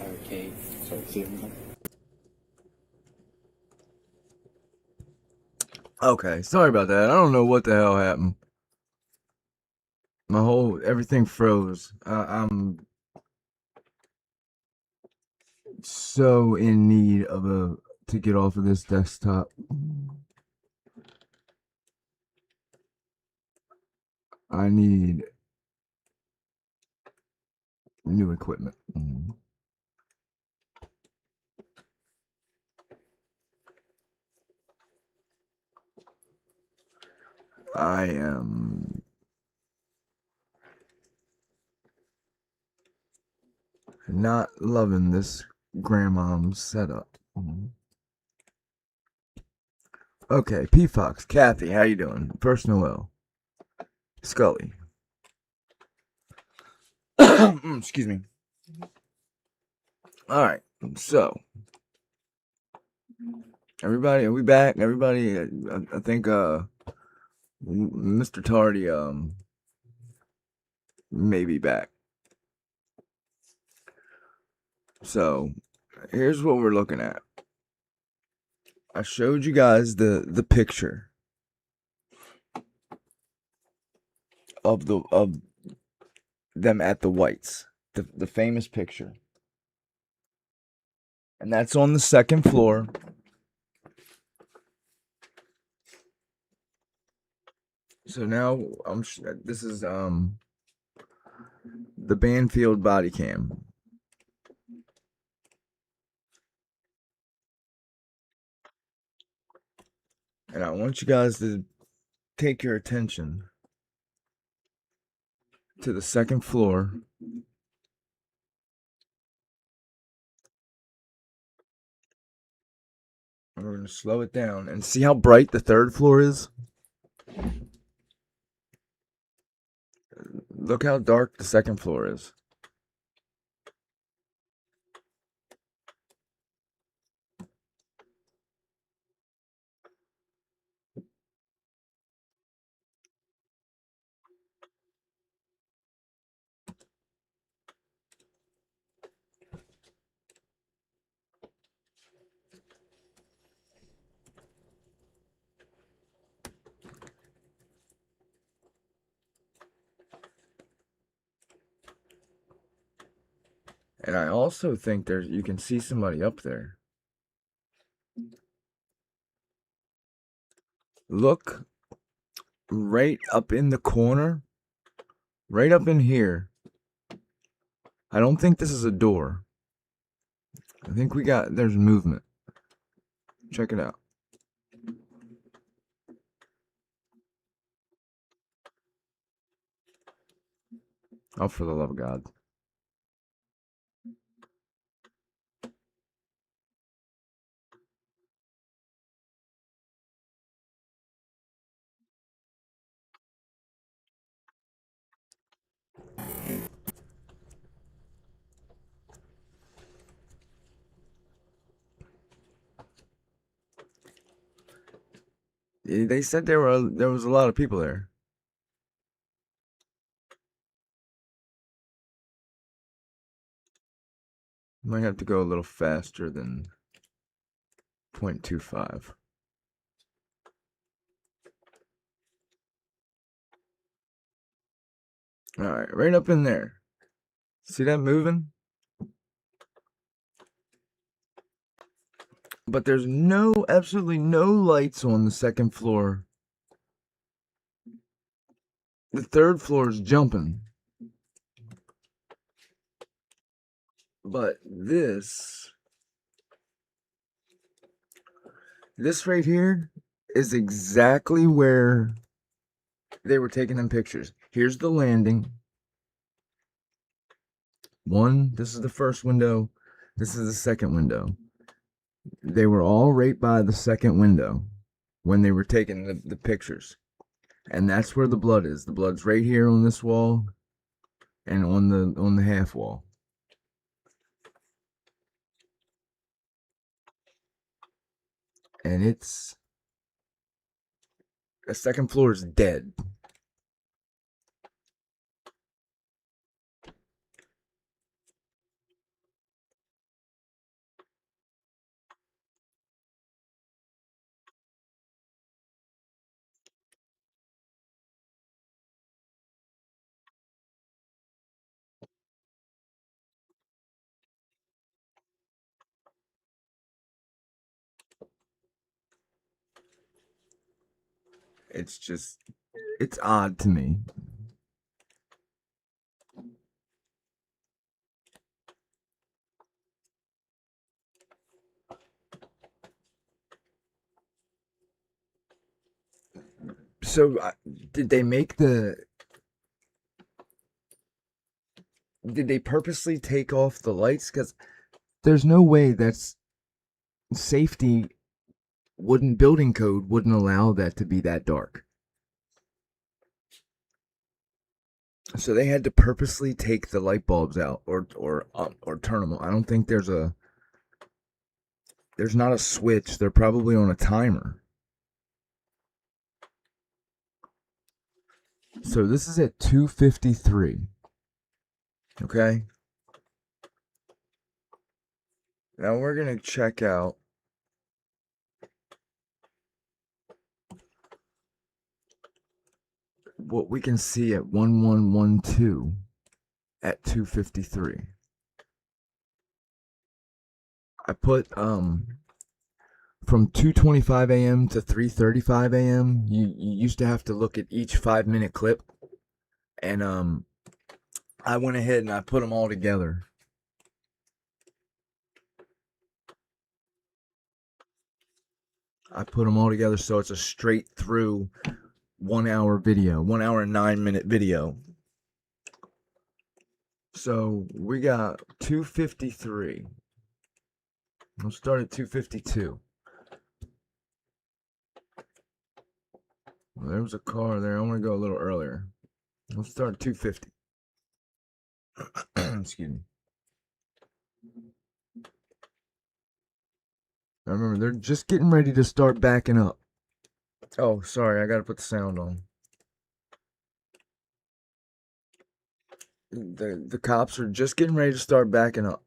Okay, sorry, see everything? Okay, sorry about that. I don't know what the hell happened. Everything froze. I'm so in need of to get off of this desktop. I need new equipment. I am not loving this grandmom's setup. Okay, P Fox, Kathy, how you doing? First Noel, Scully. Excuse me. All right, so everybody, are we back? Everybody, I think Mr. Tardy may be back. So here's what we're looking at. I showed you guys the picture of them at the Whites, the famous picture, and that's on the second floor. So now this is the Banfield body cam. And I want you guys to take your attention to the second floor. And we're going to slow it down and see how bright the third floor is. Look how dark the second floor is. And I also think you can see somebody up there. Look right up in the corner, right up in here. I don't think this is a door. I think there's movement. Check it out. Oh, for the love of God. They said there was a lot of people there. Might have to go a little faster than 0.25. Alright, right up in there. See that moving? But there's absolutely no lights on the second floor. The third floor is jumping. But this right here is exactly where they were taking them pictures. Here's the landing. This is the first window. This is the second window. They were all right by the second window when they were taking the pictures. And that's where the blood is. The blood's right here on this wall and on the half wall. And the second floor is dead. It's odd to me. So did they purposely take off the lights? Because there's no way that's safety building code wouldn't allow that to be that dark. So they had to purposely take the light bulbs out or turn them on. I don't think there's not a switch. They're probably on a timer. So this is at 2:53. Okay. Now we're going to check out what we can see at 1112 at 2:53. I put from 2:25 a.m. to 3:35 a.m. You used to have to look at each 5-minute clip, and I went ahead and I put them all together. So it's a straight through 1 hour video, 1 hour and 9-minute video. So we got 2:53. We'll start at 2:52. Well, there was a car there. I want to go a little earlier. Let's start at 2:50. Excuse me. I remember they're just getting ready to start backing up. Oh, sorry, I gotta put the sound on. The cops are just getting ready to start backing up.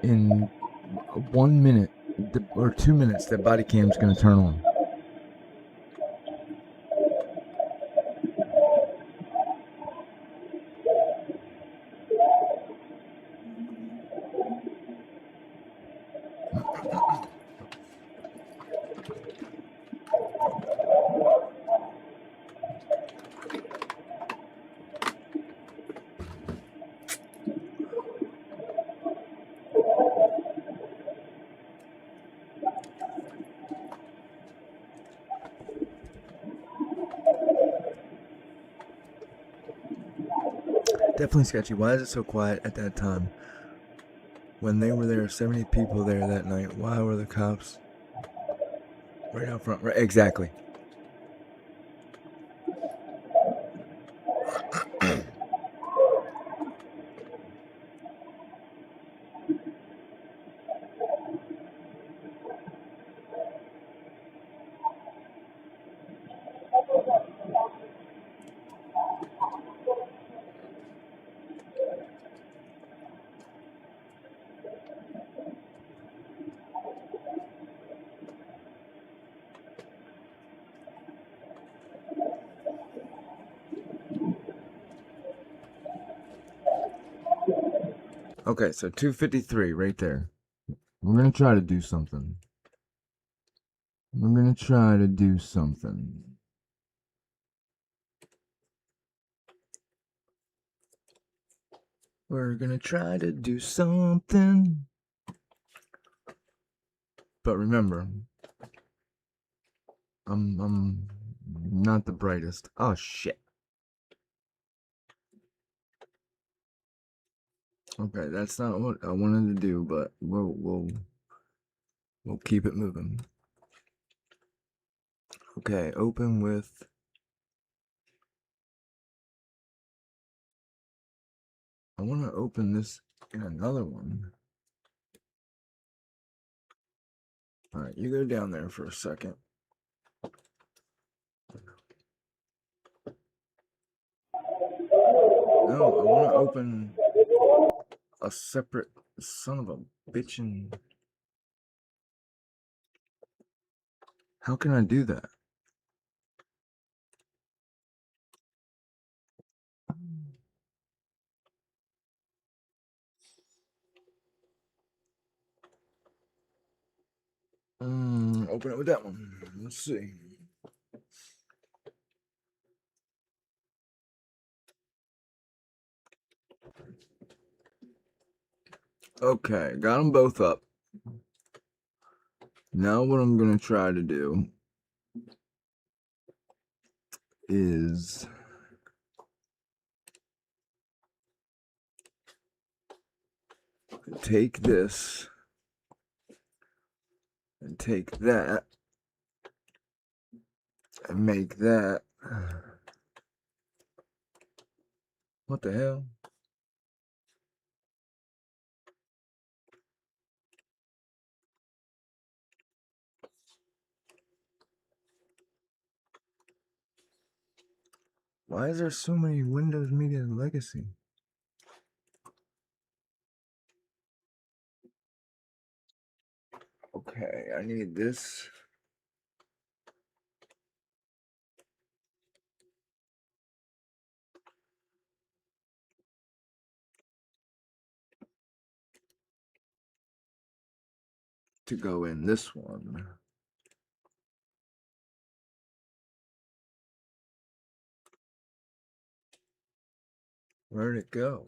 In 1 minute or 2 minutes, that body cam's gonna turn on. Definitely sketchy. Why is it so quiet at that time? When they were there, 70 people there that night. Why were the cops right out front? Right, exactly. Okay, so 253 right there. We're gonna try to do something. We're gonna try to do something. We're gonna try to do something. But remember, I'm not the brightest. Oh shit. Okay, that's not what I wanted to do, but we'll keep it moving. Okay, open with. I want to open this in another one. All right, you go down there for a second. No, I want to open a separate son of a bitchin'. How can I do that? Open it with that one. Let's see. Okay, got them both up. Now what I'm gonna try to do is take this and take that and make that. What the hell? Why is there so many Windows Media Legacy? Okay, I need this. To go in this one. Where'd it go?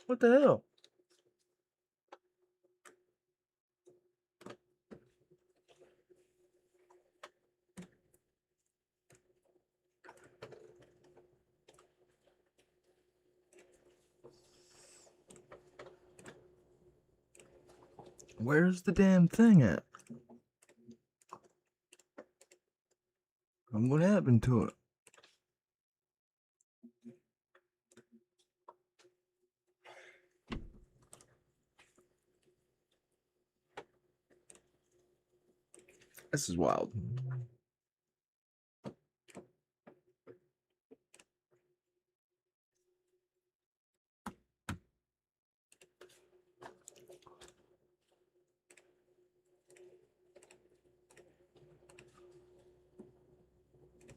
What the hell? Where's the damn thing at? And what happened to it? This is wild.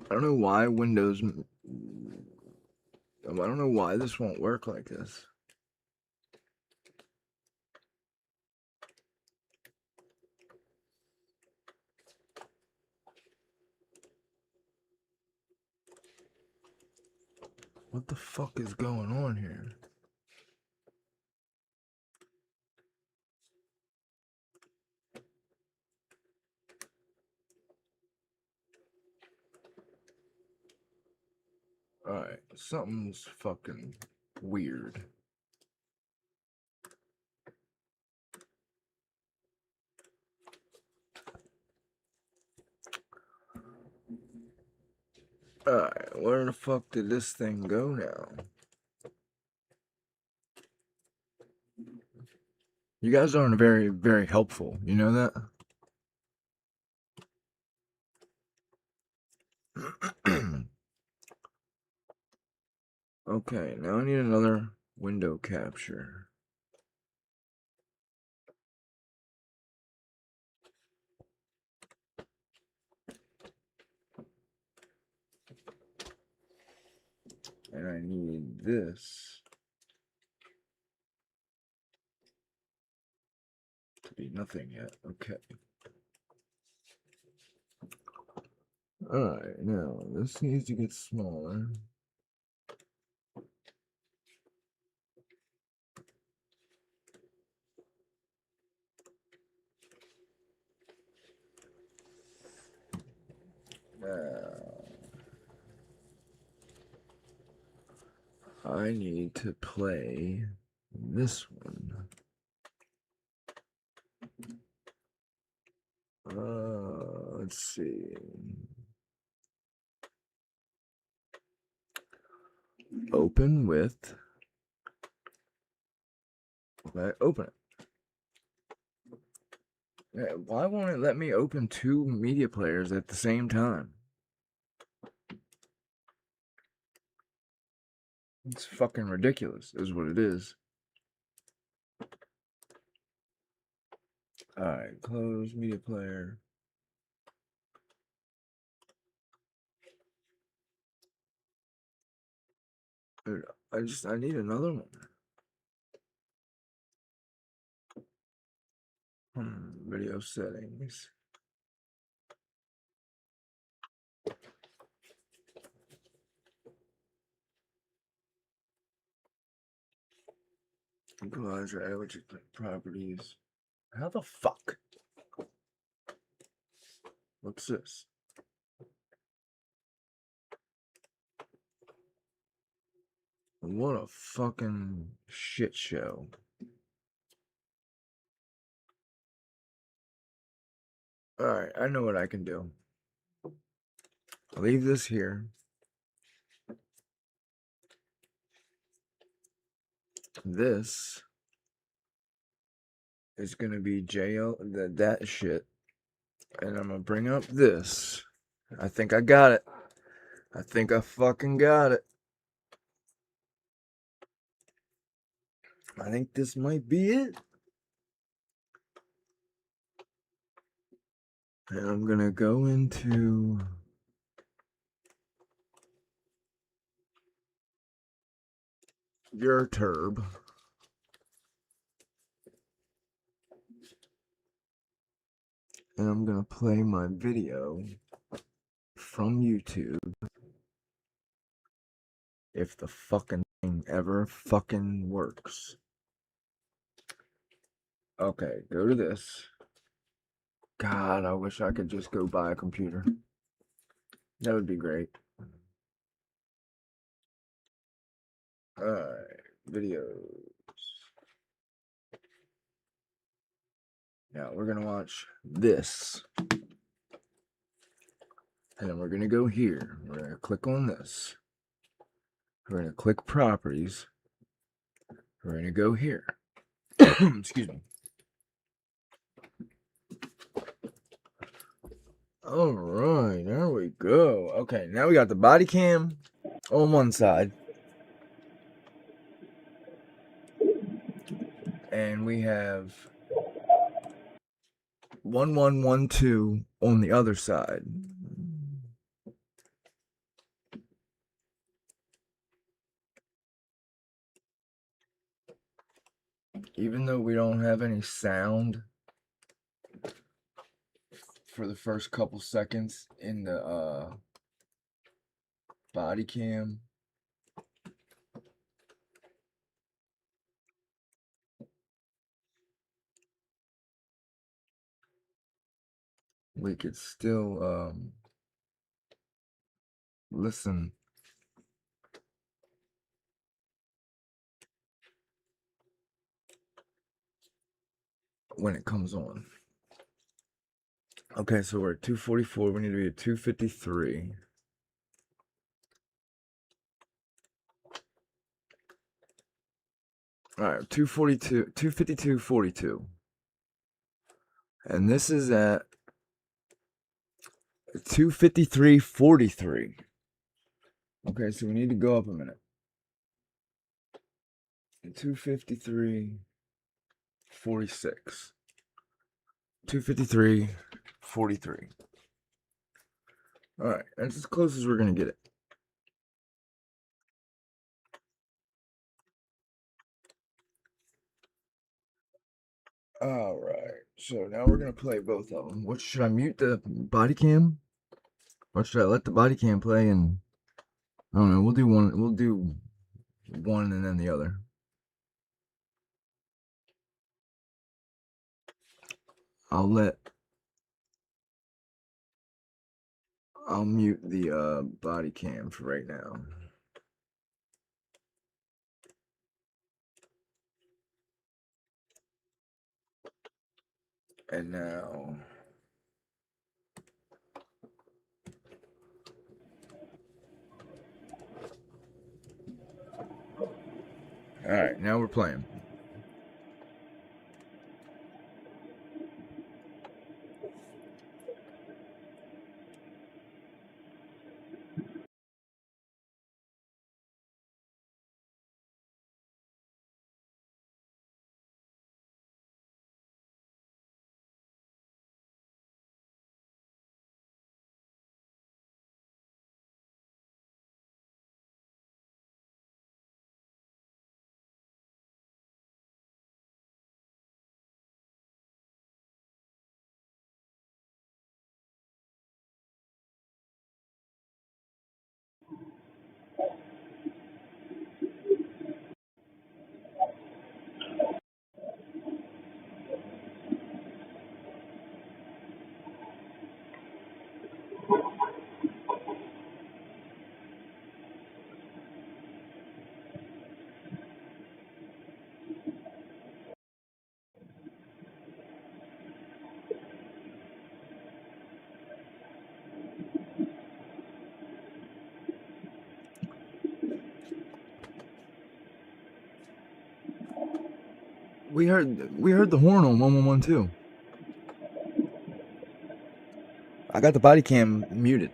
I don't know why Windows. I don't know why this won't work like this. What the fuck is going on here? Alright, something's fucking weird. Alright, where the fuck did this thing go now? You guys aren't very, very helpful. You know that? Okay, now I need another window capture. and I need this to be nothing yet. Okay. Alright, now this needs to get smaller. Now, I need to play this one. Let's see. Open with. Open it. Yeah, why won't it let me open two media players at the same time? It's fucking ridiculous, is what it is. Alright, close media player. Dude, I need another one. Video settings. Equalizer, allergic properties. How the fuck? What's this? What a fucking shit show. Alright, I know what I can do. I'll leave this here. This is gonna be that shit. And I'm gonna bring up this. I think I got it. I think I fucking got it. I think this might be it. And I'm gonna go into URKLJRKYL. And I'm gonna play my video from YouTube. If the fucking thing ever fucking works. Okay, go to this. God, I wish I could just go buy a computer. That would be great. Alright, videos. Now we're gonna watch this. And then we're gonna go here. We're gonna click on this. We're gonna click properties. We're gonna go here. Excuse me. Alright, there we go. Okay, now we got the body cam on one side. And we have 1112 on the other side. Even though we don't have any sound for the first couple seconds in the body cam, we could still listen when it comes on. Okay, so we're at 244. We need to be at 253. All right, 242, 252.42. And this is at 253.43. Okay, so we need to go up a minute. 253.46. 253.43. All right, that's as close as we're gonna get it. Alright, so now we're gonna play both of them. What should I mute the body cam? Or should I let the body cam play and I don't know, we'll do one and then the other. I'll mute the body cam for right now. And now alright, now we're playing. We heard the horn on 111 too. I got the body cam muted.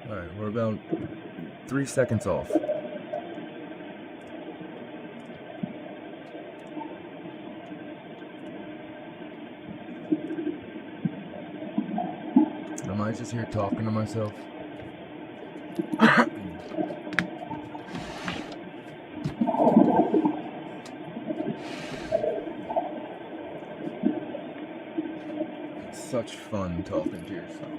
Alright, we're about 3 seconds off. Am I just here talking to myself? It's such fun talking to yourself.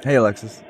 Hey, Alexis.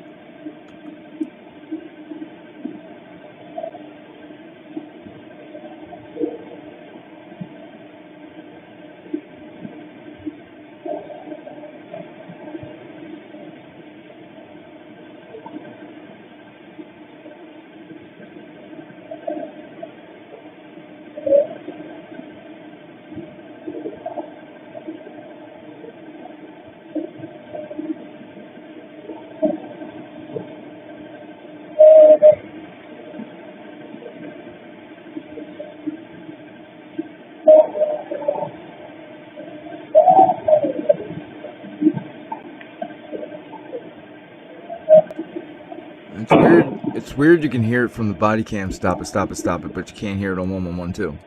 It's weird. It's weird you can hear it from the body cam. Stop it, but you can't hear it on 111 too.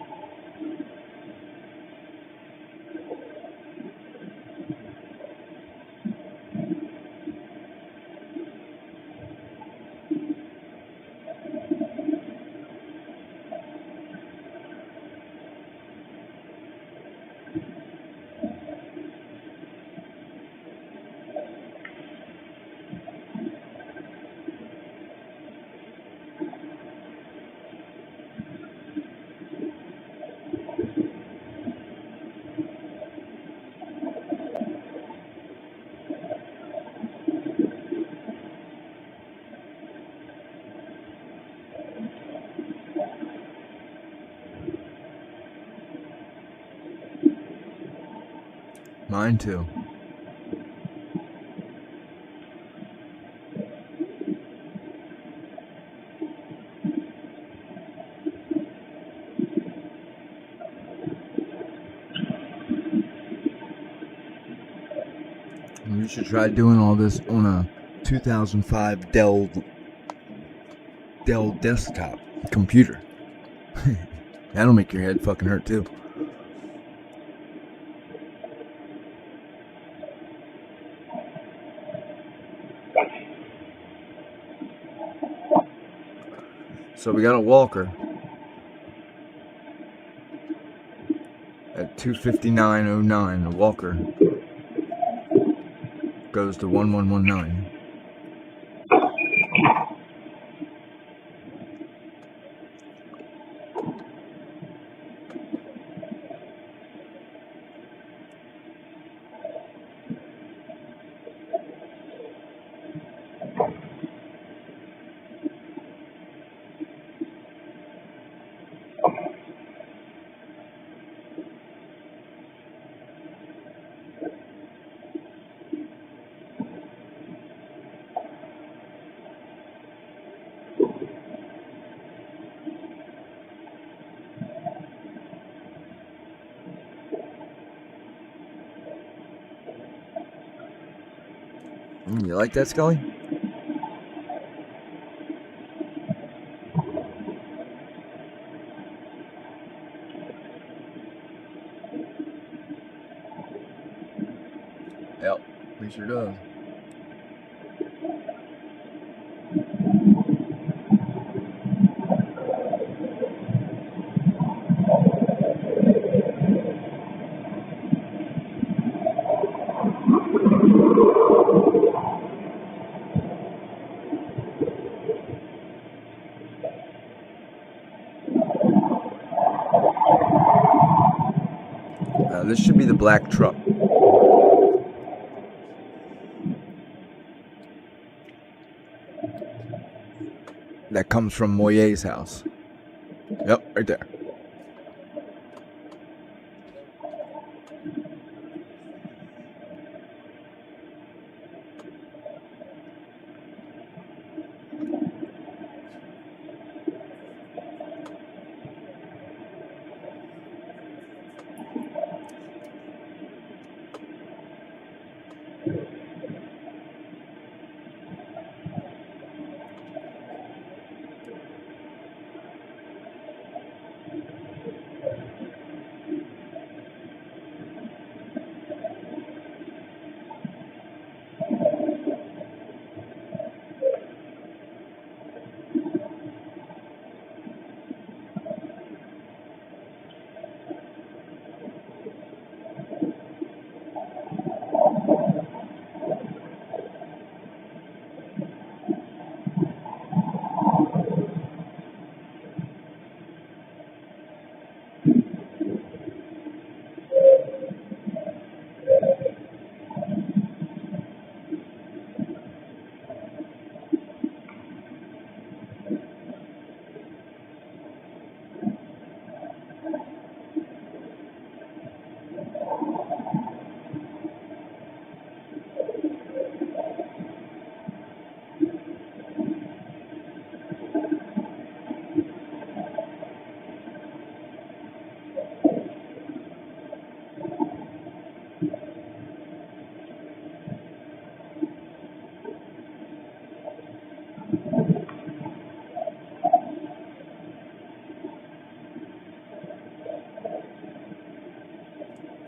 Mine too. We should try doing all this on a 2005 Dell desktop computer. That'll make your head fucking hurt too. So we got a walker at 259.09. The walker goes to 1119. You like that, Scully? Yep, he sure does. This should be the black truck. That comes from Moyer's house. Yep, right there.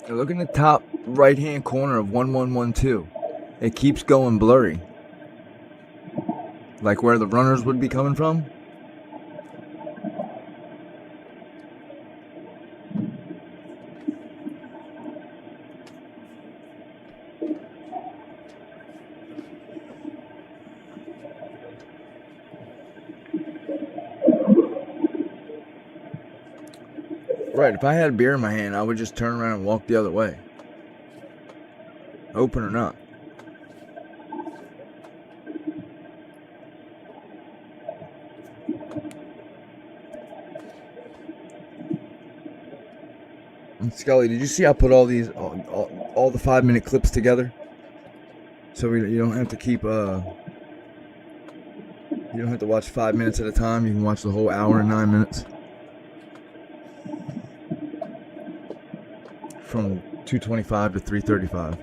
Look in the top right hand corner of 1112. It keeps going blurry. Like where the runners would be coming from. Right, if I had a beer in my hand, I would just turn around and walk the other way. Open or not. Scully, did you see I put all these, all the 5-minute clips together? So you don't have to keep, you don't have to watch 5 minutes at a time. You can watch the whole hour and 9 minutes. From 2:25 to 3:35.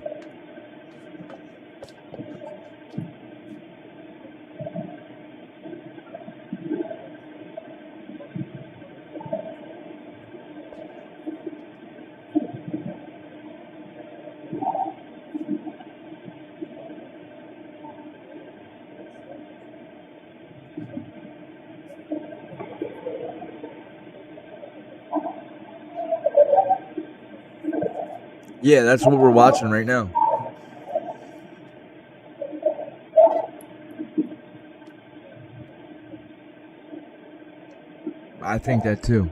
Yeah, that's what we're watching right now. I think that too.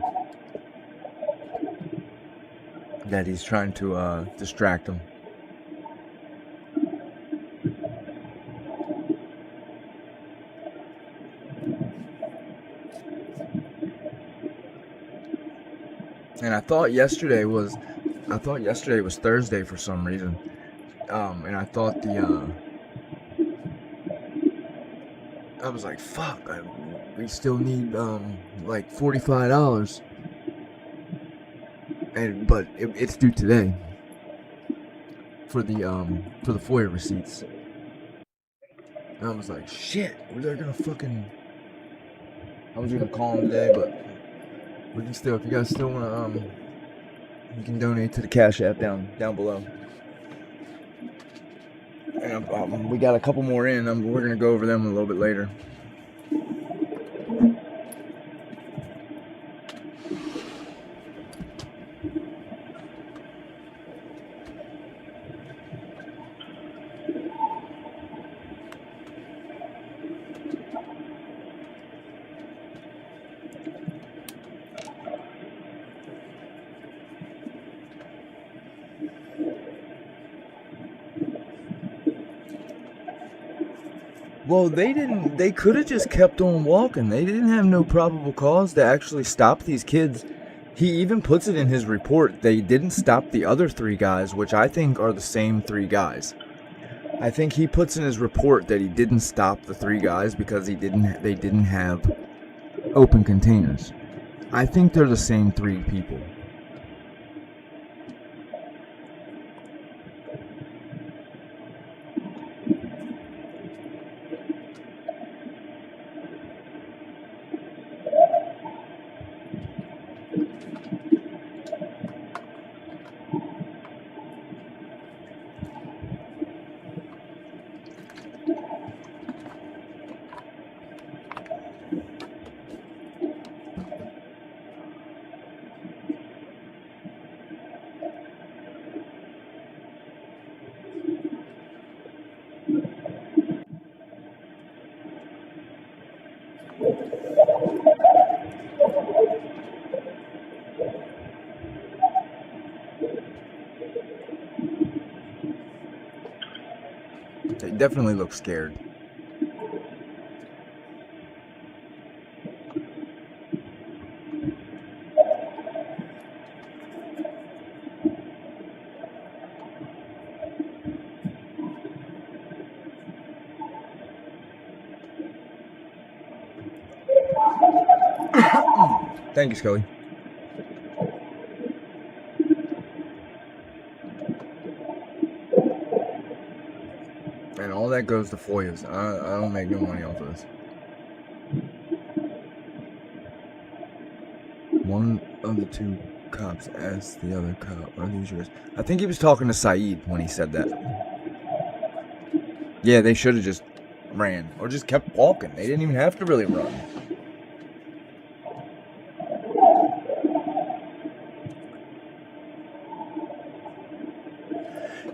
That he's trying to distract them. And I thought yesterday was Thursday for some reason. And I thought I was like, fuck, we still need like $45. But it's due today for the FOIA receipts. And I was like, shit, they're gonna fucking. I was gonna call them today, but we can still. If you guys still wanna, you can donate to the Cash App down below. And we got a couple more in. We're gonna go over them a little bit later. Well, they could have just kept on walking. They didn't have no probable cause to actually stop these kids. He even puts it in his report. They didn't stop the other 3 guys, which I think are the same 3 guys. I think he puts in his report that he didn't stop the 3 guys because they didn't have open containers. I think they're the same 3 people. They definitely look scared. Thank you, Scully. And all that goes to FOIAs. I don't make no money off of this. One of the 2 cops asked the other cop, "Are these yours?" I think he was talking to Saeed when he said that. Yeah, they should have just ran or just kept walking. They didn't even have to really run.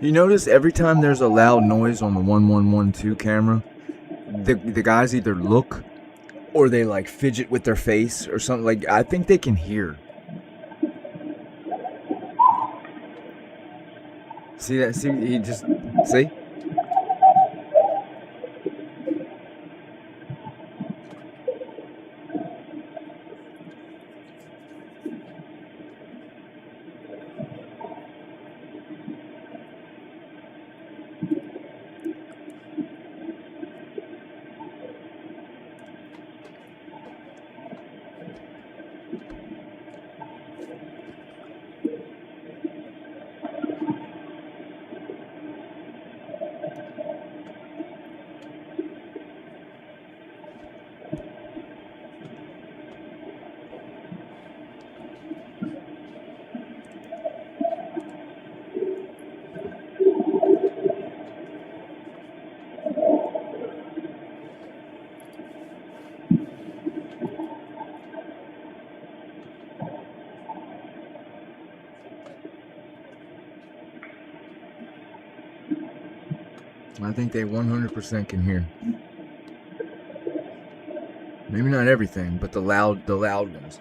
You notice every time there's a loud noise on the 1112 camera, the guys either look or they like fidget with their face or something. Like, I think they can hear. See that? See, he just, see? I think they 100% can hear. Maybe not everything, but the loud ones.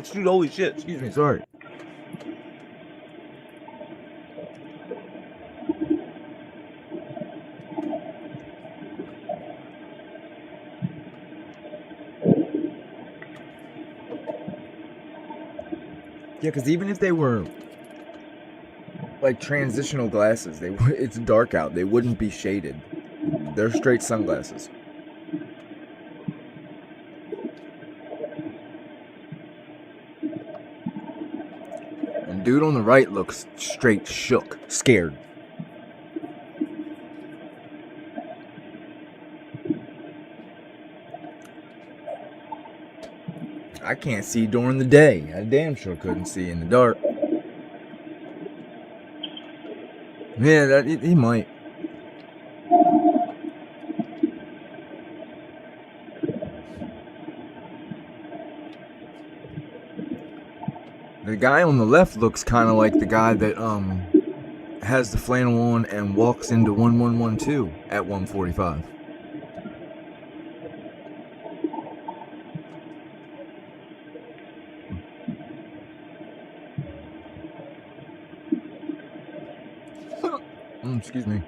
Shoot, holy shit. Excuse me, sorry. Yeah, because even if they were like transitional glasses, it's dark out. They wouldn't be shaded. They're straight sunglasses. And dude on the right looks straight shook, scared. I can't see during the day. I damn sure couldn't see in the dark. Yeah, he might. The guy on the left looks kind of like the guy that has the flannel on and walks into 1112 at 1:45. Excuse me.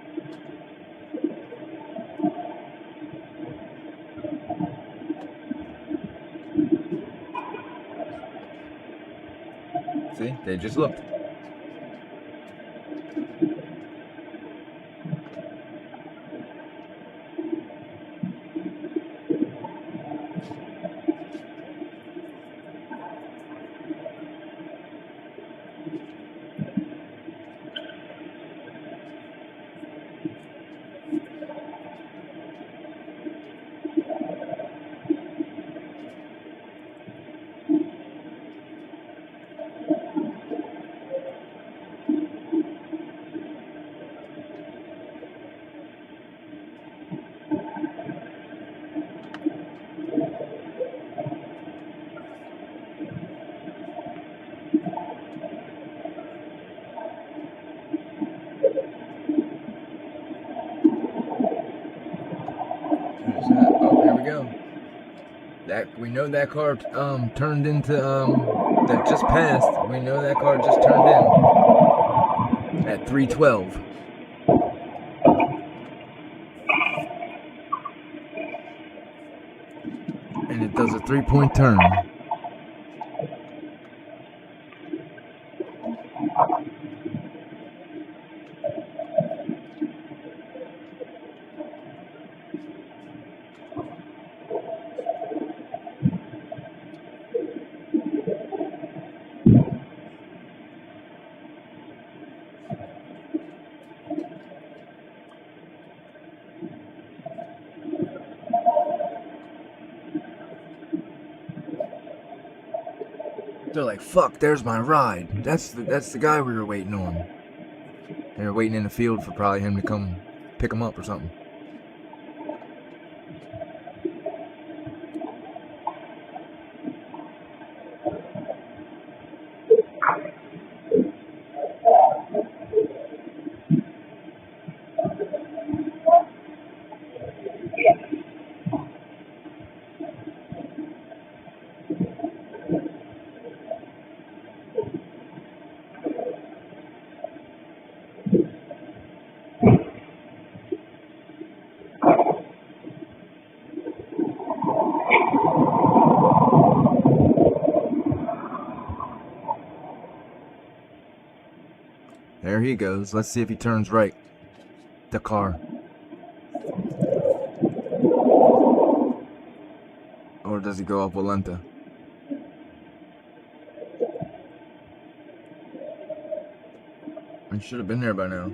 See, they just looked. Oh, here we go. We know that car turned into that just passed. We know that car just turned in at 312. And it does a 3-point turn. They're like, fuck, there's my ride. That's the guy we were waiting on. They were waiting in the field for probably him to come pick him up or something. There he goes. Let's see if he turns right. The car. Or does he go up Valenta? I should have been there by now.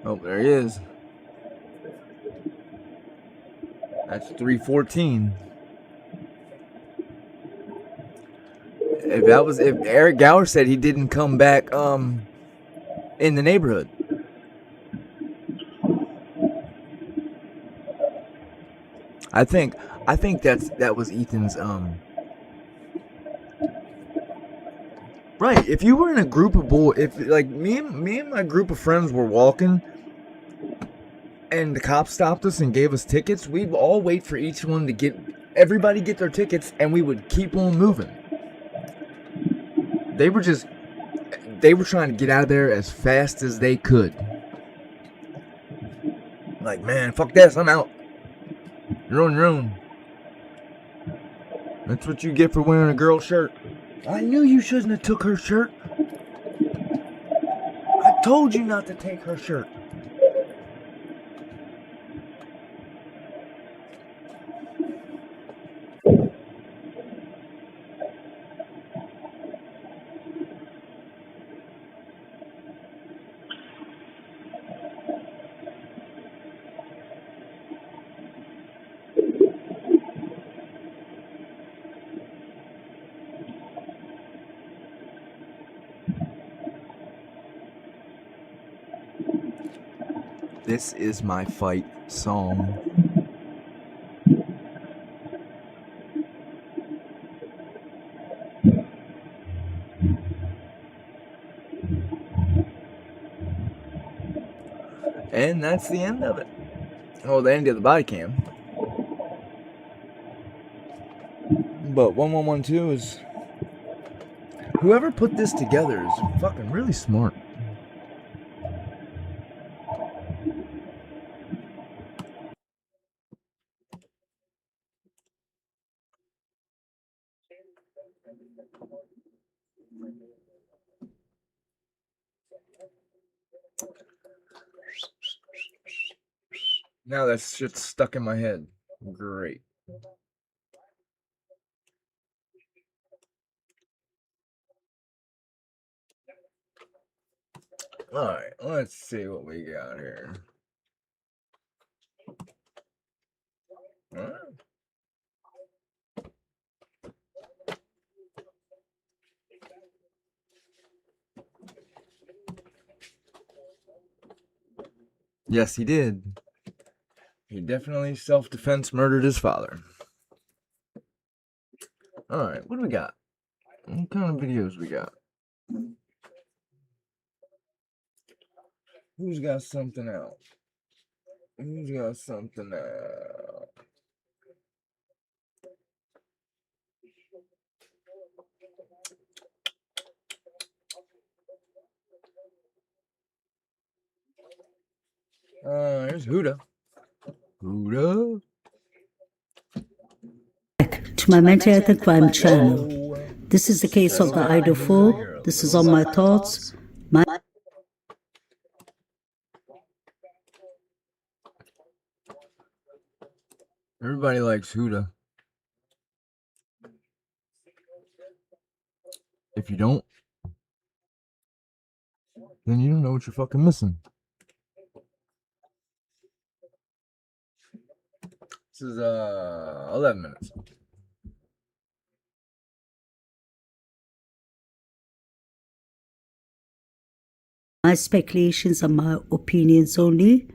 Oh, there he is. That's 314. If Eric Gower said he didn't come back in the neighborhood. I think that was Ethan's right. If you were in a group of boys, if like me and my group of friends were walking and the cops stopped us and gave us tickets, we'd all wait for each one to everybody get their tickets, and we would keep on moving. They were trying to get out of there as fast as they could. Like, man, fuck this, I'm out. You're on your own. That's what you get for wearing a girl's shirt. I knew you shouldn't have took her shirt. I told you not to take her shirt. This is my fight song. And that's the end of it. Oh, the end of the body cam. But 1112 is... whoever put this together is fucking really smart. Now that shit's stuck in my head. Great. Alright, let's see what we got here. Yes, he did. He definitely self-defense murdered his father. Alright, what do we got? What kind of videos we got? Who's got something else? Who's got something else? Here's Huda. Huda. To my mental health and crime channel. This is the case of the Idol 4. This is on my thoughts. Everybody likes Huda. If you don't, then you don't know what you're fucking missing. This is 11 minutes. My speculations are my opinions only.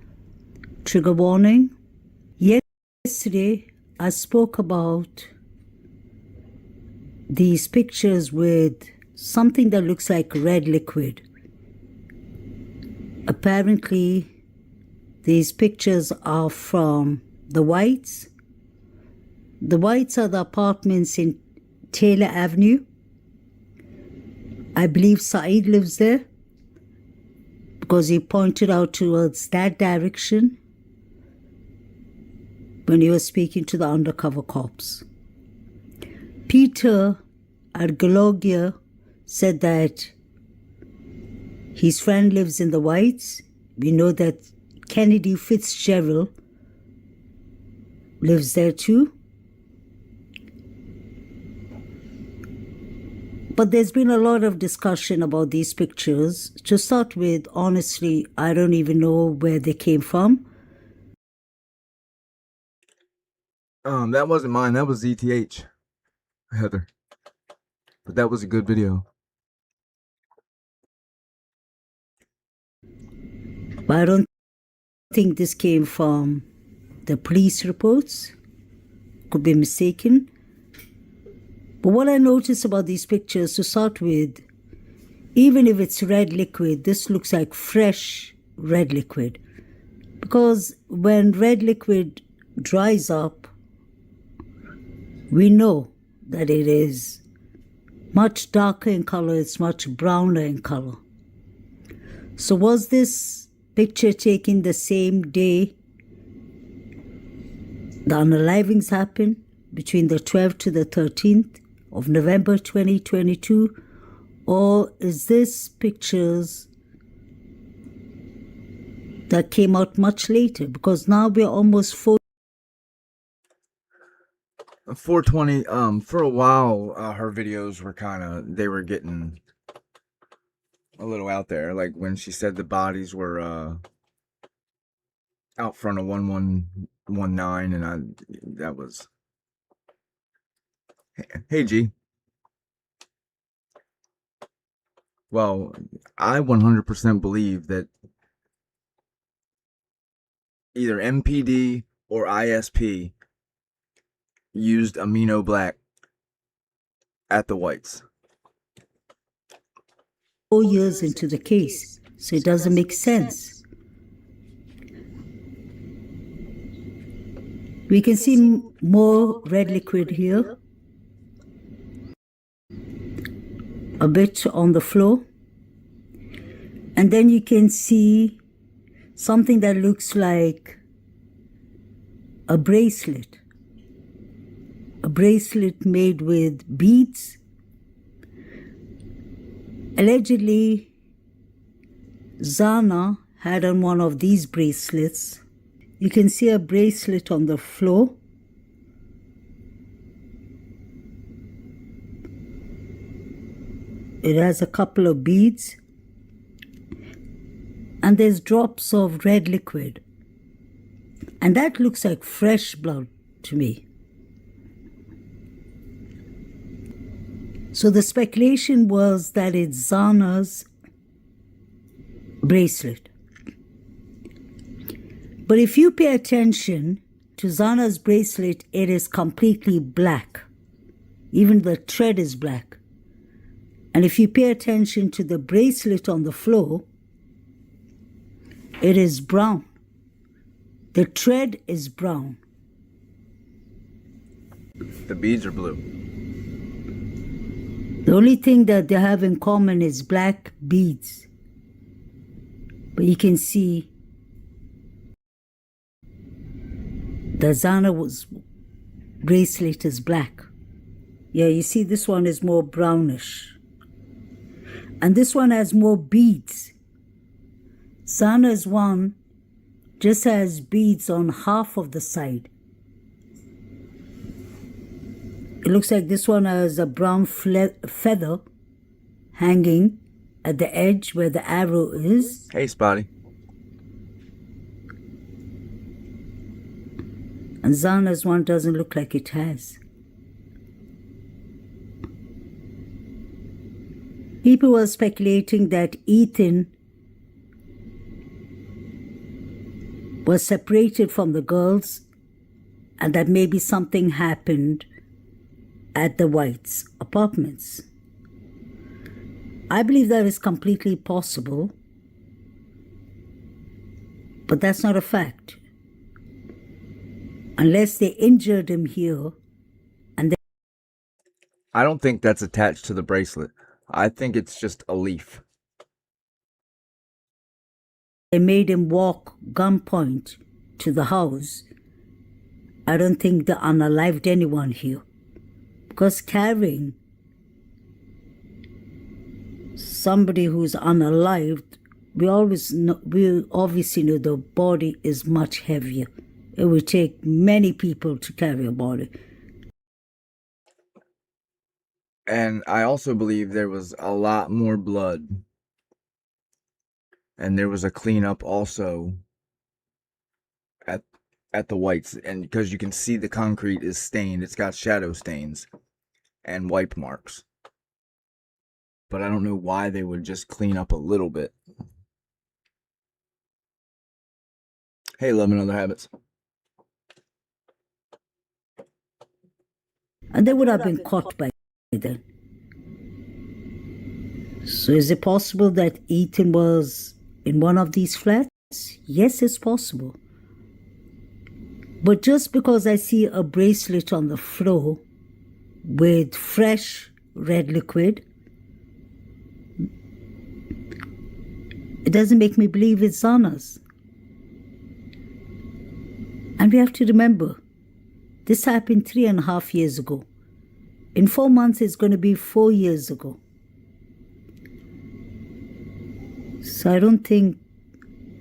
Trigger warning. Yesterday, I spoke about these pictures with something that looks like red liquid. Apparently, these pictures are from the Whites. The Whites are the apartments in Taylor Avenue. I believe Saeed lives there because he pointed out towards that direction when he was speaking to the undercover cops. Peter UNKLJRKYL said that his friend lives in the Whites. We know that Kennedy Fitzgerald lives there too. But there's been a lot of discussion about these pictures. To start with, honestly, I don't even know where they came from. That wasn't mine. That was ZTH, Heather. But that was a good video. But I don't think this came from the police reports. Could be mistaken. But what I noticed about these pictures, to start with, even if it's red liquid, this looks like fresh red liquid. Because when red liquid dries up, we know that it is much darker in color, it's much browner in color. So was this picture taken the same day the unalivings happened, between the 12th to the 13th of November 2022? Or is this pictures that came out much later? Because now we're almost 420. For a while, her videos were they were getting a little out there. Like when she said the bodies were out front of 1119, and that was. Hey G. Well, I 100% believe that either MPD or ISP used amino black at the whites. 4 years into the case, so it doesn't make sense. We can see more red liquid here, a bit on the floor, and then you can see something that looks like a bracelet made with beads. Allegedly, Zana had on one of these bracelets. You can see a bracelet on the floor. It has a couple of beads. And there's drops of red liquid. And that looks like fresh blood to me. So the speculation was that it's Zana's bracelet. But if you pay attention to Zana's bracelet, it is completely black. Even the thread is black. And if you pay attention to the bracelet on the floor, it is brown. The thread is brown. The beads are blue. The only thing that they have in common is black beads. But you can see the Zana's bracelet is black. Yeah, you see this one is more brownish. And this one has more beads. Zana's one just has beads on half of the side. It looks like this one has a brown feather hanging at the edge where the arrow is. Hey, Spotty. And Zana's one doesn't look like it has. People were speculating that Ethan was separated from the girls and that maybe something happened at the Whites' apartments. I believe that is completely possible, but that's not a fact. Unless they injured him here and then I don't think that's attached to the bracelet. I think it's just a leaf. they made him walk gunpoint to the house, I don't think they unalived anyone here. Because carrying somebody who's unalived, we obviously know the body is much heavier. It would take many people to carry a body. And I also believe there was a lot more blood. And there was a cleanup also at the whites. And because you can see the concrete is stained, it's got shadow stains and wipe marks. But I don't know why they would just clean up a little bit. Hey, Love and Other Habits. And they would have been caught by then. So is it possible that Ethan was in one of these flats? Yes, it's possible. But just because I see a bracelet on the floor with fresh red liquid, it doesn't make me believe it's on us. And we have to remember, this happened 3.5 years ago. In 4 months, it's going to be 4 years ago. So I don't think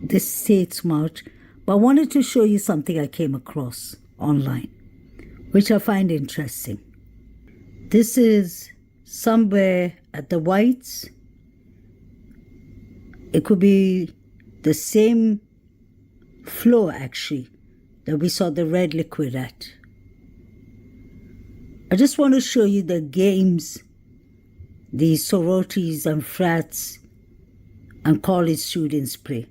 this states much, but I wanted to show you something I came across online, which I find interesting. This is somewhere at the Whites. It could be the same floor, actually, that we saw the red liquid at. I just want to show you the games the sororities and frats and college students play.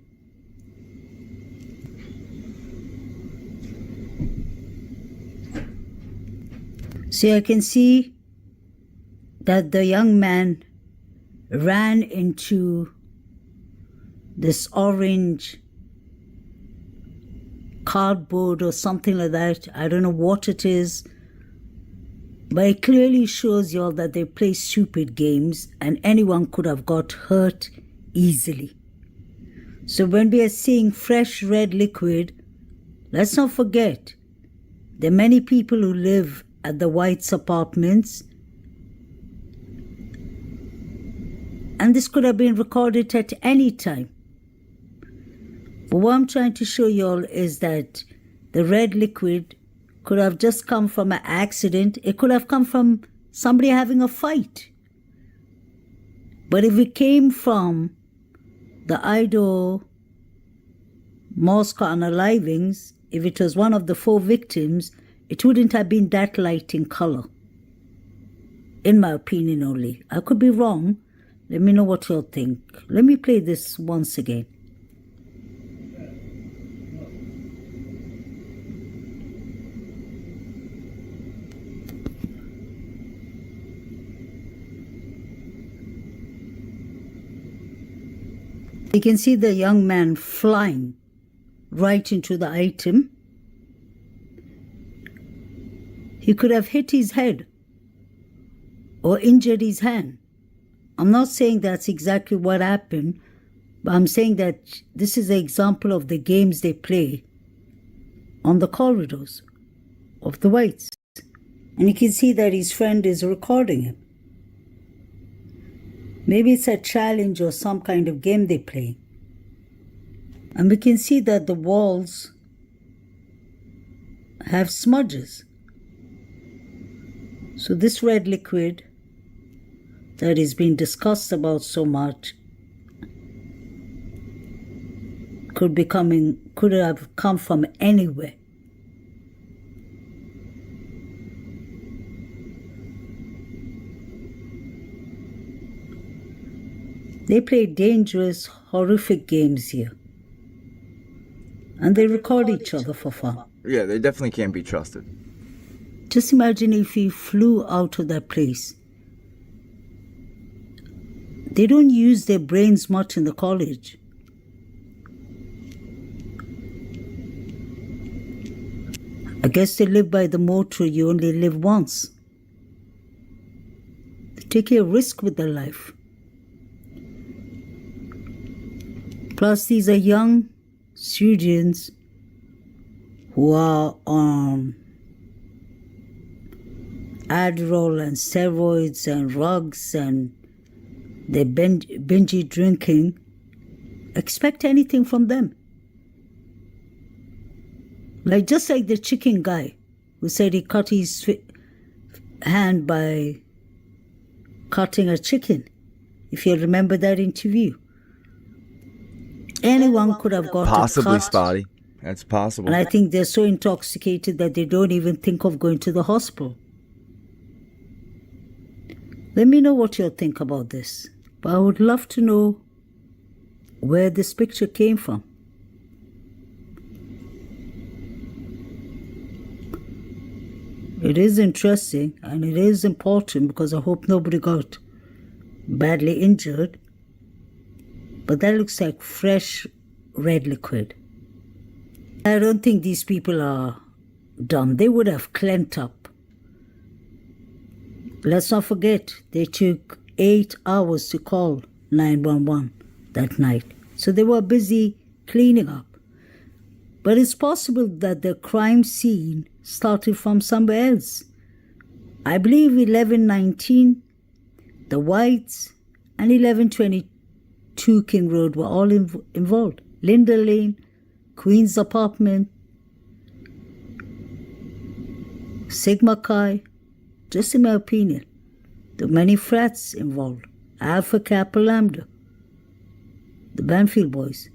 So I can see that the young man ran into this orange cardboard or something like that. I don't know what it is, but it clearly shows you all that they play stupid games and anyone could have got hurt easily. So when we are seeing fresh red liquid, let's not forget there are many people who live at the White's apartments, and this could have been recorded at any time. But what I'm trying to show you all is that the red liquid could have just come from an accident. It could have come from somebody having a fight. But if it came from the Idaho Mosque unalivings, if it was one of the 4 victims, it wouldn't have been that light in color. In my opinion only. I could be wrong. Let me know what you'll think. Let me play this once again. You can see the young man flying right into the item. He could have hit his head or injured his hand. I'm not saying that's exactly what happened, but I'm saying that this is an example of the games they play on the corridors of the Whites. And you can see that his friend is recording him. Maybe it's a challenge or some kind of game they play. And we can see that the walls have smudges. So this red liquid that is being discussed about so much could have come from anywhere. They play dangerous, horrific games here. And they record each other for fun. Yeah, they definitely can't be trusted. Just imagine if he flew out of that place. They don't use their brains much in the college. I guess they live by the motto, you only live once. They take a risk with their life. Plus, these are young students who are on Adderall and steroids and drugs and they're binge drinking. Expect anything from them. Just like the chicken guy who said he cut his hand by cutting a chicken, if you remember that interview. Anyone could have got Possibly, a cut. Spotty. That's possible. And I think they're so intoxicated that they don't even think of going to the hospital. Let me know what you'll think about this. But I would love to know where this picture came from. It is interesting and it is important because I hope nobody got badly injured. But that looks like fresh red liquid. I don't think these people are dumb. They would have cleaned up. Let's not forget, they took 8 hours to call 911 that night. So they were busy cleaning up. But it's possible that the crime scene started from somewhere else. I believe 1119, the Whites, and 1122 King Road were all involved. Linda Lane, Queen's Apartment, Sigma Chi, just in my opinion. There are many frats involved. Alpha Kappa Lambda, the Banfield boys.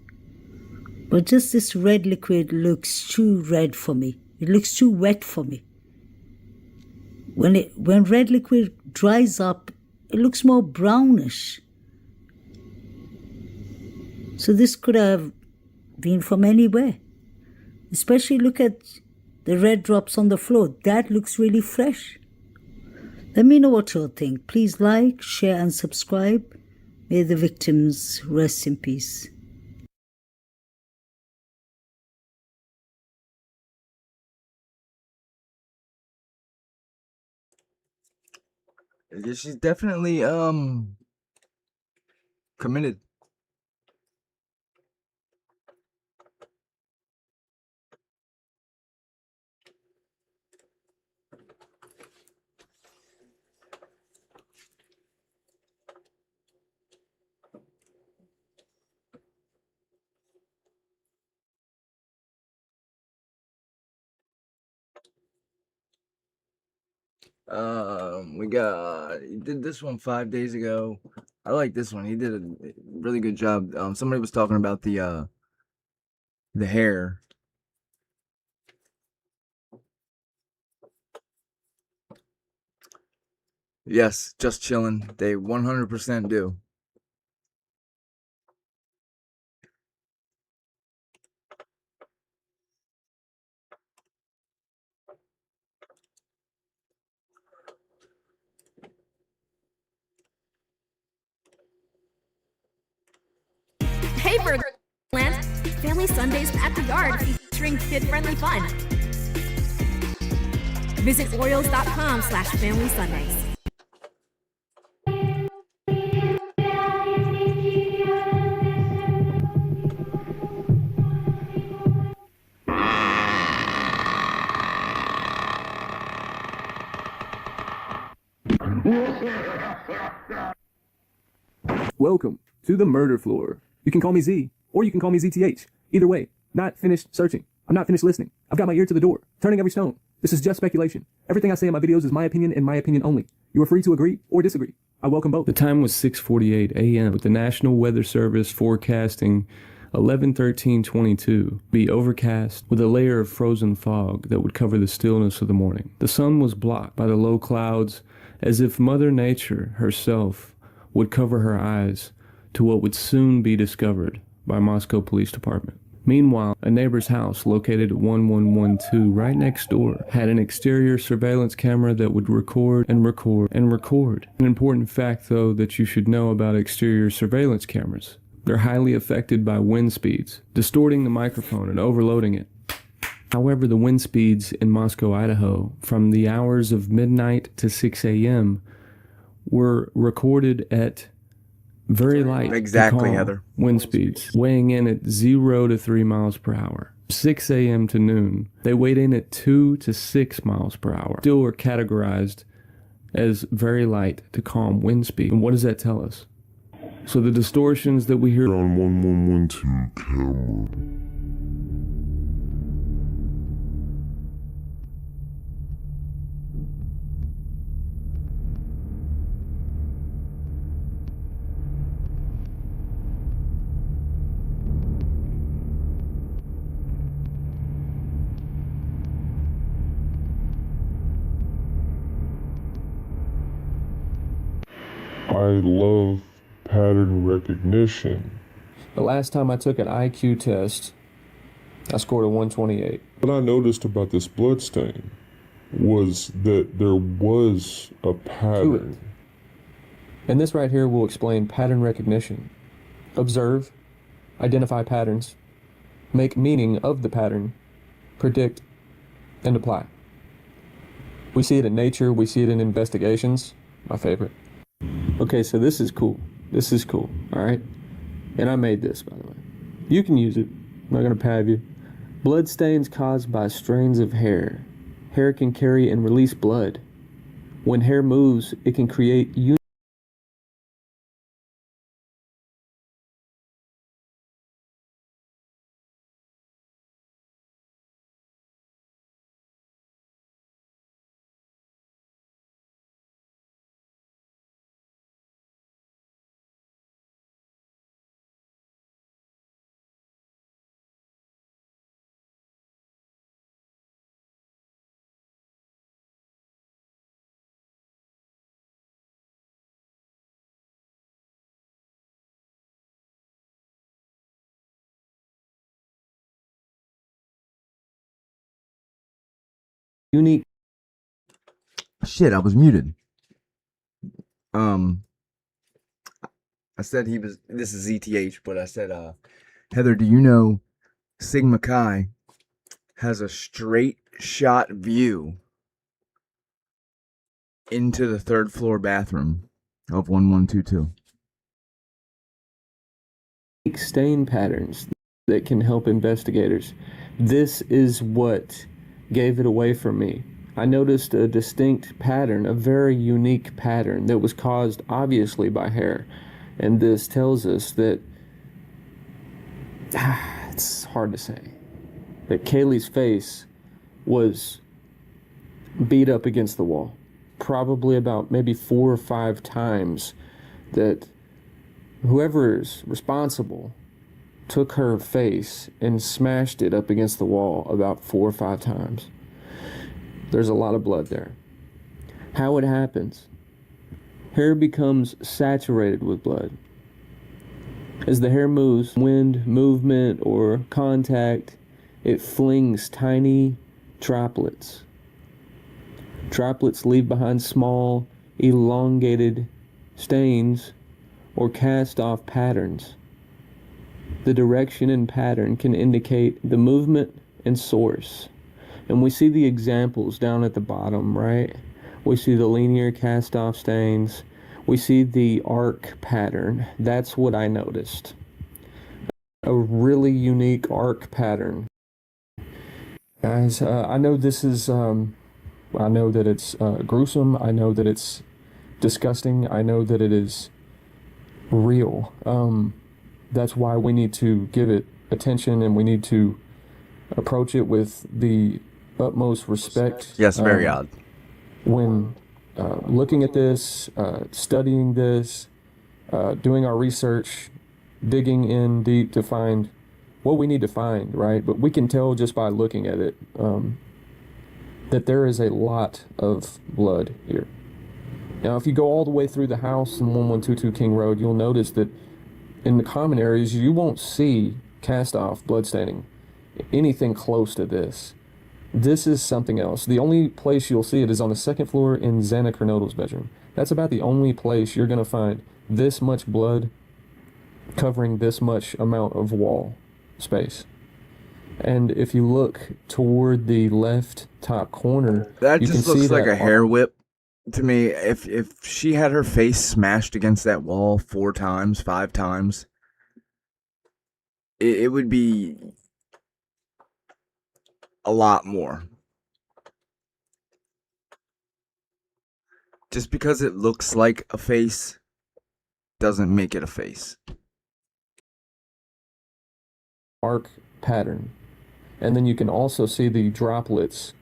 But just this red liquid looks too red for me. It looks too wet for me. When red liquid dries up, it looks more brownish. So this could have been from anywhere. Especially look at the red drops on the floor. That looks really fresh. Let me know what you'll think. Please like, share and subscribe. May the victims rest in peace. She's definitely committed. He did this one 5 days ago. I like this one. He did a really good job. Somebody was talking about the hair. Yes, just chilling. They 100% do. Hey, Birdland! Family Sundays at the Yard featuring kid-friendly fun. Visit Orioles.com/Family Sundays. Welcome to the murder floor. You can call me Z, or you can call me ZTH. Either way, not finished searching. I'm not finished listening. I've got my ear to the door, turning every stone. This is just speculation. Everything I say in my videos is my opinion and my opinion only. You are free to agree or disagree. I welcome both. The time was 6:48 a.m. with the National Weather Service forecasting 11/13/22 be overcast with a layer of frozen fog that would cover the stillness of the morning. The sun was blocked by the low clouds as if Mother Nature herself would cover her eyes to what would soon be discovered by Moscow Police Department. Meanwhile, a neighbor's house located at 1112 right next door had an exterior surveillance camera that would record and record and record. An important fact, though, that you should know about exterior surveillance cameras. They're highly affected by wind speeds, distorting the microphone and overloading it. However, the wind speeds in Moscow, Idaho, from the hours of midnight to 6 a.m. were recorded at very light Exactly, to calm Heather. wind speeds, weighing in at 0 to 3 miles per hour. 6 a.m. to noon, they weighed in at 2 to 6 miles per hour. Still are categorized as very light to calm wind speed. And what does that tell us? So the distortions that we hear on 1112 camera. I love pattern recognition. The last time I took an IQ test, I scored a 128. What I noticed about this bloodstain was that there was a pattern. And this right here will explain pattern recognition. Observe, identify patterns, make meaning of the pattern, predict, and apply. We see it in nature, we see it in investigations, my favorite. Okay, so this is cool. This is cool, all right? And I made this, by the way. You can use it. I'm not going to pad you. Blood stains caused by strands of hair. Hair can carry and release blood. When hair moves, it can create unique. Shit, I was muted. I said he was. This is ZTH, but I said, Heather, do you know Sigma Chi has a straight shot view into the third floor bathroom of 1122? Stain patterns that can help investigators. This is what gave it away for me. I noticed a distinct pattern, a very unique pattern that was caused obviously by hair. And this tells us that, it's hard to say, that Kaylee's face was beat up against the wall. Probably about maybe 4 or 5 times, that whoever is responsible took her face and smashed it up against the wall about 4 or 5 times. There's a lot of blood there. How it happens? Hair becomes saturated with blood. As the hair moves, wind, movement, or contact, it flings tiny droplets. Droplets leave behind small, elongated stains or cast-off patterns. The direction and pattern can indicate the movement and source. And we see the examples down at the bottom, right? We see the linear cast-off stains. We see the arc pattern. That's what I noticed. A really unique arc pattern. Guys, I know this is, I know that it's gruesome. I know that it's disgusting. I know that it is real. That's why we need to give it attention, and we need to approach it with the utmost respect. Yes, very odd. When looking at this, studying this, doing our research, digging in deep to find what we need to find, right? But we can tell just by looking at it that there is a lot of blood here. Now, if you go all the way through the house in 1122 King Road, you'll notice that in the common areas, you won't see cast-off bloodstaining, anything close to this. This is something else. The only place you'll see it is on the second floor in Xana Kernodle's bedroom. That's about the only place you're going to find this much blood covering this much amount of wall space. And if you look toward the left top corner, That you can just see looks like that a hair whip to me. If she had her face smashed against that wall 4 times, 5 times, it would be a lot more. Just because it looks like a face doesn't make it a face. arc pattern. And then you can also see the droplets.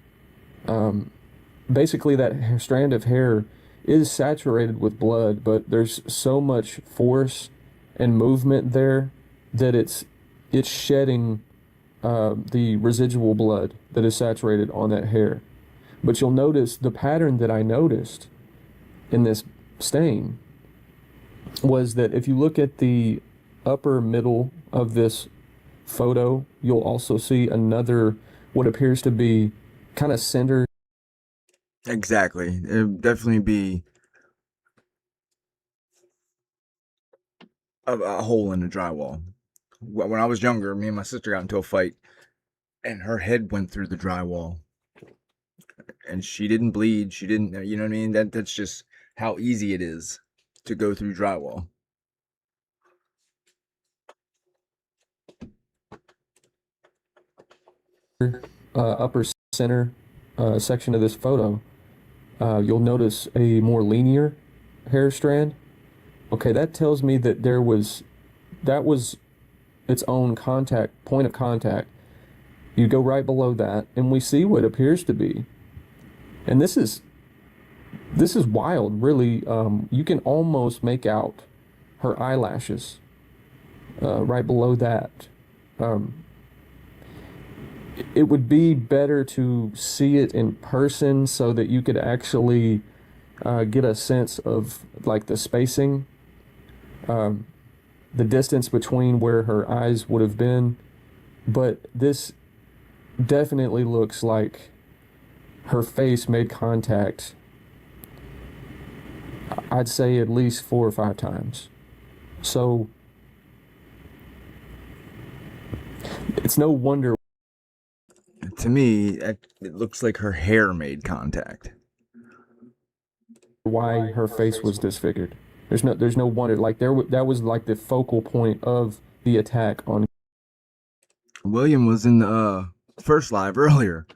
Basically, that strand of hair is saturated with blood, but there's so much force and movement there that it's shedding the residual blood that is saturated on that hair. But you'll notice the pattern that I noticed in this stain was that if you look at the upper middle of this photo, you'll also see another, what appears to be kind of centered. Exactly. It would definitely be a hole in the drywall. When I was younger, me and my sister got into a fight, and her head went through the drywall. And she didn't bleed. She didn't, you know what I mean? That's just how easy it is to go through drywall. Upper center section of this photo, you'll notice a more linear hair strand. Okay, that tells me that that was its own point of contact. You go right below that, and we see what appears to be, and this is wild, really. You can almost make out her eyelashes right below that. It would be better to see it in person so that you could actually get a sense of like the spacing, the distance between where her eyes would have been. But this definitely looks like her face made contact, I'd say at least 4 or 5 times. So it's no wonder. To me, it looks like her hair made contact. Why her face was disfigured. There's no wonder. Like that was like the focal point of the attack on. William was in the first live earlier.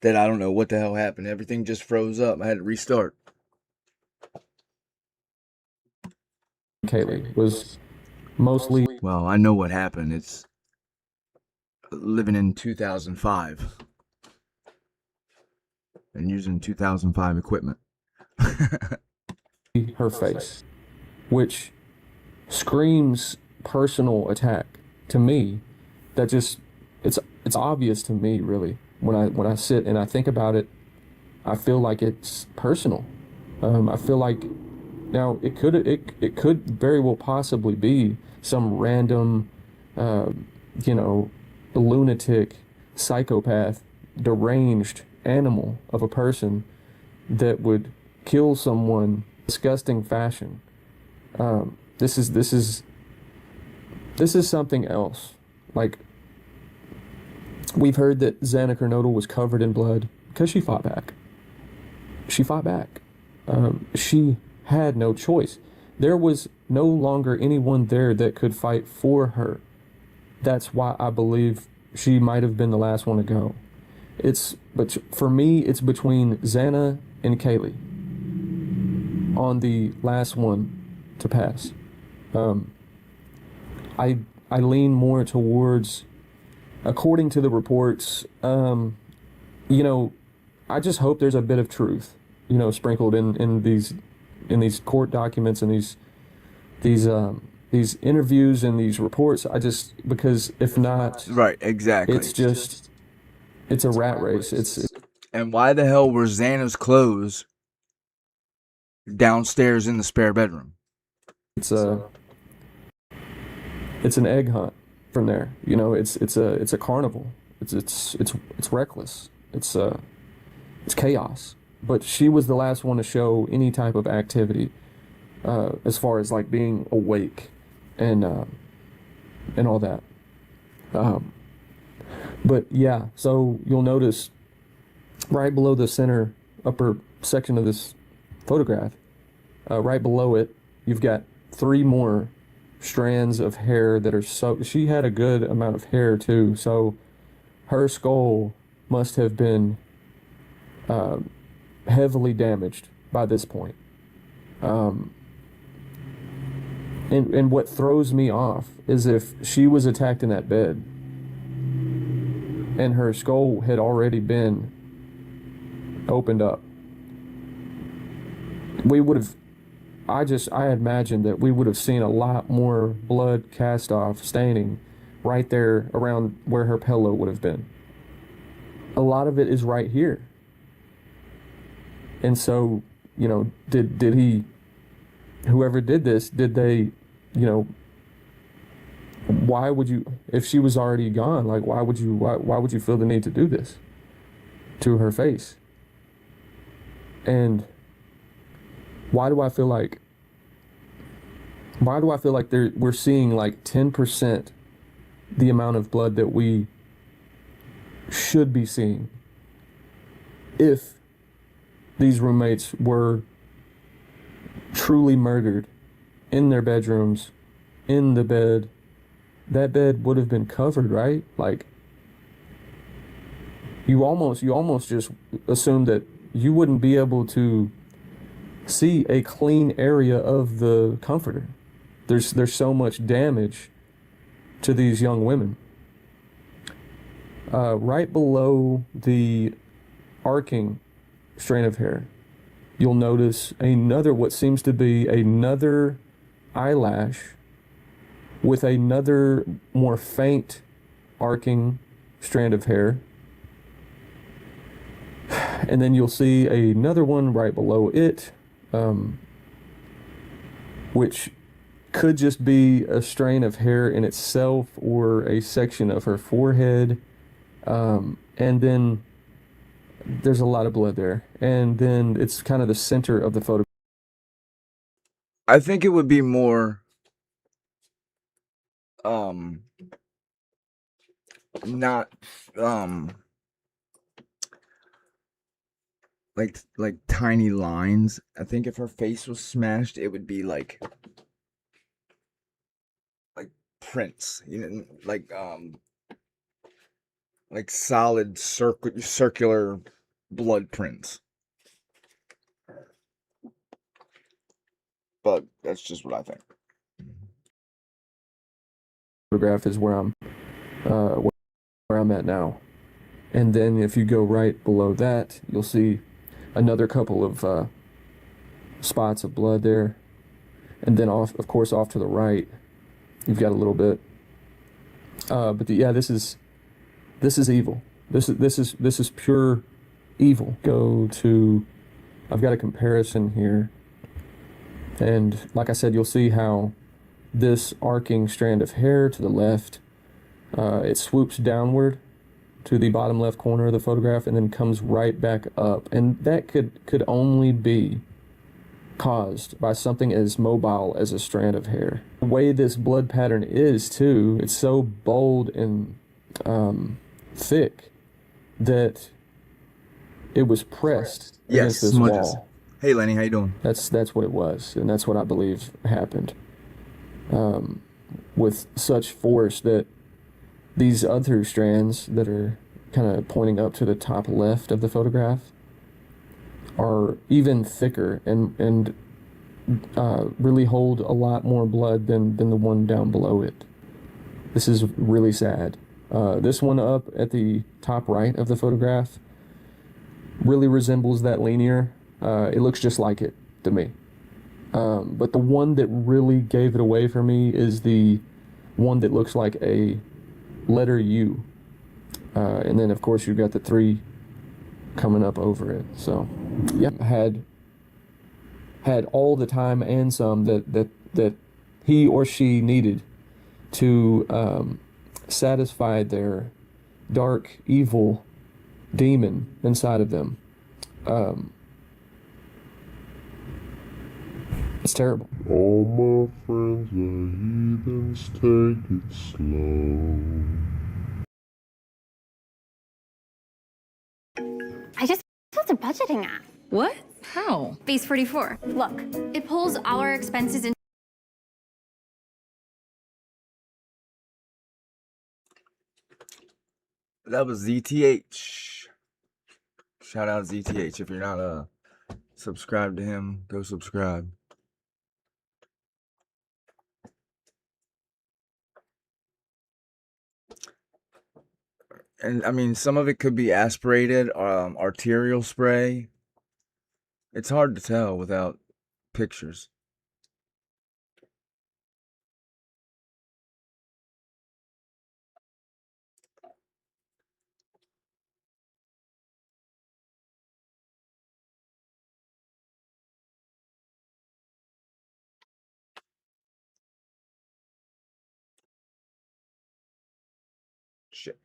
That I don't know what the hell happened. Everything just froze up. I had to restart. Kaylee was mostly. Well, I know what happened. It's living in 2005 and using 2005 equipment. Her face, which screams personal attack to me. That just it's obvious to me, really. When I sit and I think about it, I feel like it's personal. I feel like now it could very well possibly be some random lunatic, psychopath, deranged animal of a person that would kill someone in disgusting fashion. This is something else. Like, we've heard that Xana Kernodle was covered in blood because she fought back. She fought back. She had no choice. There was no longer anyone there that could fight for her. That's why I believe she might have been the last one to go. But for me, it's between Xana and Kaylee on the last one to pass. I lean more towards, according to the reports, I just hope there's a bit of truth, sprinkled in these court documents and these interviews and these reports. Because if not, Right, exactly. it's a rat race. And why the hell were Xana's clothes downstairs in the spare bedroom? It's an egg hunt from there. It's a carnival. It's reckless. It's chaos. But she was the last one to show any type of activity, as far as like being awake and all that. But yeah, so you'll notice right below the center upper section of this photograph, right below it, you've got 3 more strands of hair that are she had a good amount of hair too, so her skull must have been heavily damaged by this point. And what throws me off is if she was attacked in that bed and her skull had already been opened up, I imagined that we would have seen a lot more blood cast off staining right there around where her pillow would have been. A lot of it is right here. And so, did he whoever did this, did they, you know, why would you, if she was already gone, like why would you feel the need to do this to her face? And why do I feel like we're seeing like 10% the amount of blood that we should be seeing if these roommates were truly murdered in their bedrooms, in the bed? That bed would have been covered, right? Like, you almost just assume that you wouldn't be able to see a clean area of the comforter. There's so much damage to these young women. Right below the arcing strand of hair, you'll notice what seems to be another eyelash with another more faint arcing strand of hair. And then you'll see another one right below it, which could just be a strand of hair in itself or a section of her forehead. And then there's a lot of blood there. And then it's kind of the center of the photo. I think it would be more not like tiny lines. I think if her face was smashed, it would be like prints, you know, like solid circular blood prints. But that's just what I think. Photograph is where I'm at now. And then if you go right below that, you'll see another couple of spots of blood there. And then of course off to the right, you've got a little bit. This is evil. This is pure evil. I've got a comparison here. And like I said, you'll see how this arcing strand of hair to the left, it swoops downward to the bottom left corner of the photograph and then comes right back up. And that could only be caused by something as mobile as a strand of hair. The way this blood pattern is too, it's so bold and thick that it was pressed against this wall. Hey Lenny, how you doing? That's what it was, and that's what I believe happened. With such force that these other strands that are kind of pointing up to the top left of the photograph are even thicker and really hold a lot more blood than the one down below it. This is really sad. This one up at the top right of the photograph really resembles that linear. It looks just like it to me. But the one that really gave it away for me is the one that looks like a letter U. And then of course you've got the 3 coming up over it. So yeah, had all the time and some that he or she needed to satisfy their dark, evil demon inside of them. It's terrible. All my friends are heathens, take it slow. I just built a budgeting app. What? How? Base 44. Look, it pulls our expenses in. That was ZTH. Shout out ZTH. If you're not subscribed to him, go subscribe. And I mean, some of it could be aspirated, arterial spray. It's hard to tell without pictures. Shit.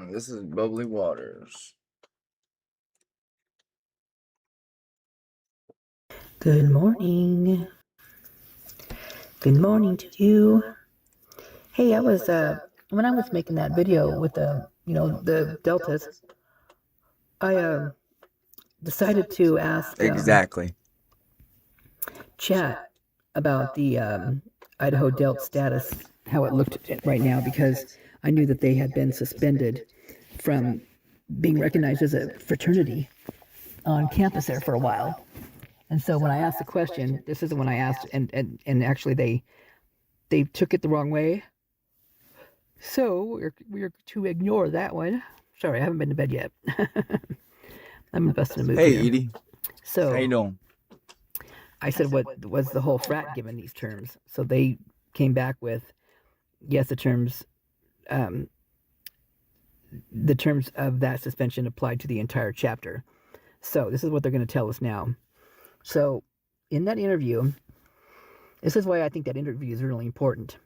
This is bubbly waters. Good morning. Good morning to you. Hey, I was when I was making that video with the deltas, I decided to ask Exactly. chat about the Idaho Delt status, how it looked right now, because I knew that they had been suspended from being recognized as a fraternity on campus there for a while. And so when I asked the question, this is the one I asked, and actually they took it the wrong way. So we're to ignore that one. Sorry, I haven't been to bed yet. I'm investing in a movie. Hey, here. Edie. So How you doing? I said, what was the whole frat given these terms? So they came back with, yes, the terms of that suspension applied to the entire chapter. So this is what they're going to tell us now. So in that interview, this is why I think that interview is really important,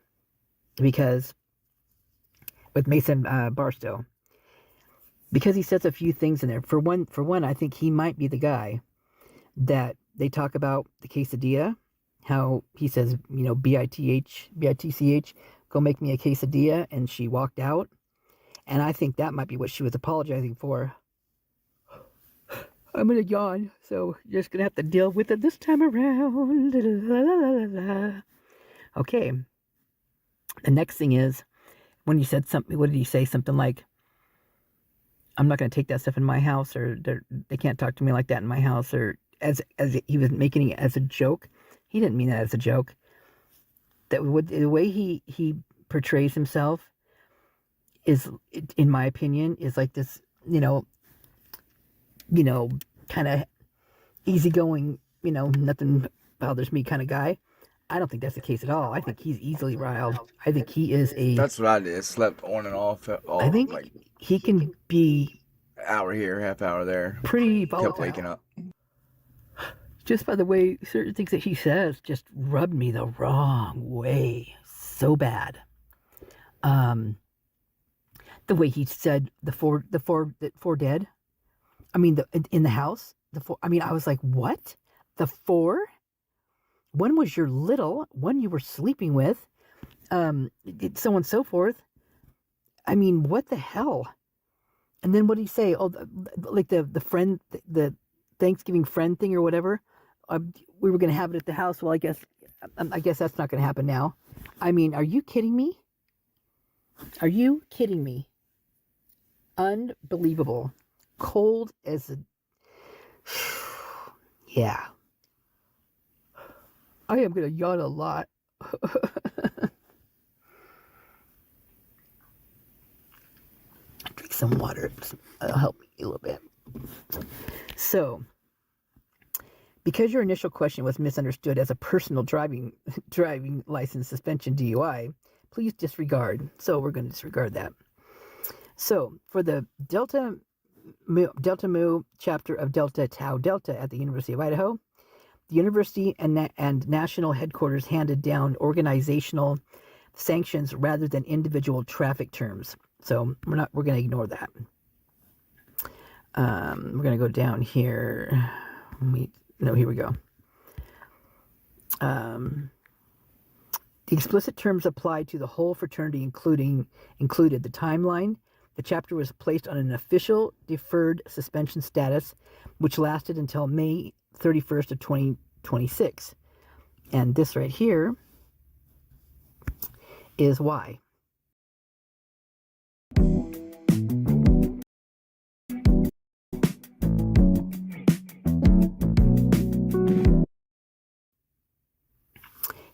because with Mason Barstow, because he says a few things in there. For one, I think he might be the guy that they talk about the quesadilla, how he says, bitch, go make me a quesadilla, and she walked out. And I think that might be what she was apologizing for. I'm going to yawn, so you're just going to have to deal with it this time around. Okay. The next thing is, when he said something, what did he say? Something like, I'm not going to take that stuff in my house, or they can't talk to me like that in my house, or as he was making it as a joke. He didn't mean that as a joke. The way he portrays himself is, in my opinion, is like this, kind of easygoing, nothing bothers me kind of guy. I don't think that's the case at all. I think he's easily riled. I think he is a... That's what I did. Slept on and off. I think like he can be... hour here, half hour there. Pretty volatile. Kept waking up. Just by the way, certain things that he says just rubbed me the wrong way. So bad. The way he said the four dead. I mean, in the house. The four. I mean, I was like, what? The four? One was your little. One you were sleeping with. So on and so forth. I mean, what the hell? And then what did he say? Oh, like the friend, the Thanksgiving friend thing or whatever. We were going to have it at the house. Well, I guess that's not going to happen now. I mean, are you kidding me? Are you kidding me? Unbelievable. Cold as a... Yeah. I am going to yawn a lot. Drink some water. That'll help me a little bit. So, because your initial question was misunderstood as a personal driving license suspension DUI, please disregard. So we're going to disregard that. So for the Delta Mu chapter of Delta Tau Delta at the University of Idaho, the university and national headquarters handed down organizational sanctions rather than individual traffic terms. So we're going to ignore that. We're going to go down here. Here we go. The explicit terms apply to the whole fraternity, included the timeline. The chapter was placed on an official deferred suspension status, which lasted until May 31st of 2026. And this right here is why.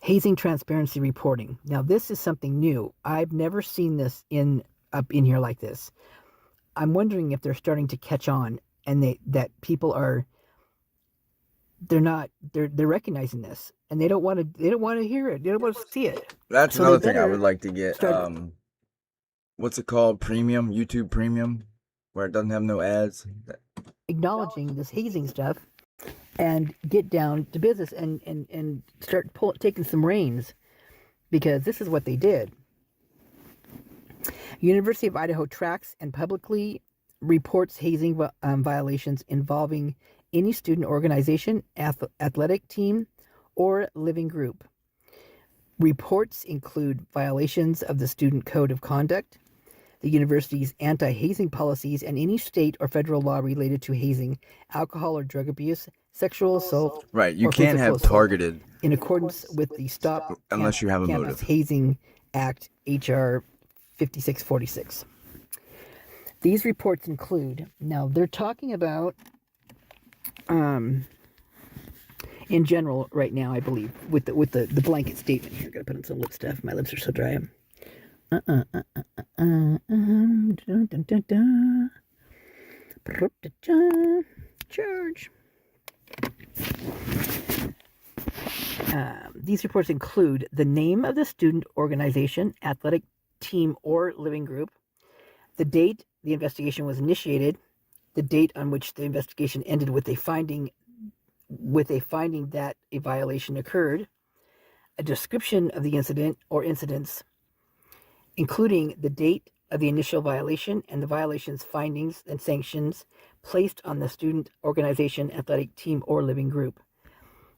Hazing transparency reporting. Now, this is something new. I've never seen this up in here like this. I'm wondering if they're starting to catch on, and that people are. They're recognizing this, and they don't want to hear it. They don't want to see it. That's So another they thing I better would like to get. start- What's it called? Premium, YouTube Premium, where it doesn't have no ads. acknowledging this hazing stuff and get down to business and start taking some reins, because this is what they did. University of Idaho tracks and publicly reports hazing violations involving any student organization, athletic team, or living group. Reports include violations of the Student Code of Conduct, the university's anti-hazing policies, and any state or federal law related to hazing, alcohol or drug abuse, sexual assault. Right, you or can't physical have assault, targeted in accordance with the Stop unless you have a Campus motive. Hazing Act, H.R. 5646. These reports include, now they're talking about, in general right now, I believe, with the blanket statement here. Gotta put on some lip stuff. My lips are so dry. Charge. These reports include the name of the student organization, athletic team, or living group, the date the investigation was initiated, the date on which the investigation ended with a finding that a violation occurred, a description of the incident or incidents, including the date of the initial violation and the violation's findings and sanctions placed on the student organization, athletic team, or living group,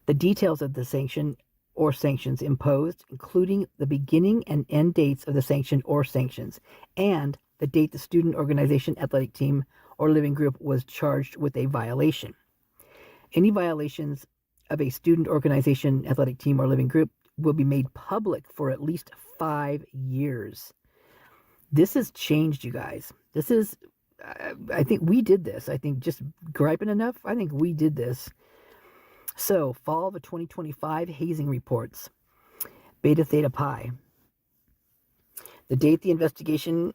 the details of the sanction or sanctions imposed, including the beginning and end dates of the sanction or sanctions, and the date the student organization, athletic team, or living group was charged with a violation. Any violations of a student organization, athletic team, or living group will be made public for at least 5 years. This has changed, you guys. This is, I think we did this. I think just griping enough, I think we did this. So, fall of 2025 hazing reports. Beta Theta Pi. The date the investigation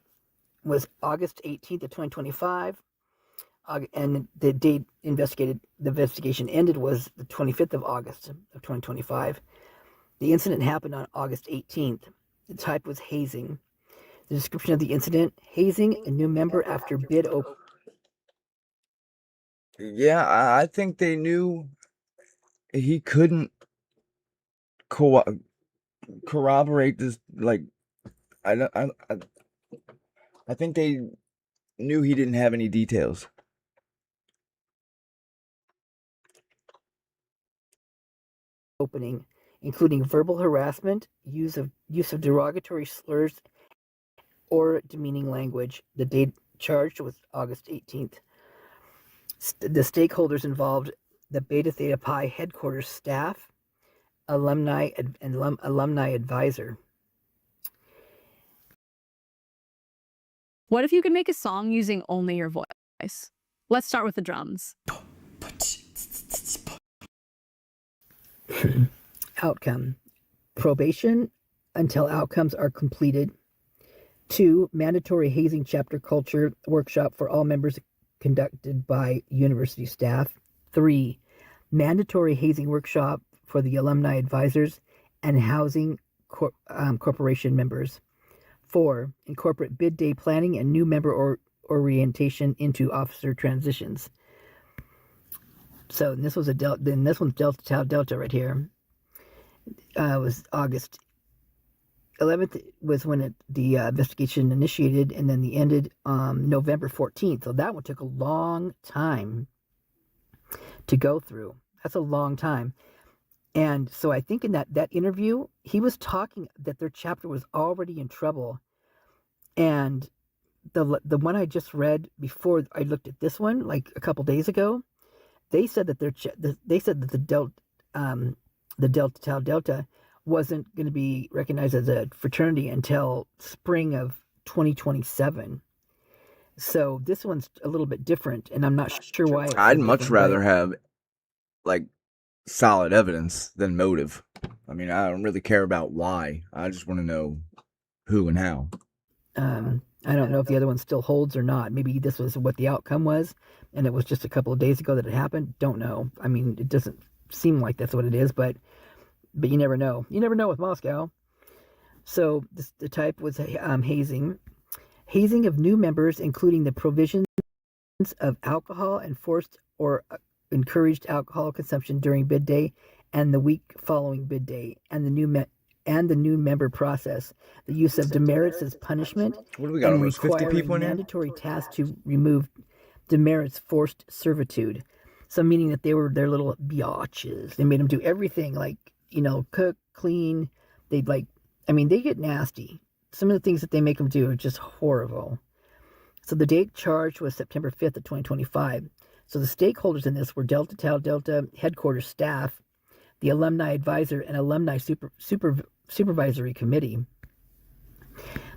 was August 18th of 2025, and the date the investigation ended was the 25th of August of 2025. The incident happened on August 18th. The type was hazing. The description of the incident: hazing a new member after bid open. Yeah, I think they knew he couldn't corroborate this. Like, I think they knew he didn't have any details. Opening, including verbal harassment, use of derogatory slurs or demeaning language. The date charged was August 18th. The stakeholders involved: the Beta Theta Pi headquarters staff, alumni, and alumni advisor. What if you could make a song using only your voice? Let's start with the drums. Outcome: probation until outcomes are completed. 2, mandatory hazing chapter culture workshop for all members conducted by university staff. 3, mandatory hazing workshop for the alumni advisors and housing corporation members. 4, incorporate bid day planning and new member orientation into officer transitions. So this was then this one's Delta Tau Delta right here. It was August 11th was when the investigation initiated, and then the ended November 14th. So that one took a long time to go through. That's a long time. And so I think in that interview, he was talking that their chapter was already in trouble. And the one I just read before I looked at this one, like a couple days ago, they said that the Delta Tau Delta wasn't going to be recognized as a fraternity until spring of 2027. So this one's a little bit different, and I'm not sure why. I'd much rather have like solid evidence than motive. I mean, I don't really care about why. I just want to know who and how. I don't know if the other one still holds or not. Maybe this was what the outcome was, and it was just a couple of days ago that it happened. Don't know. I mean, it doesn't seem like that's what it is, but you never know. You never know with Moscow. So the type was hazing. Hazing of new members, including the provisions of alcohol and forced or encouraged alcohol consumption during bid day and the week following bid day, and the new member process, the use of demerits as punishment, What do we got? and Almost 50 requiring people in here? mandatory tasks to remove demerits forced servitude. So meaning that they were their little biatches. They made them do everything, like, cook, clean. They get nasty. Some of the things that they make them do are just horrible. So the date charged was September 5th of 2025. So the stakeholders in this were Delta Tau Delta headquarters staff, the alumni advisor, and alumni supervisory committee.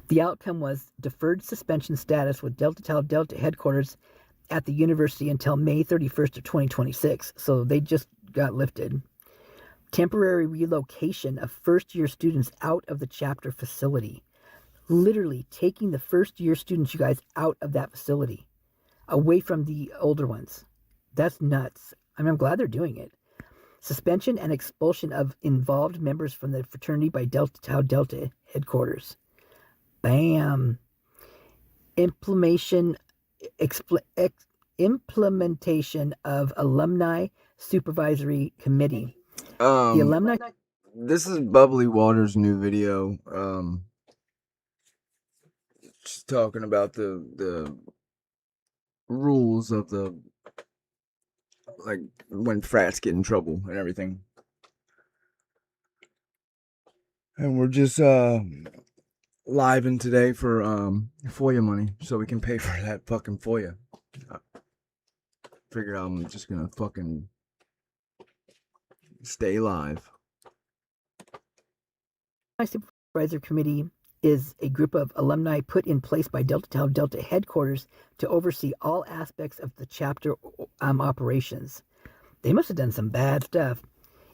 The outcome was deferred suspension status with Delta Tau Delta headquarters at the university until May 31st of 2026. So they just got lifted. Temporary relocation of first-year students out of the chapter facility. Literally taking the first-year students, you guys, out of that facility, away from the older ones. That's nuts. I'm glad they're doing it. Suspension and expulsion of involved members from the fraternity by Delta Tau Delta headquarters. Bam. Implementation of alumni supervisory committee. The alumni. This is Bubbly Water's new video. Just talking about the rules of the, like, when frats get in trouble and everything. And we're just live in today for FOIA money, so we can pay for that fucking FOIA. Figure I'm just gonna fucking stay live. My supervisor committee is a group of alumni put in place by Delta Tau Delta headquarters to oversee all aspects of the chapter operations. They must have done some bad stuff.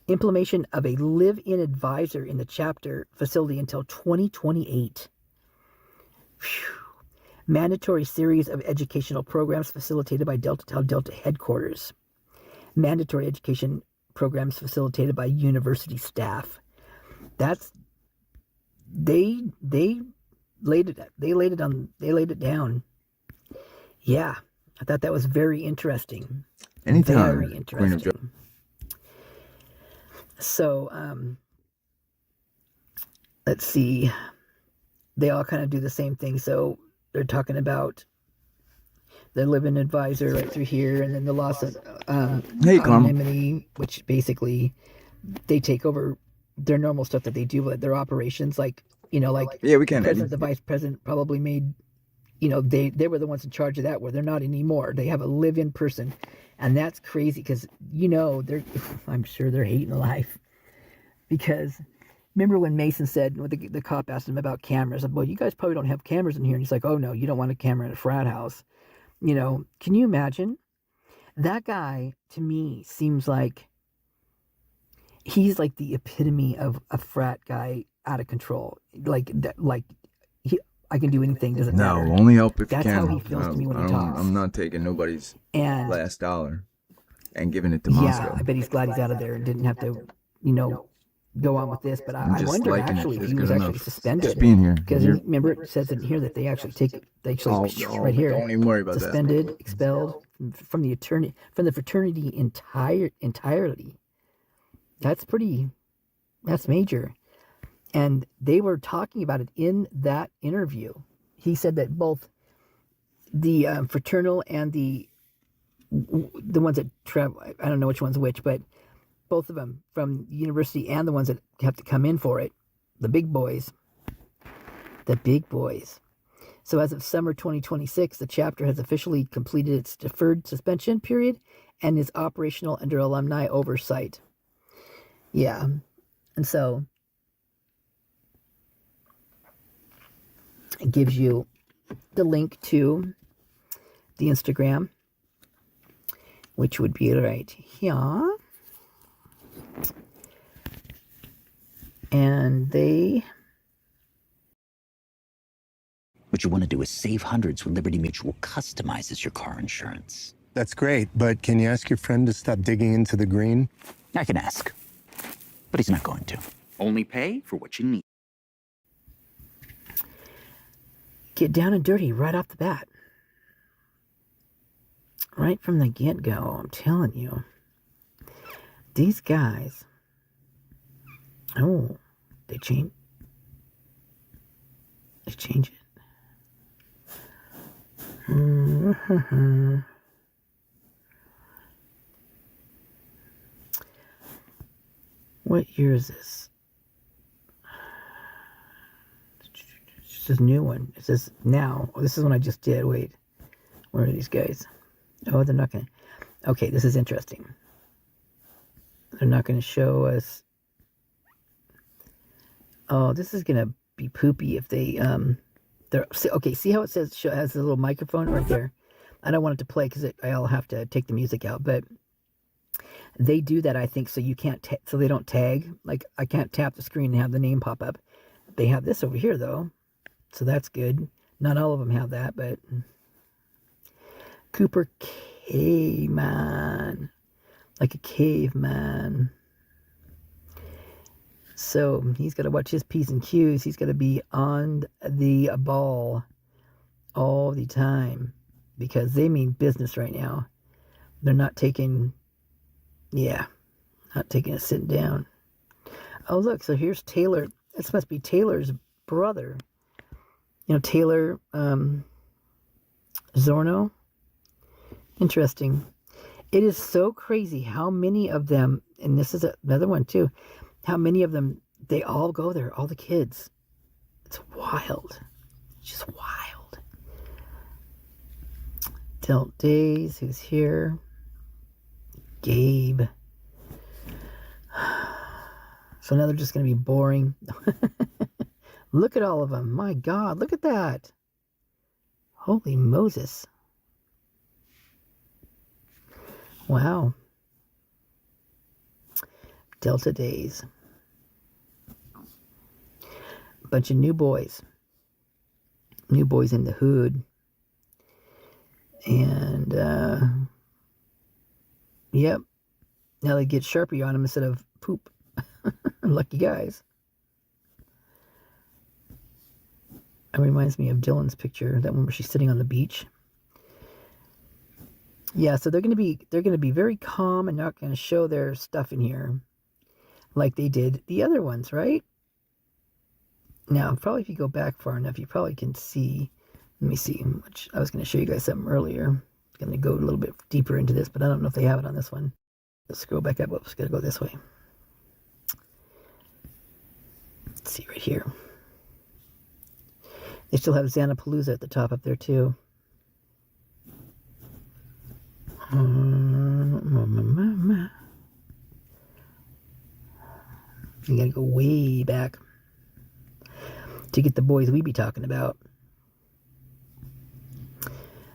Implementation of a live-in advisor in the chapter facility until 2028. Whew. Mandatory series of educational programs facilitated by Delta Tau Delta headquarters. Mandatory education programs facilitated by university staff. They laid it down. Yeah, I thought that was very interesting. Anytime. Very interesting. So, let's see. They all kind of do the same thing. So they're talking about the live-in advisor right through here, and then the loss of anonymity, which basically they take over their normal stuff that they do with their operations, like we can. The vice president probably made, they were the ones in charge of that, where they're not anymore. They have a live-in person, and that's crazy because I'm sure they're hating life. Because remember when Mason said, the cop asked him about cameras, well, you guys probably don't have cameras in here, and he's like, oh no, you don't want a camera in a frat house. Can you imagine? That guy to me seems like he's like the epitome of a frat guy out of control. I can do anything, doesn't matter. No, only help if That's you can. how he feels to me when he talks. I'm not taking nobody's And last dollar and giving it to Moscow. I bet he's glad he's out of there and didn't have to, go on with this. But I wonder actually if he was actually suspended. Just being here. Because remember, it says in here that they actually right here. Don't even worry about suspended, that. Expelled from the fraternity entirely. That's major. And they were talking about it in that interview. He said that both the fraternal and the ones that travel, I don't know which one's which, but both of them from the university and the ones that have to come in for it, the big boys. So as of summer 2026, the chapter has officially completed its deferred suspension period and is operational under alumni oversight. Yeah. And so it gives you the link to the Instagram, which would be right here. And what you want to do is save hundreds when Liberty Mutual customizes your car insurance. That's great, but can you ask your friend to stop digging into the green? I can ask, but he's not going to. Only pay for what you need. Get down and dirty right off the bat. right from the get-go, I'm telling you. These guys, oh, they change it. What year is this? This is a new one. It says now. Oh, this is one I just did. Wait. Where are these guys? Oh, they're not going to. Okay, this is interesting. They're not going to show us. Oh, this is going to be poopy if they. Okay, see how it says has a little microphone right there? I don't want it to play because I'll have to take the music out, but they do that, I think, so you can't, so they don't tag. Like, I can't tap the screen and have the name pop up. They have this over here, though, so that's good. Not all of them have that, but Cooper Caveman, like a caveman. So he's got to watch his P's and Q's. He's got to be on the ball all the time because they mean business right now. They're not taking, not taking a sit down. Oh, look, so here's Taylor. This must be Taylor's brother. You know, Taylor Zorno. Interesting. It is so crazy how many of them, and this is another one too, how many of them, they all go there, all the kids. It's wild. It's just wild. Tilt Days, who's here? Gabe. So now they're just going to be boring. Look at all of them. My God, look at that. Holy Moses. Wow. Delta Days. Bunch of new boys. New boys in the hood. And, yep. Now they get Sharpie on them instead of poop. Lucky guys. It reminds me of Dylan's picture, that one where she's sitting on the beach. Yeah, so they're gonna be very calm and not gonna show their stuff in here like they did the other ones, right? Now, probably if you go back far enough, you probably can see. Let me see. Which I was going to show you guys something earlier. I'm going to go a little bit deeper into this, but I don't know if they have it on this one. Let's scroll back up. It's going to go this way. Let's see right here. They still have Xanapalooza at the top up there too. You got to go way back to get the boys we be talking about.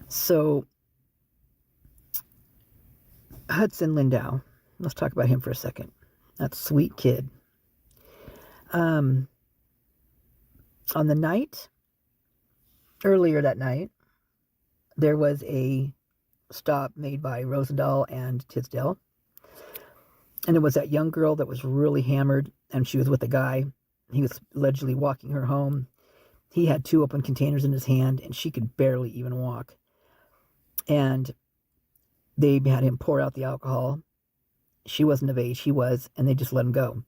So, Hudson Lindau. Let's talk about him for a second. That sweet kid. On the night, earlier that night, there was a stop made by Rosendahl and Tisdale. And it was that young girl that was really hammered, and she was with a guy. He was allegedly walking her home. He had 2 open containers in his hand, and she could barely even walk. And they had him pour out the alcohol. She wasn't of age. He was, and they just let him go.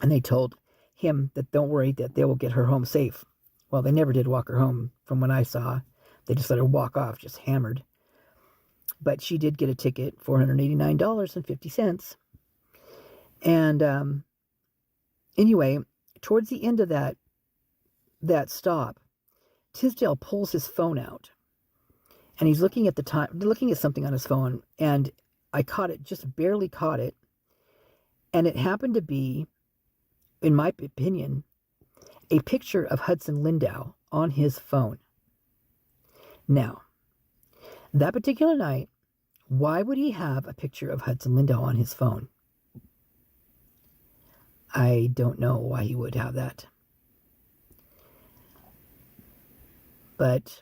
And they told him that don't worry, that they will get her home safe. Well, they never did walk her home from what I saw. They just let her walk off, just hammered. But she did get a ticket, $489.50. And anyway, towards the end of that stop, Tisdale pulls his phone out. And he's looking at something on his phone. And I caught it, just barely caught it. And it happened to be, in my opinion, a picture of Hudson Lindau on his phone. Now, that particular night, why would he have a picture of Hudson Lindau on his phone? I don't know why he would have that. But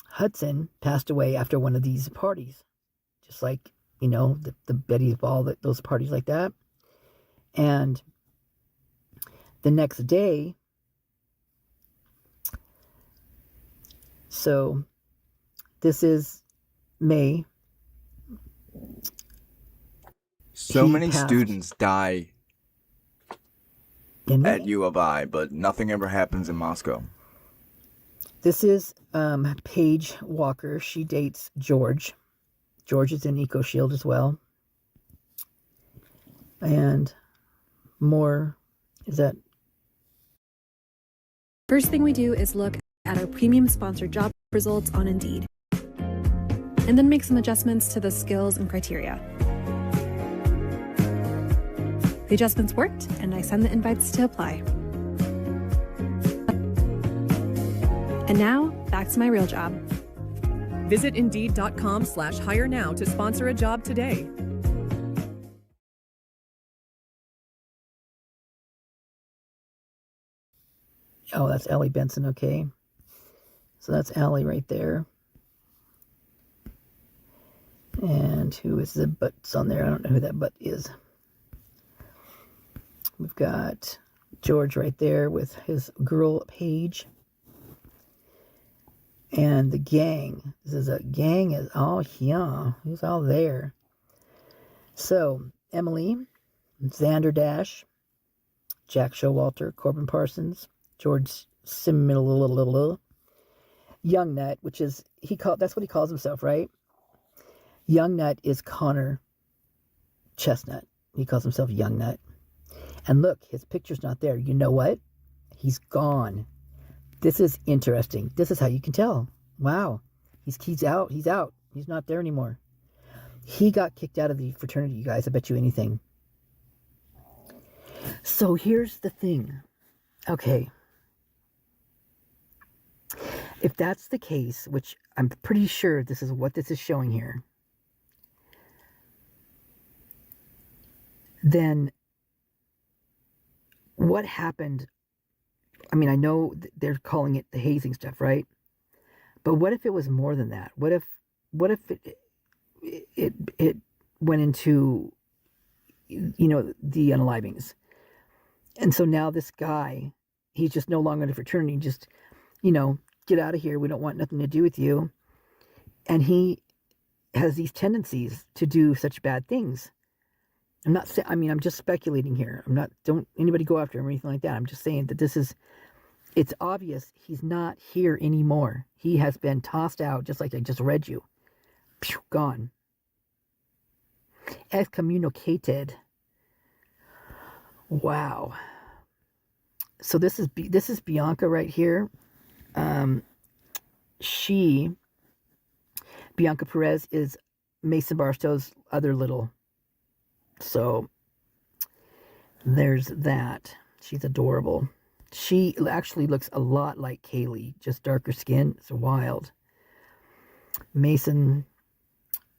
Hudson passed away after one of these parties. Just like, the Betty's Ball, those parties like that. And the next day, so this is May So he many passed. students die In at U of I, but nothing ever happens in Moscow. This is Paige Walker. She dates George. George is in EcoShield as well. And more is that. First thing we do is look at our premium sponsored job results on Indeed, and then make some adjustments to the skills and criteria. The adjustments worked, and I send the invites to apply. And now, back to my real job. Visit Indeed.com/hire now to sponsor a job today. Oh, that's Allie Benson, okay. So that's Allie right there. And who is the butts on there? I don't know who that butt is. We've got George right there with his girl, Paige. And the gang. This is a gang is all here. Who's all there? So, Emily, Xander Dash, Jack Showalter, Corbin Parsons, George Similililil, Young Nut, which is that's what he calls himself, right? Young Nut is Connor Chestnut. He calls himself Young Nut. And look, his picture's not there. You know what? He's gone. This is interesting. This is how you can tell. Wow. He's out. He's out. He's not there anymore. He got kicked out of the fraternity, you guys. I bet you anything. So here's the thing. Okay. If that's the case, which I'm pretty sure this is what this is showing here, then what happened? I mean, I know they're calling it the hazing stuff, right? But what if it was more than that? What if it went into, the unalivings? And so now this guy, he's just no longer in a fraternity, just, get out of here. We don't want nothing to do with you. And he has these tendencies to do such bad things. I'm just speculating here. Don't anybody go after him or anything like that. I'm just saying that it's obvious he's not here anymore. He has been tossed out, just like I just read you. Pew, gone. Excommunicated. Wow. So this is Bianca right here. Bianca Perez is Mason Barstow's other little. So there's that. She's adorable. She actually looks a lot like Kaylee, just darker skin. It's wild. Mason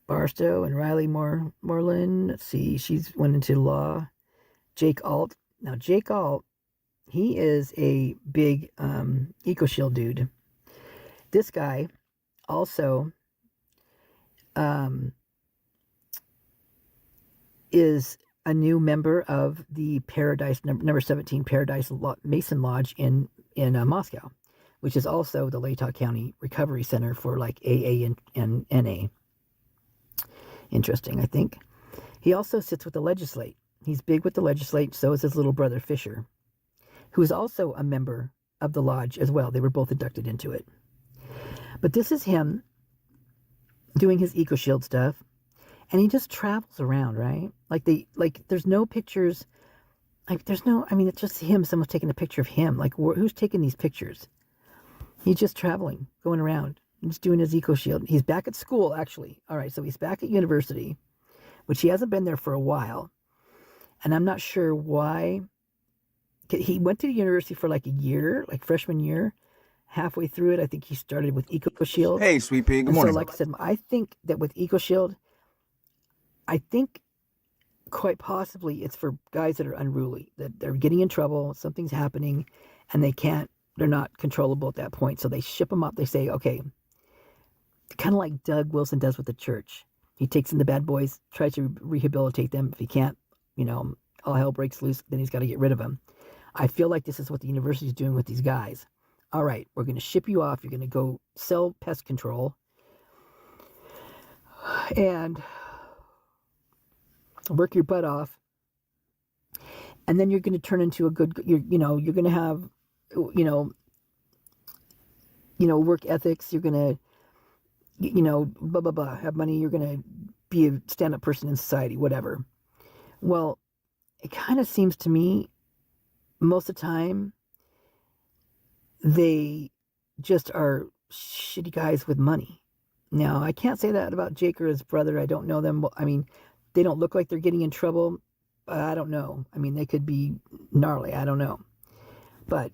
Barstow and Riley Moreland. Let's see, she's went into law. Jake Alt. Now Jake Alt, he is a big EcoShield dude. This guy also is a new member of the Paradise number 17 Paradise Mason Lodge in Moscow, which is also the Latah County Recovery Center for like AA and NA. Interesting, I think. He also sits with the legislate. He's big with the legislate. So is his little brother Fisher, who is also a member of the lodge as well. They were both inducted into it. But this is him doing his EcoShield stuff. And he just travels around, right? There's no pictures. It's just him. Someone's taking a picture of him. Who's taking these pictures? He's just traveling, going around. He's doing his EcoShield. He's back at school, actually. All right, so he's back at university, which he hasn't been there for a while. And I'm not sure why. He went to the university for like a year, like freshman year. Halfway through it, I think he started with EcoShield. Hey, Sweet Pea, good morning. So, like I said, I think that with EcoShield, I think quite possibly it's for guys that are unruly, that they're getting in trouble, something's happening, and they're not controllable at that point. So they ship them up. They say, okay, kind of like Doug Wilson does with the church. He takes in the bad boys, tries to rehabilitate them. If he can't, all hell breaks loose, then he's got to get rid of them. I feel like this is what the university is doing with these guys. All right, we're going to ship you off. You're going to go sell pest control. And work your butt off, and then you're going to turn into a good, you're going to have, work ethics. You're going to, blah, blah, blah, have money. You're going to be a stand-up person in society, whatever. Well, it kind of seems to me most of the time they just are shitty guys with money. Now, I can't say that about Jake or his brother. I don't know them. I mean, they don't look like they're getting in trouble. I don't know. I mean, they could be gnarly. I don't know. But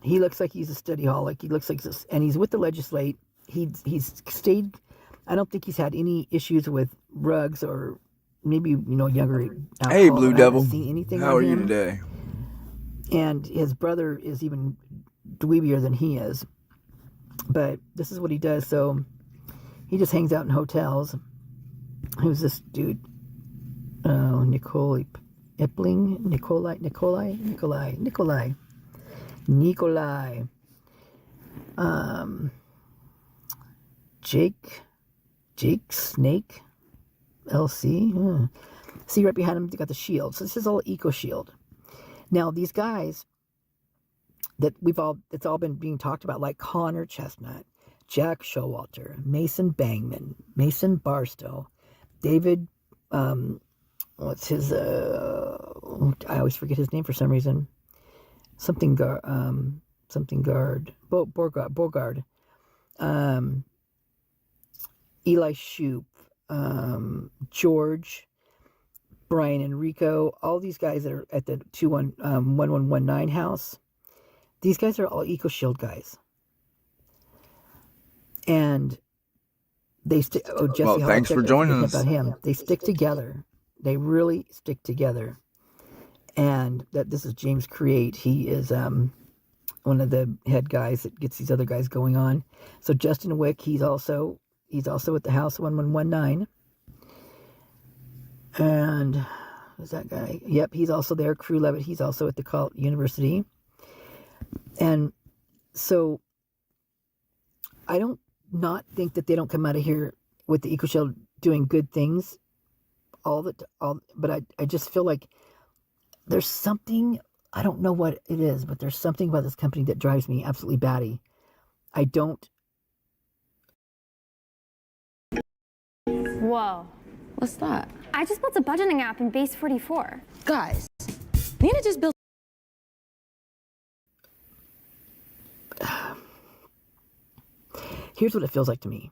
he looks like he's a studyholic. He looks like this, and he's with the legislate. He's stayed. I don't think he's had any issues with drugs or maybe younger alcohol. Hey, Blue Devil. Seen anything How on are you him. today? And his brother is even dweebier than he is. But this is what he does. So he just hangs out in hotels. Who's this dude? Oh, Nikolai. Jake Snake LC. See right behind him, they got the shield. So this is all Eco Shield. Now these guys that it's all been being talked about, like Connor Chestnut, Jack Showalter, Mason Bangman, Mason Barstow, David, what's his, I always forget his name for some reason. Bogard. Eli Shoup, George, Brian Enrico, all these guys that are at the 1119 house. These guys are all Eco Shield guys. And they Jesse well, thanks for joining us. About him. They stick together. They really stick together. And this is James Create. He is one of the head guys that gets these other guys going on. So Justin Wick, he's also at the house 1119. And who's that guy? Yep, he's also there. Crew Levitt, he's also at the university. And so I don't not think that they don't come out of here with the Eco Shield doing good things but I just feel like there's something, I don't know what it is, but there's something about this company that drives me absolutely batty. I don't. Whoa. What's that? I just built a budgeting app in Base 44. Guys, Nina just built. Here's what it feels like to me.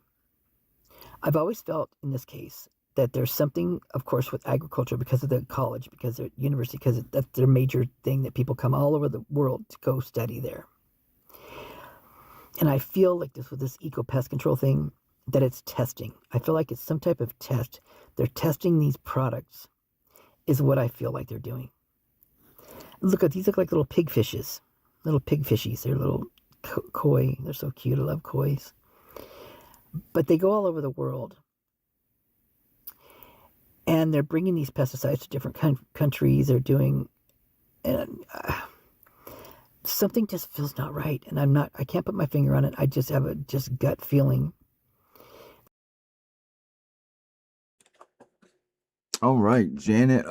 I've always felt in this case that there's something, of course, with agriculture because of the college, because of the university, because that's their major thing that people come all over the world to go study there. And I feel like with this eco pest control thing, that it's testing. I feel like it's some type of test. They're testing these products, is what I feel like they're doing. These look like little pig fishes, little pig fishies. They're little koi. They're so cute. I love kois. But they go all over the world. And they're bringing these pesticides to different countries. They're doing, and something just feels not right. And I can't put my finger on it. I just have a gut feeling. All right, Janet,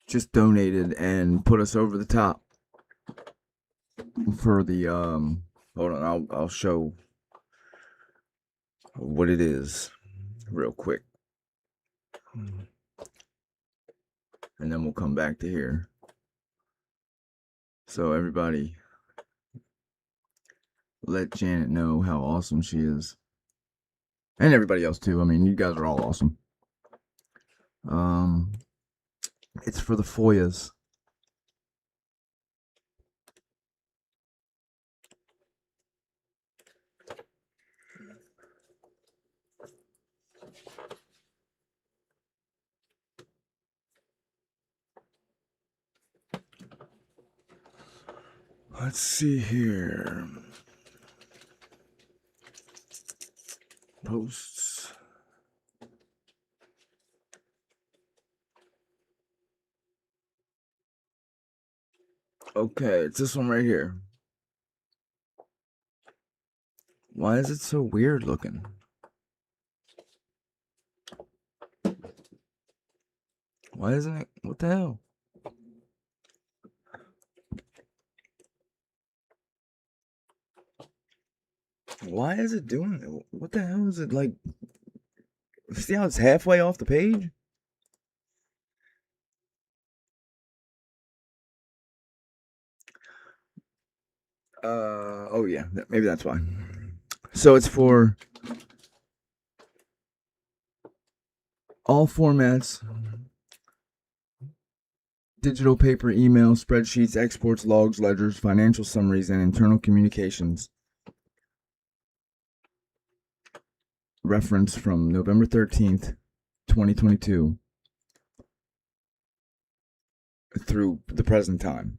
just donated and put us over the top for the, hold on, I'll show what it is real quick. And then we'll come back to here. So everybody, let Janet know how awesome she is. And everybody else too. I mean, you guys are all awesome. It's for the FOIAs. Let's see here. Posts. Okay, it's this one right here. Why is it so weird looking? Why isn't it? What the hell? Why is it doing it? What the hell is it like? See how it's halfway off the page? Oh yeah, maybe that's why. So it's for all formats: digital, paper, email, spreadsheets, exports, logs, ledgers, financial summaries, and internal communications. Reference from November 13th, 2022 through the present time.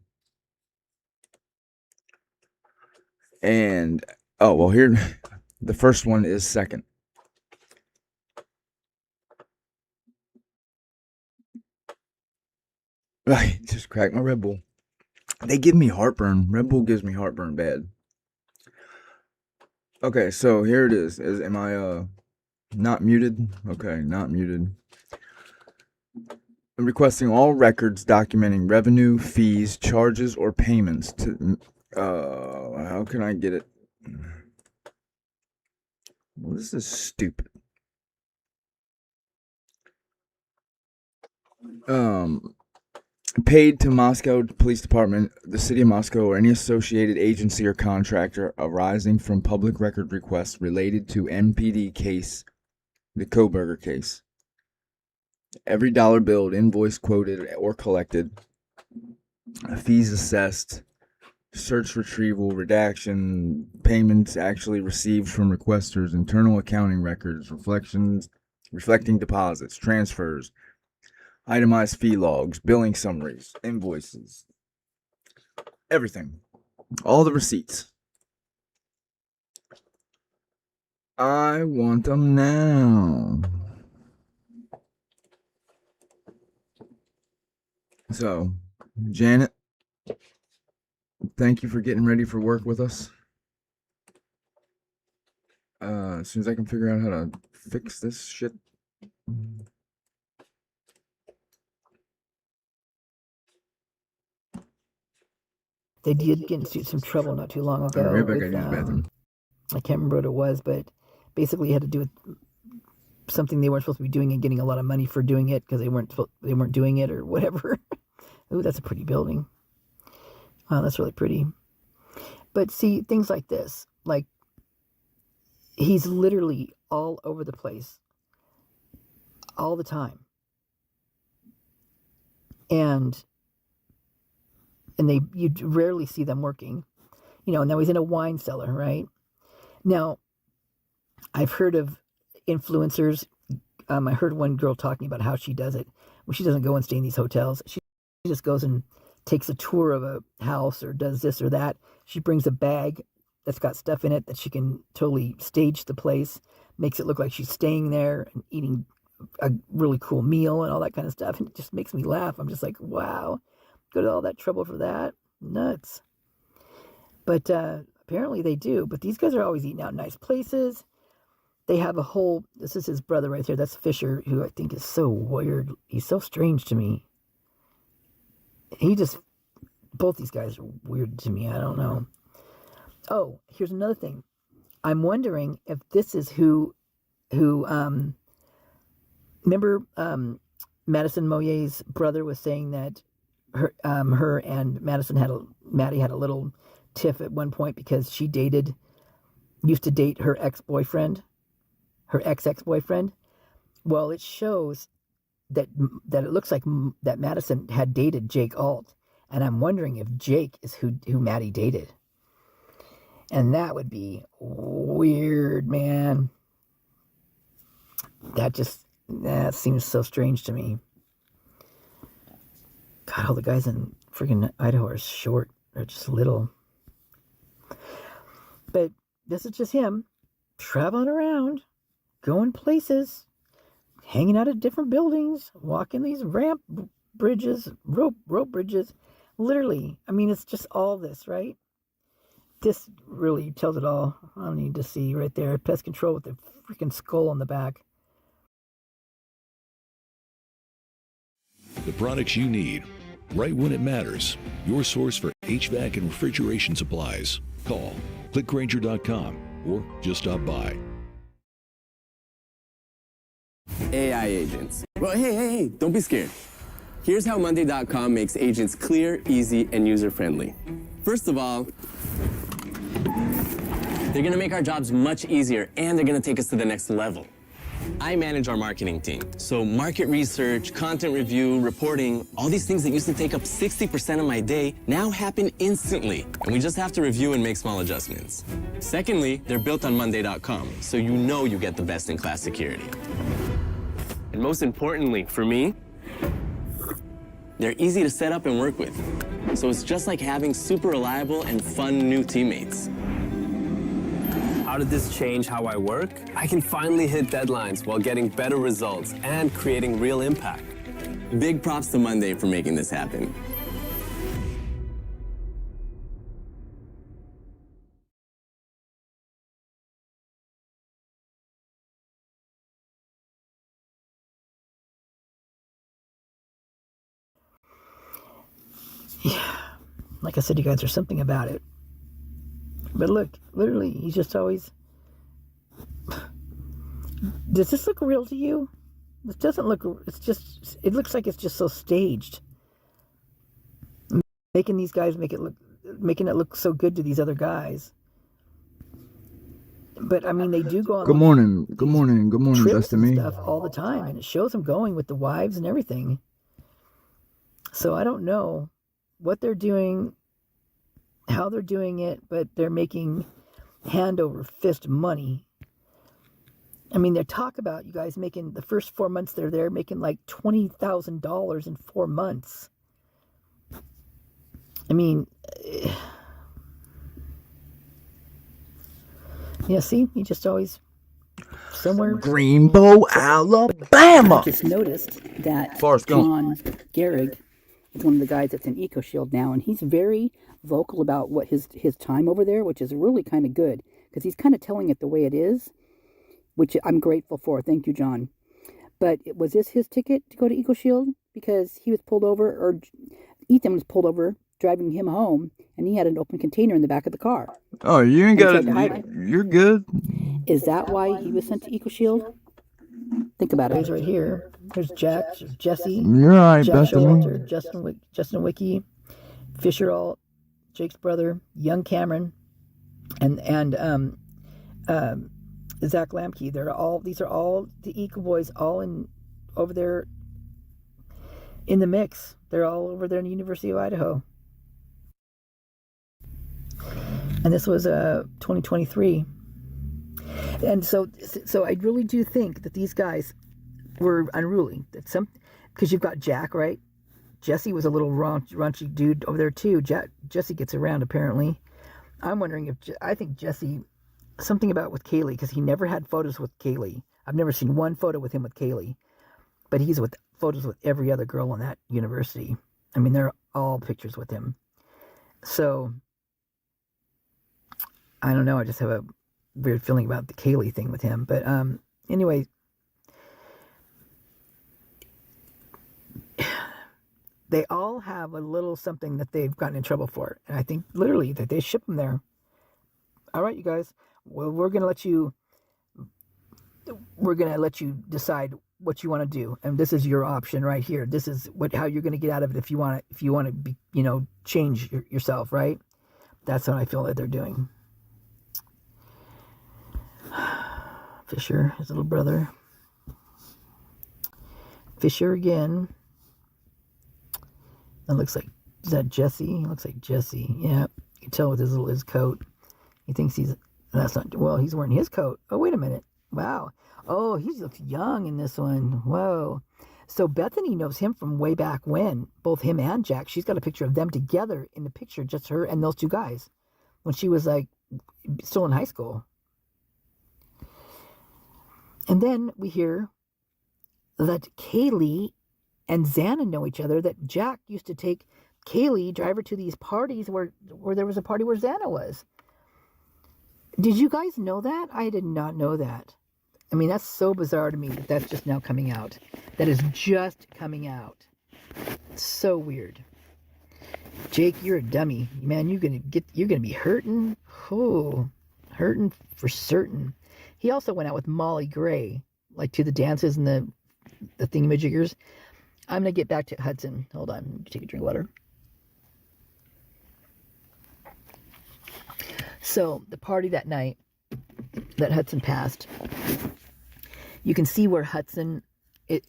And, oh, well, here, the first one is second. Right, just crack my Red Bull. They give me heartburn. Red Bull gives me heartburn bad. Okay, so here it is. Am I not muted? Okay, not muted. I'm requesting all records documenting revenue, fees, charges, or payments to how can I get it? Well, this is stupid. Paid to Moscow Police Department, the City of Moscow, or any associated agency or contractor arising from public record requests related to NPD case, the Koberger case. Every dollar billed, invoice quoted, or collected, fees assessed, search retrieval, redaction, payments actually received from requesters, internal accounting records, reflecting deposits, transfers, itemized fee logs, billing summaries, invoices, everything. All the receipts. I want them now. So, Janet, thank you for getting ready for work with us. As soon as I can figure out how to fix this shit. They did get into some trouble not too long ago. Right back, I use the bathroom. I can't remember what it was, but basically it had to do with something they weren't supposed to be doing and getting a lot of money for doing it because they weren't doing it or whatever. Ooh, that's a pretty building. That's really pretty. But see, things like this, like he's literally all over the place all the time. And you rarely see them working. Now he's in a wine cellar, right? Now, I've heard of influencers. I heard one girl talking about how she does it. Well, she doesn't go and stay in these hotels. She just goes and takes a tour of a house or does this or that. She brings a bag that's got stuff in it that she can totally stage the place, makes it look like she's staying there and eating a really cool meal and all that kind of stuff. And it just makes me laugh. I'm just like, wow, go to all that trouble for that? Nuts. But apparently they do. But these guys are always eating out in nice places. They have a whole, this is his brother right there. That's Fisher, who I think is so weird. He's so strange to me. Both these guys are weird to me. I don't know. Oh, here's another thing. I'm wondering if this is who remember Madison Moyet's brother was saying that her and Maddie had a little tiff at one point because she used to date her ex-boyfriend, her ex-boyfriend. Well, it shows that it looks like that Madison had dated Jake Alt, and I'm wondering if Jake is who Maddie dated. And that would be weird, man. That seems so strange to me. God, all the guys in freaking Idaho are short. They're just little. But this is just him traveling around, going places, hanging out at different buildings, walking these rope bridges. Literally, I mean, it's just all this, right? This really tells it all. I don't need to see right there. Pest control with the freaking skull on the back. The products you need, right when it matters. Your source for HVAC and refrigeration supplies. Call clickgranger.com or just stop by. AI agents. Well, hey, don't be scared. Here's how Monday.com makes agents clear, easy, and user-friendly. First of all, they're gonna make our jobs much easier, and they're gonna take us to the next level. I manage our marketing team, so market research, content review, reporting, all these things that used to take up 60% of my day now happen instantly, and we just have to review and make small adjustments. Secondly, they're built on Monday.com, so you know you get the best-in-class security. And most importantly, for me, they're easy to set up and work with. So it's just like having super reliable and fun new teammates. How did this change how I work? I can finally hit deadlines while getting better results and creating real impact. Big props to Monday for making this happen. Yeah, like I said, you guys, there's something about it. But look, literally, he's just always... Does this look real to you? This doesn't look... It looks like it's just so staged. Making these guys making it look so good to these other guys. But, I mean, they do go on... Good morning, trips and Destiny. stuff all the time, and it shows them going with the wives and everything. So I don't know what they're doing, how they're doing it, but they're making hand over fist money. I mean, they talk about you guys making the first 4 months they're there, making like $20,000 in 4 months. I mean, yeah, see, you just always somewhere. Greenbow, Alabama. I just noticed that Forrest Gump. John Gehrig is one of the guys that's in EcoShield now, and he's very vocal about what his time over there, which is really kind of good, because he's kind of telling it the way it is, which I'm grateful for. Thank you, John. But was this his ticket to go to EcoShield? Because he was pulled over, or Ethan was pulled over driving him home, and he had an open container in the back of the car. Oh, you ain't got And tried to hide it. it. You're good. Is that why he was sent to EcoShield? Think about it. He's right here. There's Jack, Jesse, You're all right, Jack Bethany. Showalter, Justin Wiki, Fisher Alt, Jake's brother, young Cameron, and Zach Lamke. These are all the Eco Boys, all over there in the mix. They're all over there in the University of Idaho. And this was 2023. And so I really do think that these guys were unruly. Because you've got Jack, right? Jesse was a little raunchy dude over there too. Jesse gets around apparently. I'm wondering I think Jesse, something about with Kaylee, because he never had photos with Kaylee. I've never seen one photo with him with Kaylee, but he's with photos with every other girl in that university. I mean, they're all pictures with him. So I don't know. I just have a weird feeling about the Kaylee thing with him. But anyway, they all have a little something that they've gotten in trouble for. And I think literally that they ship them there. All right, you guys. Well, we're going to let you decide what you want to do. And this is your option right here. This is how you're going to get out of it if you want to be, change yourself, right? That's what I feel that they're doing. Fisher, his little brother. Fisher again. That looks like, is that Jesse? He looks like Jesse. Yeah, you can tell with his coat. He thinks that's not, well, he's wearing his coat. Oh, wait a minute. Wow. Oh, he looks young in this one. Whoa. So Bethany knows him from way back when, both him and Jack. She's got a picture of them together in the picture, just her and those two guys, when she was like still in high school. And then we hear that Kaylee and Xana know each other, that Jack used to take Kaylee, drive her to these parties where there was a party where Xana was. Did you guys know that? I did not know that. I mean, that's so bizarre to me that that's just now coming out. That is just coming out. So weird. Jake, you're a dummy. Man, you're gonna be hurting. Oh, hurting for certain. He also went out with Molly Gray, like to the dances and the thingamajiggers. I'm gonna get back to Hudson. Hold on, let me take a drink of water. So the party that night that Hudson passed, you can see where Hudson.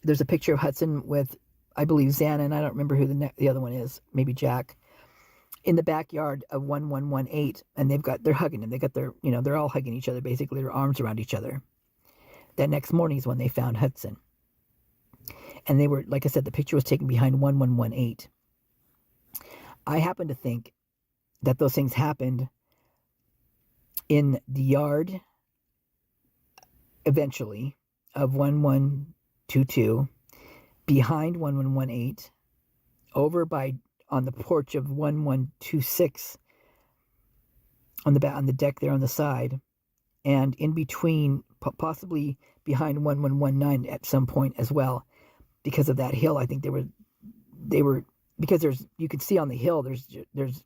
There's a picture of Hudson with, I believe, Xana, and I don't remember who the other one is. Maybe Jack. In the backyard of 1118, and they're hugging him. They got they're all hugging each other, basically, their arms around each other. That next morning is when they found Hudson. And they were, like I said, the picture was taken behind 1118. I happen to think that those things happened in the yard, eventually, of 1122, behind 1118, over on the porch of 1126, on the deck there on the side, and in between, possibly behind 1119 at some point as well, because of that hill. I think they were because you can see on the hill there's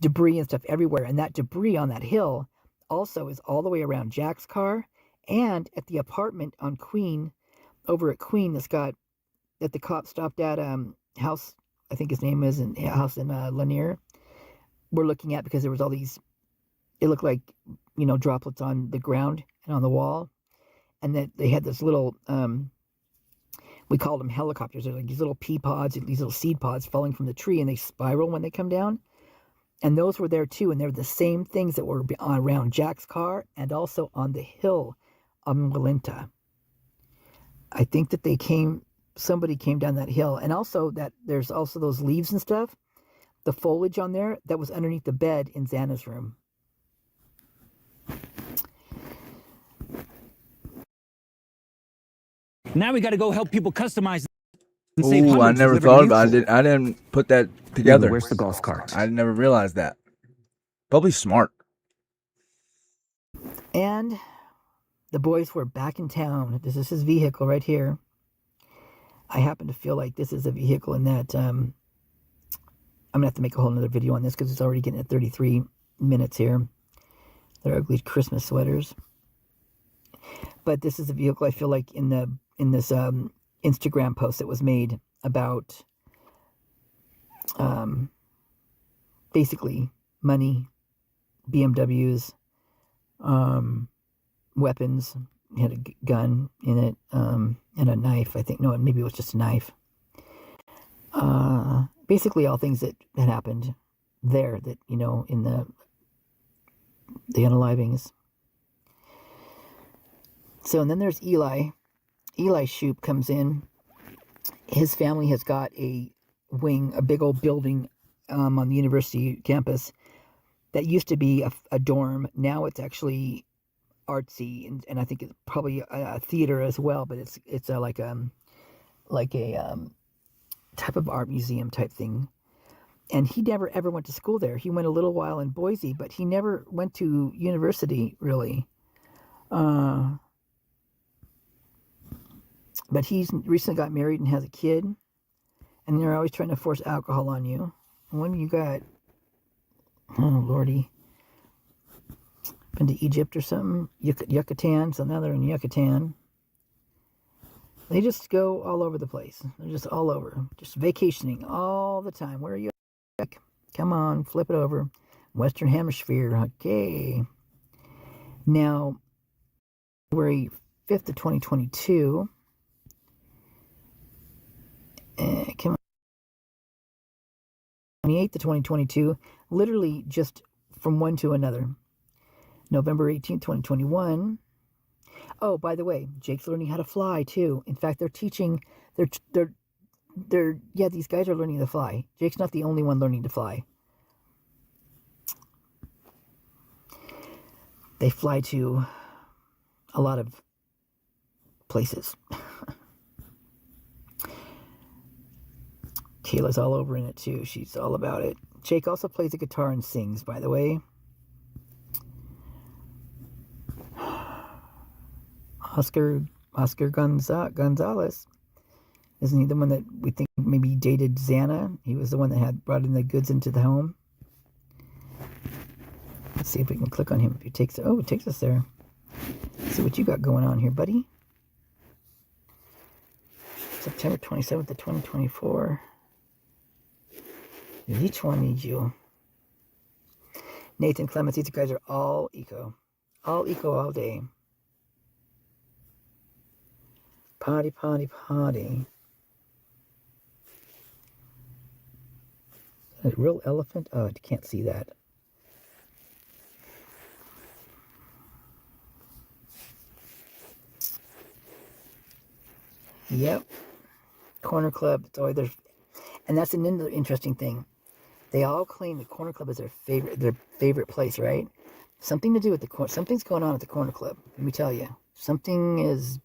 debris and stuff everywhere, and that debris on that hill also is all the way around Jack's car and at the apartment on Queen, over at Queen, that the cop stopped at house. I think his name is a house in Lanier. We're looking at, because there was all these, it looked like, droplets on the ground and on the wall. And that they had this little, we called them helicopters. They're like these little pea pods, these little seed pods falling from the tree, and they spiral when they come down. And those were there too. And they're the same things that were around Jack's car and also on the hill on Melinta. I think that somebody came down that hill, and also that there's also those leaves and stuff, the foliage on there that was underneath the bed in Xana's room. Now we got to go help people customize. Oh, I never thought about it. I didn't put that together. Where's the golf cart? I never realized that. Probably smart. And the boys were back in town. This is his vehicle right here. I happen to feel like this is a vehicle in that I'm going to have to make a whole nother video on this because it's already getting at 33 minutes here. They're ugly Christmas sweaters. But this is a vehicle I feel like in this Instagram post that was made about basically money, BMWs, weapons. It had a gun in it, and a knife. I think, no, maybe it was just a knife. Basically all things that had happened there that, in the unalivings. So, and then there's Eli. Eli Shoup comes in. His family has got a big old building on the university campus that used to be a dorm. Now it's actually artsy, and I think it's probably a theater as well, but it's like a type of art museum type thing. And he never ever went to school there. He went a little while in Boise, but he never went to university really. But he's recently got married and has a kid, and they're always trying to force alcohol on you. And when you got, oh lordy, been to Egypt or something, Yucatan, so now they're in Yucatan. They just go all over the place. They're just all over, just vacationing all the time. Where are you? Come on, flip it over. Western Hemisphere, okay. Now, February 5th of 2022, come on, 28th of 2022, literally just from one to another. November 18th, 2021. Oh, by the way, Jake's learning how to fly too. In fact, they're teaching, these guys are learning to fly. Jake's not the only one learning to fly. They fly to a lot of places. Kayla's all over in it too. She's all about it. Jake also plays the guitar and sings, by the way. Oscar Gonzalez Isn't he the one that we think maybe dated Xana? He was the one that had brought in the goods into the home. Let's see if we can click on him. If he takes it. Oh, it takes us there. Let's see what you got going on here, buddy. September 27th of 2024. Each one needs you. Nathan Clements, these guys are all eco. All eco all day. Potty, potty, potty. A real elephant? Oh, I can't see that. Yep. Corner Club. It's always their, and that's another interesting thing. They all claim the Corner Club is their favorite place, right? Something to do with the corner. Something's going on at the Corner Club. Let me tell you. Something.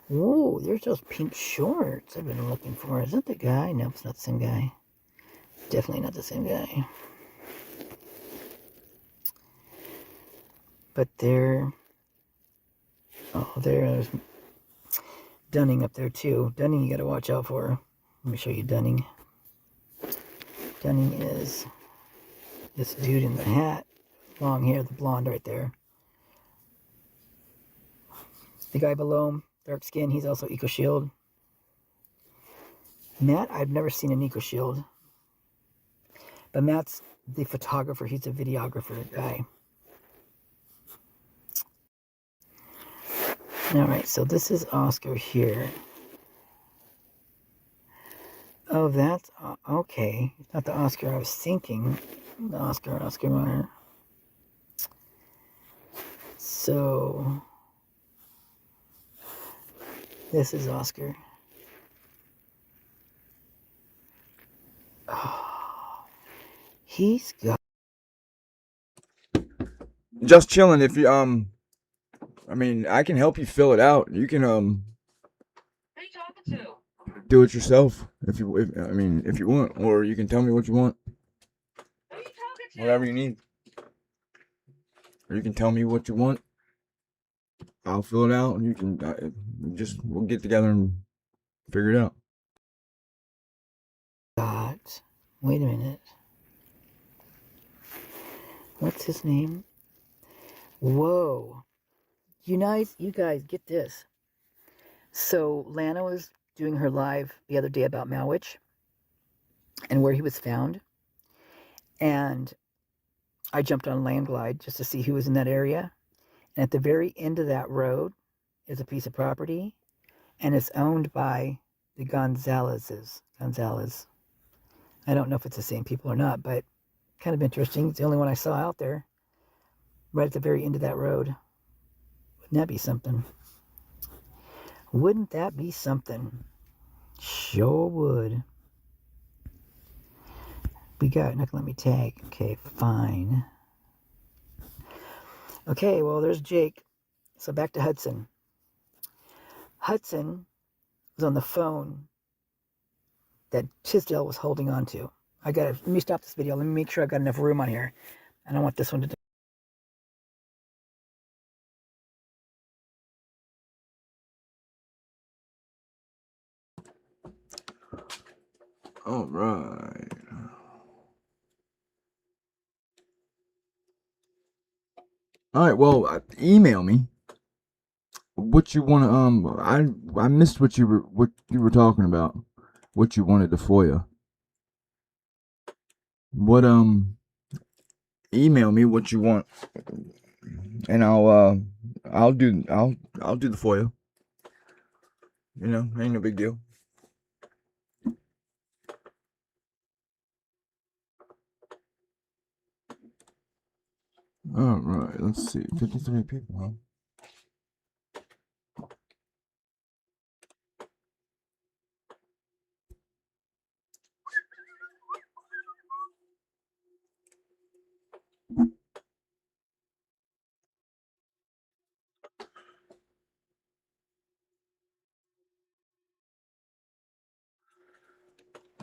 Whoa, there's those pink shorts I've been looking for. Is that the guy? No, it's not the same guy. Definitely not the same guy. But there's Dunning up there too. Dunning you gotta watch out for. Let me show you Dunning. Dunning is this dude in the hat. Long hair, the blonde right there. The guy below him, dark skin, he's also Eco Shield. Matt, I've never seen an Eco Shield. But Matt's the photographer, he's a videographer guy. Alright, so this is Oscar here. Oh, that's okay. It's not the Oscar I was thinking. The Oscar Mayer. So this is Oscar. Oh, he's got. Just chilling. If you I mean, I can help you fill it out. You can do it yourself if you want, or you can tell me what you want. Whatever you need. Or you can tell me what you want. I'll fill it out, and you can we'll get together and figure it out. Wait a minute. What's his name? Whoa. You guys get this. So Lana was doing her live the other day about Malwich and where he was found. And I jumped on Landglide just to see who was in that area. And at the very end of that road is a piece of property, and it's owned by the Gonzalez. I don't know if it's the same people or not, but kind of interesting. It's the only one I saw out there, right at the very end of that road. Wouldn't that be something? Wouldn't that be something? Sure would. We got, not gonna let me tag. Okay, fine. Okay, well, there's Jake. So back to Hudson. Hudson was on the phone that Tisdale was holding on to. Let me stop this video. Let me make sure I've got enough room on here. I don't want this one to. All right. All right. Well, email me what you want to. I missed what you were talking about. What you wanted to FOIA. What email me what you want, and I'll do the FOIA. You know, ain't no big deal. All right, let's see. 53 people, huh?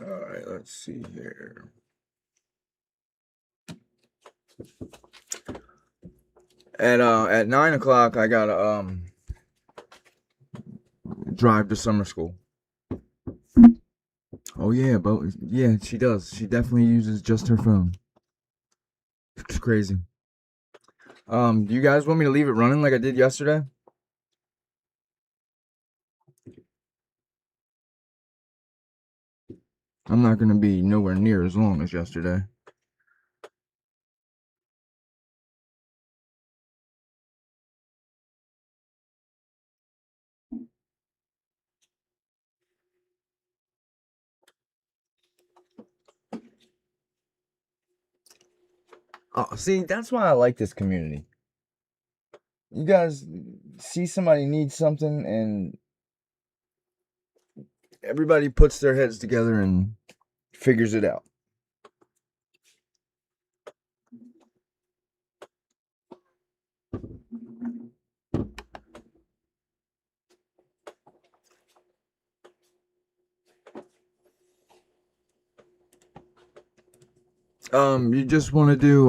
All right, let's see here. At 9 o'clock, I got drive to summer school. Oh yeah, but yeah, she does. She definitely uses just her phone. It's crazy. Do you guys want me to leave it running like I did yesterday? I'm not gonna be nowhere near as long as yesterday. Oh, see, that's why I like this community. You guys see somebody needs something and everybody puts their heads together and figures it out. You just want to do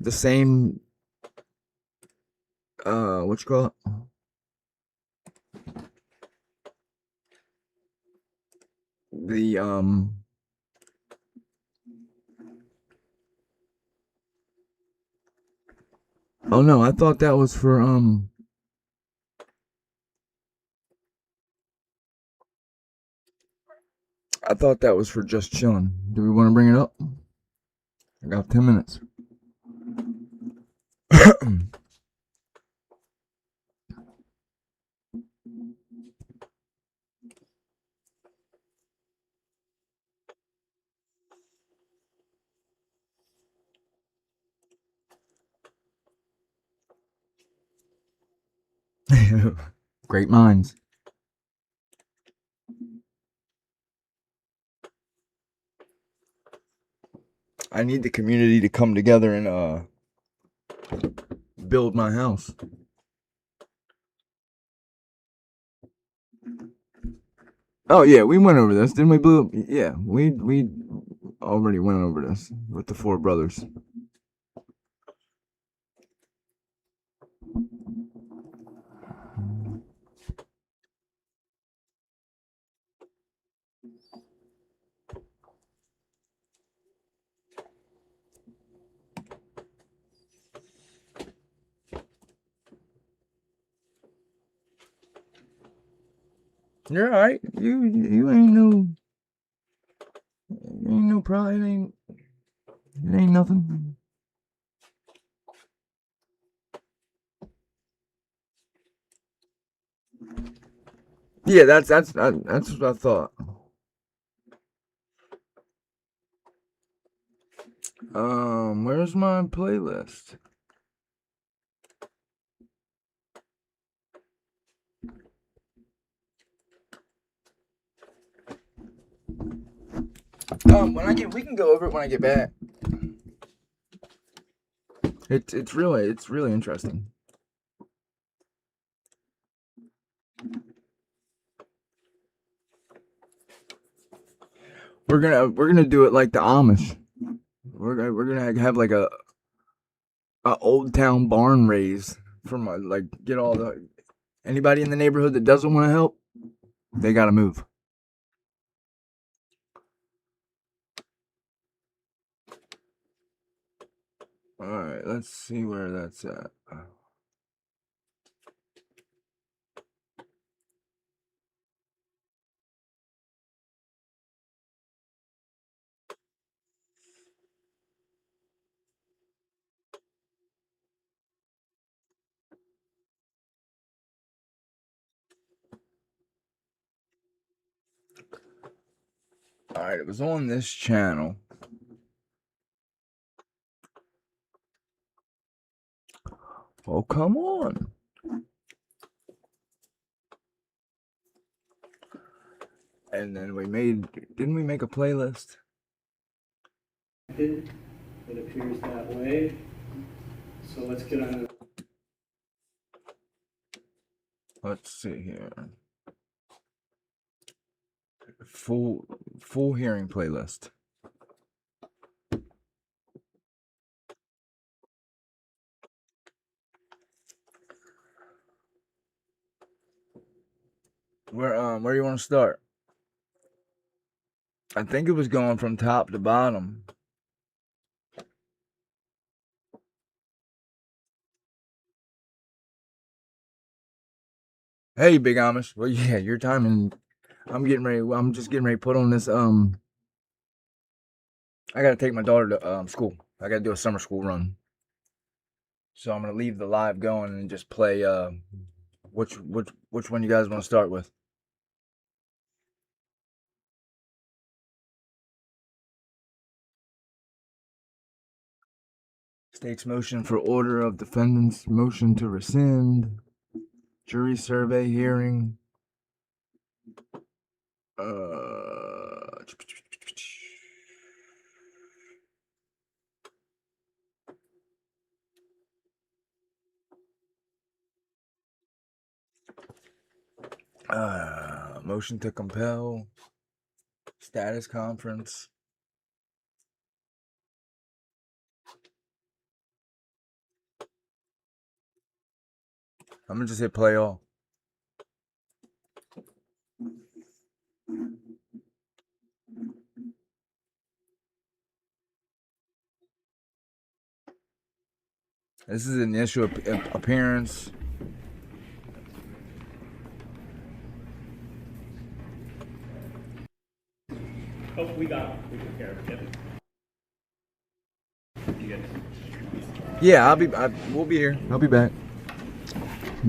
the same what you call it? The oh no, I thought that was for I thought that was for just chilling. Do we want to bring it up? I got 10 minutes. Great minds. I need the community to come together and build my house. Oh yeah, we went over this, didn't we, Blue? Yeah, we already went over this with the four brothers. You're alright. You ain't no problem. It ain't nothing. Yeah, that's what I thought. Where's my playlist? We can go over it when I get back. It's really interesting. We're gonna do it like the Amish. We're gonna have like a old town barn raise from like get all the anybody in the neighborhood that doesn't want to help, they gotta move. All right, let's see where that's at. All right, it was on this channel. Oh, come on. And then didn't we make a playlist? It appears that way. So let's get on. Let's see here. Full hearing playlist. Where do you want to start? I think it was going from top to bottom. Hey, Big Amish. Well, yeah, your time, and I'm getting ready. I'm just getting ready to put on this. I gotta take my daughter to school. I gotta do a summer school run. So I'm gonna leave the live going and just play. Which one you guys want to start with? State's motion for order of defendant's motion to rescind. Jury survey hearing. Motion to compel. Status conference. I'm gonna just hit play all. This is an initial appearance. Oh, we took care of it. You guys. Yeah, we'll be here. I'll be back.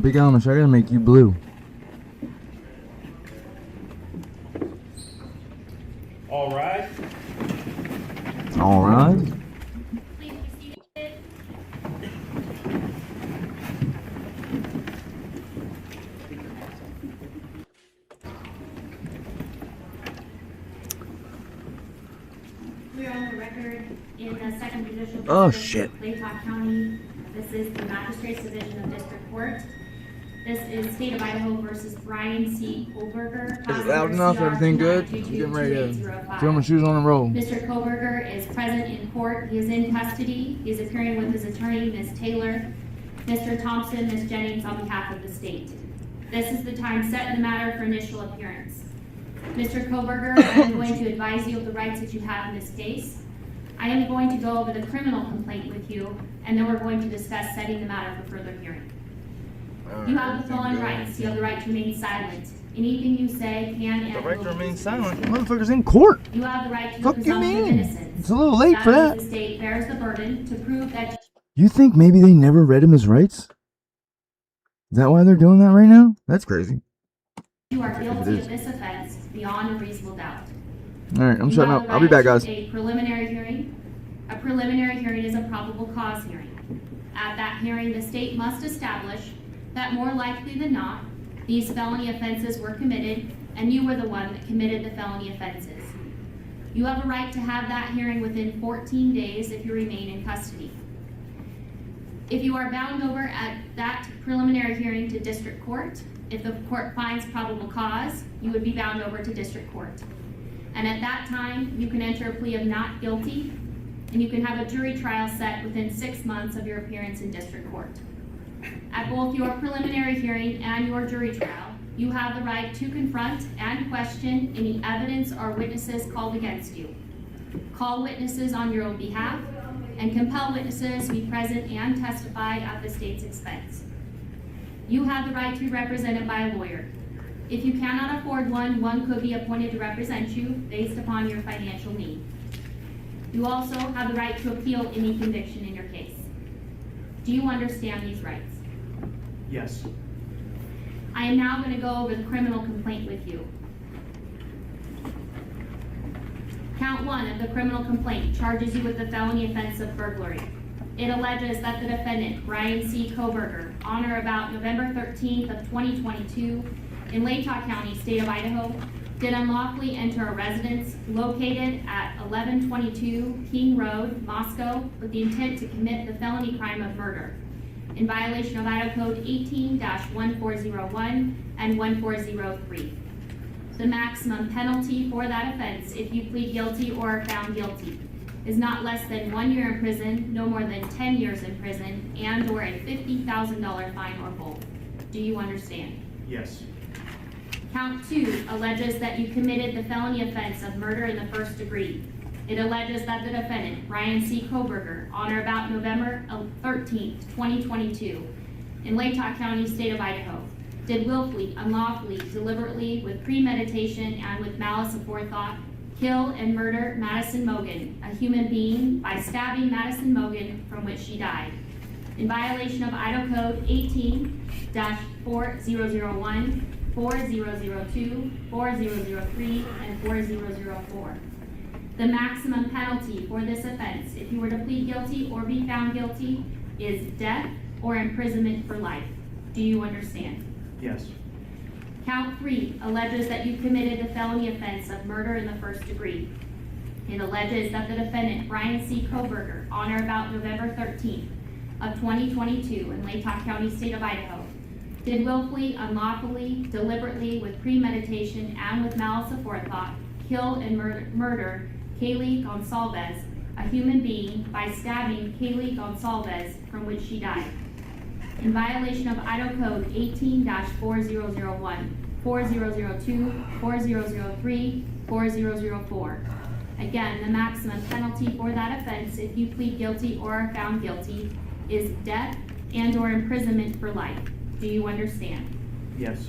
Big Amish, I gotta make you blue. All right. All right. We're on the record in the second judicial Oh, district shit. of Latah County. This is the Magistrate's Division of District Court. This is State of Idaho versus Brian C. Kohlberger. Is it loud enough? Everything good? I'm getting ready to throw my shoes on and roll. Mr. Kohlberger is present in court. He is in custody. He is appearing with his attorney, Ms. Taylor, Mr. Thompson, Ms. Jennings, on behalf of the state. This is the time set in the matter for initial appearance. Mr. Kohlberger, I am going to advise you of the rights that you have in this case. I am going to go over the criminal complaint with you, and then we're going to discuss setting the matter for further hearing. You have the following rights. You have the right to remain silent. Anything you say can and The right to will be remain used silent? against you. Motherfucker's in court. You have the right to the Fuck you presumption of mean? innocence. It's a little late for means that. The state bears the burden to prove that You think maybe they never read him his rights? Is that why they're doing that right now? That's crazy. you are guilty is. of this offense beyond a reasonable doubt. Alright, I'm You shutting have up. the I'll be right back, to guys. A preliminary hearing. A preliminary hearing is a probable cause hearing. At that hearing, the state must establish that more likely than not, these felony offenses were committed, and you were the one that committed the felony offenses. You have a right to have that hearing within 14 days if you remain in custody. If you are bound over at that preliminary hearing to district court, if the court finds probable cause, you would be bound over to district court. And at that time, you can enter a plea of not guilty, and you can have a jury trial set within 6 months of your appearance in district court. At both your preliminary hearing and your jury trial, you have the right to confront and question any evidence or witnesses called against you. Call witnesses on your own behalf, and compel witnesses to be present and testify at the state's expense. You have the right to be represented by a lawyer. If you cannot afford one, one could be appointed to represent you based upon your financial need. You also have the right to appeal any conviction in your case. Do you understand these rights? Yes. I am now going to go over the criminal complaint with you. Count 1 of the criminal complaint charges you with the felony offense of burglary. It alleges that the defendant, Brian C. Kohlberger, on or about November 13th of 2022, in Latah County, state of Idaho, did unlawfully enter a residence located at 1122 King Road, Moscow, with the intent to commit the felony crime of murder, in violation of Idaho Code 18-1401 and 1403. The maximum penalty for that offense, if you plead guilty or are found guilty, is not less than 1 year in prison, no more than 10 years in prison, and or a $50,000 fine or both. Do you understand? Yes. Count 2 alleges that you committed the felony offense of murder in the first degree. It alleges that the defendant, Brian C. Koberger, on or about November 13th, 2022, in Latah County, state of Idaho, did willfully, unlawfully, deliberately, with premeditation, and with malice aforethought, kill and murder Madison Mogan, a human being, by stabbing Madison Mogan, from which she died, in violation of Idaho Code 18-4001, 4002, 4003, and 4004. The maximum penalty for this offense, if you were to plead guilty or be found guilty, is death or imprisonment for life. Do you understand? Yes. Count 3 alleges that you committed the felony offense of murder in the first degree. It alleges that the defendant, Brian C. Koberger, on or about November 13th of 2022 in Latah County, state of Idaho, did willfully, unlawfully, deliberately, with premeditation, and with malice aforethought, kill and murder Kaylee Gonsalves, a human being, by stabbing Kaylee Gonsalves, from which she died, in violation of Idaho Code 18-4001, 4002, 4003, 4004. Again, the maximum penalty for that offense, if you plead guilty or are found guilty, is death and or imprisonment for life. Do you understand? Yes.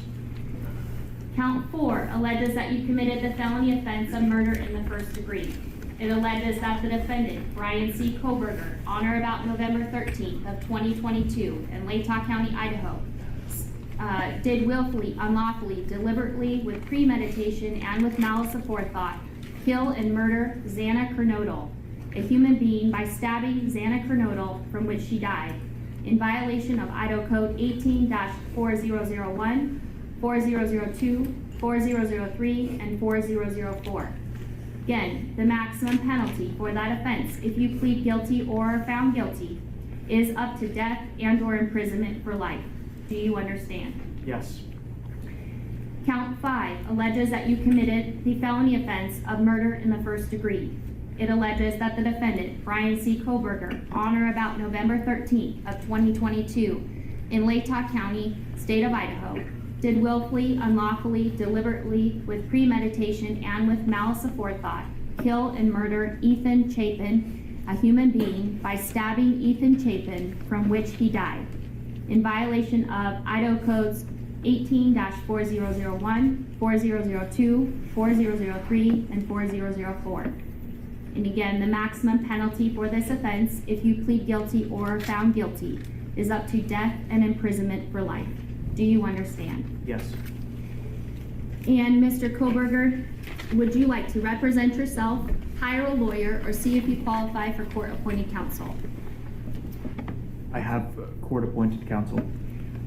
Count 4 alleges that you committed the felony offense of murder in the first degree. It alleges that the defendant, Brian C. Koberger, on or about November 13th of 2022 in Latah County, Idaho, did willfully, unlawfully, deliberately, with premeditation, and with malice aforethought, kill and murder Xana Kernodle, a human being, by stabbing Xana Kernodle, from which she died, in violation of Idaho Code 18-4001, 4002, 4003, and 4004. Again, the maximum penalty for that offense, if you plead guilty or are found guilty, is up to death and or imprisonment for life. Do you understand? Yes. Count 5 alleges that you committed the felony offense of murder in the first degree. It alleges that the defendant, Brian C. Koberger, on or about November 13th of 2022 in Latah County, state of Idaho, did willfully, unlawfully, deliberately, with premeditation, and with malice aforethought, kill and murder Ethan Chapin, a human being, by stabbing Ethan Chapin, from which he died, in violation of Idaho Codes 18-4001, 4002, 4003, and 4004. And again, the maximum penalty for this offense, if you plead guilty or are found guilty, is up to death and imprisonment for life. Do you understand? Yes. And Mr. Koberger, would you like to represent yourself, hire a lawyer, or see if you qualify for court-appointed counsel? I have court-appointed counsel.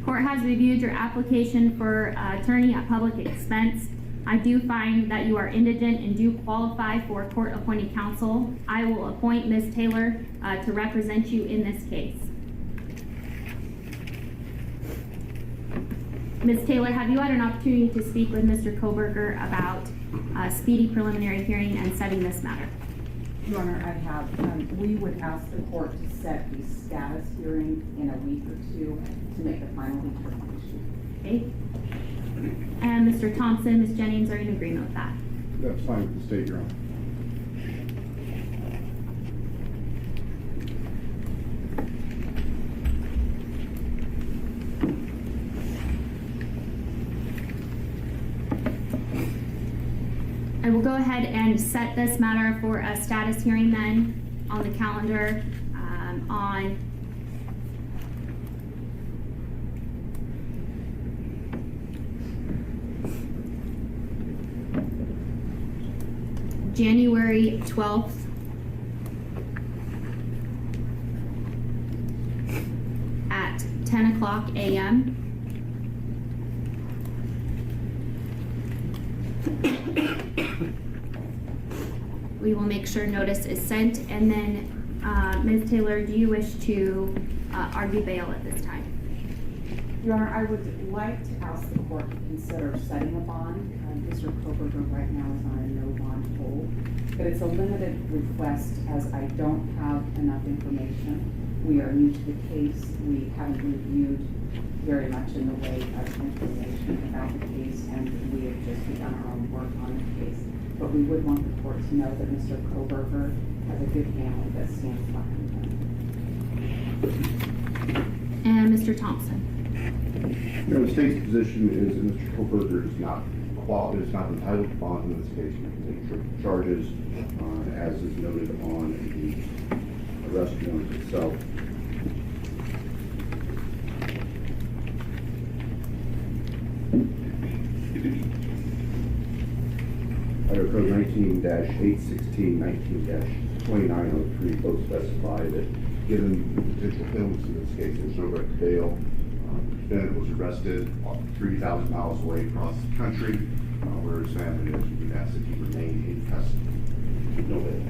Court has reviewed your application for attorney at public expense. I do find that you are indigent and do qualify for court-appointed counsel. I will appoint Ms. Taylor to represent you in this case. Ms. Taylor, have you had an opportunity to speak with Mr. Koberger about speedy preliminary hearing and setting this matter? Your Honor, I have. We would ask the court to set the status hearing in a week or two to make a final determination. Okay. And Mr. Thompson, Ms. Jennings, are you in agreement with that? That's fine with the state, Your Honor. I will go ahead and set this matter for a status hearing then on the calendar on January 12th at 10 o'clock a.m. We will make sure notice is sent, and then Ms. Taylor, do you wish to argue bail at this time? Your Honor, I would like to ask the court to consider setting a bond. Mr. Koberger right now is on a no bond hold, but it's a limited request as I don't have enough information. We are new to the case. We haven't reviewed very much in the way of information about the case, and we have just begun our own work on the case. But we would want the court to know that Mr. Koberger has a good family that stands behind him. And Mr. Thompson. The state's position is that Mr. Koberger is not entitled to bond in this case. We can take charges, as is noted on the arrest warrant itself. Idaho Code 19-816, 19-2903 both specify that given the potential penalties in this case, there's no right to bail. Bennett was arrested 3,000 miles away across the country, where his family is. We've asked that he remain in custody. No bail.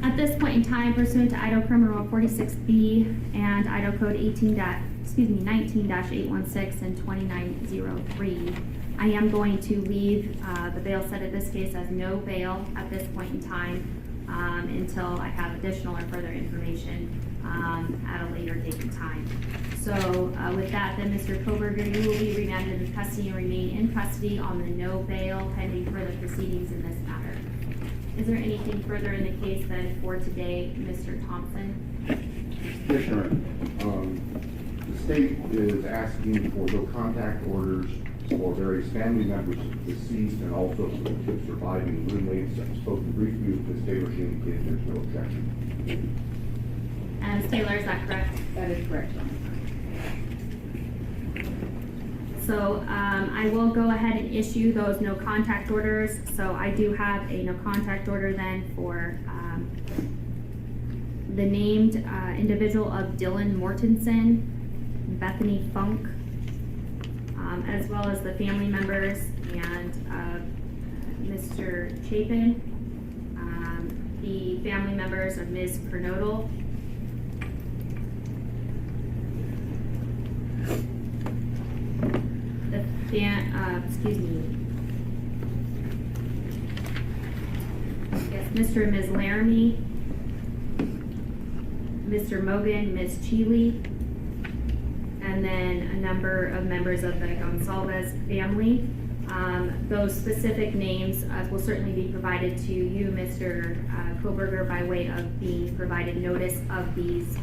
At this point in time, pursuant to Idaho Criminal Law 46B and Idaho Code 19-816 and 2903, I am going to leave the bail set of this case as no bail at this point in time until I have additional or further information at a later date and time. So with that, then Mr. Koberger, you will be remanded in custody and remain in custody on the no bail pending further proceedings in this matter. Is there anything further in the case then for today, Mr. Thompson? Yes, Your Honor. The state is asking for no contact orders for various family members of the deceased and also for the surviving roommates. I've spoken briefly with Ms. Taylor. She indicated there's no objection. And Ms. Taylor, is that correct? That is correct. So I will go ahead and issue those no contact orders. So I do have a no contact order then for the named individual of Dylan Mortensen, Bethany Funk, as well as the family members and Mr. Chapin, the family members of Ms. Kernodle, Mr. and Ms. Laramie, Mr. Mogan, Ms. Cheeley, and then a number of members of the Gonsalves family. Those specific names will certainly be provided to you, Mr. Koberger, by way of being provided notice of these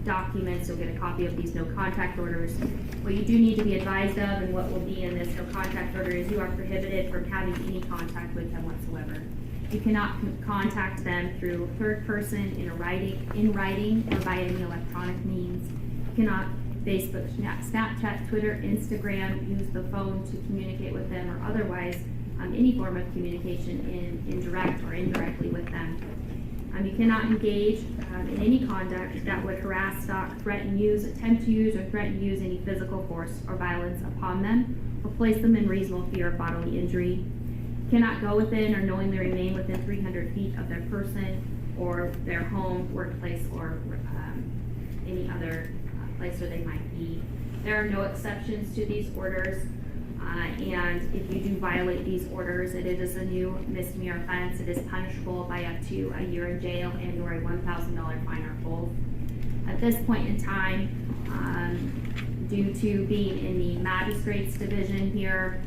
documents. You'll get a copy of these no contact orders. What you do need to be advised of and what will be in this no contact order is you are prohibited from having any contact with them whatsoever. You cannot contact them through third person in writing or by any electronic means. You cannot Facebook, Snapchat, Twitter, Instagram, use the phone to communicate with them or otherwise any form of communication in direct or indirectly with them. You cannot engage in any conduct that would harass, stalk, threaten, use, attempt to use, or threaten to use any physical force or violence upon them or place them in reasonable fear of bodily injury. Cannot go within or knowingly remain within 300 feet of their person or their home, workplace, or any other place where they might be. There are no exceptions to these orders, and if you do violate these orders, it is a new misdemeanor offense. It is punishable by up to a year in jail and or a $1,000 fine or both. At this point in time, due to being in the magistrates division here,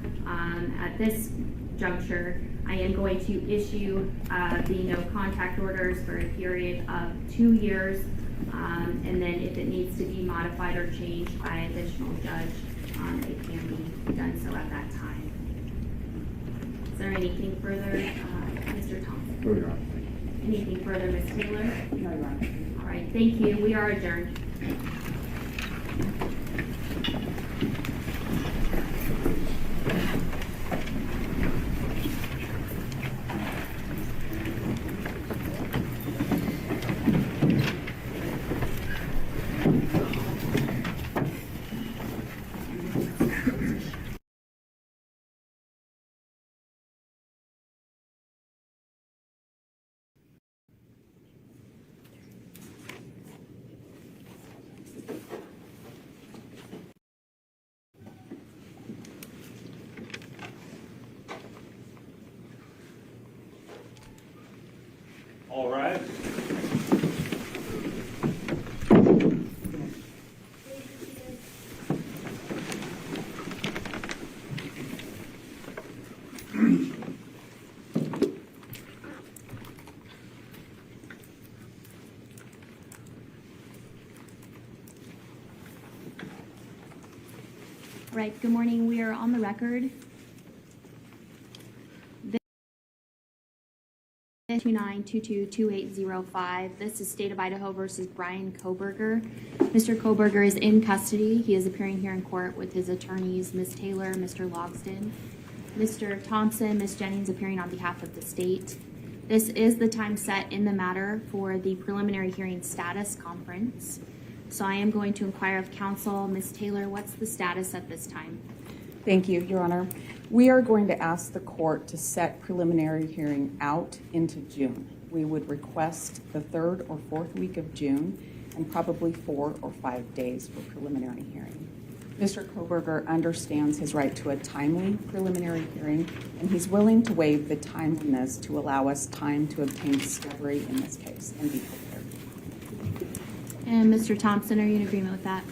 at this juncture, I am going to issue the no contact orders for a period of 2 years, and then if it needs to be modified or changed by additional judge, it can be done so at that time. Is there anything further, Mr. Thompson? No, Your Honor. Anything further, Ms. Taylor? No, Your Honor. All right, thank you. We are adjourned. All right. Right, good morning. We are on the record. 29222805. This is State of Idaho versus Brian Koberger. Mr. Koberger is in custody. He is appearing here in court with his attorneys, Ms. Taylor, Mr. Logsdon. Mr. Thompson, Ms. Jennings appearing on behalf of the state. This is the time set in the matter for the preliminary hearing status conference. So I am going to inquire of counsel. Ms. Taylor, what's the status at this time? Thank you, Your Honor. We are going to ask the court to set preliminary hearing out into June. We would request the 3rd or 4th week of June and probably 4 or 5 days for preliminary hearing. Mr. Koberger understands his right to a timely preliminary hearing, and he's willing to waive the timeliness to allow us time to obtain discovery in this case and be prepared. And Mr. Thompson, are you in agreement with that?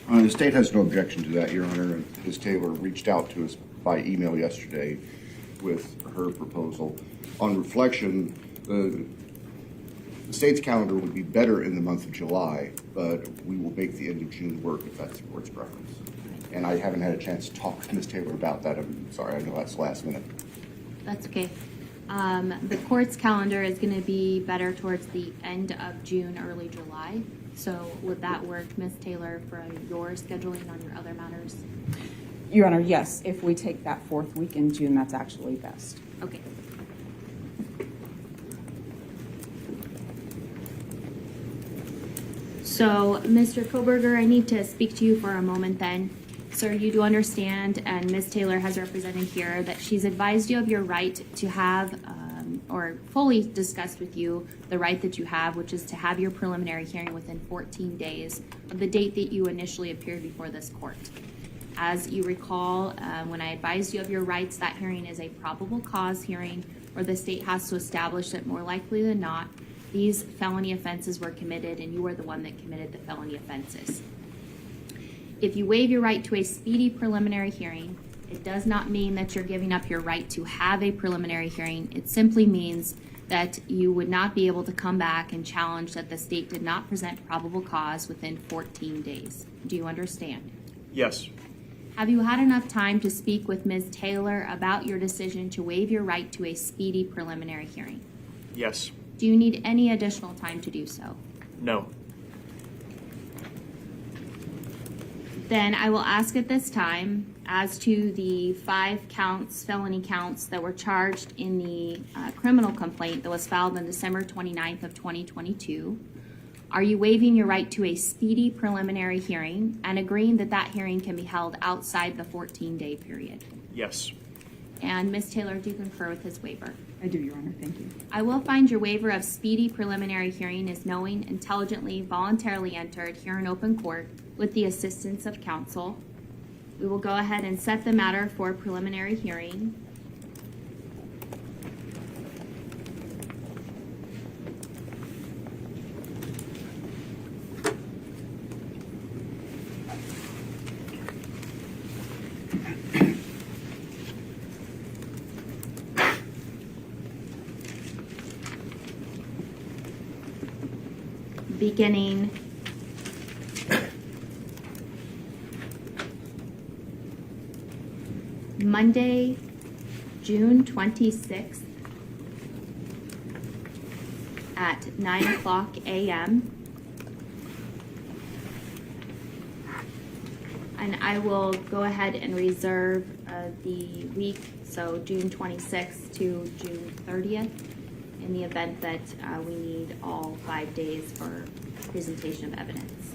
The state has no objection to that, Your Honor. And Ms. Taylor reached out to us by email yesterday with her proposal. On reflection, the state's calendar would be better in the month of July, but we will make the end of June work if that's the court's preference. And I haven't had a chance to talk to Ms. Taylor about that. I'm sorry, I know that's last minute. That's okay. The court's calendar is going to be better towards the end of June, early July. So would that work, Ms. Taylor, for your scheduling on your other matters? Your Honor, yes. If we take that 4th week in June, that's actually best. Okay. So, Mr. Koberger, I need to speak to you for a moment then. Sir, you do understand, and Ms. Taylor has represented here, that she's advised you of your right to have, or fully discussed with you, the right that you have, which is to have your preliminary hearing within 14 days of the date that you initially appeared before this court. As you recall, when I advised you of your rights, that hearing is a probable cause hearing where the state has to establish that more likely than not, these felony offenses were committed and you were the one that committed the felony offenses. If you waive your right to a speedy preliminary hearing, it does not mean that you're giving up your right to have a preliminary hearing. It simply means that you would not be able to come back and challenge that the state did not present probable cause within 14 days. Do you understand? Yes. Have you had enough time to speak with Ms. Taylor about your decision to waive your right to a speedy preliminary hearing? Yes. Do you need any additional time to do so? No. Then I will ask at this time, as to the 5 counts, felony counts that were charged in the criminal complaint that was filed on December 29th of 2022, are you waiving your right to a speedy preliminary hearing and agreeing that that hearing can be held outside the 14-day period? Yes. And Ms. Taylor, do you concur with his waiver? I do, Your Honor. Thank you. I will find your waiver of speedy preliminary hearing is knowing, intelligently, voluntarily entered here in open court with the assistance of counsel. We will go ahead and set the matter for preliminary hearing. Beginning Monday, June 26th at 9:00 a.m. And I will go ahead and reserve the week, so June 26th to June 30th, in the event that we need all 5 days for presentation of evidence.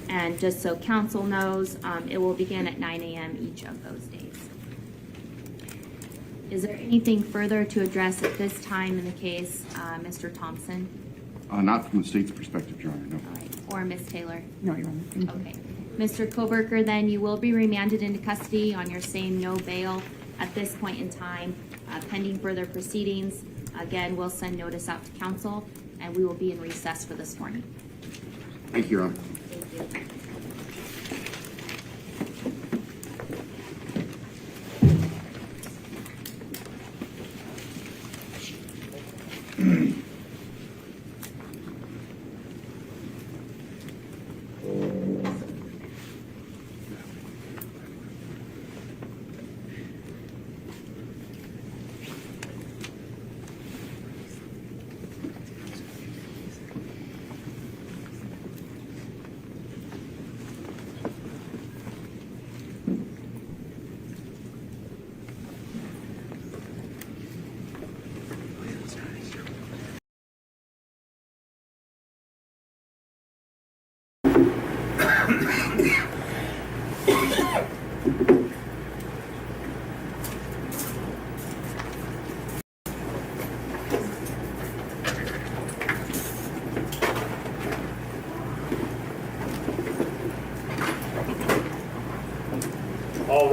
And just so council knows, it will begin at 9 a.m. each of those days. Is there anything further to address at this time in the case, Mr. Thompson? Not from the state's perspective, Your Honor, no. All right. Or Ms. Taylor? No, Your Honor. Thank you. Okay. Mr. Koberger, then you will be remanded into custody on your same no bail at this point in time, pending further proceedings. Again, we'll send notice out to council, and we will be in recess for this morning. Thank you, Your Honor. Thank you.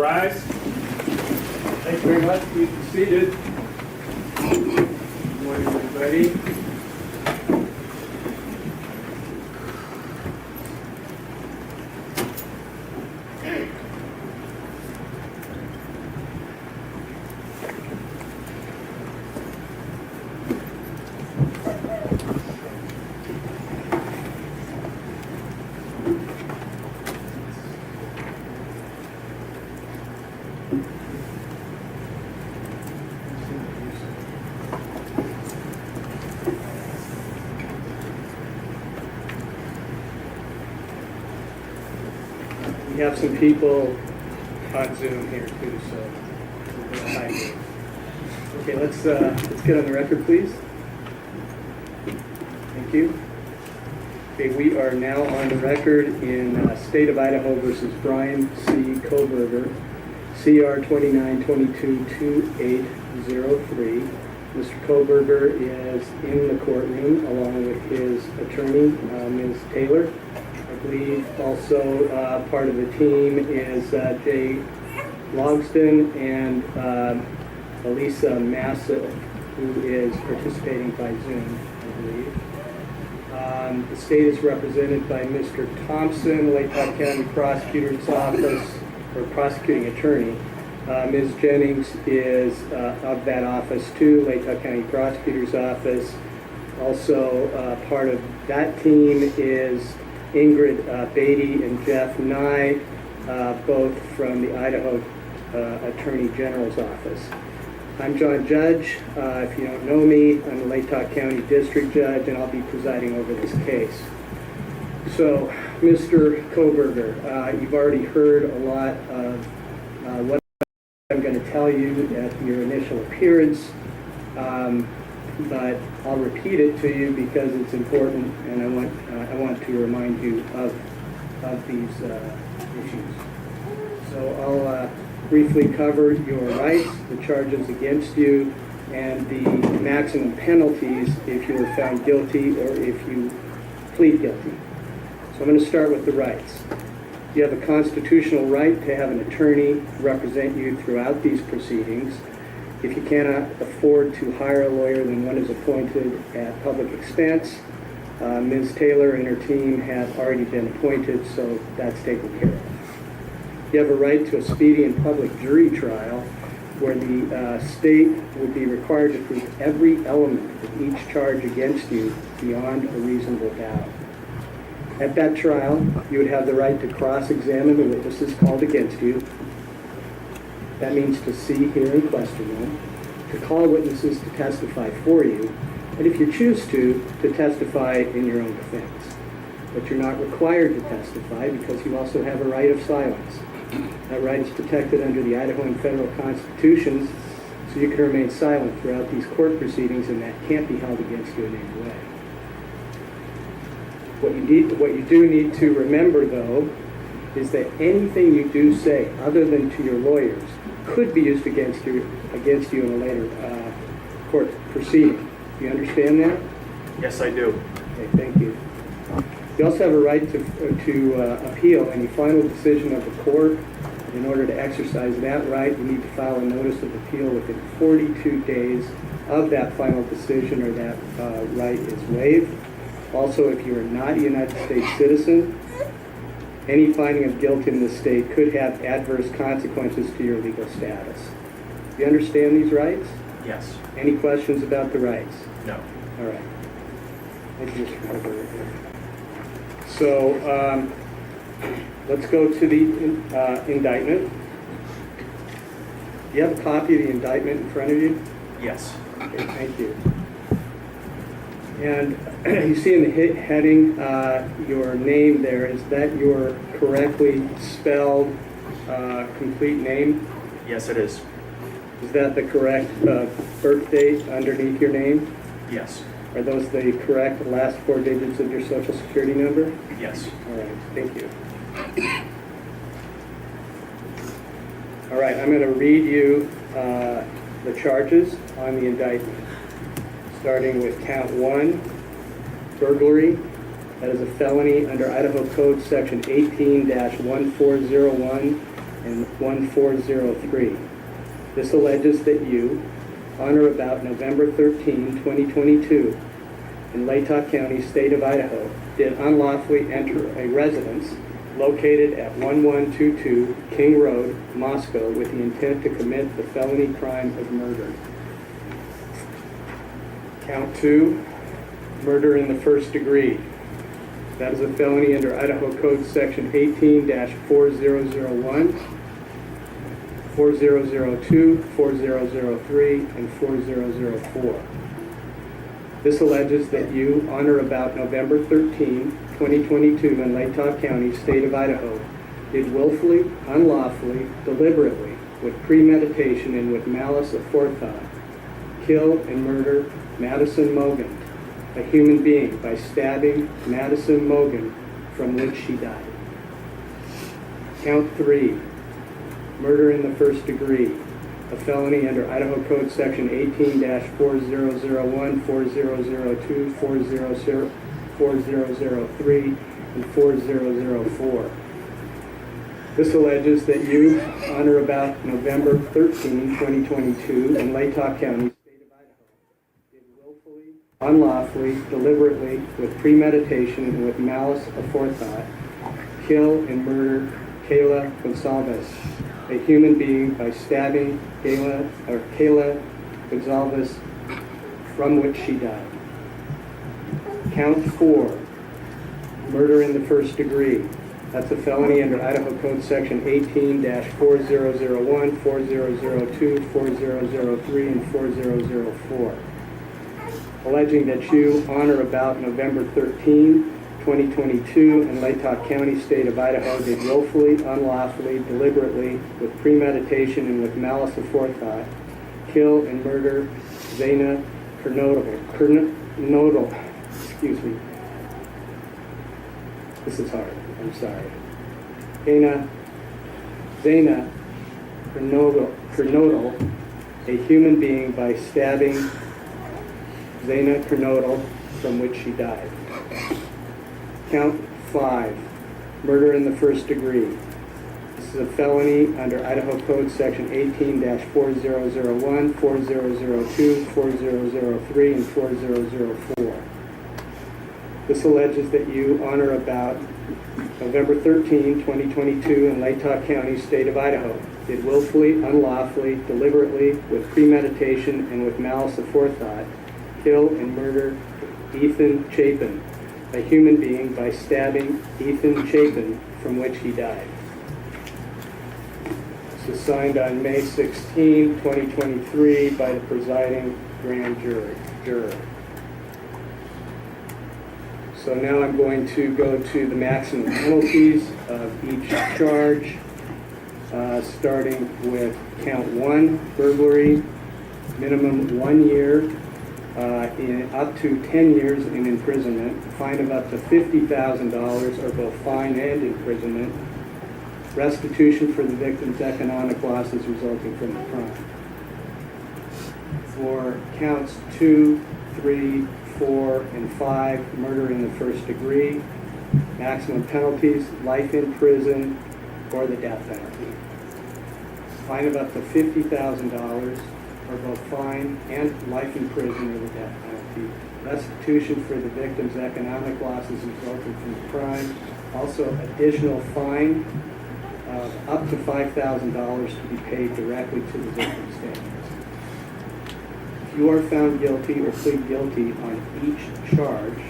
rise. Thank you very much. Please be seated. Good morning, everybody. We have some people on Zoom here too, so we're going to hide you. Okay, let's get on the record, please. Thank you. Okay, we are now on the record in State of Idaho versus Brian C. Koberger, CR 29222803. Mr. Koberger is in the courtroom along with his attorney, Ms. Taylor. I believe also part of the team is Jay Logston and Elisa Massa, who is participating by Zoom, I believe. The state is represented by Mr. Thompson, Latah County Prosecutor's Office, or Prosecuting Attorney. Ms. Jennings is of that office too, Latah County Prosecutor's Office. Also part of that team is Ingrid Beatty and Jeff Nye, both from the Idaho Attorney General's Office. I'm John Judge. If you don't know me, I'm the Latah County District Judge, and I'll be presiding over this case. So, Mr. Koberger, you've already heard a lot of what I'm going to tell you at your initial appearance, but I'll repeat it to you because it's important, and I want to remind you of these issues. So I'll briefly cover your rights, the charges against you, and the maximum penalties if you are found guilty or if you plead guilty. So I'm going to start with the rights. You have a constitutional right to have an attorney represent you throughout these proceedings. If you cannot afford to hire a lawyer, then one is appointed at public expense. Ms. Taylor and her team have already been appointed, so that's taken care of. You have a right to a speedy and public jury trial where the state will be required to prove every element of each charge against you beyond a reasonable doubt. At that trial, you would have the right to cross-examine the witnesses called against you. That means to see, hear, and question them, to call witnesses to testify for you, and if you choose to testify in your own defense. But you're not required to testify because you also have a right of silence. That right is protected under the Idaho and federal constitutions, so you can remain silent throughout these court proceedings, and that can't be held against you in any way. What you do need to remember, though, is that anything you do say, other than to your lawyers, could be used against you in a later court proceeding. Do you understand that? Yes, I do. Okay, thank you. You also have a right to appeal any final decision of the court. In order to exercise that right, you need to file a notice of appeal within 42 days of that final decision, or that right is waived. Also, if you are not a United States citizen, any finding of guilt in the state could have adverse consequences to your legal status. Do you understand these rights? Yes. Any questions about the rights? No. All right. Thank you, Mr. Harper. So let's go to the indictment. Do you have a copy of the indictment in front of you? Yes. Okay, thank you. And you see in the heading your name there. Is that your correctly spelled complete name? Yes, it is. Is that the correct birth date underneath your name? Yes. Are those the correct last 4 digits of your social security number? Yes. All right, thank you. All right, I'm going to read you the charges on the indictment, starting with count 1, burglary. That is a felony under Idaho Code Section 18-1401, and 1403. This alleges that you, on or about November 13, 2022, in Latah County, state of Idaho, did unlawfully enter a residence located at 1122 King Road, Moscow, with the intent to commit the felony crime of murder. Count 2, murder in the first degree. That is a felony under Idaho Code Section 18-4001, 4002, 4003, and 4004. This alleges that you, on or about November 13, 2022, in Latah County, state of Idaho, did willfully, unlawfully, deliberately, with premeditation and with malice aforethought, kill and murder Madison Mogan, a human being, by stabbing Madison Mogan, from which she died. Count 3, murder in the first degree, a felony under Idaho Code Section 18-4001, 4002, 4003, and 4004. This alleges that you, on or about November 13, 2022, in Latah County, state of Idaho, did willfully, unlawfully, deliberately, with premeditation, and with malice aforethought, kill and murder Kayla Gonsalves, a human being, by stabbing Kayla Gonsalves, from which she died. Count 4, murder in the first degree. That's a felony under Idaho Code Section 18-4001, 4002, 4003, and 4004. Alleging that you, on or about November 13, 2022, in Latah County, state of Idaho, did willfully, unlawfully, deliberately, with premeditation and with malice aforethought, kill and murder Zaina Kernodal, excuse me. This is hard, I'm sorry. Zaina Kernodal, a human being, by stabbing Zaina Kernodal, from which she died. Count 5, murder in the first degree. This is a felony under Idaho Code Section 18-4001, 4002, 4003, and 4004. This alleges that you, on or about November 13, 2022, in Latah County, state of Idaho, did willfully, unlawfully, deliberately, with premeditation, and with malice aforethought, kill and murder Ethan Chapin, a human being, by stabbing Ethan Chapin, from which he died. This was signed on May 16, 2023 by the presiding grand juror. So now I'm going to go to the maximum penalties of each charge, starting with count 1, burglary, minimum 1 year, up to 10 years in imprisonment, fine of up to $50,000 or both fine and imprisonment, restitution for the victim's economic losses resulting from the crime. For counts 2, 3, 4, and 5, murder in the first degree, maximum penalties, life in prison or the death penalty. Fine of up to $50,000 or both fine and life in prison or the death penalty. Restitution for the victim's economic losses resulting from the crime. Also, additional fine of up to $5,000 to be paid directly to the victim's families. If you are found guilty or plead guilty on each charge,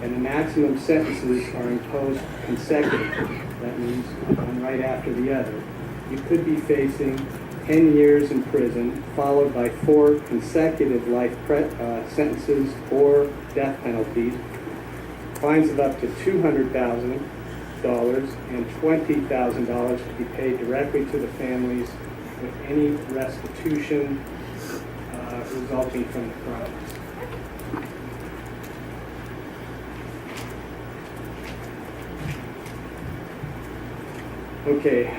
and the maximum sentences are imposed consecutively, that means one right after the other, you could be facing 10 years in prison, followed by 4 consecutive life sentences or death penalties, fines of up to $200,000 and $20,000 to be paid directly to the families with any restitution resulting from the crimes. Okay.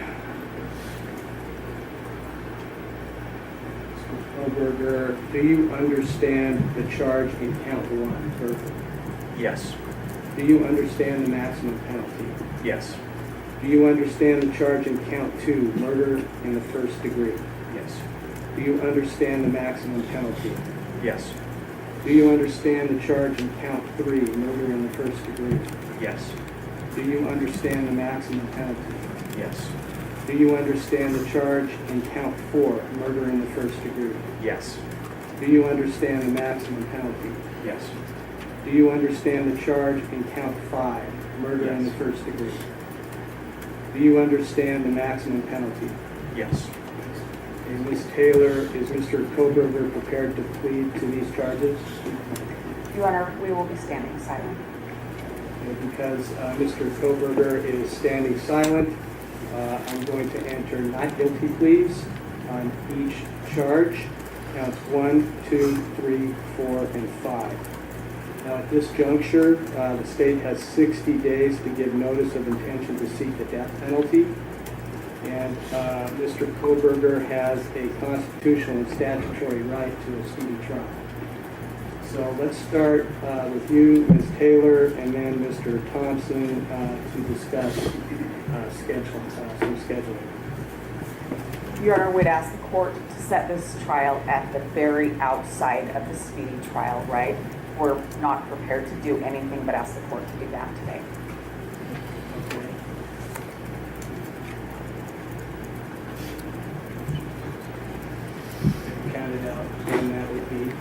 Oberger, do you understand the charge in count 1 perfectly? Yes. Do you understand the maximum penalty? Yes. Do you understand the charge in count 2, murder in the first degree? Yes. Do you understand the maximum penalty? Yes. Do you understand the charge in count 3, murder in the first degree? Yes. Do you understand the maximum penalty? Yes. Do you understand the charge in count 4, murder in the first degree? Yes. Do you understand the maximum penalty? Yes. Do you understand the charge in count 5, murder in the first degree? Do you understand the maximum penalty? Yes. And Ms. Taylor, is Mr. Koberger prepared to plead to these charges? Your Honor, we will be standing silent. And because Mr. Koberger is standing silent, I'm going to enter not guilty pleas on each charge, counts 1, 2, 3, 4, and 5. Now, at this juncture, the state has 60 days to give notice of intention to seek the death penalty. And Mr. Koberger has a constitutional and statutory right to a speedy trial. So let's start with you, Ms. Taylor, and then Mr. Thompson to discuss some scheduling. Your Honor, we'd ask the court to set this trial at the very outside of the speedy trial, right? We're not prepared to do anything but ask the court to do that today. Okay. Count it out, and that would be.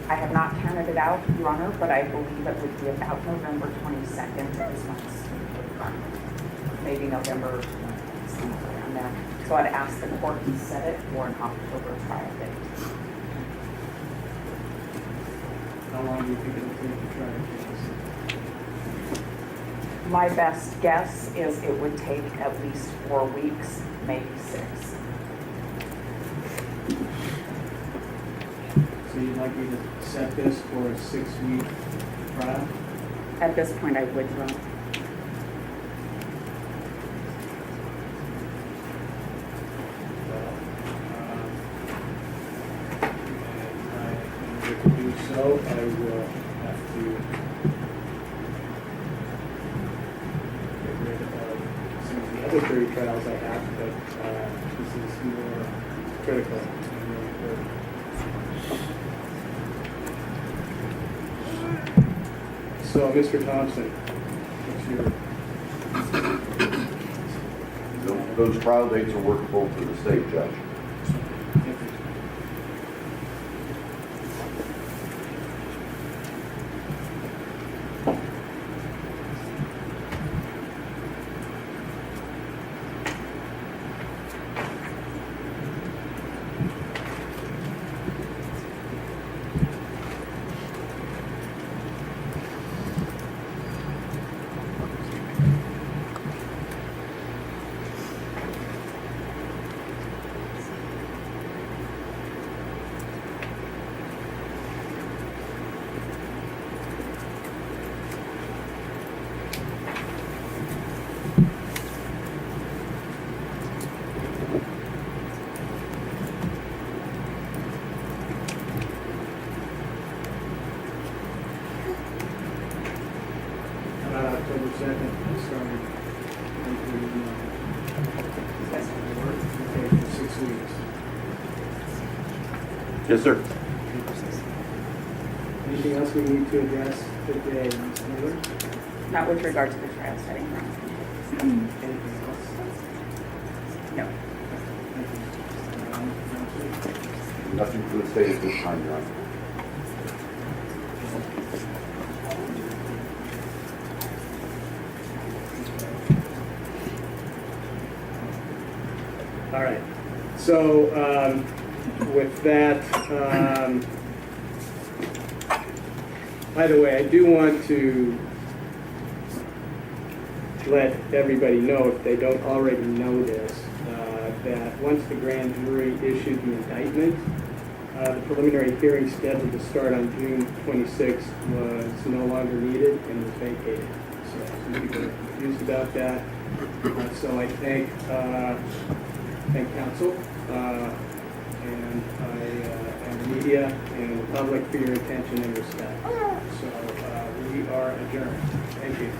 I have not counted it out, Your Honor, but I believe it would be about November 22nd of this month. Maybe November, somewhere around there. So I'd ask the court to set it for an October trial date. How long do you think it'll take to try to do this? My best guess is it would take at least 4 weeks, maybe 6. So you'd like me to set this for a 6-week trial? At this point, I would, Your Honor. To do so, I will have to get rid of some of the other jury trials I have, but this is more critical and more important. So, Mr. Thompson, what's your... Those trial dates are workable for the state judge. October 2nd, starting okay, for 6 weeks. Yes, sir. Anything else we need to address today, Ms. Miller? Not with regard to the trial setting. Anything else? No. Nothing for the state at this time, Your Honor. All right. So with that, by the way, I do want to let everybody know, if they don't already know this, that once the grand jury issued the indictment, the preliminary hearing scheduled to start on June 26th was no longer needed and was vacated. So some people are confused about that. So I thank counsel and the media and the public for your attention and respect. So we are adjourned. Thank you.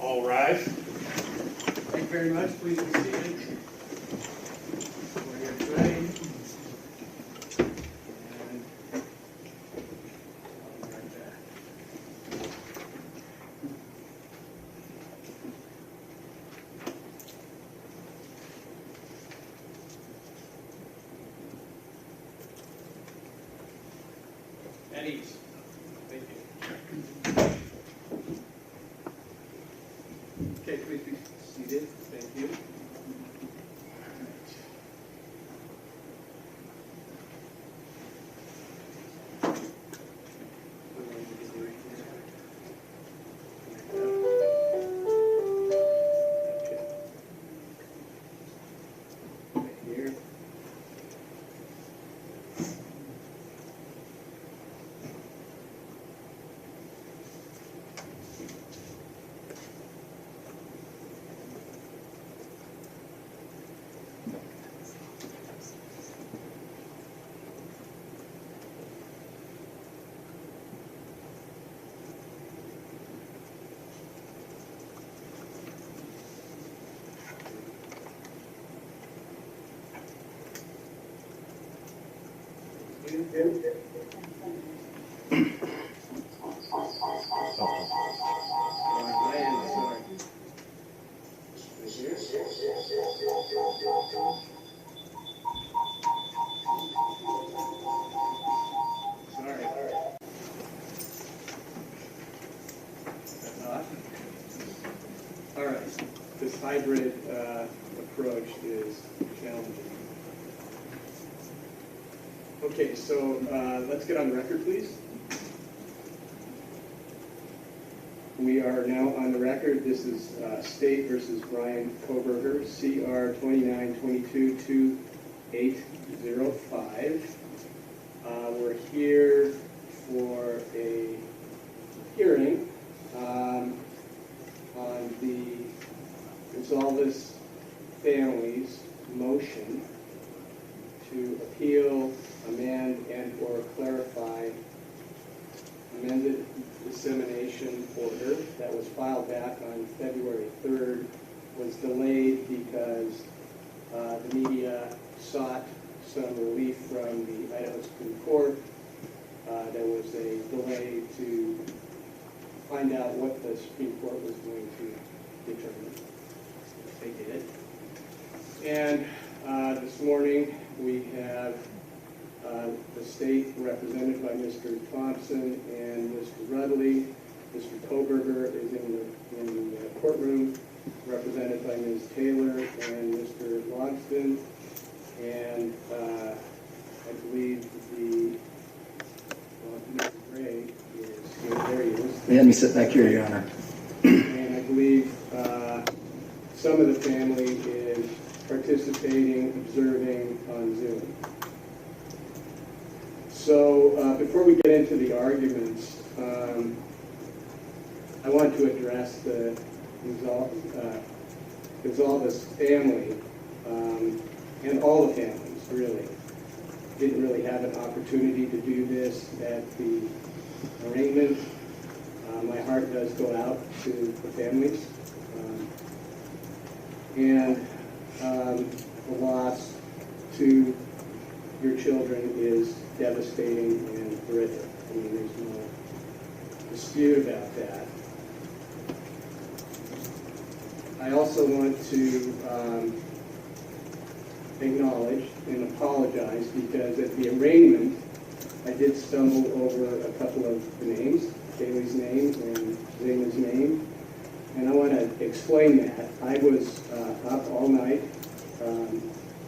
All rise. Thank you very much. Please be seated. When you're ready. And I'll be right back. At ease. Thank you. Okay, please be seated. Thank you. Here. All right, this hybrid approach is challenging. Okay, so let's get on the record, please. We are now on the record. This is State versus Brian Koberger, CR 29222805. We're here for a hearing on the Gonzalez family's motion to appeal, amend, and/or clarify amended dissemination order that was filed back on February 3rd, was delayed because the media sought some relief from the Idaho Supreme Court. There was a delay to find out what the Supreme Court was going to determine. They did. And this morning we have the state represented by Mr. Thompson and Mr. Rudley. Mr. Koberger is in the courtroom, represented by Ms. Taylor and Mr. Logston. And I believe Mr. Gray is here. There he is. Let me sit back here, Your Honor. And I believe some of the family is participating, observing on Zoom. So before we get into the arguments, I want to address the Gonzalez family and all the families, really. Didn't really have an opportunity to do this at the arraignment. My heart does go out to the families. And the loss to your children is devastating and horrific. I mean, there's no dispute about that. I also want to acknowledge and apologize because at the arraignment, I did stumble over a couple of the names, Kaylee's name and Zayna's name, and I want to explain that. I was up all night,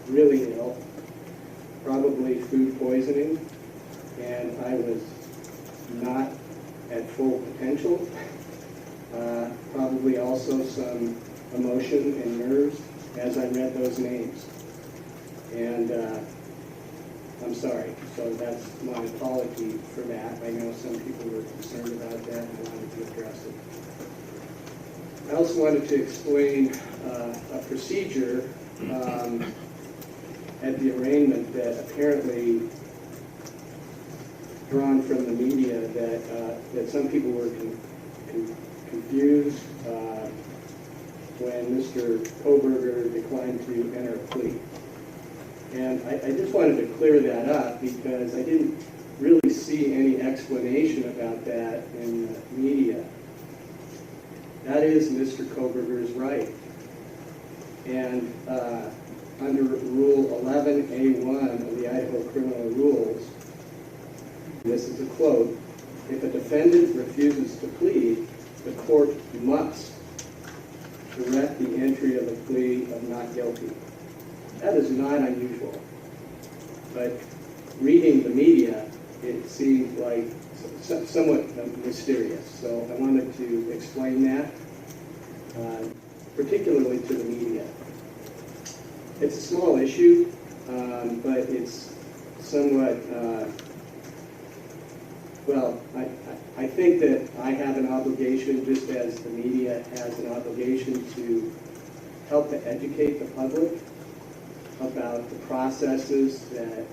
really ill, probably food poisoning, and I was not at full potential. Probably also some emotion and nerves as I read those names. And I'm sorry. So that's my apology for that. I know some people were concerned about that and I wanted to address it. I also wanted to explain a procedure at the arraignment that apparently drawn from the media that some people were confused when Mr. Koberger declined to enter a plea. And I just wanted to clear that up because I didn't really see any explanation about that in the media. That is Mr. Koberger's right. And under Rule 11A1 of the Idaho Criminal Rules, this is a quote, if a defendant refuses to plead, the court must direct the entry of a plea of not guilty. That is not unusual. But reading the media, it seemed like somewhat mysterious. So I wanted to explain that, particularly to the media. It's a small issue, but it's somewhat, well, I think that I have an obligation, just as the media has an obligation, to help to educate the public about the processes that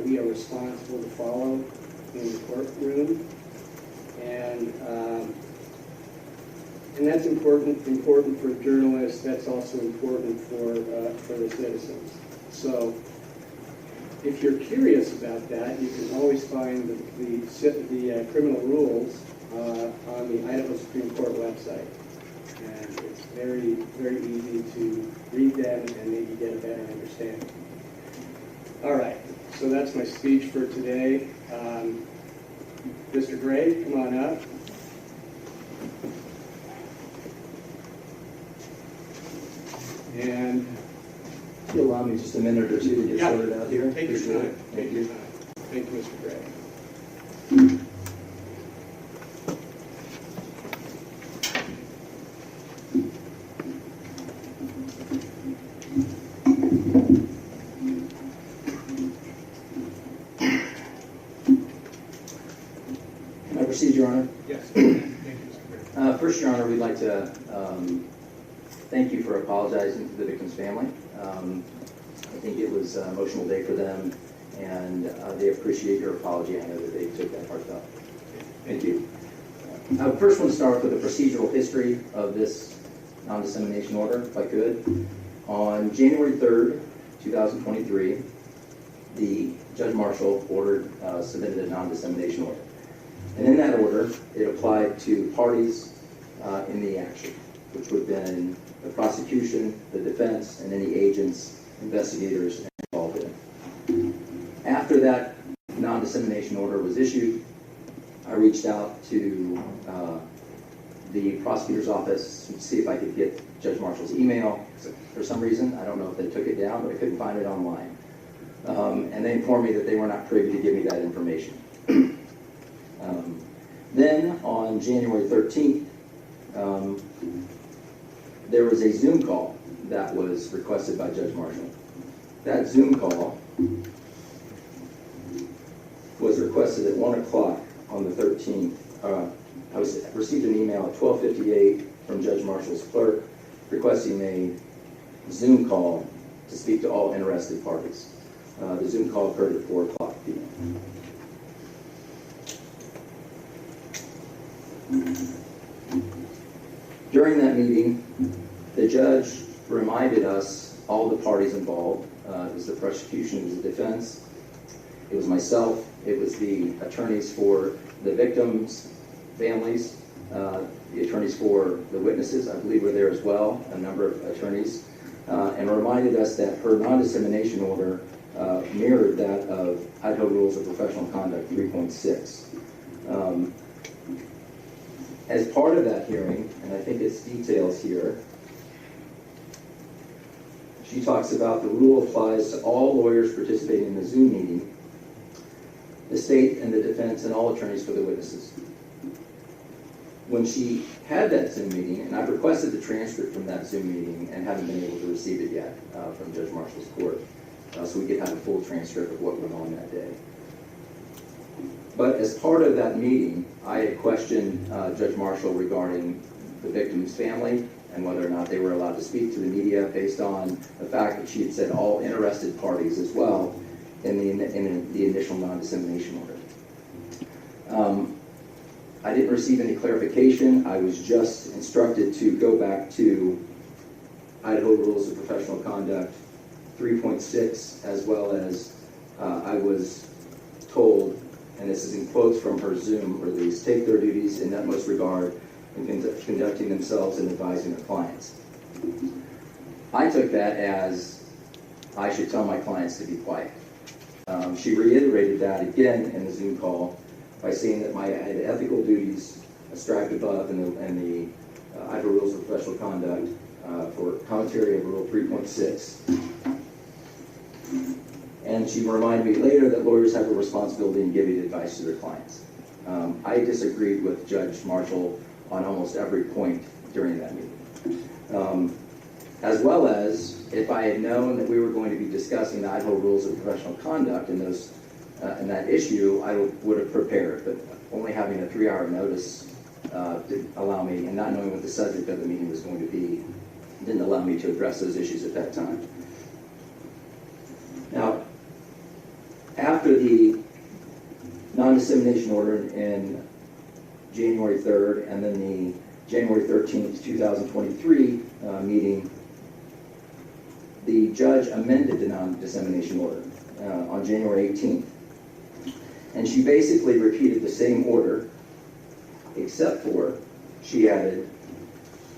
we are responsible to follow in the courtroom, and that's important for journalists. That's also important for the citizens. So, if you're curious about that, you can always find the criminal rules on the Idaho Supreme Court website, and it's very, very easy to read them and maybe get a better understanding. All right, so that's my speech for today. Mr. Gray, come on up. And if you allow me just a minute or two to get sorted out here. Take your time. Take your time. Thank you, Mr. Gray. Can I proceed, Your Honor? Yes. Thank you, Mr. Gray. First, Your Honor, we'd like to thank you for apologizing to the victim's family. I think it was an emotional day for them, and they appreciate your apology. I know that they took that part up. Thank you. I first want to start with the procedural history of this non-dissemination order, if I could. On January 3rd, 2023, the Judge Marshall submitted a non-dissemination order. And in that order, it applied to parties in the action, which would have been the prosecution, the defense, and any agents, investigators involved in it. After that non-dissemination order was issued, I reached out to the prosecutor's office to see if I could get Judge Marshall's email. For some reason, I don't know if they took it down, but I couldn't find it online. And they informed me that they were not privy to give me that information. Then on January 13th, there was a Zoom call that was requested by Judge Marshall. That Zoom call was requested at 1 o'clock on the 13th. I received an email at 12:58 from Judge Marshall's clerk requesting a Zoom call to speak to all interested parties. The Zoom call occurred at 4 o'clock p.m. During that meeting, the judge reminded us, all the parties involved, it was the prosecution, it was the defense, it was myself, it was the attorneys for the victims' families, the attorneys for the witnesses, I believe were there as well, a number of attorneys, and reminded us that her non-dissemination order mirrored that of Idaho Rules of Professional Conduct 3.6. As part of that hearing, and I think it's details here, she talks about the rule applies to all lawyers participating in the Zoom meeting, the state and the defense, and all attorneys for the witnesses. when she had that Zoom meeting, and I've requested the transcript from that Zoom meeting and haven't been able to receive it yet from Judge Marshall's court, so we could have a full transcript of what went on that day. But as part of that meeting, I had questioned Judge Marshall regarding the victim's family and whether or not they were allowed to speak to the media based on the fact that she had said all interested parties as well in the initial non-dissemination order. I didn't receive any clarification. I was just instructed to go back to Idaho Rules of Professional Conduct 3.6, as well as I was told, and this is in quotes from her Zoom release, take their duties in utmost regard in conducting themselves and advising their clients. I took that as I should tell my clients to be quiet. She reiterated that again in the Zoom call by saying that I had ethical duties ascribed above in the Idaho Rules of Professional Conduct for commentary of Rule 3.6. And she reminded me later that lawyers have a responsibility in giving advice to their clients. I disagreed with Judge Marshall on almost every point during that meeting. As well as, if I had known that we were going to be discussing the Idaho Rules of Professional Conduct in that issue, I would have prepared, but only having a 3-hour notice didn't allow me, and not knowing what the subject of the meeting was going to be, didn't allow me to address those issues at that time. Now, after the non-dissemination order in January 3rd and then the January 13th, 2023 meeting, the judge amended the non-dissemination order on January 18th. And she basically repeated the same order, except for she added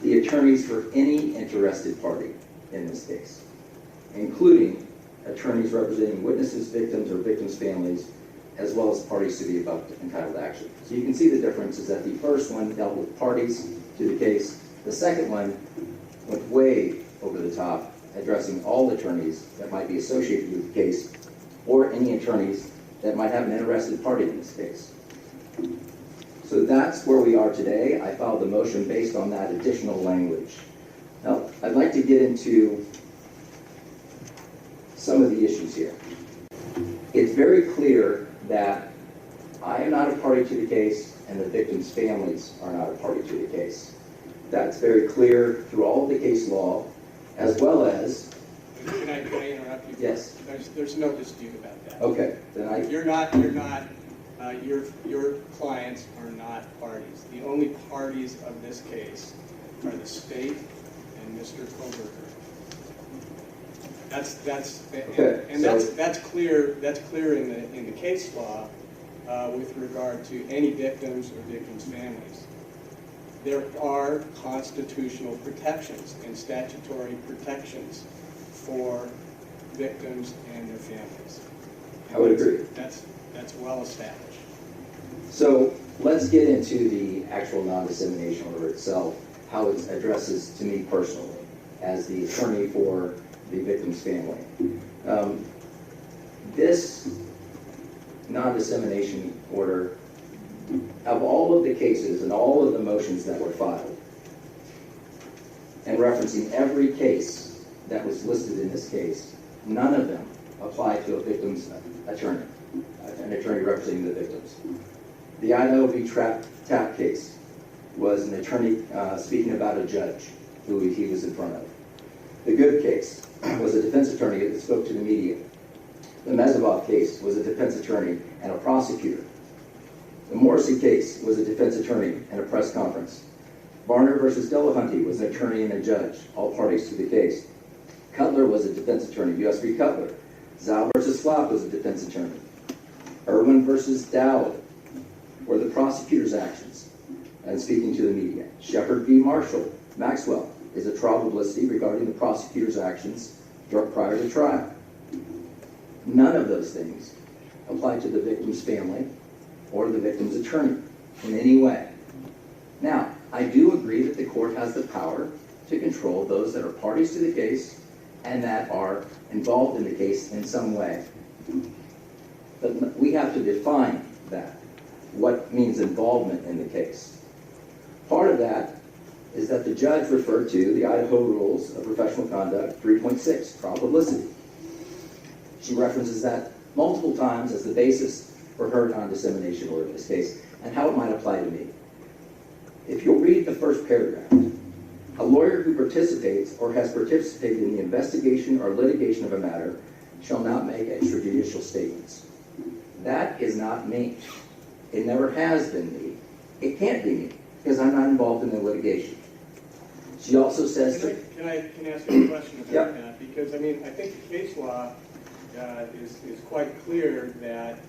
the attorneys for any interested party in this case, including attorneys representing witnesses, victims, or victims' families, as well as parties to the above entitled action. So you can see the difference is that the first one dealt with parties to the case. The second one went way over the top, addressing all attorneys that might be associated with the case, or any attorneys that might have an interested party in this case. So that's where we are today. I filed the motion based on that additional language. Now, I'd like to get into some of the issues here. It's very clear that I am not a party to the case and the victims' families are not a party to the case. That's very clear through all of the case law, as well as... Can I interrupt you? Yes. There's no dispute about that. Okay. Then your clients are not parties. The only parties of this case are the state and Mr. Koberger. That's clear. That's clear in the case law with regard to any victims or victims' families. There are constitutional protections and statutory protections for victims and their families. I would agree. That's well established. So let's get into the actual non-dissemination order itself, how it addresses to me personally as the attorney for the victim's family. This non-dissemination order, of all of the cases and all of the motions that were filed, and referencing every case that was listed in this case, none of them apply to a victim's attorney, an attorney representing the victims. The Idaho v. Tapp case was an attorney speaking about a judge who he was in front of. The Good case was a defense attorney that spoke to the media. The Mezabov case was a defense attorney and a prosecutor. The Morrissey case was a defense attorney and a press conference. Varner versus Delahunty was an attorney and a judge, all parties to the case. Cutler was a defense attorney, U.S. v. Cutler. Zhao versus Flop was a defense attorney. Irwin versus Dowd were the prosecutor's actions and speaking to the media. Shepard v. Marshall, Maxwell, is a trial publicity regarding the prosecutor's actions prior to trial. None of those things apply to the victim's family or the victim's attorney in any way. Now, I do agree that the court has the power to control those that are parties to the case and that are involved in the case in some way. But we have to define that. What means involvement in the case? Part of that is that the judge referred to the Idaho Rules of Professional Conduct 3.6, trial publicity. She references that multiple times as the basis for her non-dissemination order in this case, and how it might apply to me. If you'll read the first paragraph, a lawyer who participates or has participated in the investigation or litigation of a matter shall not make extrajudicial statements. That is not me. It never has been me. It can't be me, because I'm not involved in the litigation. She also says... Can I ask you a question about Yep. that? Because, I mean, I think the case law is quite clear that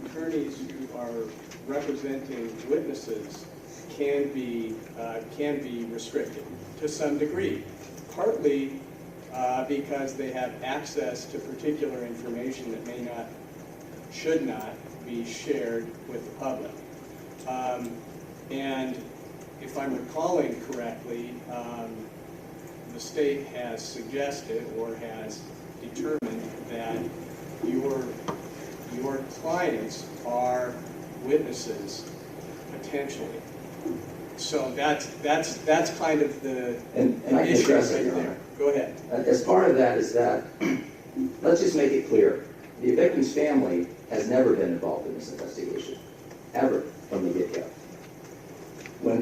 attorneys who are representing witnesses can be restricted to some degree, partly because they have access to particular information that should not be shared with the public. And if I'm recalling correctly, the state has suggested or has determined that your clients are witnesses potentially. So that's kind of the And I can issue address it, right Your there. Honor. Go ahead. As part of that is that, let's just make it clear, the victim's family has never been involved in this investigation, ever, from the get-go.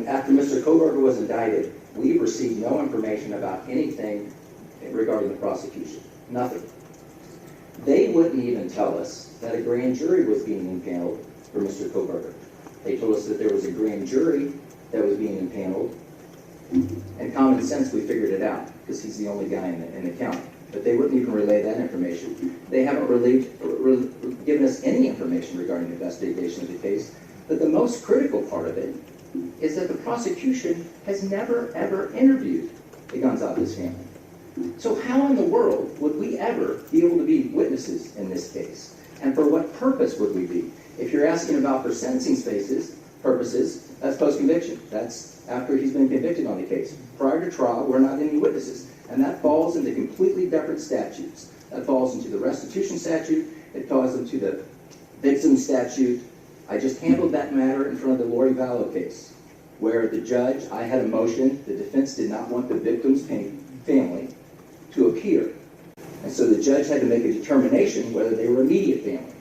After Mr. Koberger was indicted, we received no information about anything regarding the prosecution, nothing. They wouldn't even tell us that a grand jury was being impaneled for Mr. Koberger. They told us that there was a grand jury that was being impaneled, and common sense, we figured it out, because he's the only guy in the county. But they wouldn't even relay that information. They haven't given us any information regarding the investigation of the case. But the most critical part of it is that the prosecution has never, ever interviewed the Gonzalez family. So how in the world would we ever be able to be witnesses in this case? And for what purpose would we be? If you're asking about for sentencing purposes, that's post-conviction. That's after he's been convicted on the case. Prior to trial, we're not any witnesses. And that falls into completely different statutes. That falls into the restitution statute. It falls into the victim statute. I just handled that matter in front of the Lori Vallow case, where the judge, I had a motion, the defense did not want the victim's family to appear. And so the judge had to make a determination whether they were immediate family,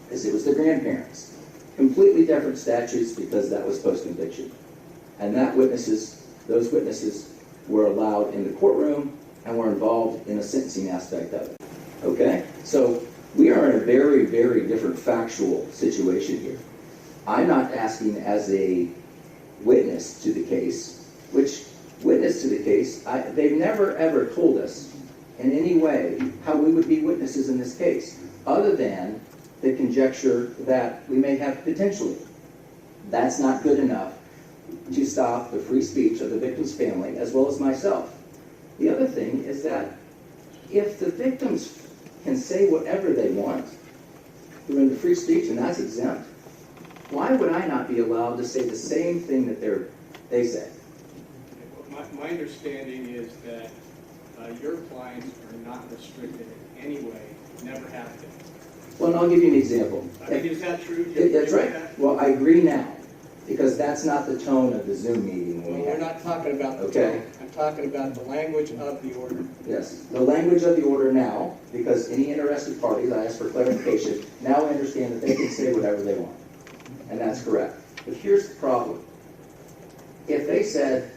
because it was the grandparents. Completely different statutes, because that was post-conviction. And those witnesses were allowed in the courtroom and were involved in the sentencing aspect of it. Okay? So we are in a very, very different factual situation here. I'm not asking as a witness to the case, which witness to the case, they've never ever told us in any way how we would be witnesses in this case, other than the conjecture that we may have potentially. That's not good enough to stop the free speech of the victim's family, as well as myself. The other thing is that if the victims can say whatever they want during the free speech, and that's exempt, why would I not be allowed to say the same thing that they say? My understanding is that your clients are not restricted in any way, never have been. Well, and I'll give you an example. I mean, is that true? That's right. Well, I agree now, because that's not the tone of the Zoom meeting. Well, we're not talking about the tone. I'm talking about the language of the order. Yes, the language of the order now, because any interested parties, I ask for clarification, now understand that they can say whatever they want. And that's correct. But here's the problem. If they said,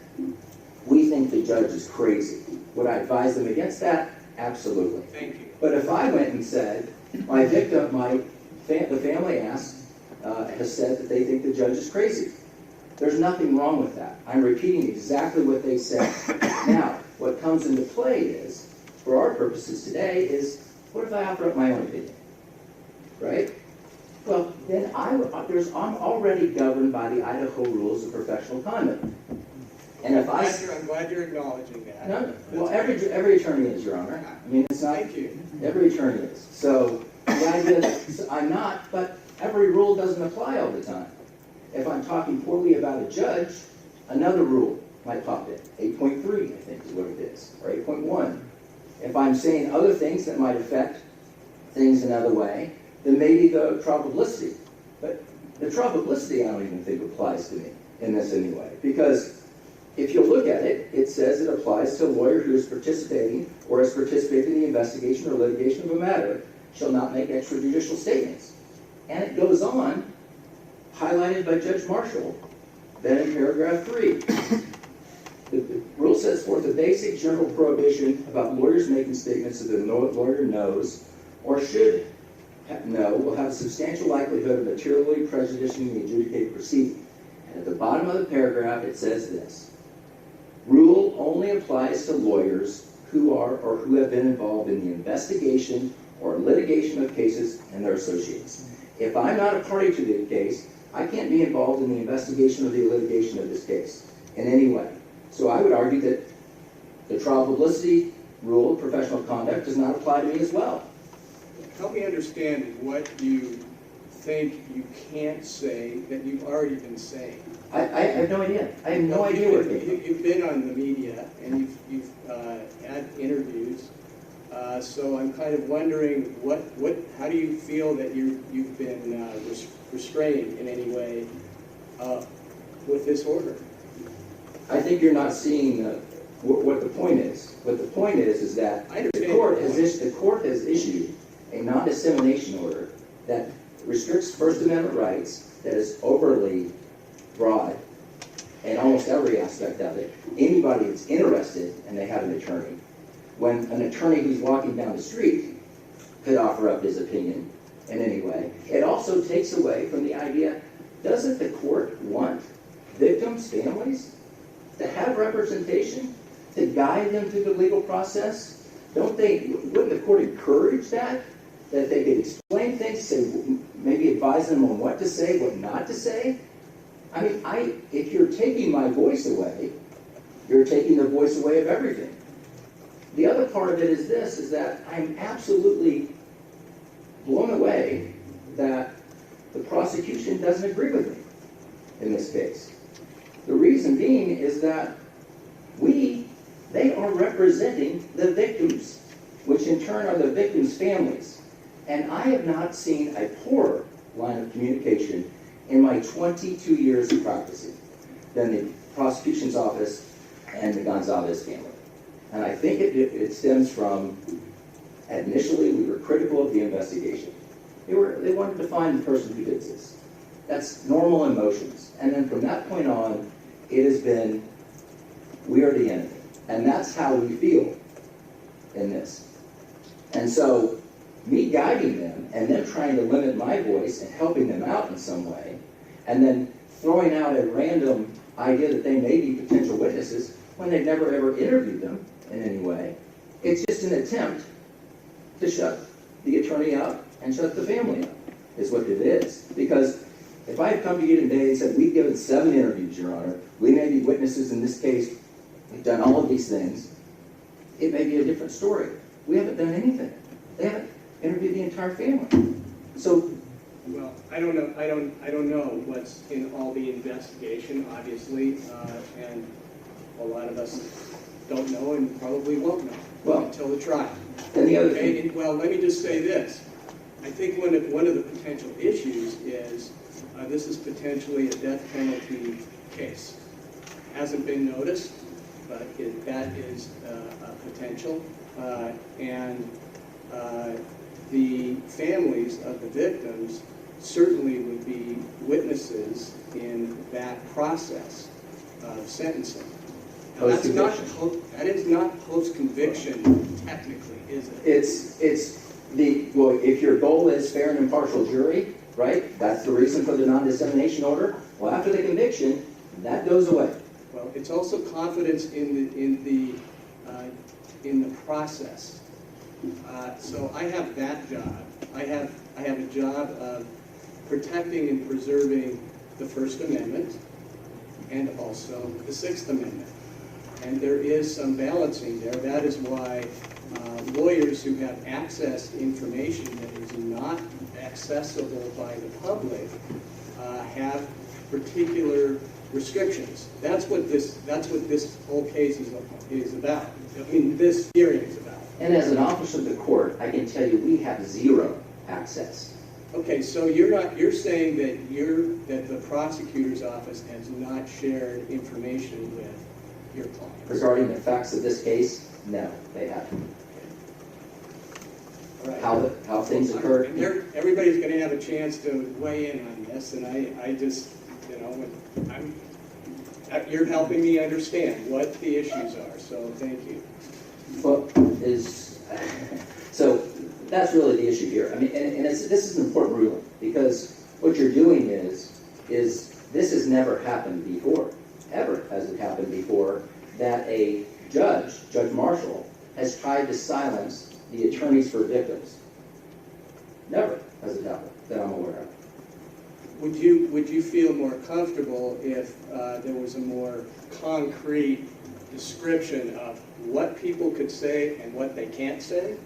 we think the judge is crazy, would I advise them against that? Absolutely. Thank you. But if I went and said, the family has said that they think the judge is crazy, there's nothing wrong with that. I'm repeating exactly what they said. Now, what comes into play is, for our purposes today, is what if I offer up my own opinion? Right? Well, then I'm already governed by the Idaho Rules of Professional Conduct. And if I'm glad you're acknowledging that. No, well, every attorney is, Your Honor. I mean, it's not. Thank you. Every attorney is. So the idea that I'm not, but every rule doesn't apply all the time. If I'm talking poorly about a judge, another rule might pop in. 8.3, I think, is what it is, or 8.1. If I'm saying other things that might affect things another way, then maybe the trial publicity. But the trial publicity, I don't even think applies to me. in this anyway, because if you look at it, it says it applies to a lawyer who is participating or has participated in the investigation or litigation of a matter shall not make extrajudicial statements. And it goes on, highlighted by Judge Marshall, then in paragraph 3. The rule sets forth a basic general prohibition about lawyers making statements that the lawyer knows or should know will have a substantial likelihood of materially prejudicing the adjudicated proceeding. And at the bottom of the paragraph, it says this: rule only applies to lawyers who are or who have been involved in the investigation or litigation of cases and their associates. If I'm not a party to the case, I can't be involved in the investigation or the litigation of this case in any way. So I would argue that the trial publicity rule of professional conduct does not apply to me as well. Help me understand what you think you can't say that you've already been saying. I have no idea. I have no idea what it is. You've been on the media and you've had interviews, so I'm kind of wondering how do you feel that you've been restrained in any way with this order? I think you're not seeing what the point is. What the point is that the court has issued a non-dissemination order that restricts First Amendment rights, that is overly broad in almost every aspect of it. Anybody that's interested and they have an attorney, when an attorney who's walking down the street could offer up his opinion in any way, it also takes away from the idea, doesn't the court want victims' families to have representation, to guide them through the legal process? Wouldn't the court encourage that? That they could explain things, say, maybe advise them on what to say, what not to say? I mean, if you're taking my voice away, you're taking the voice away of everything. The other part of it is this, is that I'm absolutely blown away that the prosecution doesn't agree with me in this case. The reason being is that they are representing the victims, which in turn are the victims' families. And I have not seen a poorer line of communication in my 22 years of practicing than the prosecution's office and the Gonzalez family. And I think it stems from, initially we were critical of the investigation. They wanted to find the person who did this. That's normal emotions. And then from that point on, it has been, we are the enemy. And that's how we feel in this. And so, me guiding them and them trying to limit my voice and helping them out in some way, and then throwing out a random idea that they may be potential witnesses when they've never ever interviewed them in any way, it's just an attempt to shut the attorney up and shut the family up, is what it is. Because if I had come to you today and said, we've given 7 interviews, Your Honor, we may be witnesses in this case, we've done all of these things, it may be a different story. We haven't done anything. They haven't interviewed the entire family. So, well, I don't know what's in all the investigation, obviously, and a lot of us don't know and probably won't know until the trial. And the other thing, well, let me just say this. I think one of the potential issues is this is potentially a death penalty case. Hasn't been noticed, but that is a potential. And the families of the victims certainly would be witnesses in that process of sentencing. Now, that is not post-conviction technically, is it? If your goal is fair and impartial jury, right, that's the reason for the non-dissemination order. Well, after the conviction, that goes away. Well, it's also confidence in the process. So I have that job. I have a job of protecting and preserving the First Amendment and also the Sixth Amendment. And there is some balancing there. That is why lawyers who have access to information that is not accessible by the public have particular restrictions. That's what this whole case is about. I mean, this hearing is about. And as an officer of the court, I can tell you we have 0 access Okay, so you're saying that the prosecutor's office has not shared information with your clients? Regarding the facts of this case, no, they haven't. Right. How things occurred. And everybody's going to have a chance to weigh in on this, and I just, you're helping me understand what the issues are, so thank you. Well, so that's really the issue here. I mean, and this is an important ruling, because what you're doing is this has never happened before, ever has it happened before, that a Judge Marshall, has tried to silence the attorneys for victims. Never has it happened that I'm aware of. Would you feel more comfortable if there was a more concrete description of what people could say and what they can't say?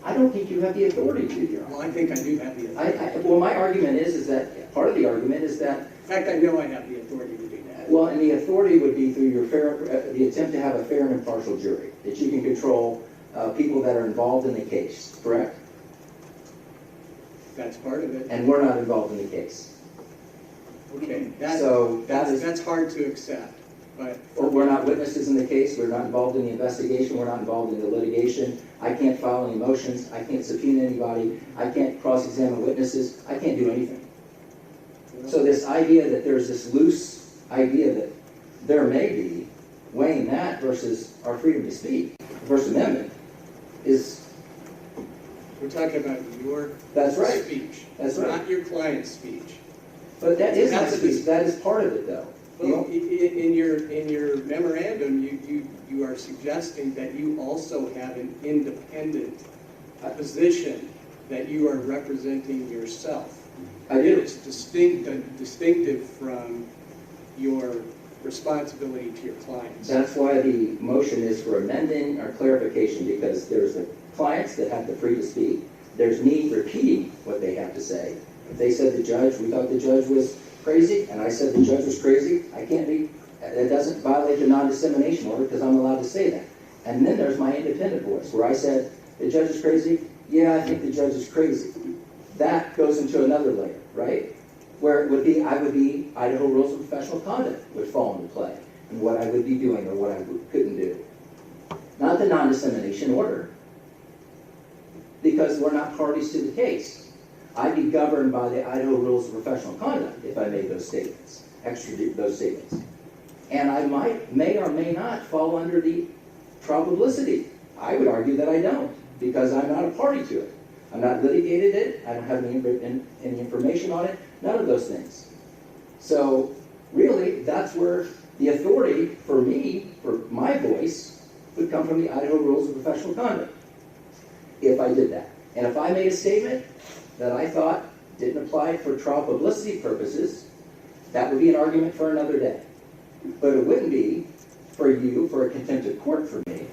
I don't think you have the authority to, Your Honor. Well, I think I do have the authority. Well, my argument is that part of the argument is that. In fact, I know I have the authority to do that. Well, and the authority would be through the attempt to have a fair and impartial jury, that you can control people that are involved in the case, correct? That's part of it. And we're not involved in the case. Okay, that's hard to accept. But we're not witnesses in the case, we're not involved in the investigation, we're not involved in the litigation. I can't file any motions, I can't subpoena anybody, I can't cross-examine witnesses, I can't do anything. So this idea that there's this loose idea that there may be, weighing that versus our freedom to speak, the First Amendment, is... We're talking about your speech. That's right. Not your client's speech. But that is my speech, that is part of it though. Well, in your memorandum, you are suggesting that you also have an independent position that you are representing yourself. I do. It's distinctive from your responsibility to your clients. That's why the motion is for amending or clarification, because there's the clients that have the free to speak. There's me repeating what they have to say. If they said we thought the judge was crazy, and I said the judge was crazy, it doesn't violate the non-dissemination order because I'm allowed to say that. And then there's my independent voice, where I said, the judge is crazy? Yeah, I think the judge is crazy. That goes into another layer, right? Where it would be, Idaho rules of professional conduct would fall into play, and what I would be doing or what I couldn't do. Not the non-dissemination order, because we're not parties to the case. I'd be governed by the Idaho rules of professional conduct if I made those statements, extradite those statements. And I may or may not fall under the trial publicity. I would argue that I don't, because I'm not a party to it. I'm not litigated it, I don't have any information on it, none of those things. So really, that's where the authority for me, for my voice, would come from the Idaho rules of professional conduct, if I did that. And if I made a statement that I thought didn't apply for trial publicity purposes, that would be an argument for another day. But it wouldn't be for you, for a contempt of court for me,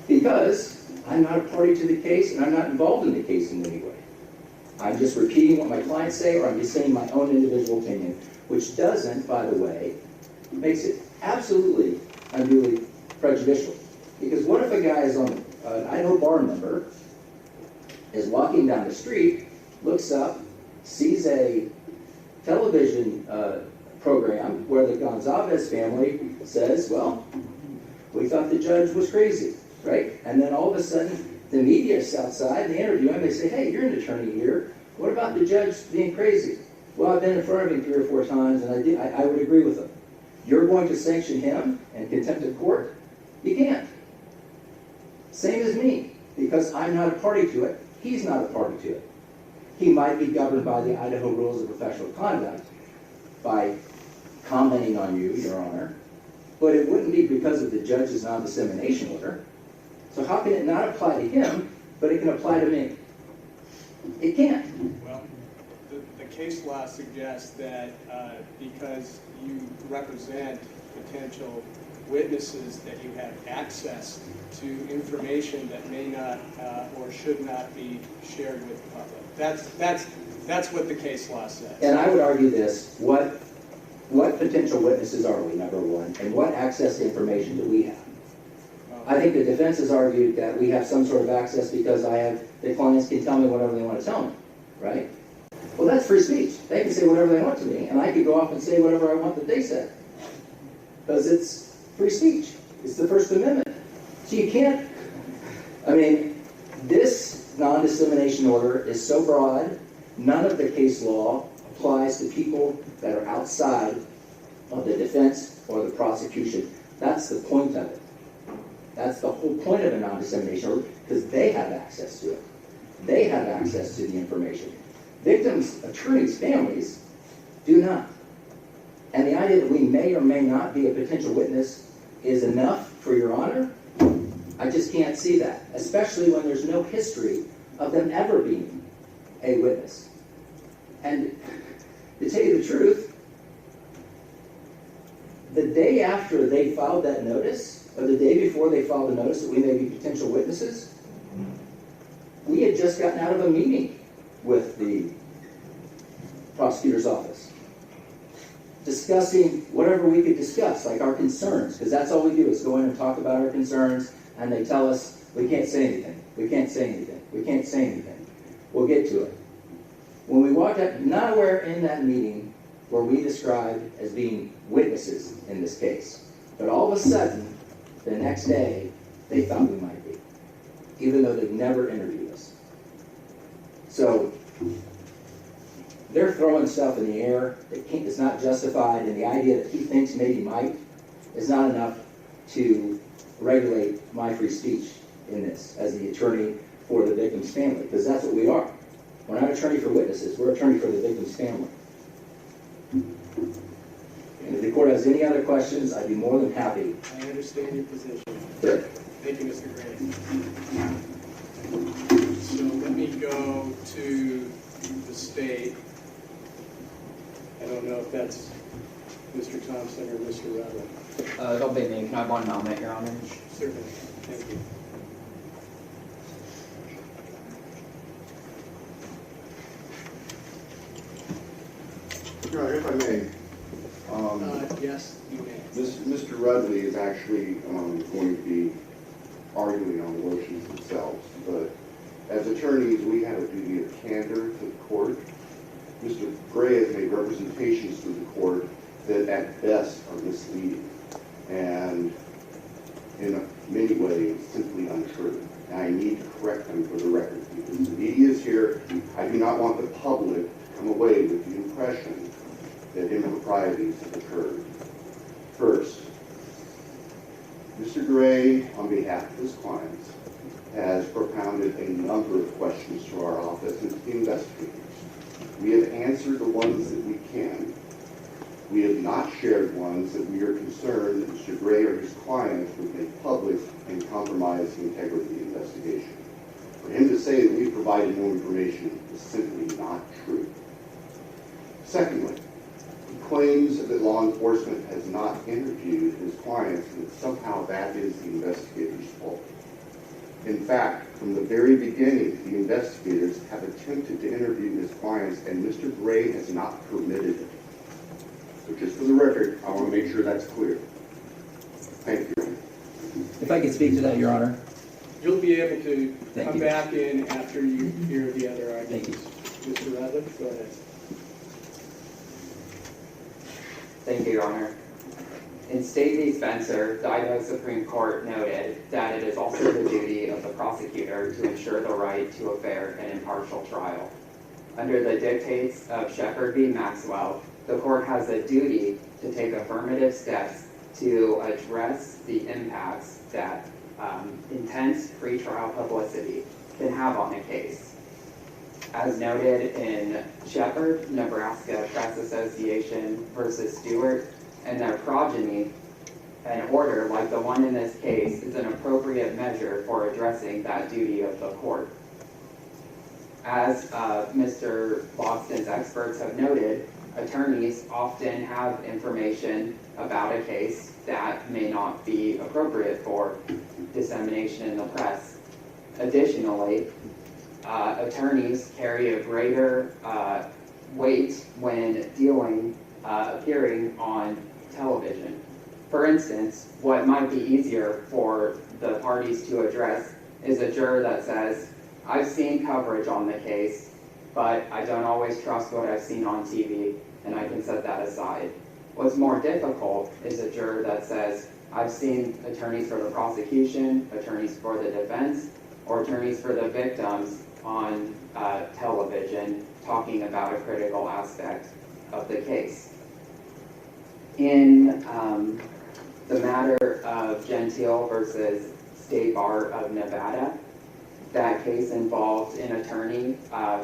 because I'm not a party to the case and I'm not involved in the case in any way. I'm just repeating what my clients say, or I'm just saying my own individual opinion, which doesn't, by the way, makes it absolutely unduly prejudicial. Because what if a guy is on an Idaho bar member, is walking down the street, looks up, sees a television program where the Gonzalez family says, well, we thought the judge was crazy, right? And then all of a sudden, the media is outside, they interview him, they say, hey, you're an attorney here. What about the judge being crazy? Well, I've been in front of him 3 or 4 times, and I would agree with him. You're going to sanction him in contempt of court? You can't. Same as me, because I'm not a party to it. He's not a party to it. He might be governed by the Idaho rules of professional conduct by commenting on you, Your Honor, but it wouldn't be because of the judge's non-dissemination order. So how can it not apply to him, but it can apply to me? It can't. Well, the case law suggests that because you represent potential witnesses, that you have access to information that may not or should not be shared with the public. That's what the case law says. And I would argue this: what potential witnesses are we, number one, and what access to information do we have? I think the defense has argued that we have some sort of access because the clients can tell me whatever they want to tell me, right? Well, that's free speech. They can say whatever they want to me, and I could go off and say whatever I want that they said. Because it's free speech. It's the First Amendment. So you can't, I mean, this non-dissemination order is so broad, none of the case law applies to people that are outside of the defense or the prosecution. That's the point of it. That's the whole point of a non-dissemination order, because they have access to it. They have access to the information. Victims, attorneys, families do not. And the idea that we may or may not be a potential witness is enough for your honor? I just can't see that, especially when there's no history of them ever being a witness. And to tell you the truth, the day after they filed that notice, or the day before they filed the notice that we may be potential witnesses, we had just gotten out of a meeting with the prosecutor's office, discussing whatever we could discuss, like our concerns, because that's all we do is go in and talk about our concerns, and they tell us we can't say anything, we can't say anything, we can't say anything. We'll get to it. When we walked up, nowhere in that meeting were we described as being witnesses in this case. But all of a sudden, the next day, they thought we might be, even though they've never interviewed us. So they're throwing stuff in the air that it's not justified, and the idea that he thinks maybe might is not enough to regulate my free speech in this as the attorney for the victim's family, because that's what we are. We're not attorney for witnesses, we're attorney for the victim's family. And if the court has any other questions, I'd be more than happy. I understand your position. Good. Thank you, Mr. Gray. So let me go to the state. I don't know if that's Mr. Thompson or Mr. Rutland. It'll be me. Can I have one moment, Your Honor? Certainly. Thank you. Your Honor, if I may. Yes, you may. Mr. Rudley is actually going to be arguing on the motions themselves, but as attorneys, we have a duty of candor to the court. Mr. Gray has made representations to the court that at best are misleading and in many ways simply untrue. And I need to correct them for the record because the media is here. I do not want the public to come away with the impression that improprieties have occurred. First, Mr. Gray, on behalf of his clients, has propounded a number of questions to our office and to the investigators. We have answered the ones that we can. We have not shared ones that we are concerned that Mr. Gray or his clients would make public and compromise the integrity of the investigation. For him to say that we provided more information is simply not true. Secondly, he claims that law enforcement has not interviewed his clients and that somehow that is the investigator's fault. In fact, from the very beginning, the investigators have attempted to interview his clients and Mr. Gray has not permitted it. So just for the record, I want to make sure that's clear. Thank you. If I could speak to that, Your Honor. You'll be able to come back in after you hear the other arguments. Thank Mr. Rutland, go ahead. Thank you, Your Honor. In State v. Spencer, the Idaho Supreme Court noted that it is also the duty of the prosecutor to ensure the right to a fair and impartial trial. Under the dictates of Shepard v. Maxwell, the court has a duty to take affirmative steps to address the impacts that intense pretrial publicity can have on a case. As noted in Shepard, Nebraska Press Association versus Stewart, and their progeny, an order like the one in this case is an appropriate measure for addressing that duty of the court. As Mr. Boston's experts have noted, attorneys often have information about a case that may not be appropriate for dissemination in the press. Additionally, attorneys carry a greater weight when appearing on television. For instance, what might be easier for the parties to address is a juror that says, I've seen coverage on the case, but I don't always trust what I've seen on TV, and I can set that aside. What's more difficult is a juror that says, I've seen attorneys for the prosecution, attorneys for the defense, or attorneys for the victims on television talking about a critical aspect of the case. In the matter of Gentile versus State Bar of Nevada, that case involved an attorney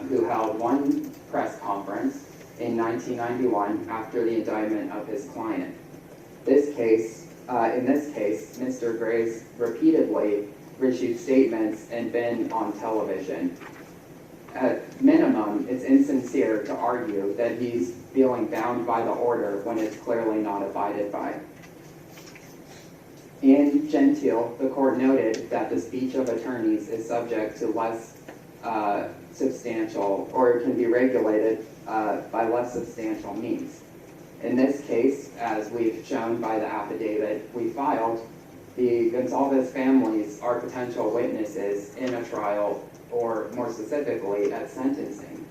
who held one press conference in 1991 after the indictment of his client. In this case, Mr. Grace repeatedly issued statements and been on television. At minimum, it's insincere to argue that he's feeling bound by the order when it's clearly not abided by. In Gentile, the court noted that the speech of attorneys is subject to less substantial, or can be regulated by less substantial means. In this case, as we've shown by the affidavit we filed, the Gonsalves families are potential witnesses in a trial, or more specifically, at sentencing.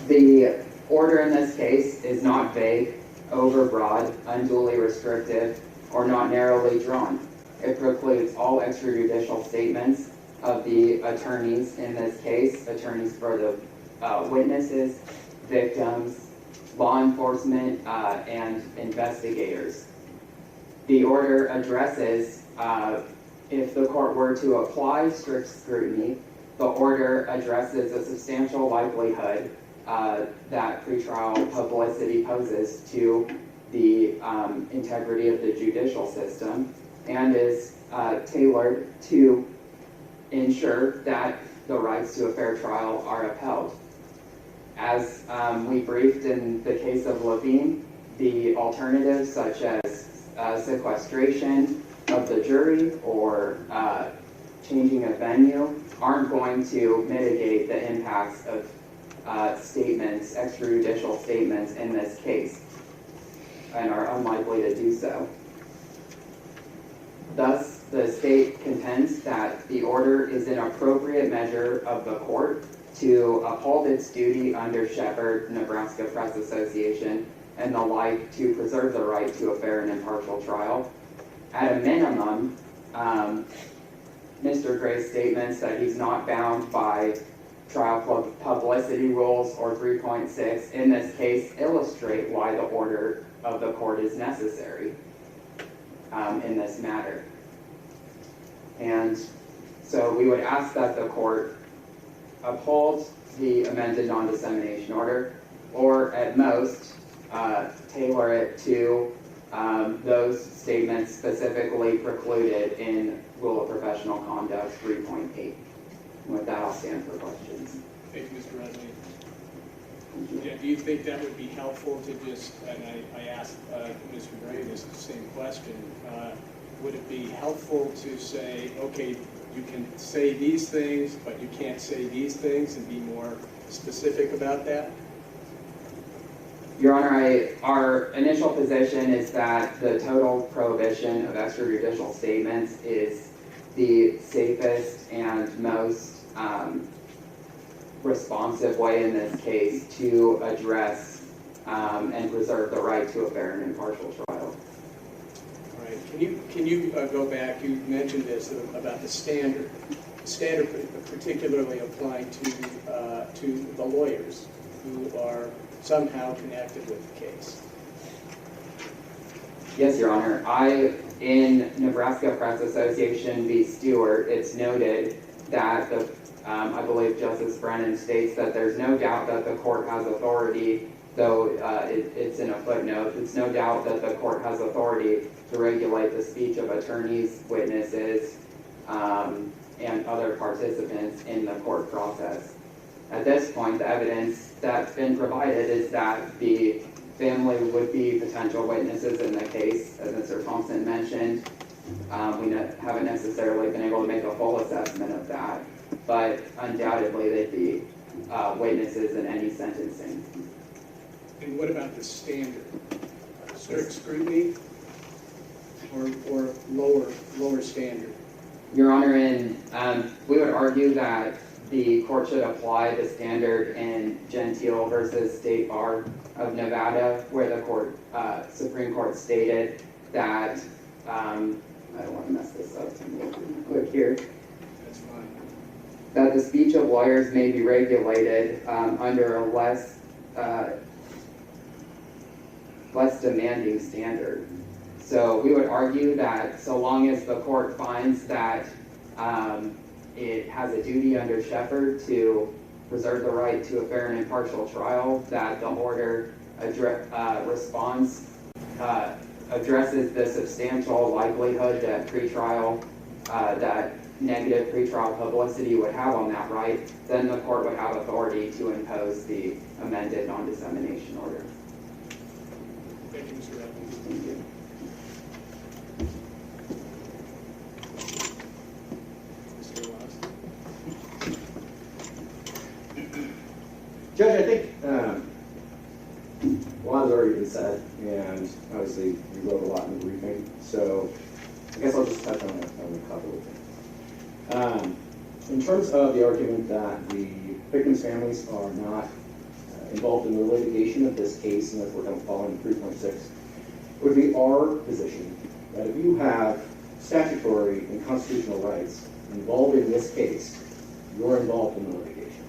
The order in this case is not vague, overbroad, unduly restrictive, or not narrowly drawn. It precludes all extrajudicial statements of the attorneys in this case, attorneys for the witnesses, victims, law enforcement, and investigators. The order addresses, if the court were to apply strict scrutiny, the order addresses a substantial likelihood that pretrial publicity poses to the integrity of the judicial system, and is tailored to ensure that the rights to a fair trial are upheld. As we briefed in the case of Levine, the alternatives such as sequestration of the jury or changing a venue aren't going to mitigate the impacts of statements, extrajudicial statements in this case, and are unlikely to do so. Thus, the state contends that the order is an appropriate measure of the court to uphold its duty under Shepherd, Nebraska Press Association, and the like, to preserve the right to a fair and impartial trial. At a minimum, Mr. Gray's statements that he's not bound by trial publicity rules or 3.6 in this case illustrate why the order of the court is necessary in this matter. And so we would ask that the court uphold the amended non-dissemination order, or at most tailor it to those statements specifically precluded in Rule of Professional Conduct 3.8. And with that, I'll stand for questions. Thank you, Mr. President. Yeah, do you think that would be helpful to just, and I asked Mr. Gray this same question, would it be helpful to say, okay, you can say these things, but you can't say these things, and be more specific about that? Your Honor, our initial position is that the total prohibition of extrajudicial statements is the safest and most responsive way in this case to address and preserve the right to a fair and impartial trial. All right. Can you go back? You mentioned this about the standard particularly applying to the lawyers who are somehow connected with the case. Yes, Your Honor. In Nebraska Press Association v. Stewart, it's noted that I believe Justice Brennan states that there's no doubt that the court has authority, though it's in a footnote, it's no doubt that the court has authority to regulate the speech of attorneys, witnesses, and other participants in the court process. At this point, the evidence that's been provided is that the family would be potential witnesses in the case, as Mr. Thompson mentioned. We haven't necessarily been able to make a full assessment of that, but undoubtedly they'd be witnesses in any sentencing. And what about the standard? Strict scrutiny or lower standard? Your Honor, we would argue that the court should apply the standard in Gentile versus State Bar of Nevada, where the Supreme Court stated that, I don't want to mess this up, so I'm going to click here. That's fine. That the speech of lawyers may be regulated under a less demanding standard. So we would argue that so long as the court finds that it has a duty under Shepherd to preserve the right to a fair and impartial trial, that the order addresses the substantial likelihood that pretrial, that negative pretrial publicity would have on that right, then the court would have authority to impose the amended non-dissemination order. Thank you, Mr. Redmond. Thank you. Judge, I think a lot has already been said, and obviously you wrote a lot in the briefing, so I guess I'll just touch on a couple of things. In terms of the argument that the victims' families are not involved in the litigation of this case, and therefore don't fall into 3.6, it would be our position that if you have statutory and constitutional rights involved in this case, you're involved in the litigation.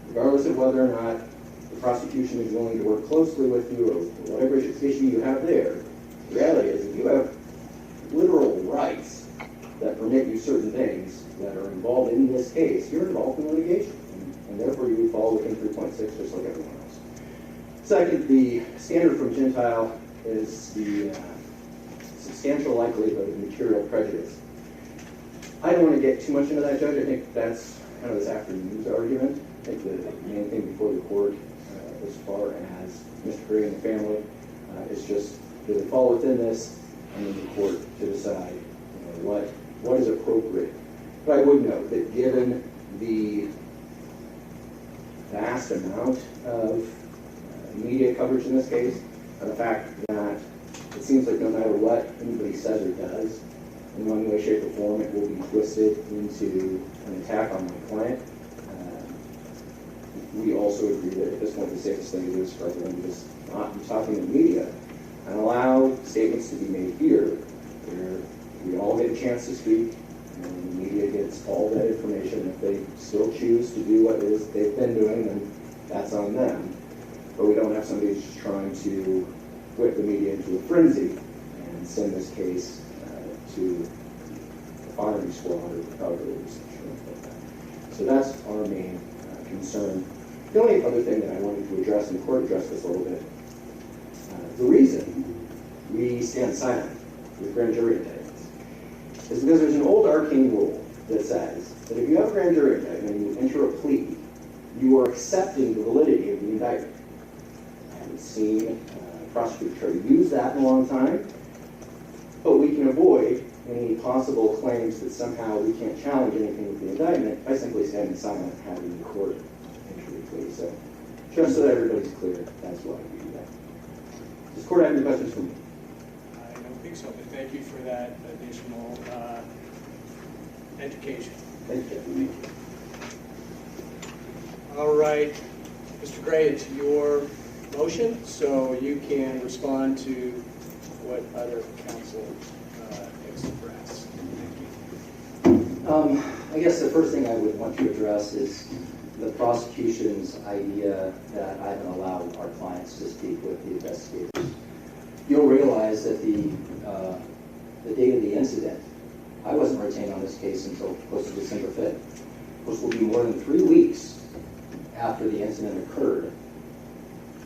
Regardless of whether or not the prosecution is willing to work closely with you or whatever issue you have there, the reality is if you have literal rights that permit you certain things that are involved in this case, you're involved in litigation, and therefore you would fall within 3.6 just like everyone else. Second, the standard from Gentile is the substantial likelihood of material prejudice. I don't want to get too much into that, Judge. I think that's kind of this afternoon's argument. I think the main thing before the court, as far as Mr. Gray and the family, is just, do they fall within this, and then the court to decide what is appropriate. But I would note that given the vast amount of media coverage in this case, and the fact that it seems like no matter what anybody says or does, in one way, shape, or form, it will be twisted into an attack on my client. We also agree that at this point the safest thing to do is for everyone to just not be talking to the media and allow statements to be made here where we all get a chance to speak and the media gets all that information. If they still choose to do what it is they've been doing, then that's on them. But we don't have somebody who's just trying to whip the media into a frenzy and send this case to the firing squad or the cover or something like that. So that's our main concern. The only other thing that I wanted to address, and the court addressed this a little bit, the reason we stand silent with grand jury indictments is because there's an old arcane rule that says that if you have a grand jury indictment and you enter a plea, you are accepting the validity of the indictment. I haven't seen a prosecutor try to use that in a long time, but we can avoid any possible claims that somehow we can't challenge anything with the indictment by simply standing silent and having the court enter the plea. So just so that everybody's clear, that's why we do that. Does the court have any questions for me? I don't think so, but thank you for that additional education. Thank you. Thank you. All right, Mr. Gray, it's your motion, so you can respond to what other counsel expressed. I guess the first thing I would want to address is the prosecution's idea that I haven't allowed our clients to speak with the investigators. You'll realize that the date of the incident, I wasn't retained on this case until close to December 5th, which will be more than 3 weeks after the incident occurred,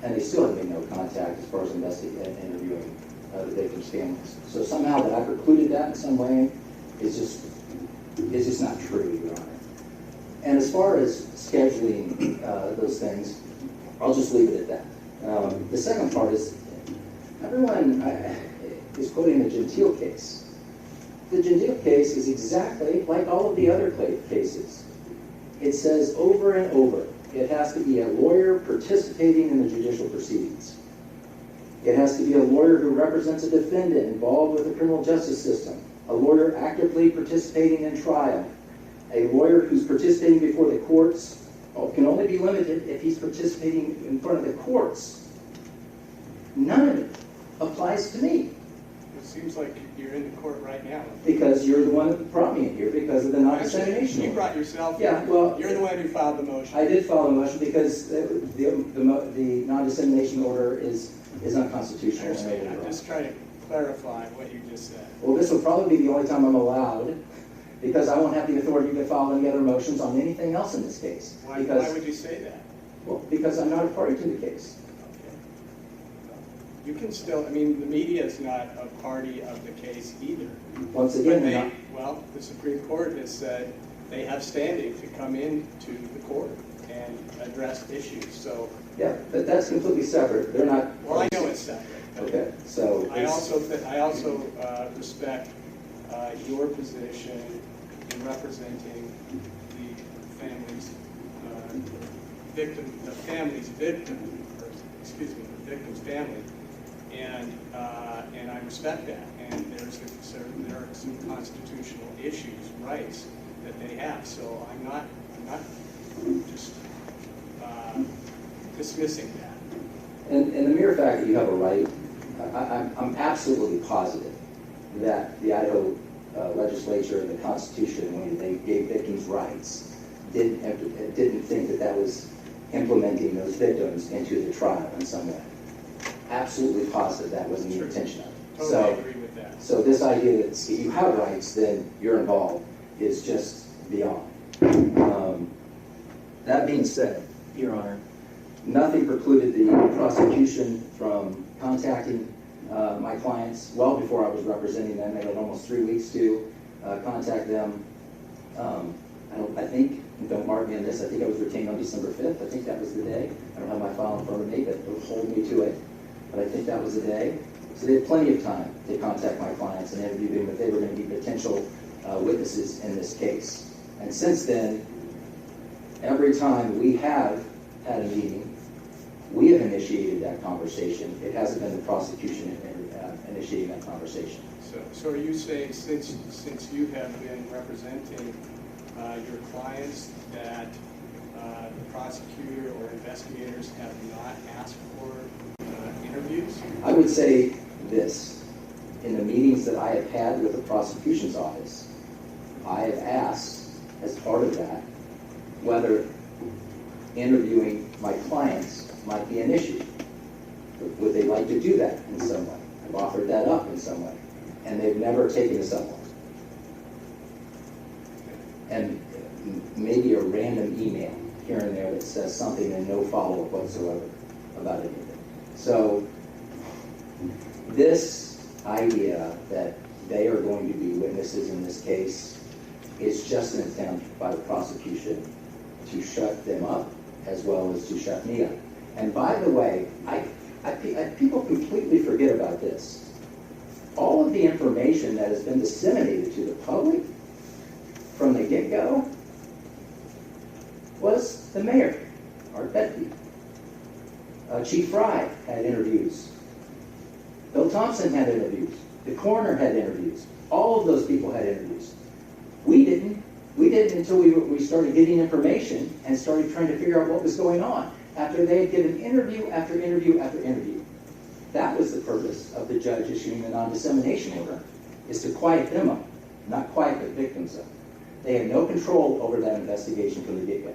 and they still have made no contact as far as investigating and interviewing the victims' families. So somehow that I precluded that in some way is just not true, Your Honor. And as far as scheduling those things, I'll just leave it at that. The second part is, everyone is quoting the Gentile case. The Gentile case is exactly like all of the other cases. It says over and over, it has to be a lawyer participating in the judicial proceedings. It has to be a lawyer who represents a defendant involved with the criminal justice system, a lawyer actively participating in trial, A lawyer who's participating before the courts can only be limited if he's participating in front of the courts. None of it applies to me. It seems like you're in the court right now. Because you're the one that brought me in here because of the non-dissemination. You brought yourself in. Yeah, well, You're the one who filed the motion. I did file the motion because the non-dissemination order is unconstitutional. I'm just trying to clarify what you just said. Well, this will probably be the only time I'm allowed because I won't have the authority to file any other motions on anything else in this case. Why would you say that? Well, because I'm not a party to the case. You can still, I mean, the media is not a party of the case either. Once again, well, the Supreme Court has said they have standing to come into the court and address issues, so. Yeah, but that's completely separate. They're not. Well, I know it's separate. Okay, so. I also respect your position in representing the family's victim, the victim's family. And I respect that. And there are some constitutional issues, rights that they have. So I'm not just dismissing that. And the mere fact that you have a right, I'm absolutely positive that the Idaho legislature, the Constitution, when they gave victims rights, didn't think that that was implementing those victims into the trial in some way. Absolutely positive that wasn't the intention of it. Totally agree with that. So this idea that if you have rights, then you're involved is just beyond. That being said, Your Honor, nothing precluded the prosecution from contacting my clients well before I was representing them. They had almost 3 weeks to contact them. I think, and don't mark me on this, I think I was retained on December 5th. I think that was the day. I don't have my file in front of me, but it would hold me to it. But I think that was the day. So they had plenty of time to contact my clients and interview them if they were going to be potential witnesses in this case. And since then, every time we have had a meeting, we have initiated that conversation. It hasn't been the prosecution initiating that conversation. So are you saying since you have been representing your clients that the prosecutor or investigators have not asked for interviews? I would say this. In the meetings that I have had with the prosecution's office, I have asked, as part of that, whether interviewing my clients might be an issue. Would they like to do that in some way? I've offered that up in some way. And they've never taken us up on it. And maybe a random email here and there that says something and no follow-up whatsoever about anything. So this idea that they are going to be witnesses in this case is just an attempt by the prosecution to shut them up as well as to shut me up. And by the way, people completely forget about this. All of the information that has been disseminated to the public from the get-go was the mayor, Art Betke. Chief Fry had interviews. Bill Thompson had interviews. The coroner had interviews. All of those people had interviews. We didn't until we started getting information and started trying to figure out what was going on after they had given interview after interview after interview. That was the purpose of the judge issuing the non-dissemination order, is to quiet them up, not quiet the victims up. They had no control over that investigation from the get-go.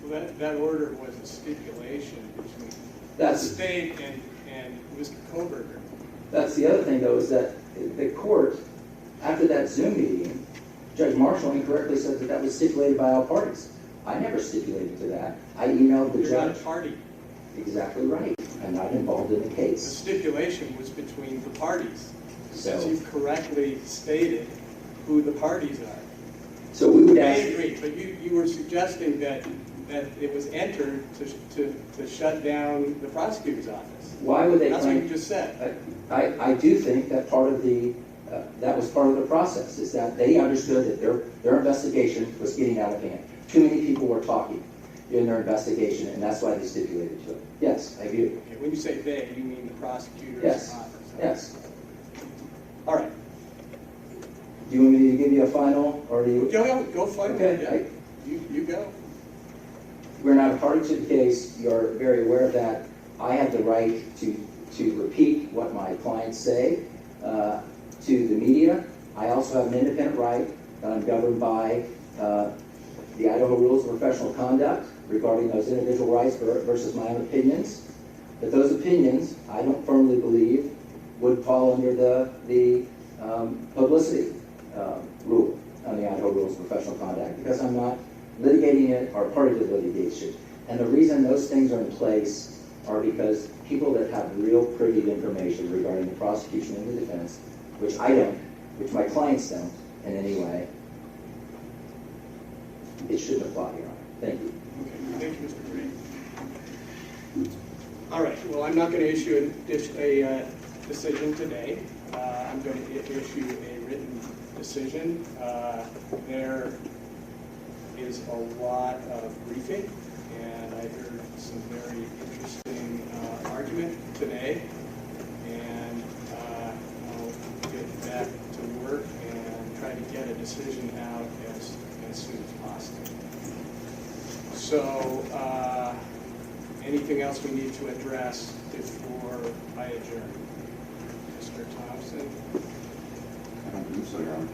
Well, that order was a stipulation between the state and Mr. Koberger. That's the other thing, though, is that the court, after that Zoom meeting, Judge Marshall incorrectly said that that was stipulated by all parties. I never stipulated to that. I emailed the judge. You're not a party. Exactly right. I'm not involved in the case. The stipulation was between the parties. Since you've correctly stated who the parties are. So we would ask. I agree, but you were suggesting that it was entered to shut down the prosecutor's office. Why would they? That's what you just said. I do think that part of the that was part of the process, is that they understood that their investigation was getting out of hand. Too many people were talking in their investigation, and that's why they stipulated to it. Yes, I do. Okay, when you say they, you mean the prosecutor's yes. office? Yes. All right. Do you want me to give you a final, or do you? Go final. Okay. You go. We're not a party to the case. You're very aware of that. I have the right to repeat what my clients say to the media. I also have an independent right that I'm governed by the Idaho Rules of Professional Conduct regarding those individual rights versus my own opinions. But those opinions, I don't firmly believe, would fall under the publicity rule on the Idaho Rules of Professional Conduct, because I'm not litigating it or party to the litigation. And the reason those things are in place are because people that have real privy information regarding the prosecution and the defense, which I don't, which my clients don't in any way, it shouldn't apply, Your Honor. Thank you. Okay, thank you, Mr. Green. All right, well, I'm not going to issue a decision today. I'm going to issue a written decision. There is a lot of briefing, and I heard some very interesting argument today, and I'll get back to work and try to get a decision out as soon as possible. So, anything else we need to address before I adjourn? Mr. Thompson? I don't believe so, Your Honor.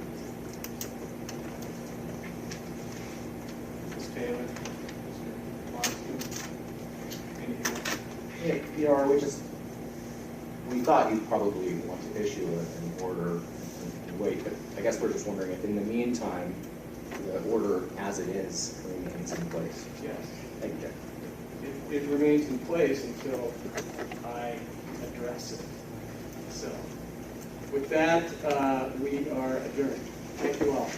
Ms. Taylor? Mr. Marston? Anything else? Hey, PR, we thought you'd probably want to issue an order and wait, but I guess we're just wondering if in the meantime, the order as it is remains in place. Yes. Thank you. It remains in place until I address it. So, with that, we are adjourned. Thank you all.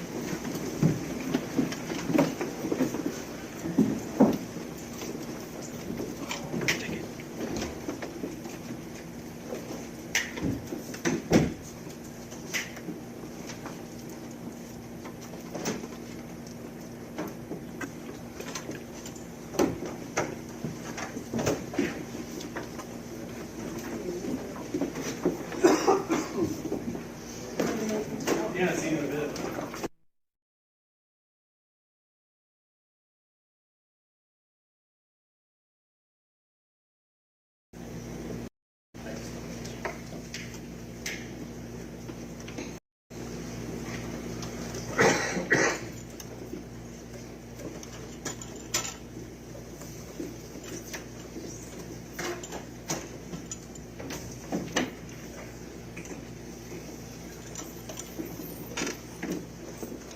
Yeah, see you in a bit.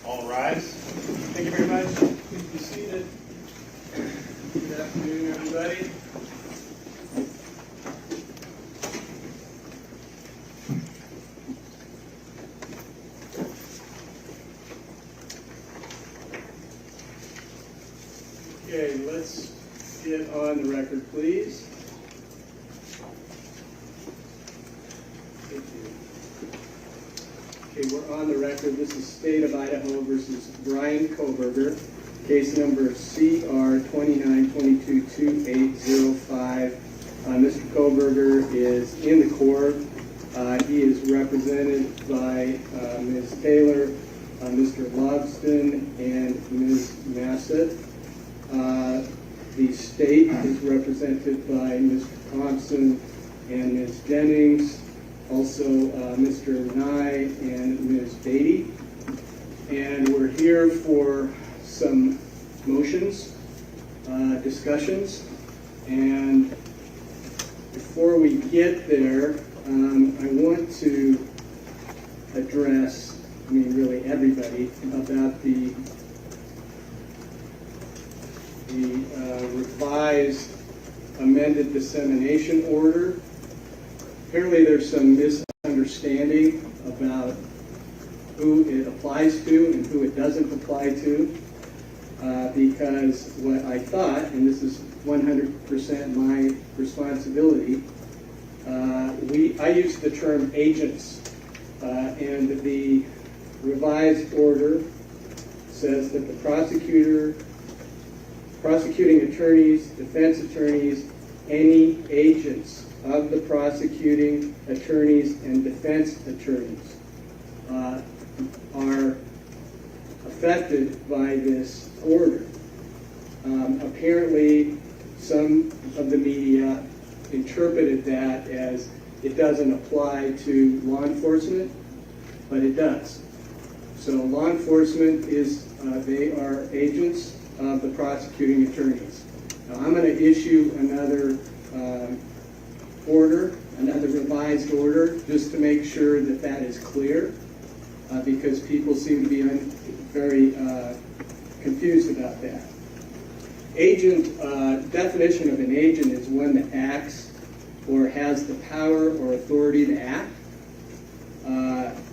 All rise. Thank you very much. Please be seated. Good afternoon, everybody. Okay, let's get on the record, please. Thank you. Okay, we're on the record. This is State of Idaho versus Brian Koberger, case number CR 29222805. Mr. Koberger is in the court. He is represented by Ms. Taylor, Mr. Logston, and Ms. Massett. The state is represented by Mr. Thompson and Ms. Jennings. Also, Mr. Nye and Ms. Beatty. And we're here for some motions, discussions. And before we get there, I want to address, really everybody, about the revised amended dissemination order. Apparently there's some misunderstanding about who it applies to and who it doesn't apply to, because what I thought, and this is 100% my responsibility, I used the term agents, and the revised order says that the prosecuting attorneys, defense attorneys, any agents of the prosecuting attorneys and defense attorneys. are affected by this order. Apparently, some of the media interpreted that as it doesn't apply to law enforcement, but it does. So law enforcement is, they are agents of the prosecuting attorneys. Now, I'm going to issue another order, another revised order, just to make sure that that is clear, because people seem to be very confused about that. Agent, definition of an agent is one that acts or has the power or authority to act.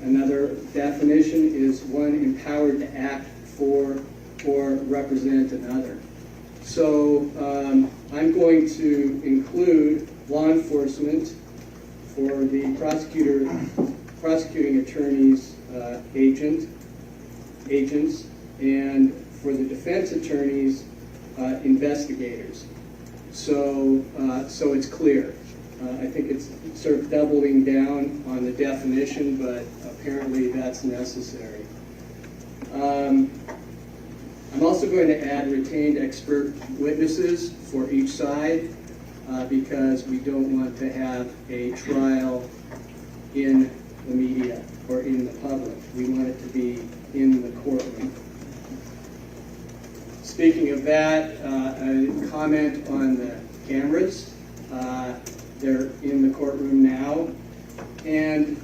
Another definition is one empowered to act for or represent another. So I'm going to include law enforcement for the prosecuting attorney's agents, and for the defense attorneys, investigators. So it's clear. I think it's sort of doubling down on the definition, but apparently that's necessary. I'm also going to add retained expert witnesses for each side because we don't want to have a trial in the media or in the public. We want it to be in the courtroom. Speaking of that, a comment on the cameras. They're in the courtroom now, and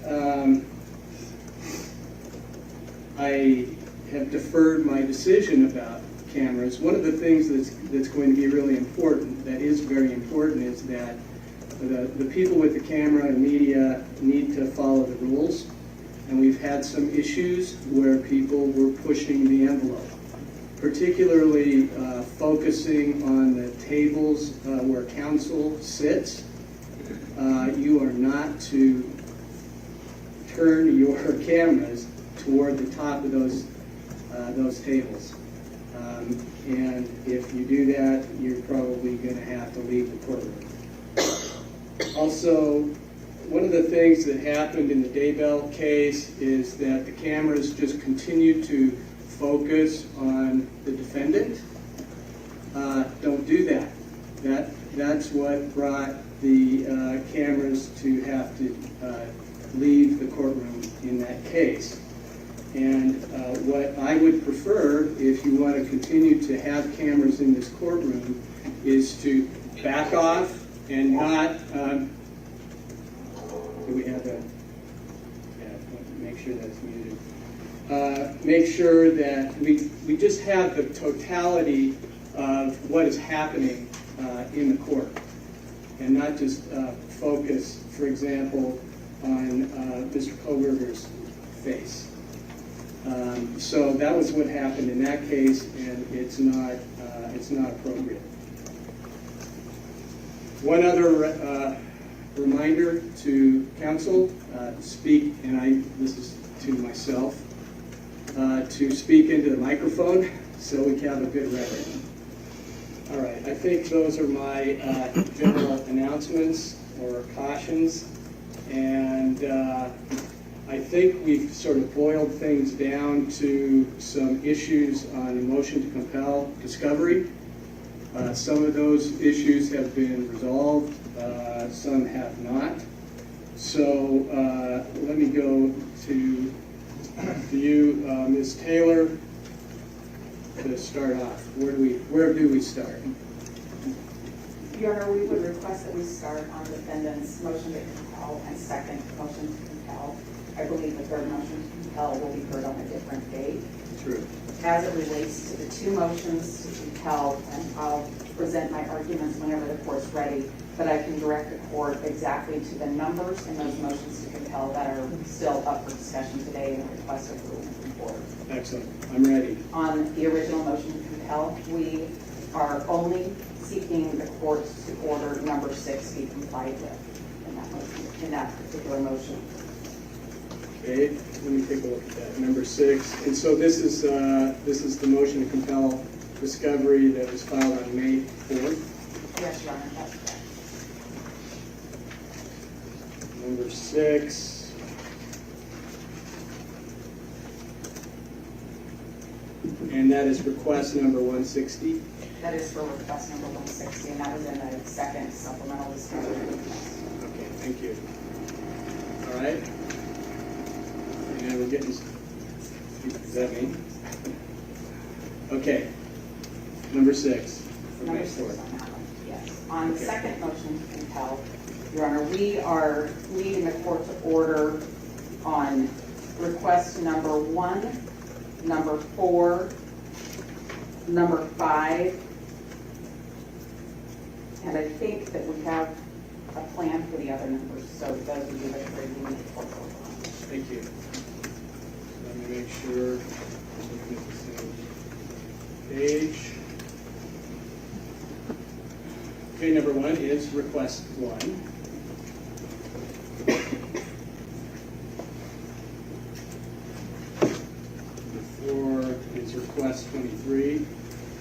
I have deferred my decision about cameras. One of the things that's going to be really important, that is very important, is that the people with the camera and media need to follow the rules. And we've had some issues where people were pushing the envelope, particularly focusing on the tables where counsel sits. You are not to turn your cameras toward the top of those tables. And if you do that, you're probably going to have to leave the courtroom. Also, one of the things that happened in the Daybell case is that the cameras just continued to focus on the defendant. Don't do that. That's what brought the cameras to have to leave the courtroom in that case. And what I would prefer, if you want to continue to have cameras in this courtroom, is to back off and not, do we have that? Yeah, make sure that's muted. Make sure that we just have the totality of what is happening in the court, and not just focus, for example, on Mr. Koberger's face. So that was what happened in that case, and it's not appropriate. One other reminder to counsel, speak, and this is to myself, to speak into the microphone so we can have a good record. All right, I think those are my general announcements or cautions, and I think we've sort of boiled things down to some issues on a motion to compel discovery. Some of those issues have been resolved, some have not. So let me go to you, Ms. Taylor, to start off. Where do we start? Your Honor, we would request that we start on the defendant's motion to compel and second motion to compel. I believe the third motion to compel will be heard on a different date. True. As it relates to the two motions to compel, and I'll present my arguments whenever the court's ready, but I can direct the court exactly to the numbers in those motions to compel that are still up for discussion today and request approval from the court. Excellent. I'm ready. On the original motion to compel, we are only seeking the court to order number 6 be complied with in that particular motion. Okay, let me take a look at that. Number 6, and so this is the motion to compel discovery that was filed on May 4th. Yes, Your Honor, that's correct. Number 6. And that is request number 160. That is for request number 160, and that was in the second supplemental discovery request. Okay, thank you. All right. And we're getting, is that me? Okay. Number 6. Number 6 on that one, yes. On the second motion to compel, Your Honor, we are leading the court to order on request number 1, number 4, number 5, and I think that we have a plan for the other numbers, so those would be the 3 we need to work on. Thank you. Let me make sure I'm looking at the same page. Okay, number 1 is request 1. Number 4 is request 23.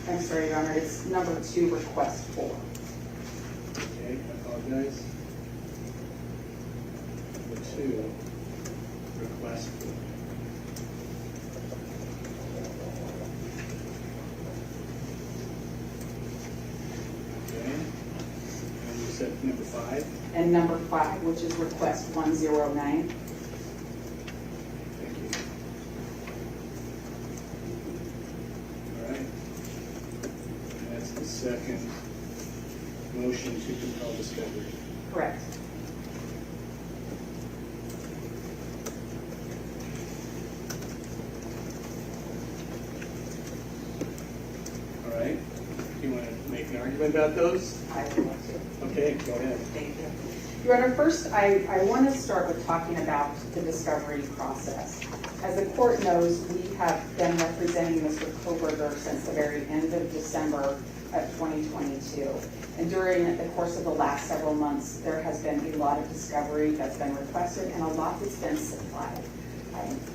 I'm sorry, Your Honor, it's number 2, request 4. Okay, I apologize. Number 2, request 4. Okay. And you said number 5? And number 5, which is request 109. Thank you. All right. And that's the second motion to compel discovery. Correct. All right. Do you want to make an argument about those? I would like to. Okay, go ahead. Thank you. Your Honor, first, I want to start with talking about the discovery process. As the court knows, we have been representing Mr. Koberger since the very end of December of 2022. And during the course of the last several months, there has been a lot of discovery that's been requested and a lot that's been supplied.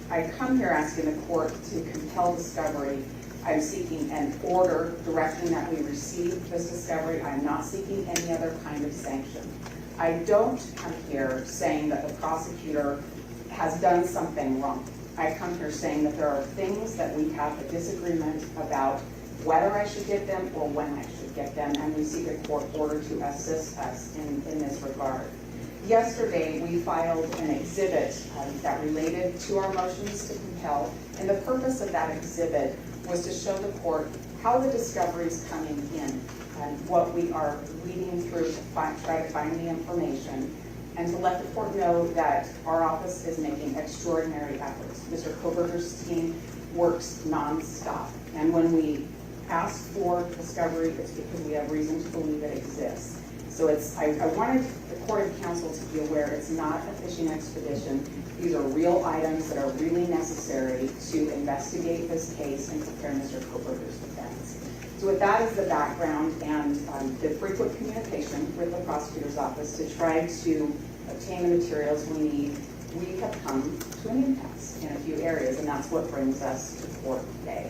I come here asking the court to compel discovery. I'm seeking an order directing that we receive this discovery. I'm not seeking any other kind of sanction. I don't come here saying that the prosecutor has done something wrong. I come here saying that there are things that we have a disagreement about whether I should get them or when I should get them, and we seek a court order to assist us in this regard. Yesterday, we filed an exhibit that related to our motions to compel, and the purpose of that exhibit was to show the court how the discovery is coming in and what we are reading through to try to find the information, and to let the court know that our office is making extraordinary efforts. Mr. Koberger's team works nonstop, and when we ask for discovery, it's because we have reason to believe it exists. So I wanted the court of counsel to be aware it's not a fishing expedition. These are real items that are really necessary to investigate this case and prepare Mr. Koberger's defense. So with that as the background and the frequent communication with the prosecutor's office to try to obtain the materials we need, we have come to an impasse in a few areas, and that's what brings us to court today.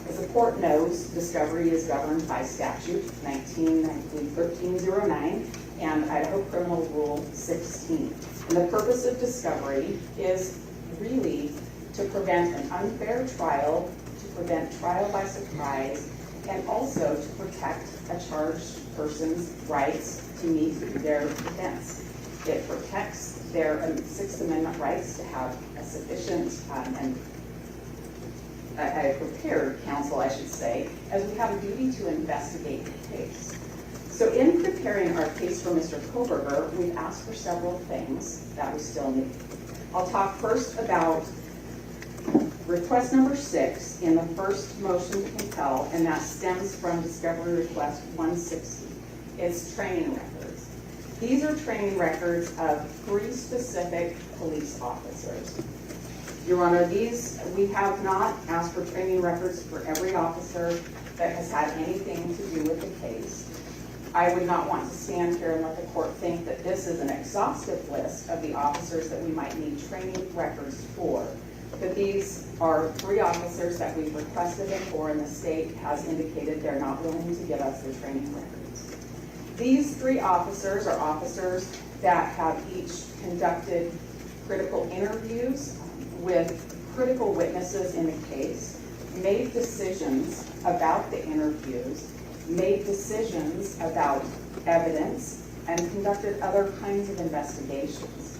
As the court knows, discovery is governed by statute 1309 and Idaho Criminal Rule 16. And the purpose of discovery is really to prevent an unfair trial, to prevent trial by surprise, and also to protect a charged person's rights to meet their defense. It protects their Sixth Amendment rights to have a sufficient and a prepared counsel, I should say, as we have a duty to investigate the case. So in preparing our case for Mr. Koberger, we've asked for several things that we still need. I'll talk first about request number 6 in the first motion to compel, and that stems from discovery request 160. It's training records. These are training records of 3 specific police officers. Your Honor, we have not asked for training records for every officer that has had anything to do with the case. I would not want to stand here and let the court think that this is an exhaustive list of the officers that we might need training records for. But these are 3 officers that we've requested it for, and the state has indicated they're not willing to give us the training records. These 3 officers are officers that have each conducted critical interviews with critical witnesses in the case. made decisions about the interviews, made decisions about evidence, and conducted other kinds of investigations.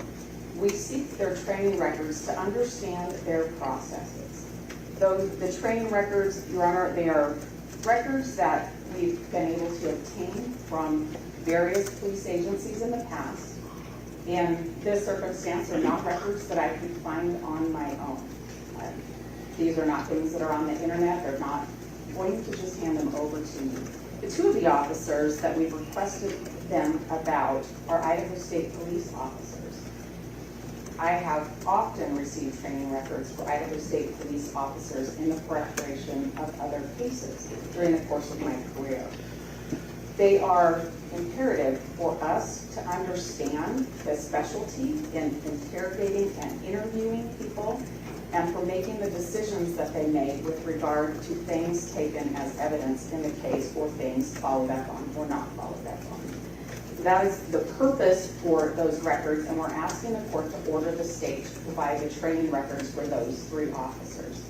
We seek their training records to understand their processes. The training records, Your Honor, they are records that we've been able to obtain from various police agencies in the past. In this circumstance, they're not records that I could find on my own. These are not things that are on the internet. They're not going to just hand them over to me. The two of the officers that we've requested them about are Idaho State Police officers. I have often received training records for Idaho State Police officers in the preparation of other cases during the course of my career. They are imperative for us to understand the specialty in interrogating and interviewing people and for making the decisions that they made with regard to things taken as evidence in the case or things followed up on or not followed up on. That is the purpose for those records, and we're asking the court to order the state to provide the training records for those three officers.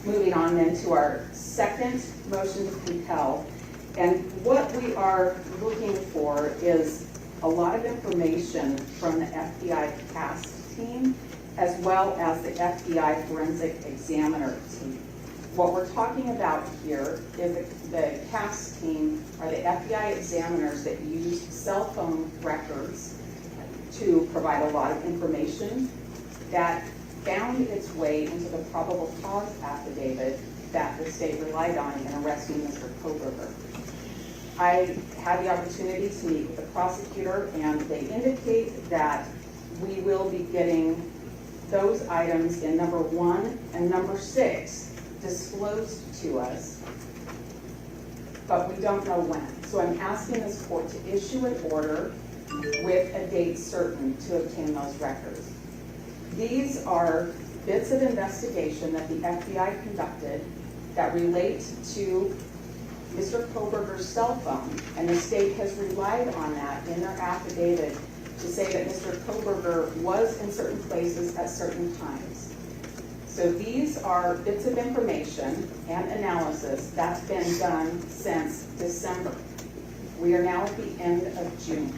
Moving on then to our second motion to compel, and what we are looking for is a lot of information from the FBI CAST team as well as the FBI forensic examiner team. What we're talking about here is the CAST team are the FBI examiners that use cell phone records to provide a lot of information that found its way into the probable cause affidavit that the state relied on in arresting Mr. Koberger. I had the opportunity to meet with the prosecutor, and they indicate that we will be getting those items in number 1 and number 6 disclosed to us, but we don't know when. So I'm asking this court to issue an order with a date certain to obtain those records. These are bits of investigation that the FBI conducted that relate to Mr. Koberger's cell phone, and the state has relied on that in their affidavit to say that Mr. Koberger was in certain places at certain times. So these are bits of information and analysis that's been done since December. We are now at the end of June.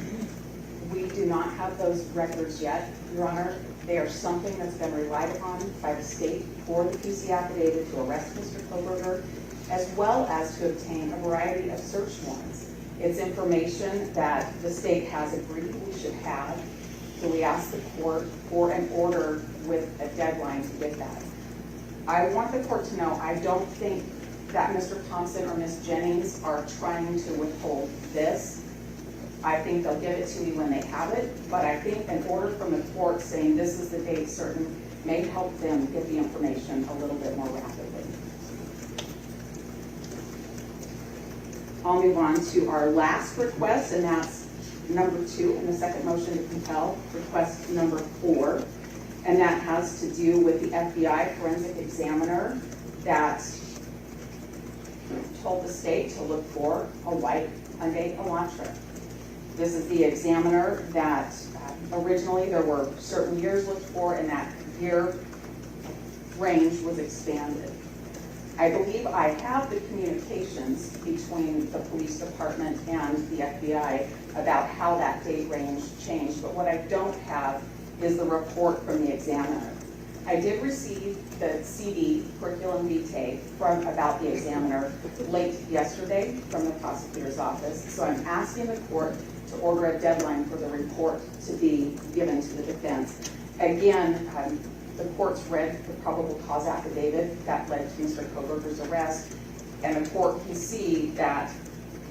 We do not have those records yet, Your Honor. They are something that's been relied upon by the state for the PC affidavit to arrest Mr. Koberger, as well as to obtain a variety of search warrants. It's information that the state has agreed we should have, so we ask the court for an order with a deadline to get that. I want the court to know I don't think that Mr. Thompson or Ms. Jennings are trying to withhold this. I think they'll give it to me when they have it, but I think an order from the court saying this is the date certain may help them get the information a little bit more rapidly. I'll move on to our last request, and that's number 2 in the second motion to compel, request number 4, and that has to do with the FBI forensic examiner that told the state to look for a white Hyundai Elantra. This is the examiner that originally there were certain years looked for, and that year range was expanded. I believe I have the communications between the police department and the FBI about how that date range changed, but what I don't have is the report from the examiner. I did receive the CD, curriculum vitae, about the examiner late yesterday from the prosecutor's office, so I'm asking the court to order a deadline for the report to be given to the defense. Again, the court's read the probable cause affidavit that led to Mr. Koberger's arrest, and the court can see that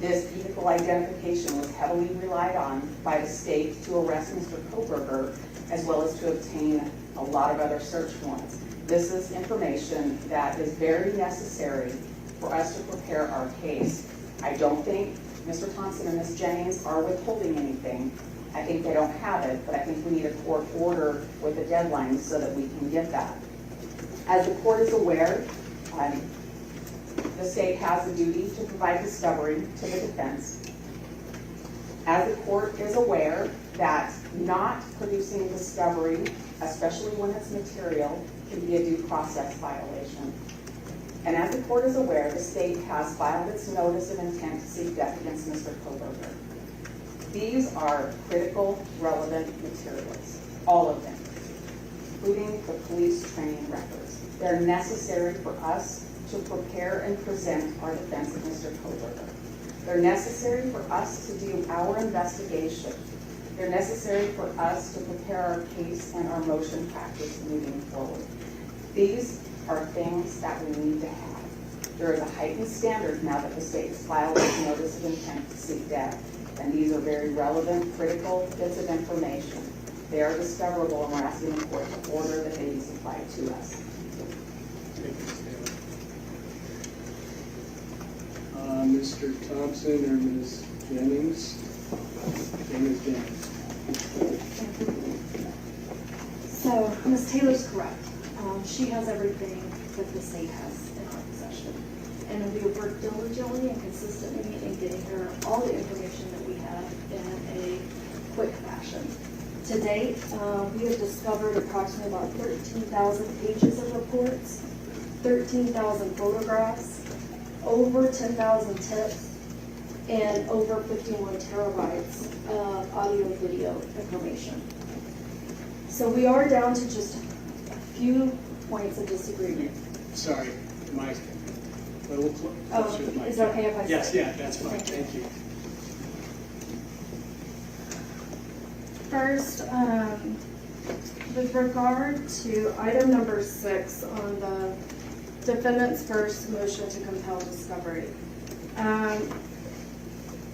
this vehicle identification was heavily relied on by the state to arrest Mr. Koberger, as well as to obtain a lot of other search warrants. This is information that is very necessary for us to prepare our case. I don't think Mr. Thompson and Ms. Jennings are withholding anything. I think they don't have it, but I think we need a court order with a deadline so that we can get that. As the court is aware, the state has a duty to provide discovery to the defense. As the court is aware that not producing discovery, especially when it's material, can be a due process violation. And as the court is aware, the state has filed its notice of intent to seek death against Mr. Koberger. These are critical, relevant materials, all of them, including the police training records. They're necessary for us to prepare and present our defense of Mr. Koberger. They're necessary for us to do our investigation. They're necessary for us to prepare our case and our motion practice moving forward. These are things that we need to have. There is a heightened standard now that the state has filed its notice of intent to seek death, and these are very relevant, critical bits of information. They are discoverable, and we're asking the court to order that they be supplied to us. Mr. Thompson or Ms. Jennings? Ms. Jennings. So, Ms. Taylor's correct. She has everything that the state has in our possession. And we have worked diligently and consistently in getting her all the information that we have in a quick fashion. To date, we have discovered approximately about 13,000 pages of reports, 13,000 photographs, over 10,000 tips, and over 51 terabytes of audio and video information. So we are down to just a few points of disagreement. Sorry, Mike. Oh, is it okay if I say? Yes, yeah, that's fine. Thank you. First, with regard to item number 6 on the defendant's first motion to compel discovery.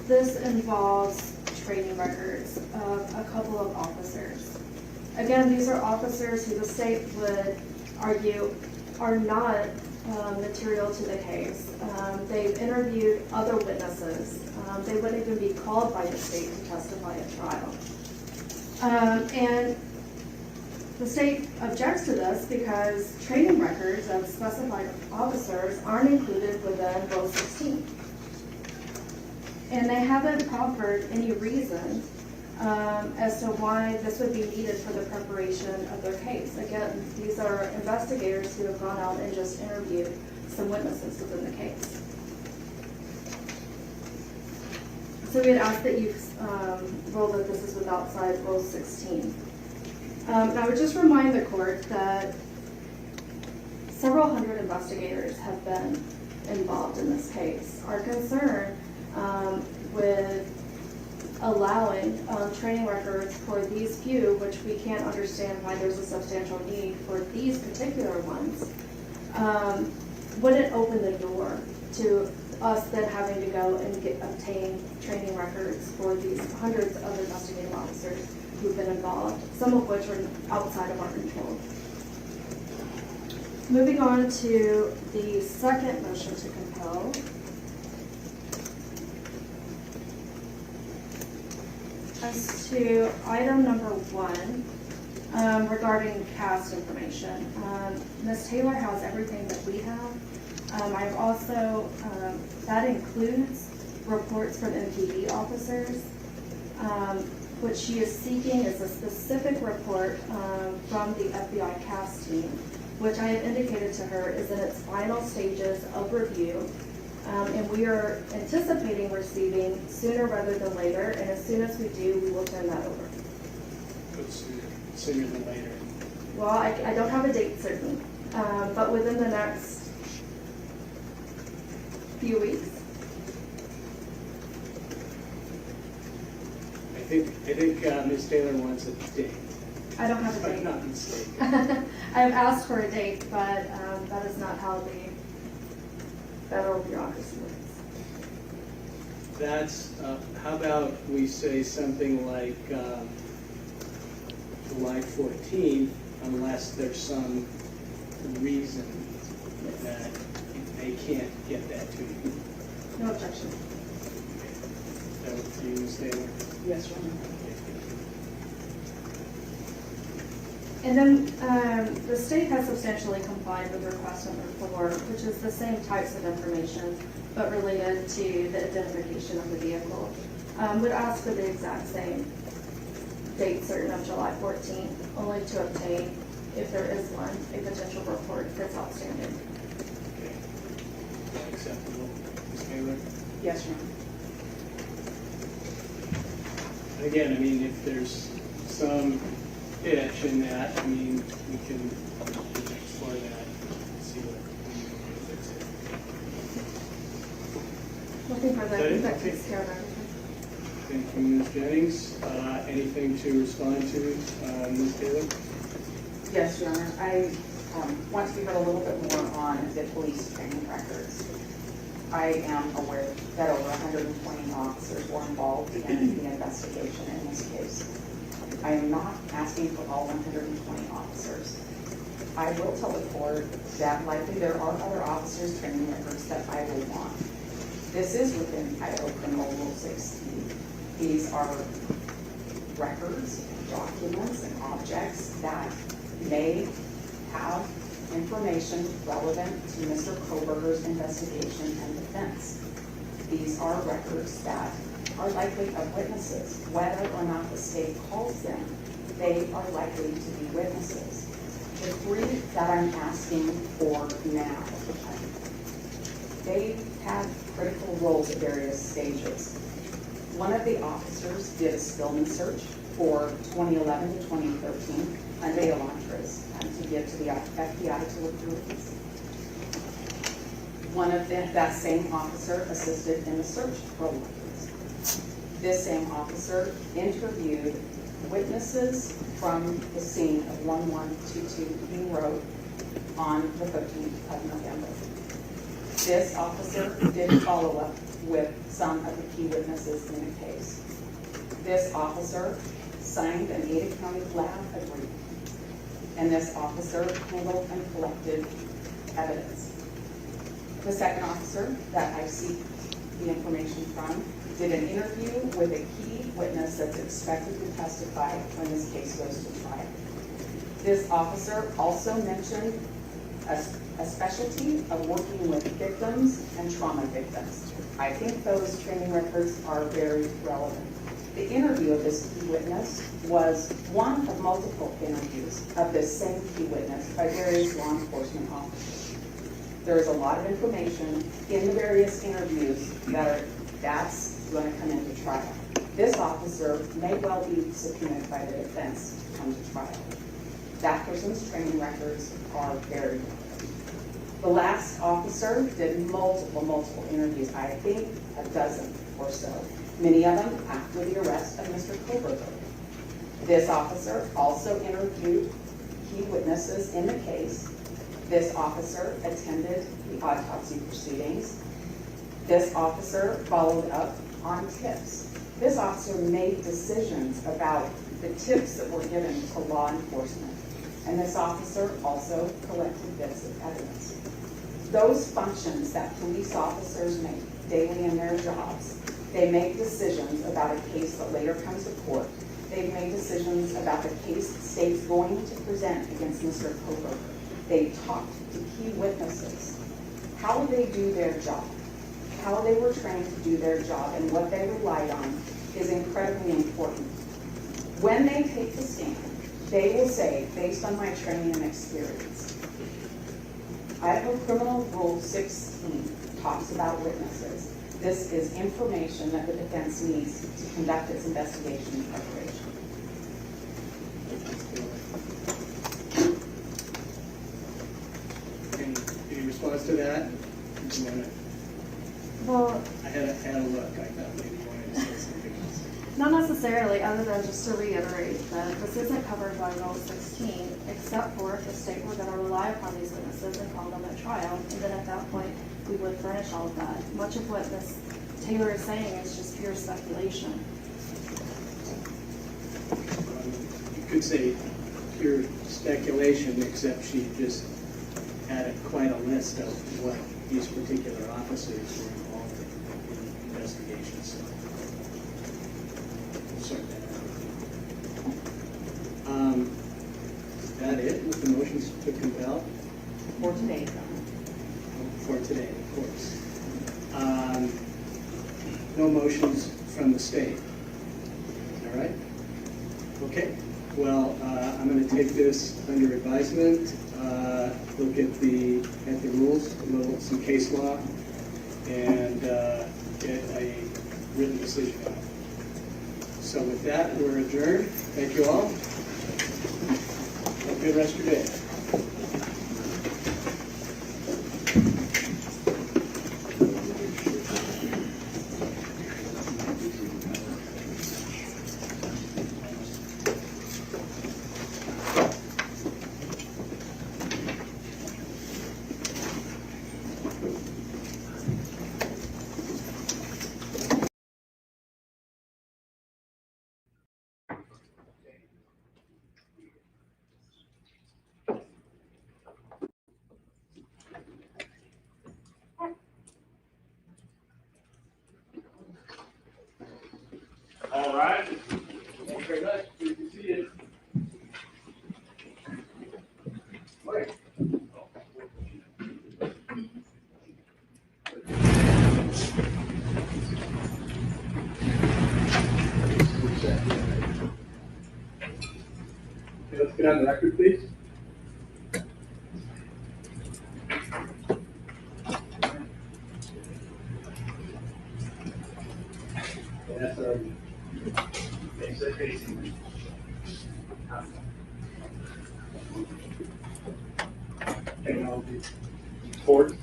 This involves training records of a couple of officers. Again, these are officers who the state would argue are not material to the case. They've interviewed other witnesses. They wouldn't even be called by the state to testify at trial. And the state objects to this because training records of specified officers aren't included within Rule 16. And they haven't proffered any reason as to why this would be needed for the preparation of their case. Again, these are investigators who have gone out and just interviewed some witnesses within the case. So we'd ask that you rule that this is outside Rule 16. And I would just remind the court that several hundred investigators have been involved in this case. Our concern with allowing training records for these few, which we can't understand why there's a substantial need for these particular ones, wouldn't open the door to us then having to go and obtain training records for these hundreds of investigative officers who've been involved, some of which are outside of our control. Moving on to the second motion to compel. As to item number 1, regarding cast information. Ms. Taylor has everything that we have. I've also, that includes reports from MPD officers. What she is seeking is a specific report from the FBI cast team, which I have indicated to her is in its final stages of review. And we are anticipating receiving sooner rather than later, and as soon as we do, we will turn that over. What's sooner than later? Well, I don't have a date certain, but within the next few weeks. I think Ms. Taylor wants a date. I don't have a date. If I'm not mistaken. I have asked for a date, but that is not how the federal bureaucracy works. That's, how about we say something like July 14th, unless there's some reason that they can't get that to you. No objection. Is that what you, Ms. Taylor? Yes, Your Honor. And then the state has substantially complied with request number 4, which is the same types of information, but related to the identification of the vehicle. Would ask for the exact same date certain of July 14th, only to obtain, if there is one, a potential report that's outstanding. Okay. Acceptable. Ms. Taylor? Yes, Your Honor. And again, I mean, if there's some itch in that, I mean, we can explore that and see what we can fix it. Looking for Is that it? that takes care of everything. Thank you, Ms. Jennings. Anything to respond to, Ms. Taylor? Yes, Your Honor. I want to give it a little bit more on the police training records. I am aware that over 120 officers were involved in the investigation in this case. I am not asking for all 120 officers. I will tell the court that likely there are other officers' training records that I will want. This is within Idaho Criminal Rule 16. These are records, documents, and objects that may have information relevant to Mr. Koberger's investigation and defense. These are records that are likely of witnesses. Whether or not the state calls them, they are likely to be witnesses. The three that I'm asking for now, they had critical roles at various stages. One of the officers did a Spillman search for 2011 to 2013 under Elantris to give to the FBI to look through these. One of that same officer assisted in the search for Elantris. This same officer interviewed witnesses from the scene of 1122 King Road on the 13th of November. This officer did follow up with some of the key witnesses in the case. This officer signed an Ada County lab agreement, and this officer handled and collected evidence. The second officer that I seek the information from did an interview with a key witness that's expected to testify when this case goes to trial. This officer also mentioned a specialty of working with victims and trauma victims. I think those training records are very relevant. The interview of this key witness was one of multiple interviews of this same key witness by various law enforcement officers. There is a lot of information in the various interviews that's going to come into trial. This officer may well be subpoenaed by the defense to come to trial. That person's training records are very relevant. The last officer did multiple interviews, I think a dozen or so, many of them after the arrest of Mr. Koberger. This officer also interviewed key witnesses in the case. This officer attended the autopsy proceedings. This officer followed up on tips. This officer made decisions about the tips that were given to law enforcement. And this officer also collected bits of evidence. Those functions that police officers make daily in their jobs, they make decisions about a case that later comes to court. They've made decisions about the case the state's going to present against Mr. Koberger. They talked to key witnesses. How they do their job, how they were trained to do their job, and what they relied on is incredibly important. When they take the stand, they will say, based on my training and experience, Idaho Criminal Rule 16 talks about witnesses. This is information that the defense needs to conduct its investigation and preparation. Any response to that? Well, I had a look. I thought maybe you wanted to say something else. not necessarily, other than just to reiterate that this isn't covered by Rule 16, except for if the state were going to rely upon these witnesses and call them at trial, and then at that point, we would furnish all of that. Much of what Ms. Taylor is saying is just pure speculation. You could say pure speculation, except she just had quite a list of what these particular officers were involved in the investigation. So we'll sort that out. Is that it with the motions to compel? For today, For today, of course. No motions from the state. All right? Okay. Well, I'm going to take this under advisement, look at the rules, some case law, and get a written decision on it. So with that, we're adjourned. Thank you all. Have a good rest of your day. All right. Thank you very much. Good to see you. Morning. Okay, let's get on the record, please. That's our technology. Sports.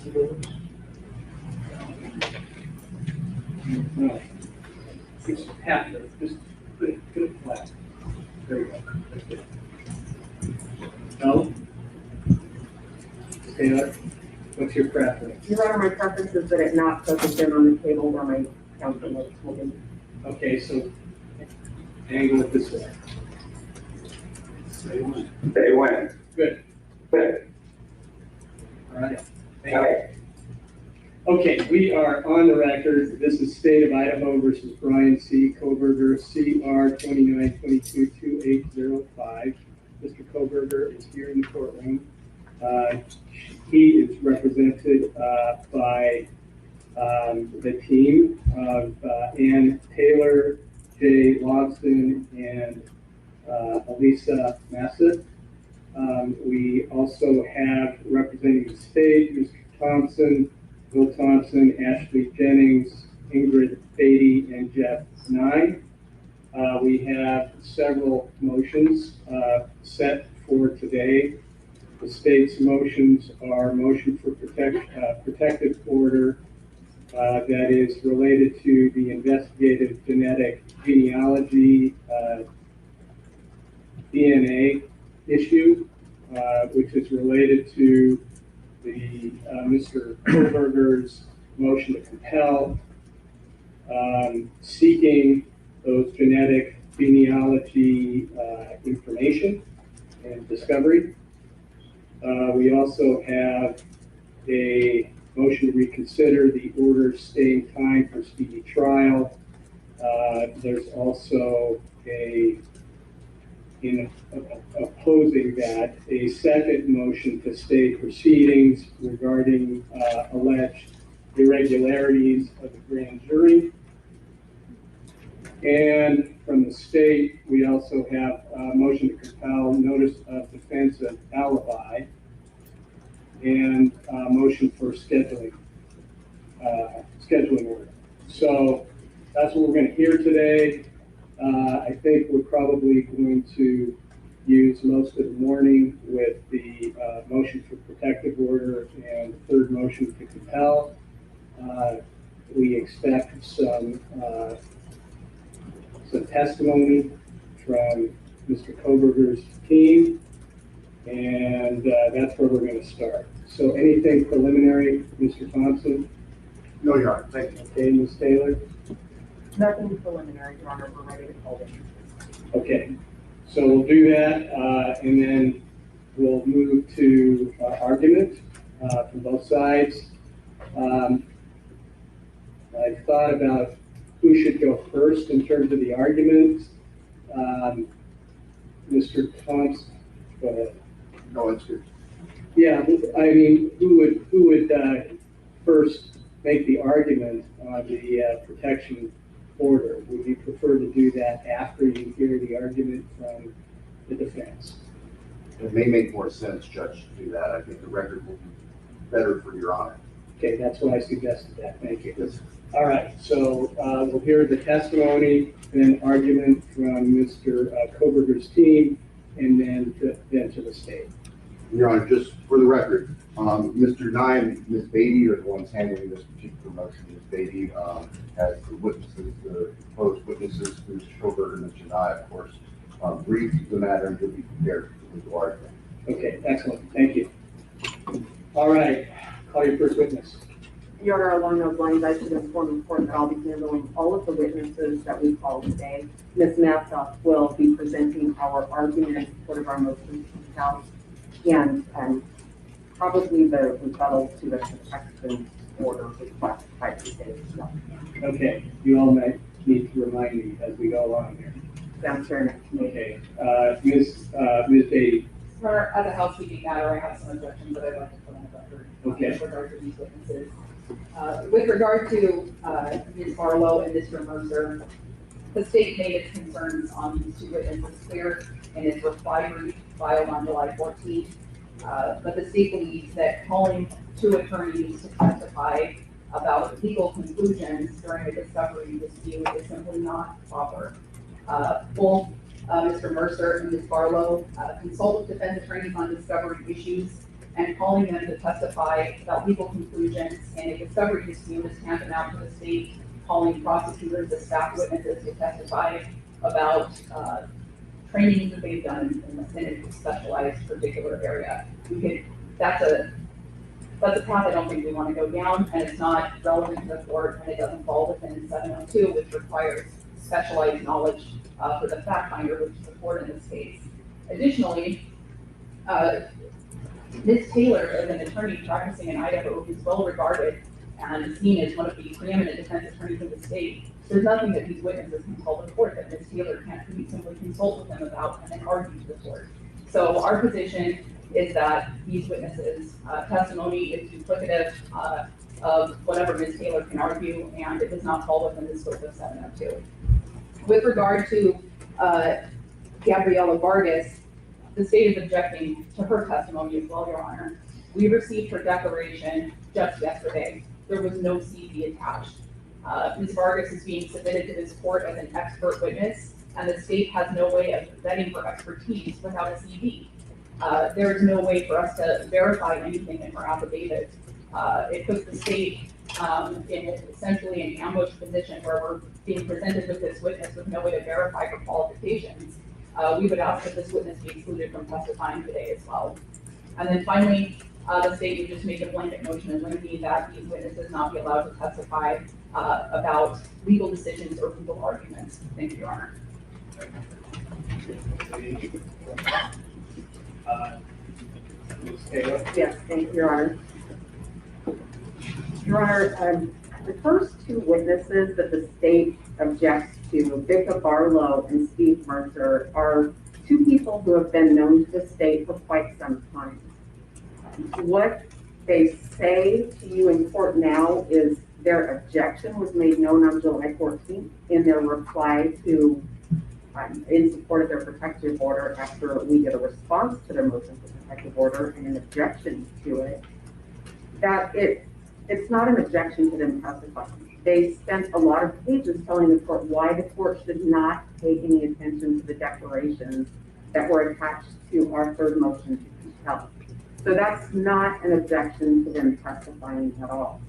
No. It's half of it. Just put it flat. There you go. That's good. No? Taylor, what's your preference? Your Honor, my preference is that it not focus in on the table where my counsel notes will be. Okay, so angle it this way. They win. Good. Good. All right. Thank you. Okay, we are on the record. This is State of Idaho versus Brian C. Koberger, CR 29222805. Mr. Koberger is here in the courtroom. He is represented by the team of Ann Taylor, Jay Logston, and Elisa Massett. We also have representing the state, Mr. Thompson, Will Thompson, Ashley Jennings, Ingrid Beatty, and Jeff Nye. We have several motions set for today. The state's motions are motion for protective order that is related to the investigative genetic genealogy DNA issue, which is related to the Mr. Koberger's motion to compel, seeking those genetic genealogy information and discovery. We also have a motion to reconsider the order staying time for speedy trial. There's also in opposing that, a second motion to stay proceedings regarding alleged irregularities of the grand jury. And from the state, we also have a motion to compel notice of defense of alibi and a motion for scheduling order. So that's what we're going to hear today. I think we're probably going to use most of the morning with the motion for protective order and the third motion to compel. We expect some testimony from Mr. Koberger's team, and that's where we're going to start. So anything preliminary, Mr. Thompson? No, Your Honor. Thank you. Okay, Ms. Taylor? Nothing preliminary, Your Honor, we're ready to call it. Okay, so we'll do that, and then we'll move to argument from both sides. I thought about who should go first in terms of the arguments. Mr. Thompson, go ahead. No, that's good. Yeah, I mean, who would first make the argument on the protection order. Would you prefer to do that after you hear the argument from the defense? It may make more sense, Judge, to do that. I think the record will be better for your honor. Okay, that's why I suggested that. Thank you. All right, so we'll hear the testimony, then argument from Mr. Koberger's team, and then to the state. Your Honor, just for the record, Mr. Nye and Ms. Beatty are the ones handling this particular motion. Ms. Beatty has the witnesses, the proposed witnesses, Mr. Koberger and Mr. Nye, of course, briefed the matter and will be prepared for the argument. Okay, excellent. Thank you. All right, call your first witness. Your Honor, along those lines, I should inform the court that I'll be handling all of the witnesses that we call today. Ms. Massa will be presenting our argument in support of our motion to compel, and probably the rebuttal to the protection order request by the state as well. Okay, you all might need to remind me as we go along here. Sounds fair enough to me. Okay, Ms. Beatty. For, as a housekeeping matter, I have some objections that I'd like to put on the record. Okay. With regard to these witnesses. With regard to Ms. Barlow and Mr. Mercer, the state made its concerns on these two witnesses clear in its reply brief filed on July 14th. But the state believes that calling two attorneys to testify about legal conclusions during a discovery dispute is simply not proper. Both Mr. Mercer and Ms. Barlow consult with defense attorneys on discovery issues, and calling them to testify about legal conclusions in a discovery dispute is tantamount to the state calling prosecutors as staff witnesses to testify about trainings that they've done in a specialized particular area. That's a path I don't think we want to go down, and it's not relevant to the court, and it doesn't fall within 702, which requires specialized knowledge for the fact finder, which is the court in this case. Additionally, Ms. Taylor is an attorney practicing in Idaho who's well regarded and seen as one of the preeminent defense attorneys in the state. There's nothing that these witnesses can tell the court that Ms. Taylor can't simply consult with them about and then argue to the court. So our position is that these witnesses' testimony is duplicative of whatever Ms. Taylor can argue, and it does not fall within the scope of 702. With regard to Gabriela Vargas, the state is objecting to her testimony as well, Your Honor. We received her declaration just yesterday. There was no CV attached. Ms. Vargas is being submitted to this court as an expert witness, and the state has no way of vetting her expertise without a CV. There is no way for us to verify anything in her affidavit. It puts the state in essentially an ambush position where we're being presented with this witness with no way to verify her qualifications. We would ask that this witness be excluded from testifying today as well. And then finally, the state would just make a blanket motion and limiting that these witnesses not be allowed to testify about legal decisions or legal arguments. Thank you, Your Honor. Ms. Taylor? Yes, thank you, Your Honor. Your Honor, the first two witnesses that the state objects to, Victor Barlow and Steve Mercer, are two people who have been known to the state for quite some time. What they say to you in court now is their objection was made known on July 14th in their reply to, in support of their protective order after we did a response to their motion for protective order and an objection to it, that it's not an objection to them testifying. They spent a lot of pages telling the court why the court should not pay any attention to the declarations that were attached to our third motion to compel. So that's not an objection to them testifying at all.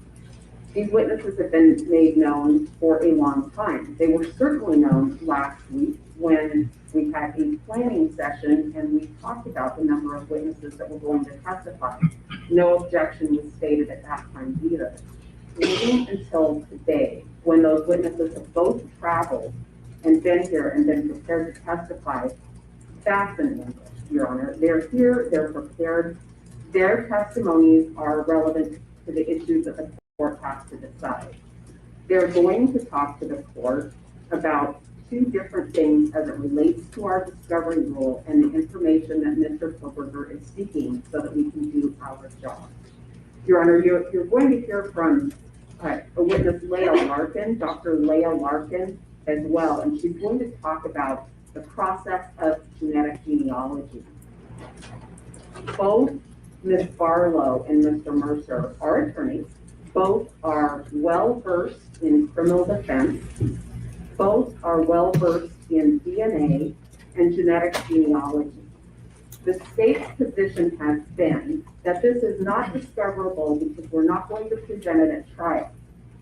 These witnesses have been made known for a long time. They were certainly known last week when we had a planning session and we talked about the number of witnesses that were going to testify. No objection was stated at that time either. Waiting until today, when those witnesses have both traveled and been here and been prepared to testify, that's an ambush, Your Honor. They're here, they're prepared. Their testimonies are relevant to the issues that the court has to decide. They're going to talk to the court about two different things as it relates to our discovery rule and the information that Mr. Koberger is seeking so that we can do our job. Your Honor, you're going to hear from a witness, Leah Larkin, Dr. Leah Larkin as well, and she's going to talk about the process of genetic genealogy. Both Ms. Barlow and Mr. Mercer are attorneys. Both are well-versed in criminal defense. Both are well-versed in DNA and genetic genealogy. The state's position has been that this is not discoverable because we're not going to present it at trial.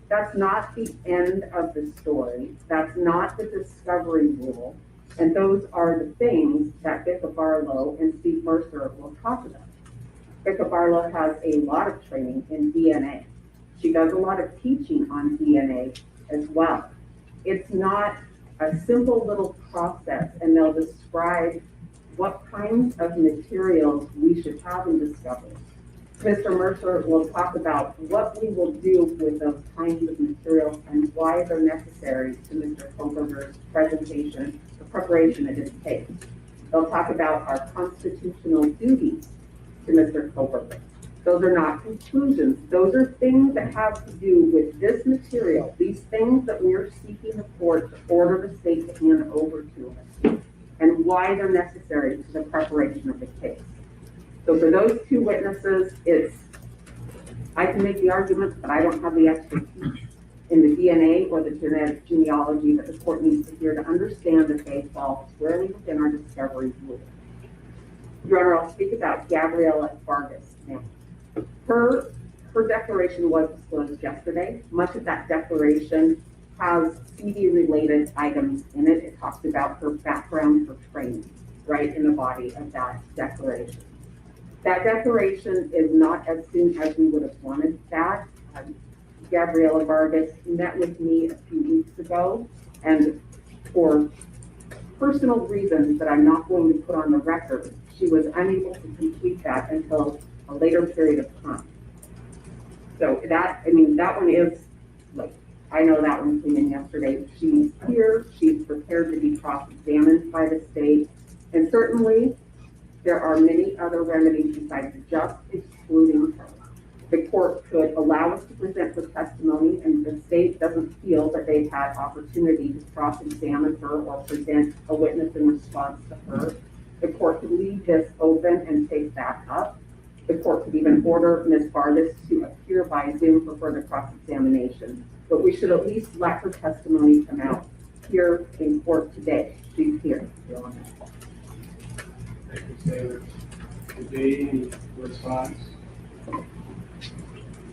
That's not the end of the story. That's not the discovery rule. And those are the things that Vicka Barlow and Steve Mercer will talk about. Vicka Barlow has a lot of training in DNA. She does a lot of teaching on DNA as well. It's not a simple little process, and they'll describe what kinds of materials we should have in discovery. Mr. Mercer will talk about what we will do with those kinds of materials and why they're necessary to Mr. Kohlberger's presentation, the preparation of his case. They'll talk about our constitutional duties to Mr. Kohlberger. Those are not conclusions. Those are things that have to do with this material, these things that we're seeking the court to order the state to hand over to us, and why they're necessary to the preparation of the case. So for those two witnesses, I can make the argument, but I don't have the expertise in the DNA or the genetic genealogy that the court needs to hear to understand that they fall squarely within our discovery rule. Your Honor, I'll speak about Gabriela Vargas now. Her declaration was disclosed yesterday. Much of that declaration has CD-related items in it. It talks about her background, her training, right in the body of that declaration. That declaration is not as soon as we would have wanted that. Gabriela Vargas met with me a few weeks ago, and for personal reasons that I'm not going to put on the record, she was unable to complete that until a later period of time. So that one is, like, I know that one came in yesterday. She's here, she's prepared to be cross-examined by the state, and certainly there are many other remedies besides just excluding her. The court could allow us to present her testimony, and the state doesn't feel that they've had opportunity to cross-examine her or present a witness in response to her. The court could leave this open and take that up. The court could even order Ms. Vargas to appear by Zoom for further cross-examination. But we should at least let her testimony come out here in court today. She's here. Thank you, Taylor. Any response?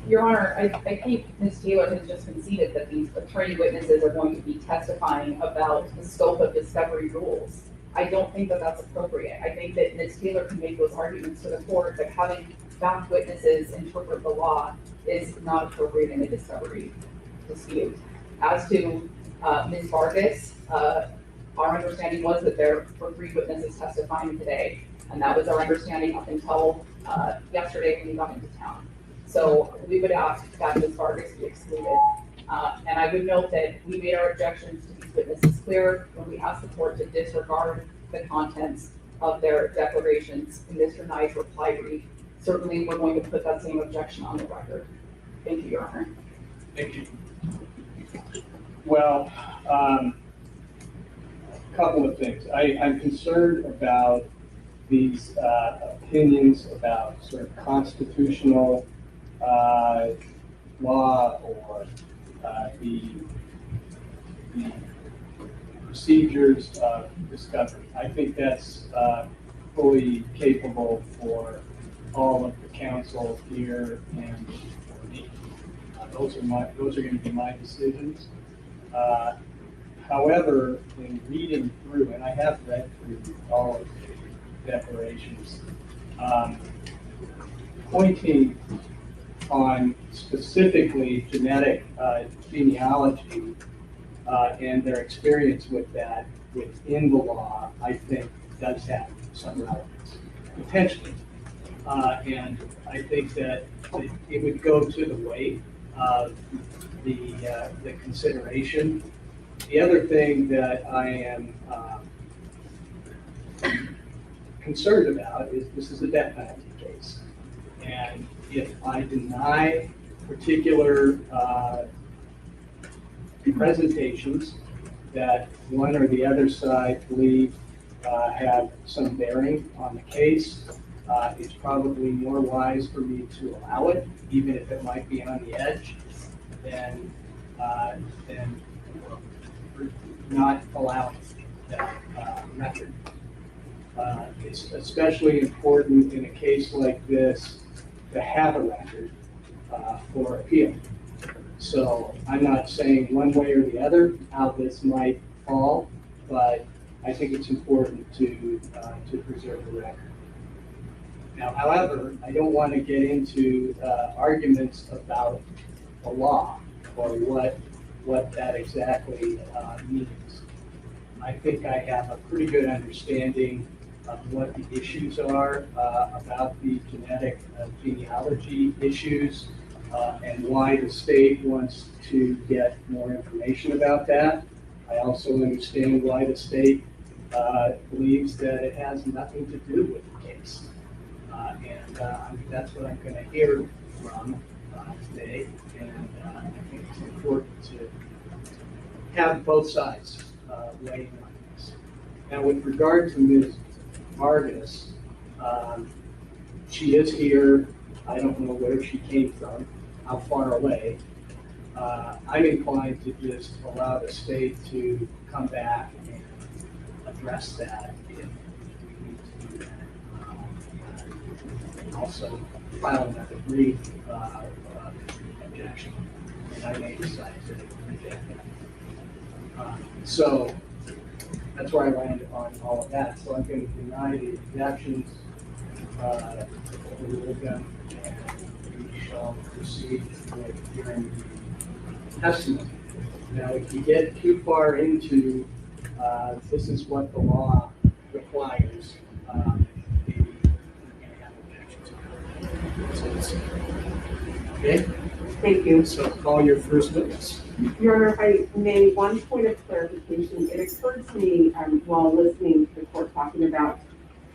Your Honor, I think Ms. Taylor has just conceded that these attorney witnesses are going to be testifying about the scope of discovery rules. I don't think that that's appropriate. I think that Ms. Taylor can make those arguments to the court that having fact witnesses interpret the law is not appropriate in a discovery dispute. As to Ms. Vargas, our understanding was that there were 3 witnesses testifying today, and that was our understanding up until yesterday when we got into town. So we would ask that Ms. Vargas be excluded. And I would note that we made our objections to these witnesses clear when we asked the court to disregard the contents of their declarations in Mr. Nye's reply brief. Certainly, we're going to put that same objection on the record. Thank you, Your Honor. Thank you. Well, a couple of things. I'm concerned about these opinions about sort of constitutional law or the procedures of discovery. I think that's fully capable for all of the counsel here and for me. Those are going to be my decisions. However, in reading through, and I have read through all of the declarations, pointing on specifically genetic genealogy and their experience with that within the law, I think does have some relevance, potentially. And I think that it would go to the weight of the consideration. The other thing that I am concerned about is this is a death penalty case. And if I deny particular presentations that one or the other side believe have some bearing on the case. It's probably more wise for me to allow it, even if it might be on the edge, than not allowing that record. It's especially important in a case like this to have a record for appeal. So I'm not saying one way or the other how this might fall, but I think it's important to preserve the record. Now, however, I don't want to get into arguments about the law or what that exactly means. I think I have a pretty good understanding of what the issues are about the genetic genealogy issues and why the state wants to get more information about that. I also understand why the state believes that it has nothing to do with the case. That's what I'm going to hear from today, and I think it's important to have both sides weigh in on this. Now, with regard to Ms. Vargas, she is here. I don't know where she came from, how far away. I'm inclined to just allow the state to come back and address that if we need to do that. And also file another brief objection, and I may decide to reject that. So that's where I landed on all of that. So I'm going to deny the objections, overrule them, and we shall proceed with hearing the testimony. Now, if you get too far into this is what the law requires, maybe you're going to have objections. Okay? Thank you. So call your first witness. Your Honor, if I may, one point of clarification. It occurred to me while listening to the court talking about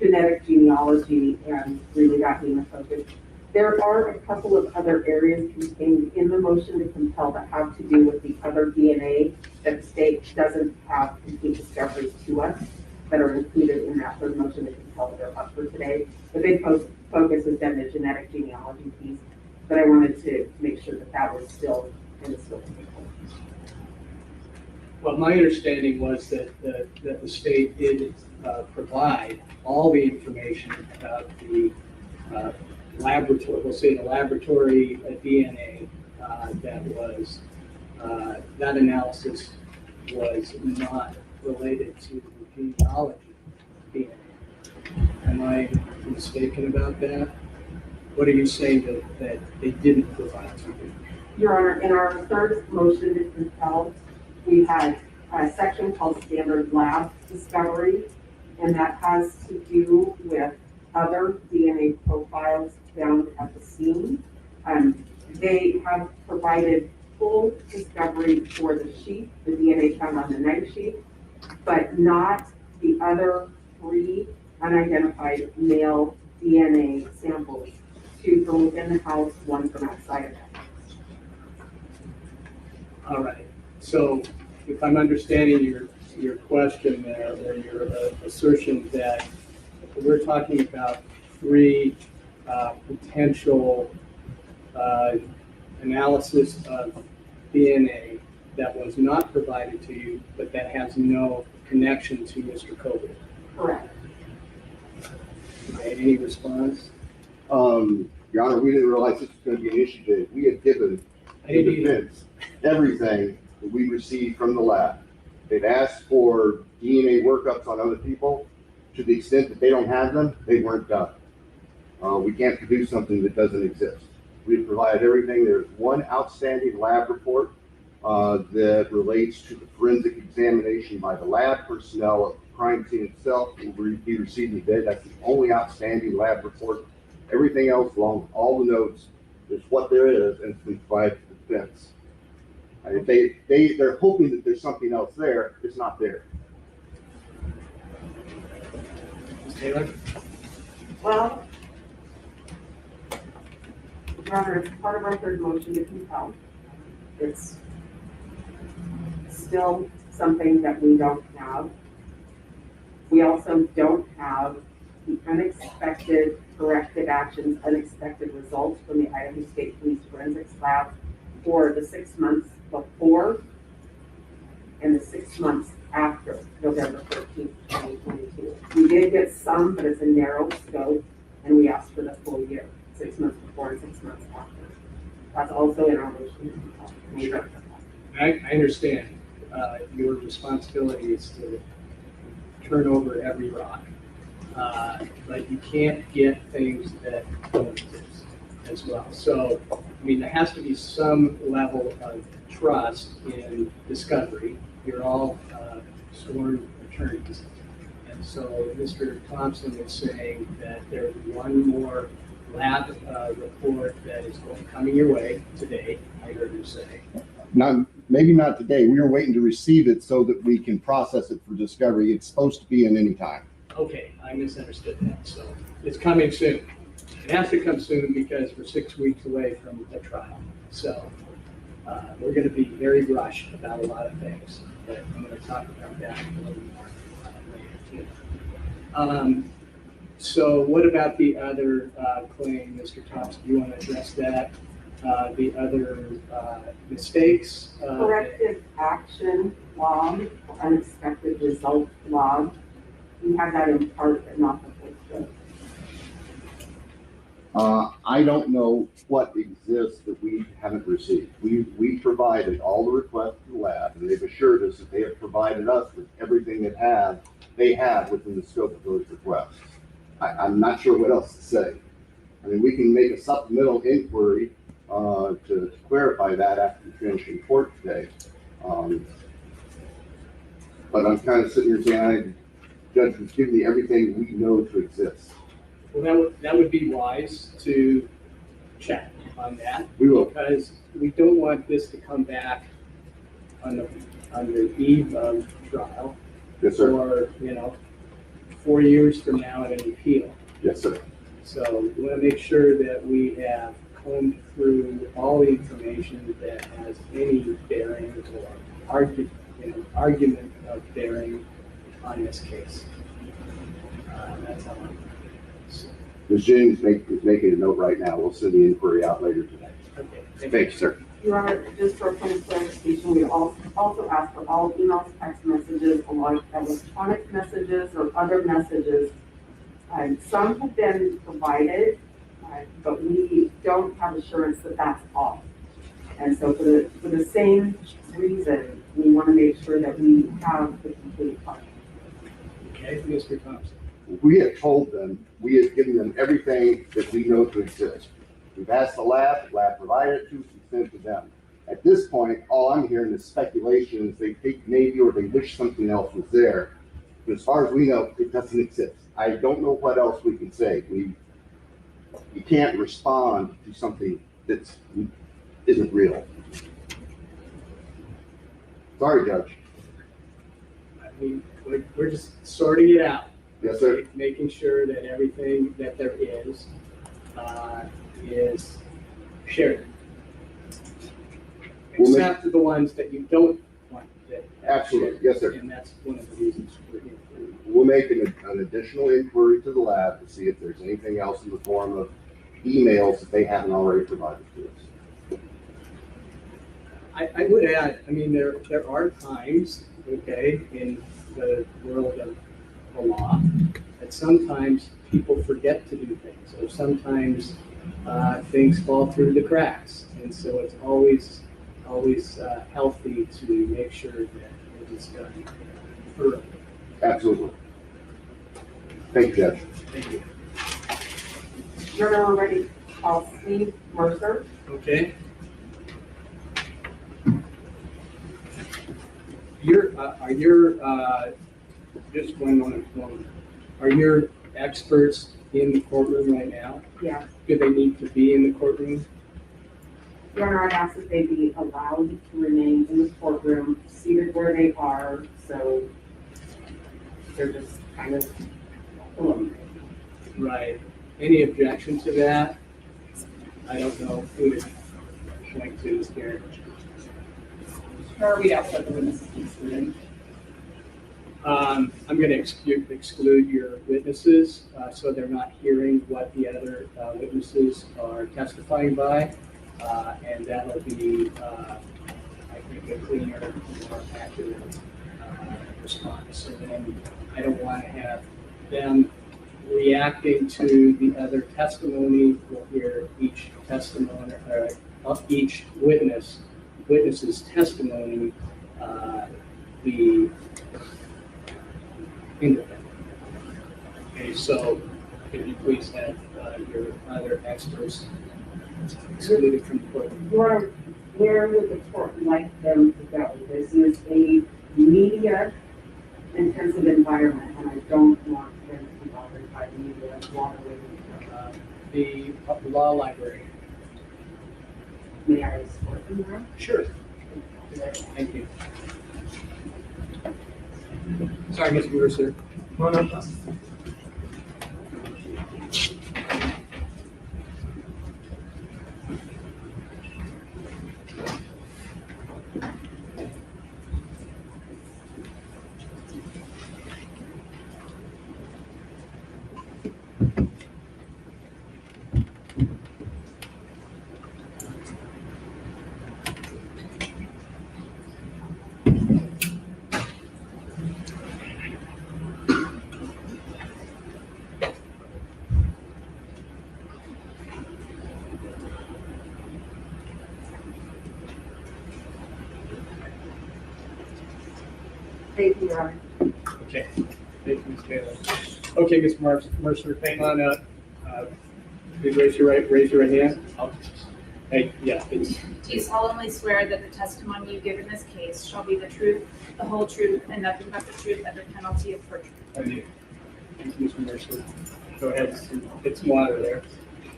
genetic genealogy and really that being a focus. There are a couple of other areas contained in the motion to compel that have to do with the other DNA that the state doesn't have complete discoveries to us that are included in that third motion to compel that are up for today. The big focus has been the genetic genealogy piece, but I wanted to make sure that that was still in the scope of the court. Well, my understanding was that the state did provide all the information about the laboratory, we'll say the laboratory DNA that was, that analysis was not related to the genealogy DNA. Am I mistaken about that? What are you saying that they didn't provide to you? Your Honor, in our third motion to compel, we had a section called standard lab discovery, and that has to do with other DNA profiles found at the scene. They have provided full discovery for the sheep, the DNA found on the knife sheep, but not the other 3 unidentified male DNA samples, 2 from within the house, 1 from outside of it. All right. So if I'm understanding your question there, or your assertion that we're talking about 3 potential analysis of DNA that was not provided to you, but that has no connection to Mr. Kobe. Correct. Okay, any response? Your Honor, we didn't realize this was going to be an issue today. We had given the defense everything that we received from the lab. They've asked for DNA workups on other people. To the extent that they don't have them, they weren't done. We can't produce something that doesn't exist. We've provided everything. There's one outstanding lab report that relates to the forensic examination by the lab personnel of the crime scene itself. We'll be receiving today. That's the only outstanding lab report. Everything else, along with all the notes, is what there is, and it's been provided to the defense. And if they're hoping that there's something else there, it's not there. Ms. Taylor? Well, Your Honor, it's part of our third motion to compel. It's still something that we don't have. We also don't have the unexpected corrective actions, unexpected results from the Idaho State Police Forensics Lab for the 6 months before and the 6 months after November 13th, 2022. We did get some, but it's a narrow scope, and we asked for the full year, 6 months before and 6 months after. That's also in our motion. Sure. I understand your responsibility is to turn over every rock, but you can't get things that don't exist as well. So, I mean, there has to be some level of trust in discovery. You're all sworn attorneys. And so Mr. Thompson is saying that there's one more lab report that is coming your way today, I heard you say. Maybe not today. We were waiting to receive it so that we can process it for discovery. It's supposed to be in any time. Okay, I misunderstood that. So it's coming soon. It has to come soon because we're 6 weeks away from the trial. So we're going to be very rushed about a lot of things, but I'm going to talk about that a little more later too. So what about the other claim, Mr. Thompson? Do you want to address that? The other mistakes? Corrective action log, unexpected result log. We have that in part, but not the full scope. I don't know what exists that we haven't received. We provided all the requests to the lab, and they've assured us that they have provided us with everything that they have within the scope of those requests. I'm not sure what else to say. I mean, we can make a supplemental inquiry to clarify that after we finish in court today. But I'm kind of sitting here saying, Judge, was giving me everything we know to exist. Well, that would be wise to check on that. We will. Because we don't want this to come back on the eve of trial. Yes, sir. Or, 4 years from now at an appeal. Yes, sir. So we want to make sure that we have combed through all the information that has any bearing or argument of bearing on this case. That's how I'm. Ms. James is making a note right now. We'll send the inquiry out later today. Okay. Thank you, sir. Your Honor, just for point of clarification, we also ask for all emails, text messages, electronic messages, or other messages. Some have been provided, but we don't have assurance that that's all. And so for the same reason, we want to make sure that we have the complete file. Okay, Mr. Thompson. We have told them, we have given them everything that we know to exist. We've asked the lab provided it to us, we sent it to them. At this point, all I'm hearing is speculation, is they think maybe or they wish something else was there. But as far as we know, it doesn't exist. I don't know what else we can say. You can't respond to something that isn't real. Sorry, Judge. I mean, we're just sorting it out. Yes, sir. Making sure that everything that there is shared. Except for the ones that you don't want to. Absolutely, yes, sir. And that's one of the reasons we're here. We'll make an additional inquiry to the lab to see if there's anything else in the form of emails that they haven't already provided to us. I would add, I mean, there are times, okay, in the world of the law, that sometimes people forget to do things, or sometimes things fall through the cracks. And so it's always healthy to make sure that it is done thoroughly. Absolutely. Thank you, Judge. Thank you. You're now ready to call Steve Mercer. Okay. Just one moment. Are your experts in the courtroom right now? Yeah. Do they need to be in the courtroom? Your Honor, I'd ask that they be allowed to remain in the courtroom, seated where they are, so they're just kind of alone. Right. Any objection to that? I don't know who to point to here. Sure, we asked that the witnesses be excluded. I'm going to exclude your witnesses, so they're not hearing what the other witnesses are testifying by, and that'll be, I think, a cleaner, more accurate response. So then I don't want to have them reacting to the other testimony. We'll hear each testimony, each witness's testimony be independent. Okay, so could you please have your other experts excluded from the court? Where would the court like them to go? This is a media-intensive environment, and I don't want them to be bothered by the media. The law library. May I escort them there? Sure. Thank you. Sorry, Mr. Mercer. No, no. Thank you, Your Honor. Okay. Thank you, Ms. Taylor. Okay, Ms. Mercer, hang on up. Please raise your right hand. Hey, yeah, please. Do you solemnly swear that the testimony you give in this case shall be the truth, the whole truth, and nothing but the truth under penalty of perjury? I do. Thank you, Mr. Mercer. Go ahead, get some water there.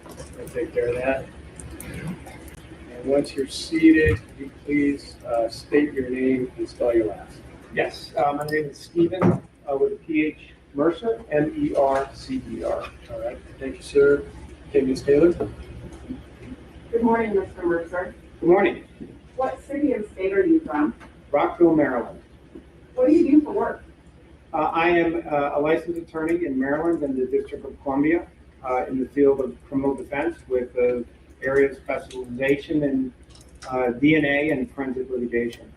I'll take care of that. And once you're seated, could you please state your name and spell your last? Yes, my name is Stephen with a PH Mercer, M-E-R-C-E-R. All right, thank you, sir. Okay, Ms. Taylor. Good morning, Mr. Mercer. Good morning. What city and state are you from? Rockville, Maryland. What do you do for work? I am a licensed attorney in Maryland in the District of Columbia in the field of criminal defense with an area of specialization in DNA and forensic litigation.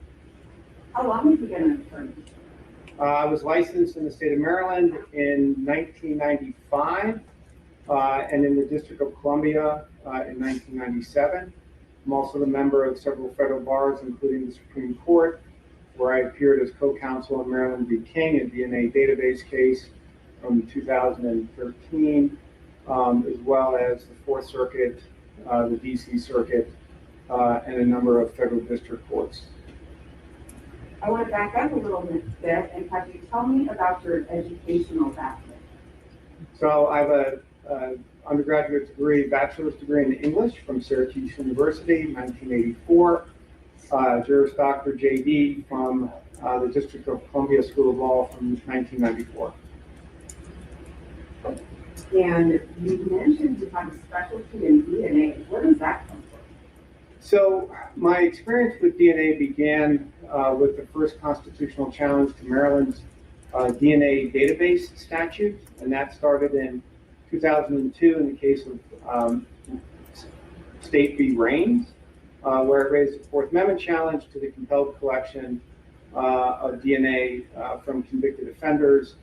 How long have you been an attorney? I was licensed in the state of Maryland in 1995 and in the District of Columbia in 1997. I'm also a member of several federal bars, including the Supreme Court, where I appeared as co-counsel in Maryland v. King, a DNA database case from 2013, as well as the Fourth Circuit, the DC Circuit, and a number of federal district courts. I want to back up a little bit and have you tell me about your educational background. So I have a undergraduate degree, bachelor's degree in English from Syracuse University, 1984. Juris Doctor JD from the District of Columbia School of Law from 1994. And you mentioned you have a specialty in DNA. Where does that come from? So my experience with DNA began with the first constitutional challenge to Maryland's DNA database statute, and that started in 2002 in the case of State v. Raines, where it raised a Fourth Amendment challenge to the compelled collection of DNA from convicted offenders,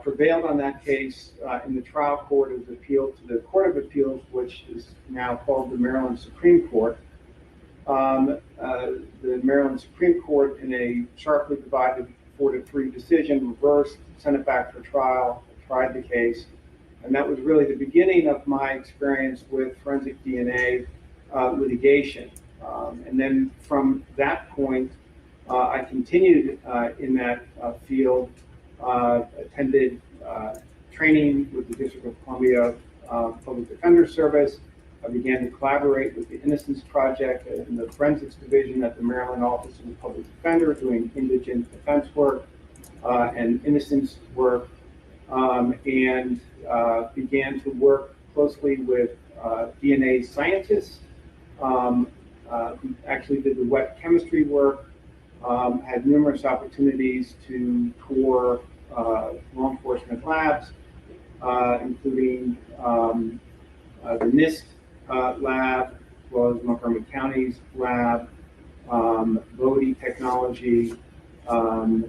prevailed on that case in the trial court. It was appealed to the Court of Appeals, which is now called the Maryland Supreme Court. The Maryland Supreme Court, in a sharply divided 4-3 decision, reversed, sent it back for trial, tried the case, and that was really the beginning of my experience with forensic DNA litigation. And then from that point, I continued in that field, attended training with the District of Columbia Public Defender Service. I began to collaborate with the Innocence Project in the Forensics Division at the Maryland Office of the Public Defender, doing indigent defense work and innocence work, and began to work closely with DNA scientists who actually did the wet chemistry work, had numerous opportunities to tour law enforcement labs, including the NIST lab, as well as Montgomery County's lab, Bodie Technology, the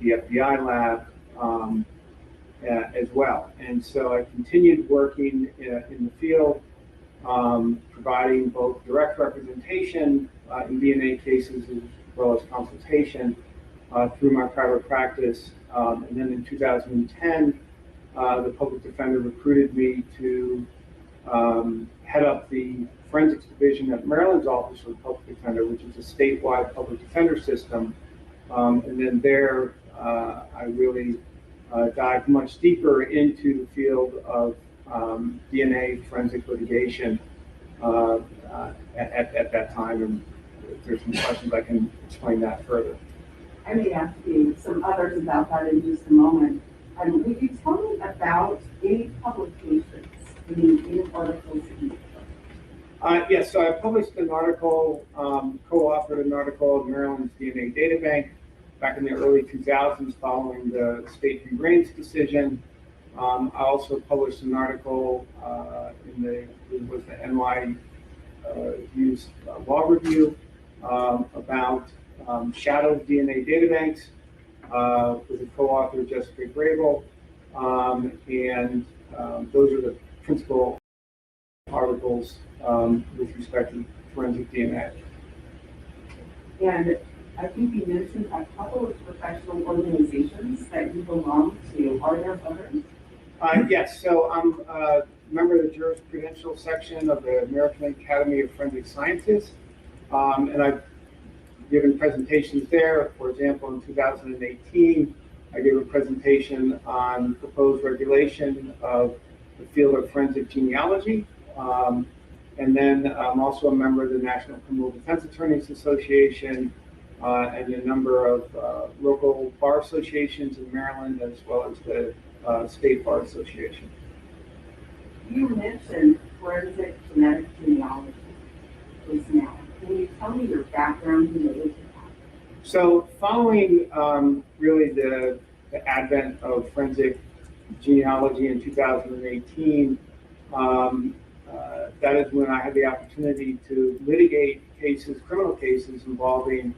FBI lab, as well. And so I continued working in the field, providing both direct representation in DNA cases as well as consultation through my private practice. And then in 2010, the public defender recruited me to head up the forensics division at Maryland's Office of the Public Defender, which is a statewide public defender system. And then there, I really dived much deeper into the field of DNA forensic litigation at that time. And if there's some questions, I can explain that further. I may ask you some others about that in just a moment. Would you tell me about any publications, any articles that you Yes, so I published an article, co-authored an article in Maryland's DNA Databank back in the early 2000s following the State v. Raines decision. I also published an article in the NYU's Law Review about shadow DNA databanks with a co-author, Jessica Grable, and those are the principal articles with respect to forensic DNA. And I think you mentioned a couple of professional organizations that you belong to. Are there others? Yes, so I'm a member of the jurisprudential section of the American Academy of Forensic Sciences, and I've given presentations there. For example, in 2018, I gave a presentation on proposed regulation of the field of forensic genealogy. And then I'm also a member of the National Criminal Defense Attorneys Association and a number of local bar associations in Maryland, as well as the State Bar Association. You mentioned forensic genetic genealogy just now. Can you tell me your background related to that? So following really the advent of forensic genealogy in 2018, that is when I had the opportunity to litigate cases, criminal cases involving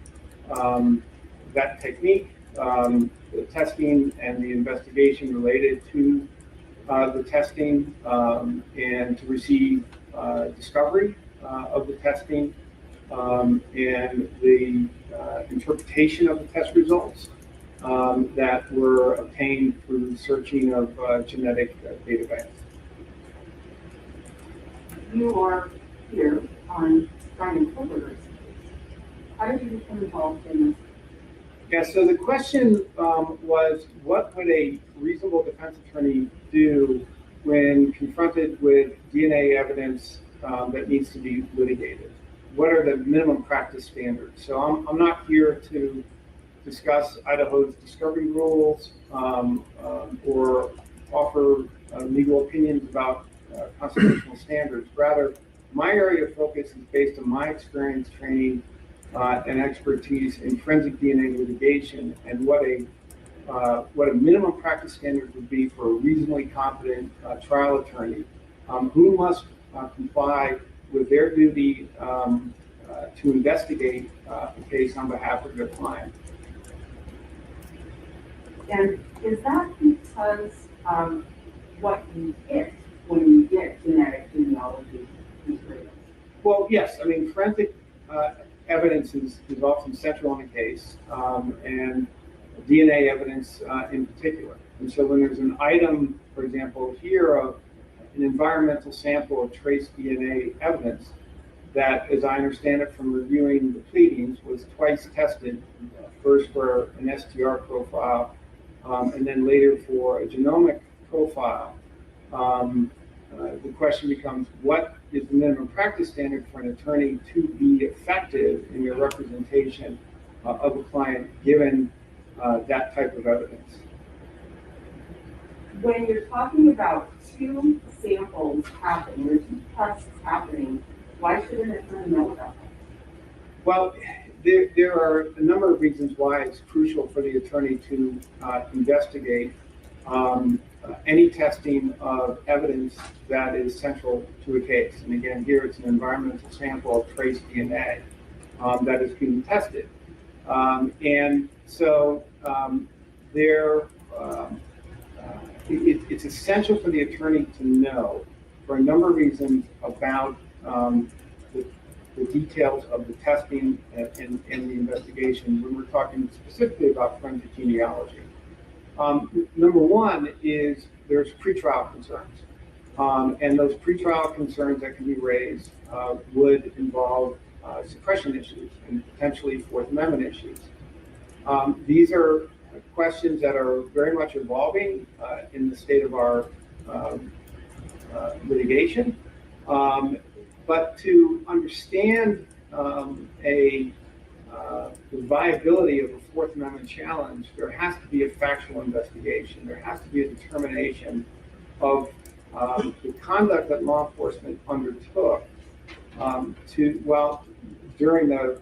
that technique, the testing and the investigation related to the testing, and to receive discovery of the testing and the interpretation of the test results that were obtained through searching of genetic databanks. You are here on UNKLJRKYL. How did you become involved in this? Yeah, so the question was, what would a reasonable defense attorney do when confronted with DNA evidence that needs to be litigated? What are the minimum practice standards? So I'm not here to discuss Idaho's discovery rules or offer legal opinions about constitutional standards. Rather, my area of focus is based on my experience, training, and expertise in forensic DNA litigation, and what a minimum practice standard would be for a reasonably competent trial attorney who must comply with their duty to investigate a case on behalf of their client. And is that because of what you get when you get genetic genealogy materials? Well, yes. I mean, forensic evidence is often central in a case, and DNA evidence in particular. And so when there's an item, for example, here of an environmental sample of trace DNA evidence that, as I understand it from reviewing the pleadings, was twice tested, first for an STR profile, and then later for a genomic profile. The question becomes, what is the minimum practice standard for an attorney to be effective in your representation of a client given that type of evidence? when you're talking about two samples happening, or two tests happening, why shouldn't it know about that? Well, there are a number of reasons why it's crucial for the attorney to investigate any testing of evidence that is central to a case. And again, here it's an environmental sample of trace DNA that is being tested. And so it's essential for the attorney to know, for a number of reasons, about the details of the testing and the investigation when we're talking specifically about forensic genealogy. Number one is there's pretrial concerns. And those pretrial concerns that can be raised would involve suppression issues and potentially Fourth Amendment issues. These are questions that are very much evolving in the state of our litigation. But to understand the viability of a Fourth Amendment challenge, there has to be a factual investigation. There has to be a determination of the conduct that law enforcement undertook during the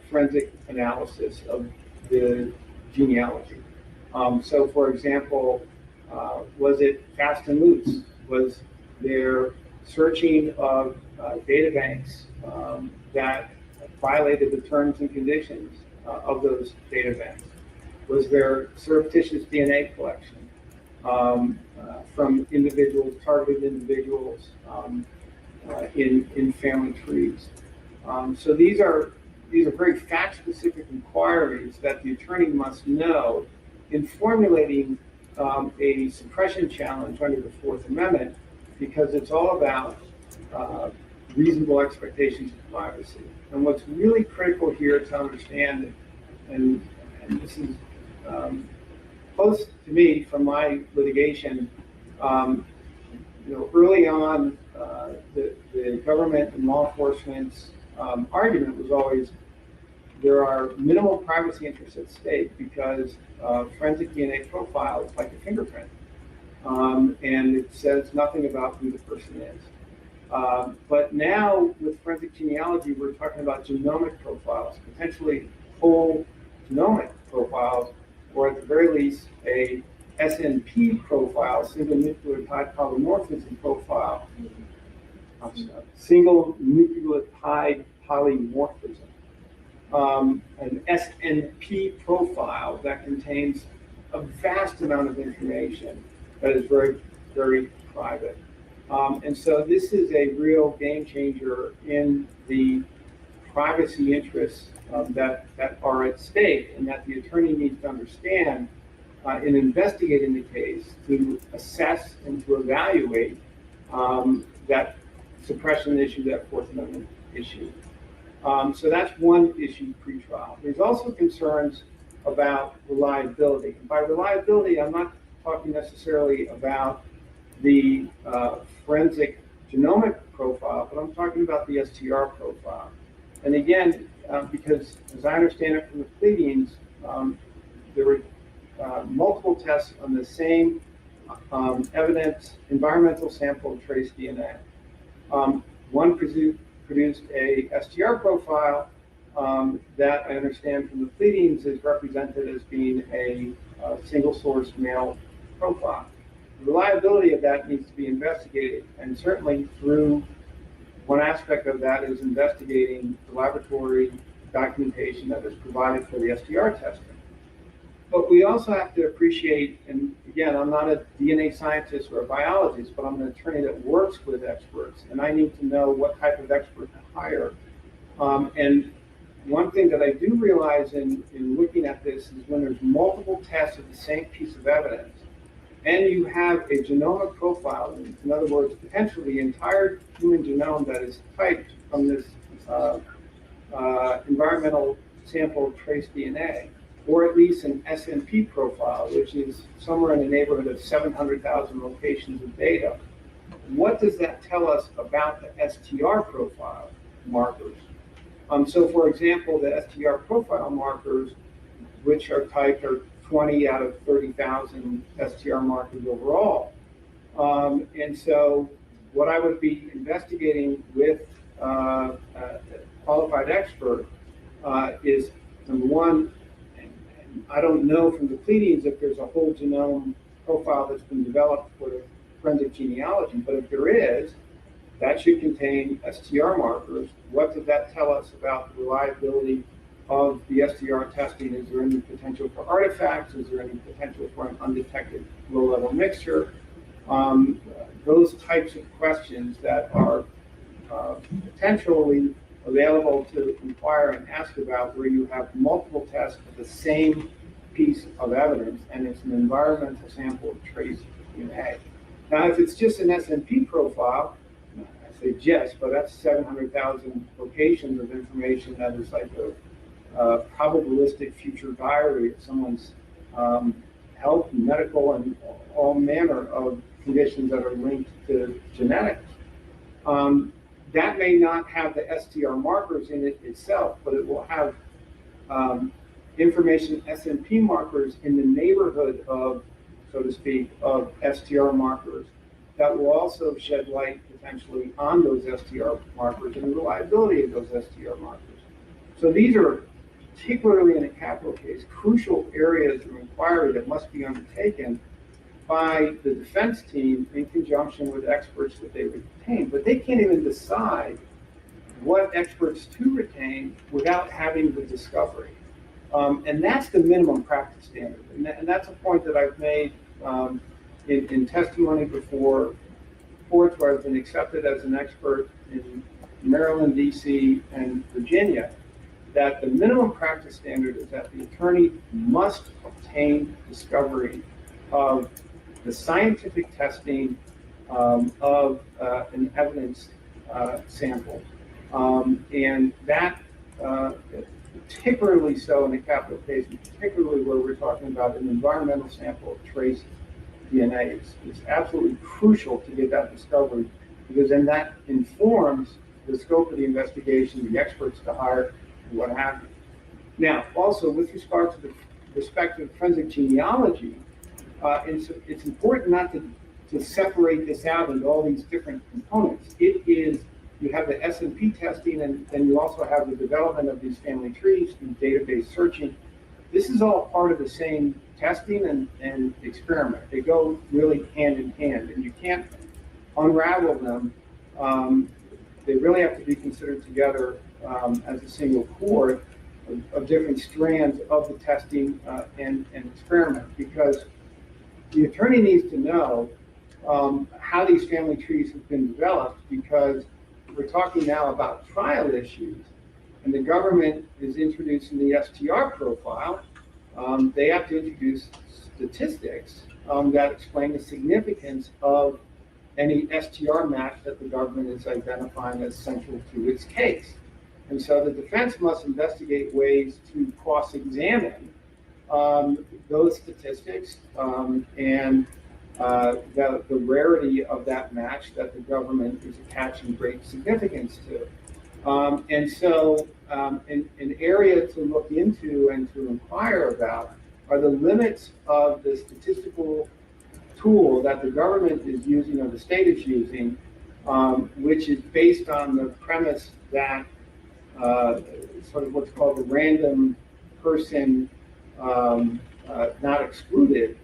forensic analysis of the genealogy. So, for example, was it fast and loose? Was there searching of data banks that violated the terms and conditions of those data banks? Was there surreptitious DNA collection from individuals, targeted individuals in family trees? So these are very fact-specific inquiries that the attorney must know in formulating a suppression challenge under the Fourth Amendment, because it's all about reasonable expectations of privacy. And what's really critical here to understand, and this is close to me from my litigation, early on, the government and law enforcement's argument was always there are minimal privacy interests at stake because forensic DNA profile is like a fingerprint. And it says nothing about who the person is. But now with forensic genealogy, we're talking about genomic profiles, potentially whole genomic profiles, or at the very least, a SNP profile, single nucleotide polymorphism profile. Single nucleotide polymorphism. An SNP profile that contains a vast amount of information that is very, very private. And so this is a real game changer in the privacy interests that are at stake, and that the attorney needs to understand in investigating the case to assess and to evaluate that suppression issue, that Fourth Amendment issue. So that's one issue pre-trial. There's also concerns about reliability. And by reliability, I'm not talking necessarily about the forensic genomic profile, but I'm talking about the STR profile. And again, because as I understand it from the pleadings, there were multiple tests on the same evidence, environmental sample of trace DNA. One produced a STR profile that I understand from the pleadings is represented as being a single source male profile. The reliability of that needs to be investigated, and certainly through one aspect of that is investigating the laboratory documentation that is provided for the STR testing. But we also have to appreciate, and again, I'm not a DNA scientist or a biologist, but I'm an attorney that works with experts, and I need to know what type of expert to hire. And one thing that I do realize in looking at this is when there's multiple tests of the same piece of evidence, and you have a genomic profile, in other words, potentially the entire human genome that is typed from this environmental sample of trace DNA, or at least an SNP profile, which is somewhere in the neighborhood of 700,000 locations of data. What does that tell us about the STR profile markers? So for example, the STR profile markers, which are typed, are 20 out of 30,000 STR markers overall. And so what I would be investigating with a qualified expert is, number one, and I don't know from the pleadings if there's a whole genome profile that's been developed for the forensic genealogy, but if there is, that should contain STR markers. What does that tell us about the reliability of the STR testing? Is there any potential for artifacts? Is there any potential for an undetected low-level mixture? Those types of questions that are potentially available to inquire and ask about, where you have multiple tests of the same piece of evidence and it's an environmental sample of trace DNA. Now, if it's just an SNP profile, I say just, but that's 700,000 locations of information that is like a probabilistic future diary of someone's health, medical, and all manner of conditions that are linked to genetics. That may not have the STR markers in it itself, but it will have information, SNP markers in the neighborhood of, so to speak, of STR markers that will also shed light potentially on those STR markers and the reliability of those STR markers. So these are, particularly in a capital case, crucial areas of inquiry that must be undertaken by the defense team in conjunction with experts that they retain. But they can't even decide what experts to retain without having the discovery. And that's the minimum practice standard. And that's a point that I've made in testimony before courts where I've been accepted as an expert in Maryland, DC, and Virginia, that the minimum practice standard is that the attorney must obtain discovery of the scientific testing of an evidence sample. And that, particularly so in a capital case, particularly where we're talking about an environmental sample of trace DNA, it's absolutely crucial to get that discovery, because then that informs the scope of the investigation, the experts to hire, and what have you. Now, also with respect to forensic genealogy, it's important not to separate this out into all these different components. It is, you have the SNP testing, and then you also have the development of these family trees and database searching. This is all part of the same testing and experiment. They go really hand in hand, and you can't unravel them. They really have to be considered together as a single core of different strands of the testing and experiment, because the attorney needs to know how these family trees have been developed, because we're talking now about trial issues, and the government is introducing the STR profile. They have to introduce statistics that explain the significance of any STR match that the government is identifying as central to its case. And so the defense must investigate ways to cross-examine those statistics and the rarity of that match that the government is attaching great significance to. And so an area to look into and to inquire about are the limits of the statistical tool that the government is using, or the state is using, which is based on the premise that sort of what's called the random person not excluded.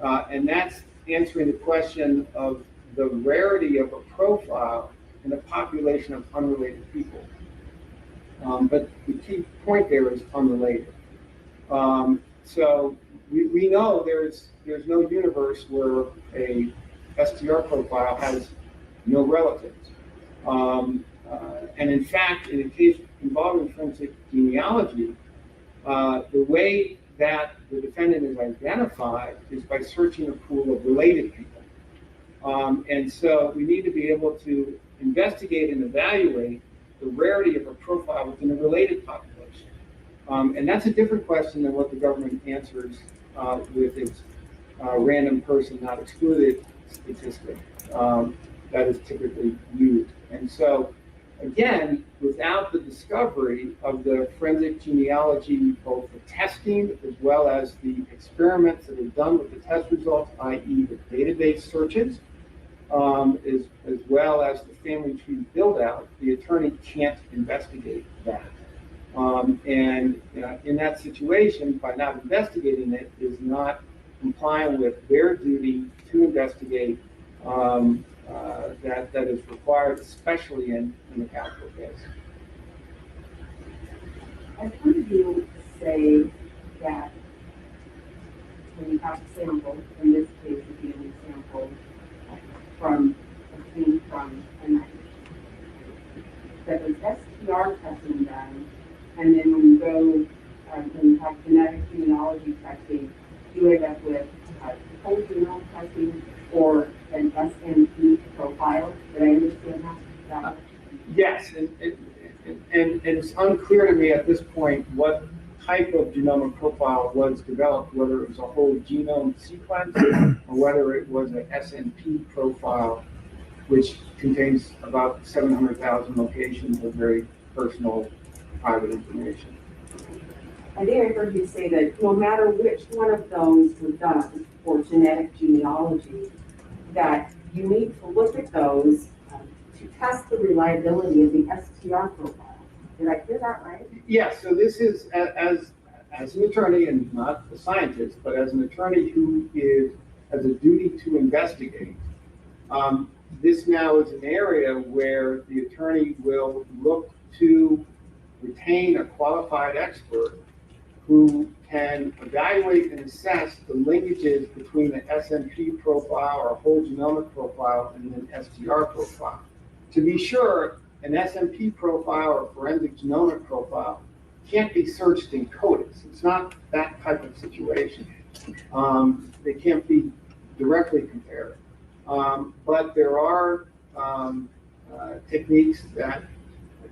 And that's answering the question of the rarity of a profile in a population of unrelated people. But the key point there is unrelated. So we know there's no universe where a STR profile has no relatives. And in fact, in a case involving forensic genealogy, the way that the defendant is identified is by searching a pool of related people. And so we need to be able to investigate and evaluate the rarity of a profile within a related population. And that's a different question than what the government answers with its random person not excluded statistic that is typically used. And so, again, without the discovery of the forensic genealogy, both the testing as well as the experiments that are done with the test results, i.e. the database searches, as well as the family tree build out, the attorney can't investigate that. And in that situation, by not investigating it, is not complying with their duty to investigate that is required, especially in the capital case. I've heard you say that when you have a sample, in this case, would be an example from obtained from a knife, that was STR testing done, and then when you go, when you have genetic genealogy testing, you end up with whole genome testing or an SNP profile. Did I understand that? Yes, and it's unclear to me at this point what type of genomic profile was developed, whether it was a whole genome sequence or whether it was an SNP profile, which contains about 700,000 locations of very personal, private information. I think I heard you say that no matter which one of those was done for genetic genealogy, that you need to look at those to test the reliability of the STR profile. Did I hear that right? Yes, so this is, as an attorney and not a scientist, but as an attorney who has a duty to investigate, this now is an area where the attorney will look to retain a qualified expert who can evaluate and assess the linkages between the SNP profile or whole genomic profile and an STR profile. To be sure, an SNP profile or forensic genomic profile can't be searched in CODIS. It's not that type of situation. They can't be directly compared. But there are techniques that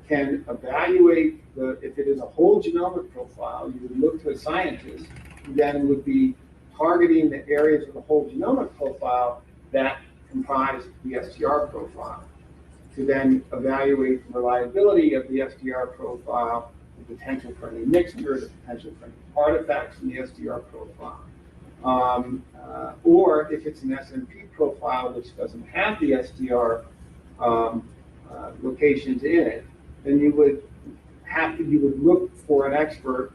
can evaluate if it is a whole genomic profile, you would look to a scientist who then would be targeting the areas of the whole genomic profile that comprise the STR profile to then evaluate the reliability of the STR profile, the potential for any mixture, the potential for any artifacts in the STR profile. Or if it's an SNP profile which doesn't have the STR locations in it, then you would look for an expert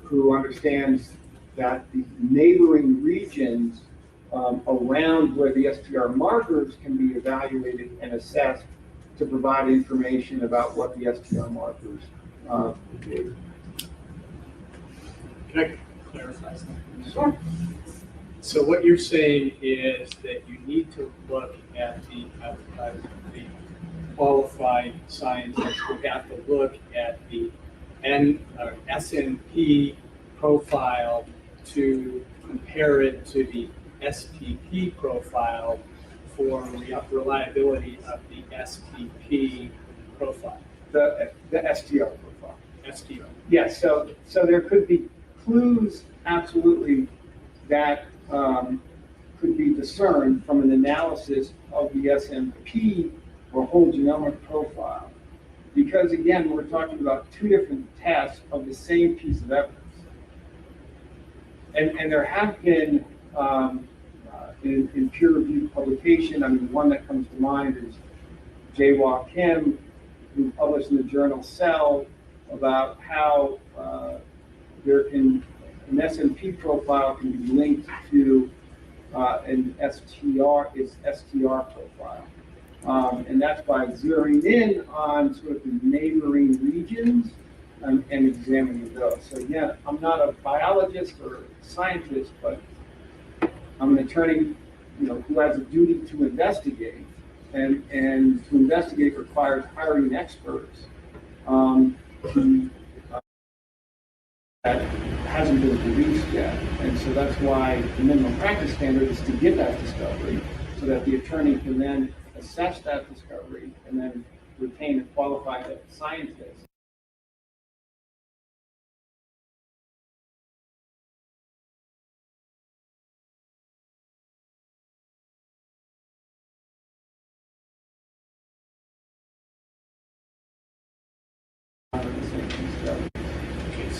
who understands that the neighboring regions around where the STR markers can be evaluated and assessed to provide information about what the STR markers do. Can I clarify something? Sure. So what you're saying is that you need to look at the qualified scientists who have to look at the SNP profile to compare it to the STP profile for reliability of the STP profile. The STR profile. STR. Yes, so there could be clues, absolutely, that could be discerned from an analysis of the SNP or whole genomic profile. Because again, we're talking about two different tests of the same piece of evidence. And there have been, in peer-reviewed publication, I mean, one that comes to mind is Jae-Wah Kim, who published in the journal Cell about how an SNP profile can be linked to an STR profile. And that's by zeroing in on sort of the neighboring regions and examining those. So again, I'm not a biologist or a scientist, but I'm an attorney, who has a duty to investigate, and to investigate requires hiring experts that hasn't been released yet. And so that's why the minimum practice standard is to get that discovery so that the attorney can then assess that discovery and then retain a qualified scientist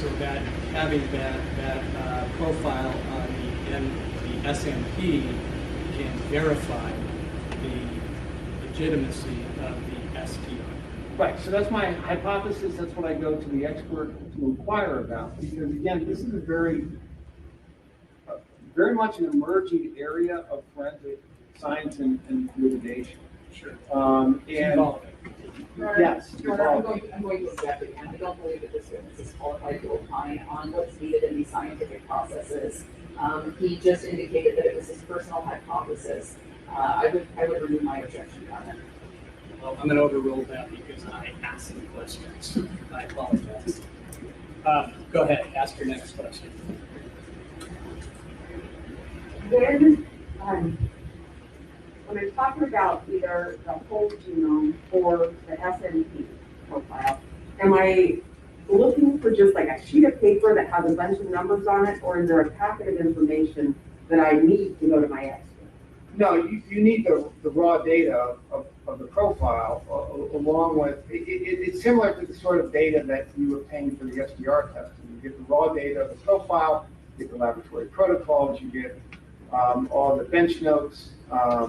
so that having that profile on the SMP can verify the legitimacy of the STR. Right, so that's my hypothesis, that's what I go to the expert to inquire about, because again, this is a very much an emerging area of forensic science and litigation. Sure. And yes, I'm going to object again. I don't believe that this witness is qualified to opine on what's needed in these scientific processes. He just indicated that it was his personal hypothesis. I would remove my objection on it. Well, I'm going to overrule that because I asked some questions. I apologize. Go ahead, ask your next question. When I'm talking about either the whole genome or the SNP profile, am I looking for just like a sheet of paper that has a bunch of numbers on it, or is there a packet of information that I need to go to my expert? no, you need the raw data of the profile along with, it's similar to the sort of data that you obtain for the SDR testing. You get the raw data of the profile, you get the laboratory protocols, you get all the bench notes, how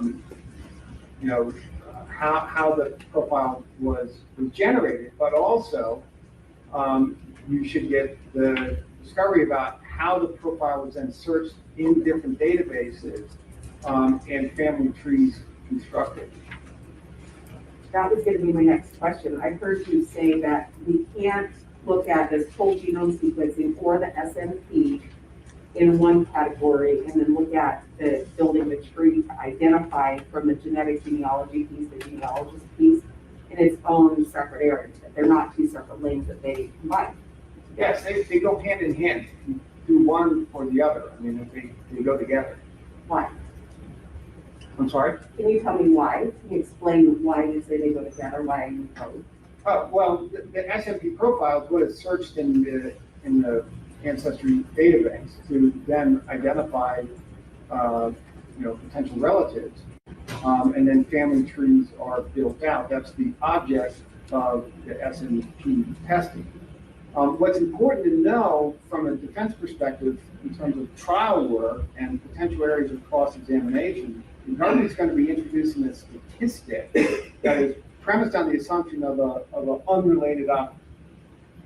the profile was generated, but also you should get the discovery about how the profile was then searched in different databases and family trees constructed. That was going to be my next question. I heard you say that we can't look at this whole genome sequencing or the SNP in one category and then look at the building the tree to identify from the genetic genealogy piece, the genealogist piece, in its own separate area. They're not two separate lanes that they combine. Yes, they go hand in hand. You do one or the other. I mean, they go together. Why? I'm sorry? Can you tell me why? Can you explain why you say they go together, why I use both? Well, the SMP profile is what is searched in the ancestry database to then identify, potential relatives, and then family trees are built out. That's the object of the SNP testing. What's important to know from a defense perspective in terms of trial work and potential areas of cross-examination, the government is going to be introducing a statistic that is premised on the assumption of an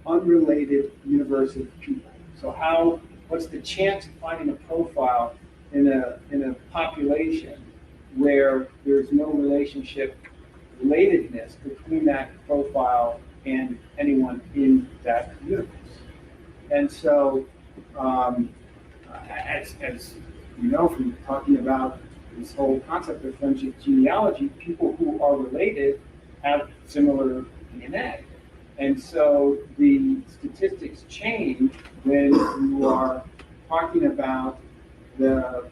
unrelated universe of people. So what's the chance of finding a profile in a population where there's no relatedness between that profile and anyone in that universe? And so, as you know from talking about this whole concept of forensic genealogy, people who are related have similar DNA. And so the statistics change when you are talking about the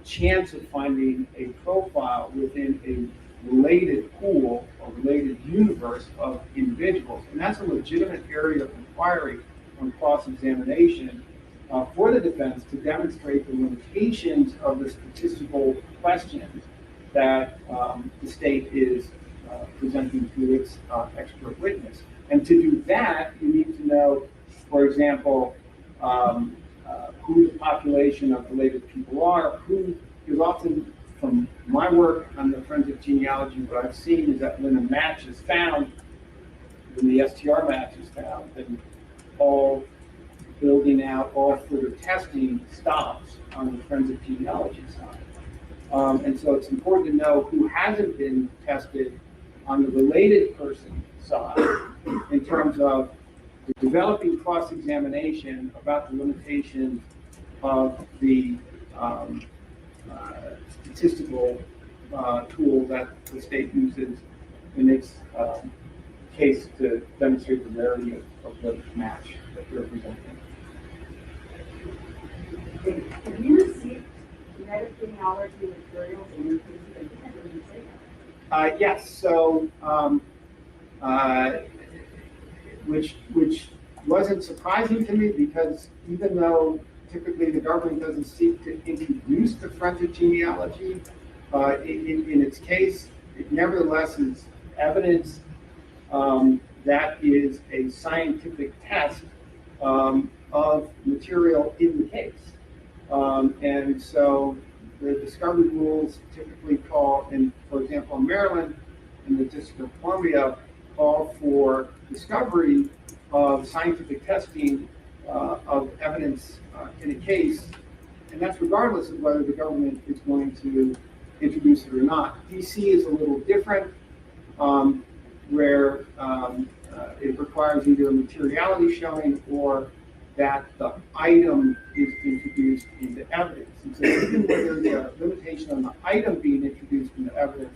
chance of finding a profile within a related pool or related universe of individuals. And that's a legitimate area of inquiry on cross-examination for the defense to demonstrate the limitations of the statistical questions that the state is presenting to its expert witness. And to do that, you need to know, for example, who the population of related people are, who is often, from my work on the forensic genealogy, what I've seen is that when a match is found, when the STR match is found, then all building out, all further testing stops on the forensic genealogy side. And so it's important to know who hasn't been tested on the related person side in terms of developing cross-examination about the limitations of the statistical tool that the state uses in its case to demonstrate the rarity of the match that they're presenting. Have you received genetic genealogy materials in your case? Yes, so which wasn't surprising to me, because even though typically the government doesn't seek to introduce the forensic genealogy, in its case, it nevertheless is evidence that is a scientific test of of material in the case. And so the discovery rules typically call, for example, in Maryland, in the District of Columbia, call for discovery of scientific testing of evidence in a case, and that's regardless of whether the government is going to introduce it or not. DC is a little different, where it requires either a materiality showing or that the item is introduced into evidence. And so even where there's a limitation on the item being introduced into evidence,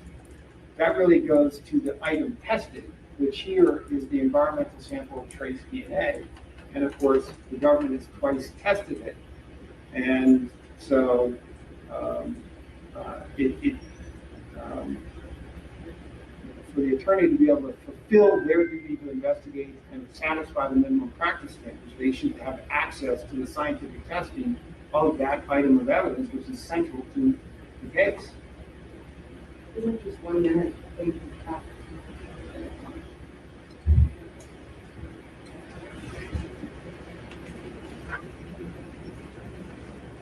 that really goes to the item tested, which here is the environmental sample of trace DNA. And of course, the government has twice tested it. And so for the attorney to be able to fulfill their duty to investigate and satisfy the minimum practice standards, they should have access to the scientific testing of that item of evidence, which is central to the case. Isn't just 1 minute? Thank you.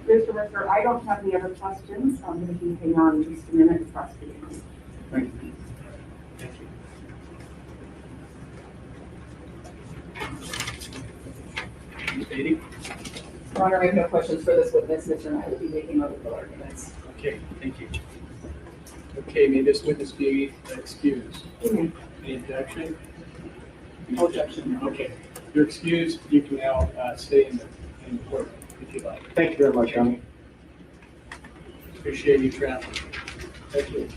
Mr. Mercer, I don't have any other questions. I'm going to be hanging on just a minute and prosecuting. Thank you. Your Honor, I have no questions for this witness. Mr. and I will be making other arguments. Okay, thank you. Okay, may this witness be excused? Amen. Any objection? No objection. Okay, you're excused. You can now stay in the court if you like. Thank you very much, Your Honor. Appreciate you traveling. Thank you.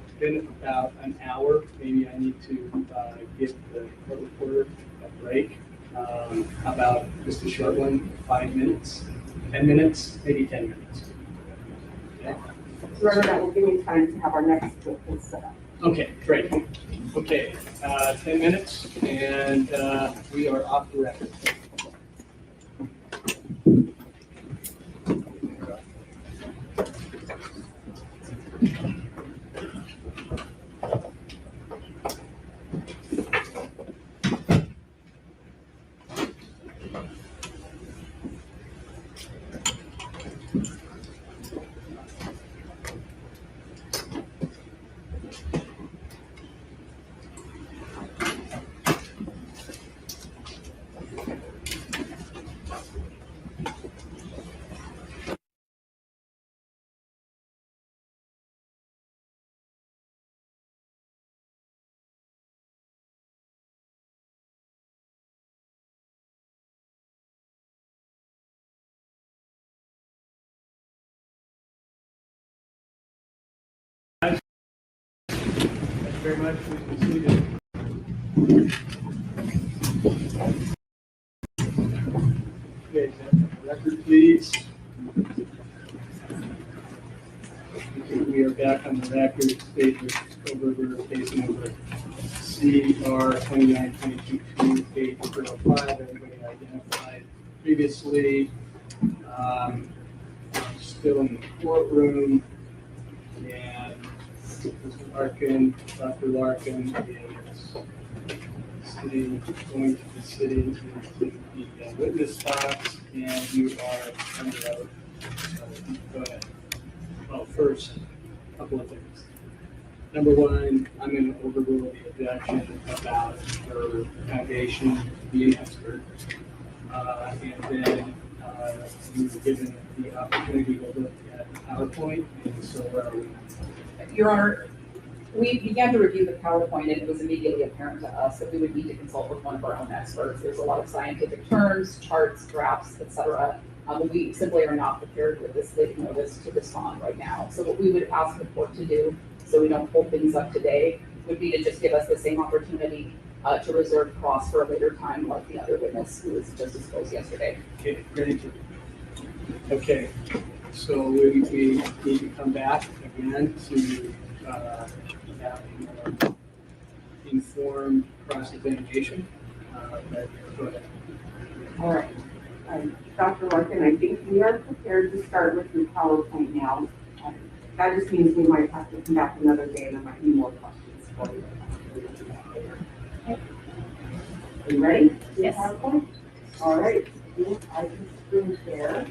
It's been about an hour. Maybe I need to give the court reporter a break. How about just a short one, 5 minutes, 10 minutes, maybe 10 minutes. Yeah. Your Honor, that will give me time to have our next witness set up. Okay, great. Okay, 10 minutes, and we are off the record. Thank you very much. Please be seated. Okay, record please. Okay, we are back on the record. State over case number CR 29222805. Everybody identified previously. Still in the courtroom. And Mr. Larkin, Dr. Larkin is going to be sitting in the witness box, and you are under oath. So go ahead. Well, first, a couple of things. Number one, I'm going to overrule the objection about her foundation being expert. And then you were given the opportunity to look at the PowerPoint, and so where are we? Your Honor, we began to review the PowerPoint, and it was immediately apparent to us that we would need to consult with one of our own experts. There's a lot of scientific terms, charts, graphs, etc. We simply are not prepared with this late notice to respond right now. So what we would ask the court to do, so we don't hold things up today, would be to just give us the same opportunity to reserve cross for a later time, like the other witness who was just disclosed yesterday. Okay, ready to. Okay, so we need to come back again to have a more informed cross-examination. But go ahead. All right. Dr. Larkin, I think we are prepared to start with your PowerPoint now. That just means we might have to come back another day and there might be more questions. Are you ready? Yes. All right. I can screen share.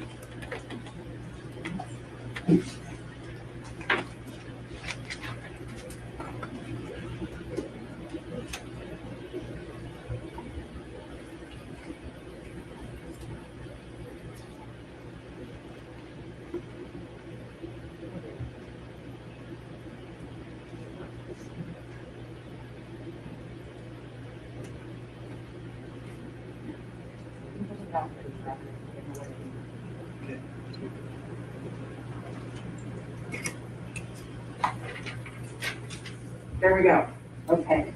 There we go. Okay.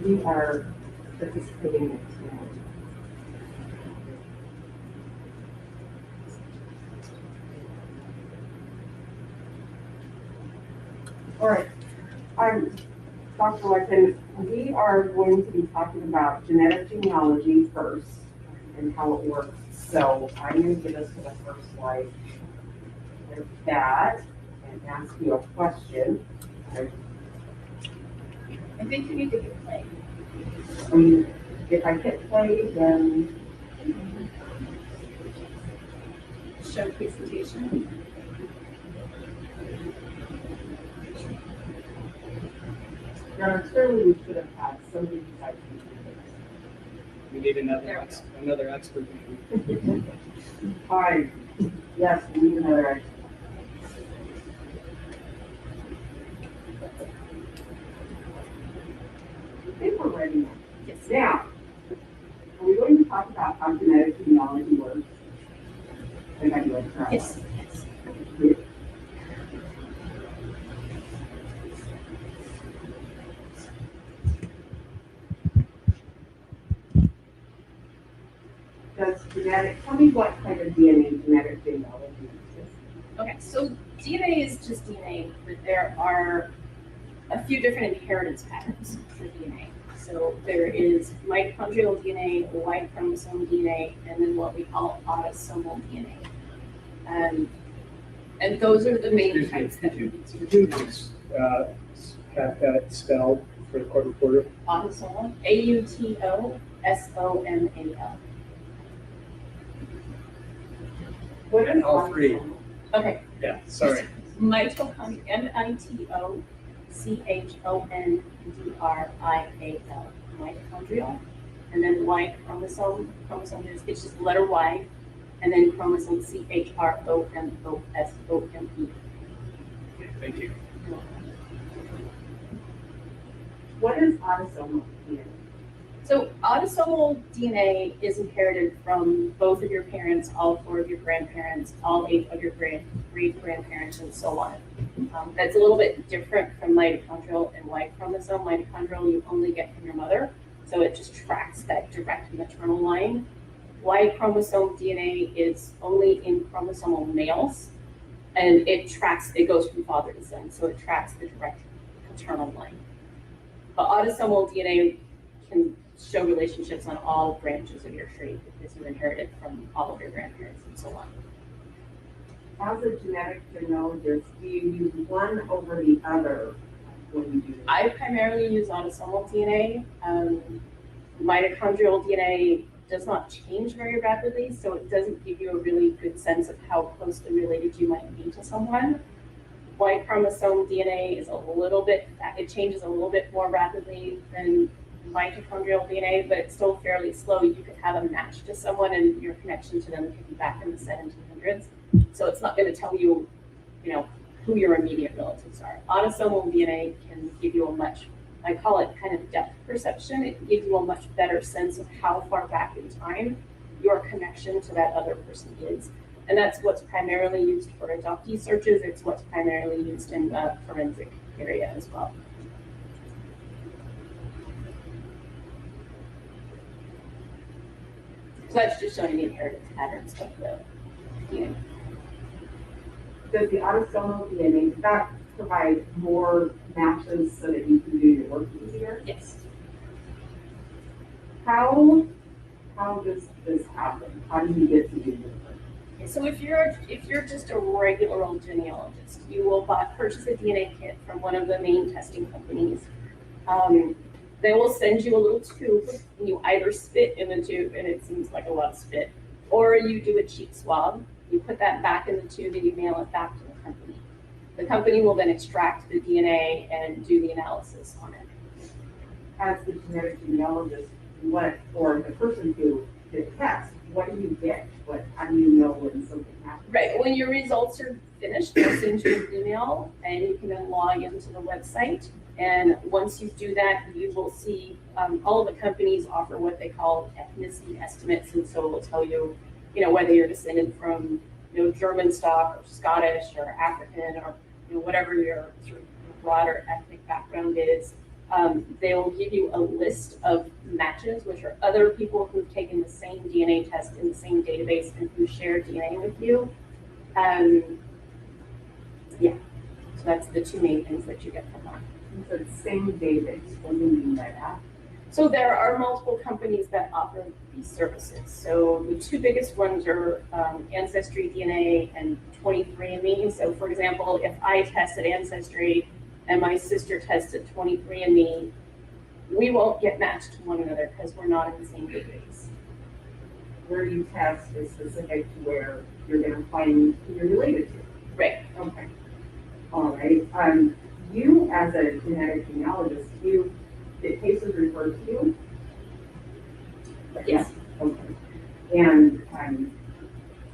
We are participating in it tonight. All right. Dr. Larkin, we are going to be talking about genetic genealogy first and how it works. So I'm going to get us to the first slide with that and ask you a question. I think you need to hit play. If I hit play, then Show presentation. now clearly we should have had somebody besides me. We need another expert. All right. Yes, we need another expert. I think we're ready now. Yes. Now, are we going to talk about how genetic genealogy works? I think I do it. Yes. Tell me what kind of DNA genetic genealogy is. Okay, so DNA is just DNA, but there are a few different inheritance patterns for DNA. So there is mitochondrial DNA, Y chromosome DNA, and then what we call autosomal DNA. And those are the main types that we use. Could you just have that spelled for the court reporter? Autosomal, AUTOSOMAL. What is all three? Okay. Yeah, sorry. Mitochondrial, MITOCHONDRIAL, mitochondrial, and then Y chromosome. Chromosome is it's just letter Y, and then chromosome CHROMOSOME. Okay, thank you. What is autosomal DNA? So autosomal DNA is inherited from both of your parents, all four of your grandparents, all 8 of your great-grandparents, and so on. That's a little bit different from mitochondrial and Y chromosome. Mitochondrial you only get from your mother, so it just tracks that direct maternal line. Y chromosome DNA is only in chromosomal males, and it goes from father to son, so it tracks the direct paternal line. But autosomal DNA can show relationships on all branches of your tree because you inherit it from all of your grandparents and so on. As a genetic genealogist, do you use one over the other when you do this? I primarily use autosomal DNA. Mitochondrial DNA does not change very rapidly, so it doesn't give you a really good sense of how closely related you might be to someone. Y chromosome DNA is it changes a little bit more rapidly than mitochondrial DNA, but it's still fairly slow. You could have a match to someone and your connection to them could be back in the 1700s. So it's not going to tell you, who your immediate relatives are. Autosomal DNA can give you I call it kind of depth perception. It gives you a much better sense of how far back in time your connection to that other person is. And that's what's primarily used for adoptee searches. It's what's primarily used in the forensic area as well. So that's just showing the inheritance patterns of the DNA. Does the autosomal DNA, does that provide more matches so that you can do your work easier? Yes. How does this happen? How do you get to do your work? So if you're just a regular old genealogist, you will purchase a DNA kit from one of the main testing companies. They will send you a little tube, and you either spit in the tube, and it seems like a lot of spit, or you do a cheek swab. You put that back in the tube and you mail it back to the company. The company will then extract the DNA and do the analysis on it. As the genetic genealogist, or the person who did the test, what do you get? How do you know when something happens? Right, when your results are finished, they'll send you an email and you can then log into the website. And once you do that, you will see all of the companies offer what they call ethnicity estimates. And so it will tell you, whether you're descended from, German stock or Scottish or African or, whatever your sort of broader ethnic background is. They will give you a list of matches, which are other people who've taken the same DNA test in the same database and who share DNA with you. Yeah, so that's the two main things that you get from that. So the same database, what do you mean by that? So there are multiple companies that offer these services. So the two biggest ones are Ancestry DNA and 23andMe. So for example, if I tested Ancestry and my sister tested 23andMe, we won't get matched to one another because we're not in the same database. Where you test is specific to where you're going to find who you're related to. Right. Okay. All right. You, as a genetic genealogist, did cases referred to you? Yes. Okay. And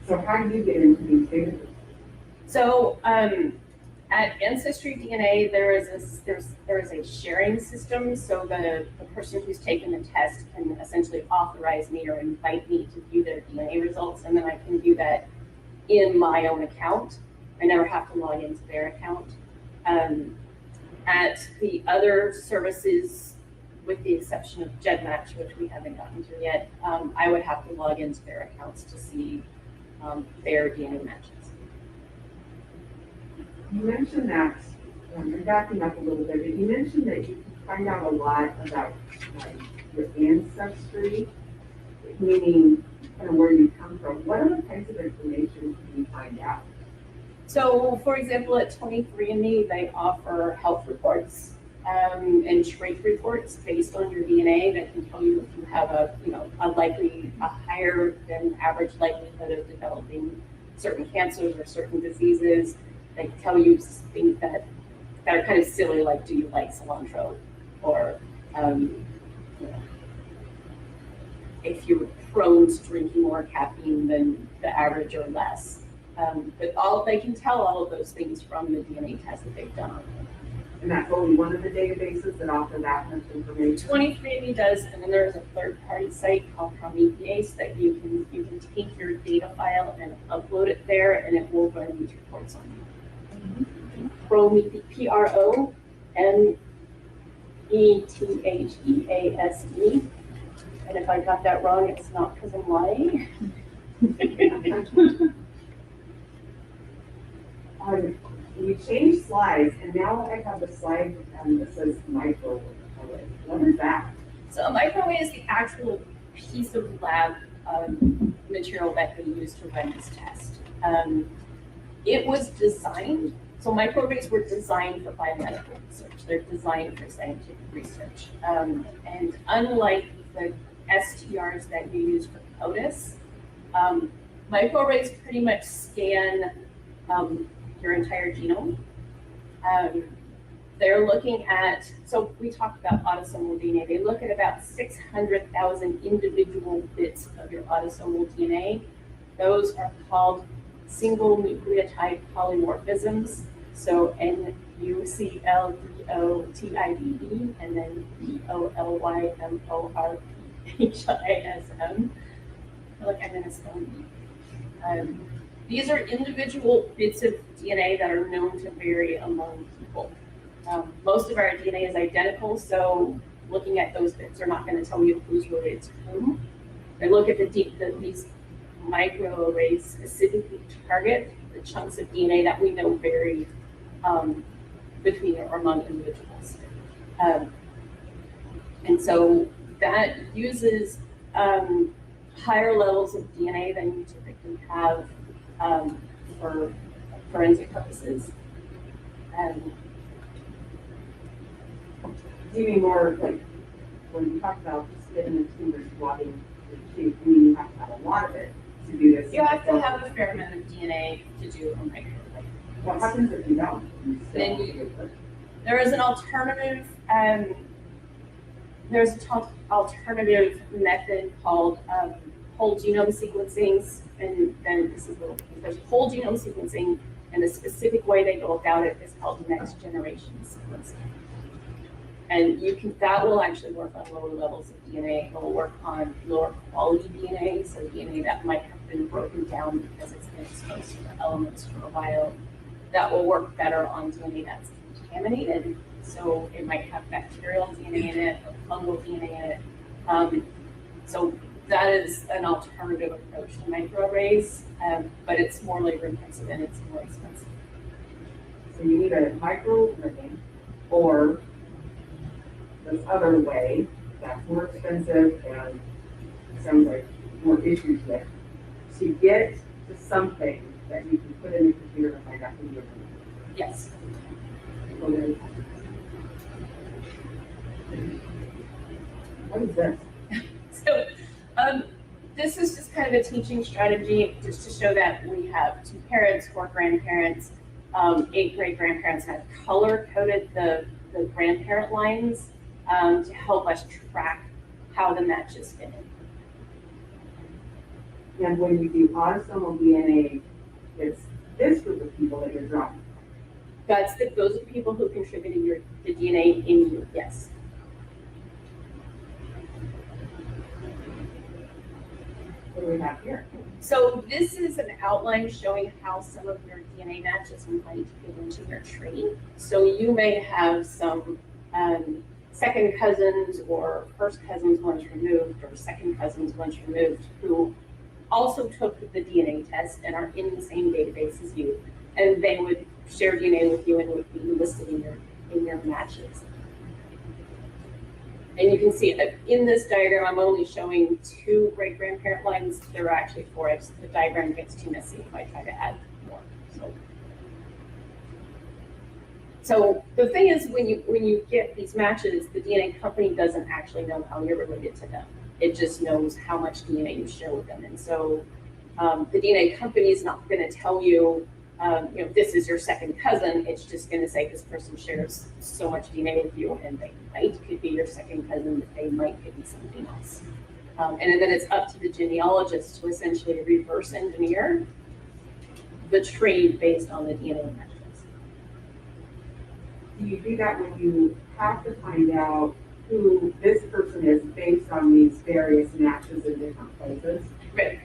so how do you get into these databases? So at Ancestry DNA, there is a sharing system. So the person who's taken the test can essentially authorize me or invite me to view their DNA results, and then I can view that in my own account. I never have to log into their account. At the other services, with the exception of GEDmatch, which we haven't gotten to yet, I would have to log into their accounts to see their DNA matches. You mentioned that, you're backing up a little bit, but you mentioned that you can find out a lot about your ancestry, meaning kind of where you come from. What other kinds of information can you find out? So, for example, at 23andMe, they offer health reports and trait reports based on your DNA that can tell you if you have a higher than average likelihood of developing certain cancers or certain diseases. They can tell you things that are kind of silly, like do you like cilantro, or if you're prone to drinking more caffeine than the average or less. But they can tell all of those things from the DNA test that they've done. And that's only one of the databases that offer that much information? 23andMe does, and then there's a third-party site called Prometheus that you can take your data file and upload it there, and it will run these reports on you. Prometheus, Promethease. And if I got that wrong, it's not because I'm lying. You changed slides, and now I have a slide that says microwave. What is that? So a microwave is the actual piece of lab material that they use to run this test. It was designed, so microarrays were designed for biomedical research. They're designed for scientific research. And unlike the STRs that you use for POTUS, microarrays pretty much scan your entire genome. They're looking at, so we talked about autosomal DNA. They look at about 600,000 individual bits of your autosomal DNA. Those are called single nucleotide polymorphisms. So NUCLDOTIDE and then BOLYMORPHISM. I feel like I'm in a spelling bee. These are individual bits of DNA that are known to vary among people. Most of our DNA is identical, so looking at those bits are not going to tell you who's related to whom. They look at these microarrays specifically target the chunks of DNA that we know vary between or among individuals. And so that uses higher levels of DNA than you typically have for forensic purposes. Do you mean more like when you talk about spitting the tumor swabbing the tooth, you mean you have to have a lot of it to do this? You have to have a fair amount of DNA to do a microarray. What happens if you don't? Then there is an alternative. There's an alternative method called whole genome sequencing, and then this is there's whole genome sequencing, and the specific way they go about it is called next generation sequencing. And that will actually work on lower levels of DNA. It will work on lower quality DNA, so DNA that might have been broken down because it's been exposed to the elements for a while. That will work better on DNA that's contaminated. So it might have bacterial DNA in it or fungal DNA in it. So that is an alternative approach to microarrays, but it's more labor intensive and it's more expensive. So you need a microarray or this other way that's more expensive and sounds like more issues with to get to something that you can put in the computer and find out who you're going to. Yes. What is this? So this is just kind of a teaching strategy just to show that we have 2 parents, 4 grandparents, 8 great-grandparents, and I've color-coded the grandparent lines to help us track how the matches fit in. And when you do autosomal DNA, it's this group of people that you're drawing. Those are the people who contributed the DNA in you, yes. What do we have here? So this is an outline showing how some of your DNA matches might fit into your tree. So you may have some second cousins or first cousins once removed or second cousins once removed who also took the DNA test and are in the same database as you. And they would share DNA with you and would be listed in your matches. And you can see that in this diagram, I'm only showing 2 great-grandparent lines. There are actually 4 if the diagram gets too messy if I try to add more. So the thing is, when you get these matches, the DNA company doesn't actually know how you're related to them. It just knows how much DNA you share with them. And so the DNA company is not going to tell you, this is your second cousin. It's just going to say this person shares so much DNA with you, and they could be your second cousin, but they could be something else. And then it's up to the genealogist to essentially reverse engineer the tree based on the DNA matches. Do you do that when you have to find out who this person is based on these various matches in different places? Right.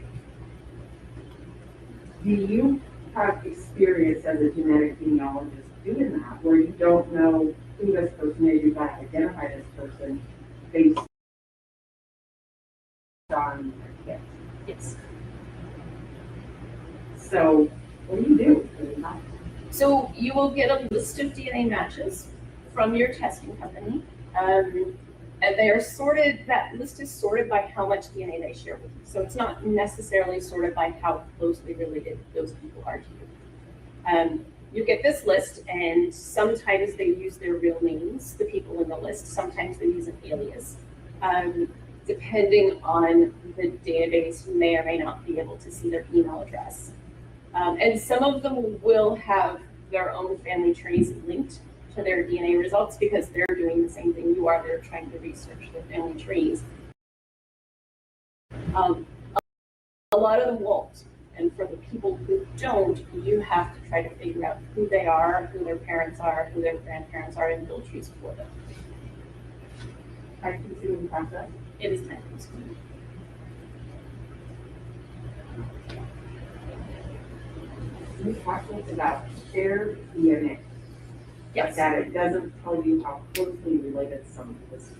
Do you have experience as a genetic genealogist doing that, where you don't know who this person is, you got to identify this person based on their kit? Yes. So what do you do? So you will get a list of DNA matches from your testing company, and they are sorted. That list is sorted by how much DNA they share with you. So it's not necessarily sorted by how closely related those people are to you. You get this list, and sometimes they use their real names, the people in the list. Sometimes they use an alias. Depending on the database, you may or may not be able to see their email address. And some of them will have their own family trees linked to their DNA results because they're doing the same thing you are. They're trying to research their family trees. A lot of them won't. And for the people who don't, you have to try to figure out who they are, who their parents are, who their grandparents are, and build trees for them. Time-consuming process? It is time-consuming. You talked about shared DNA. Yes. That it doesn't tell you how closely related some of this is.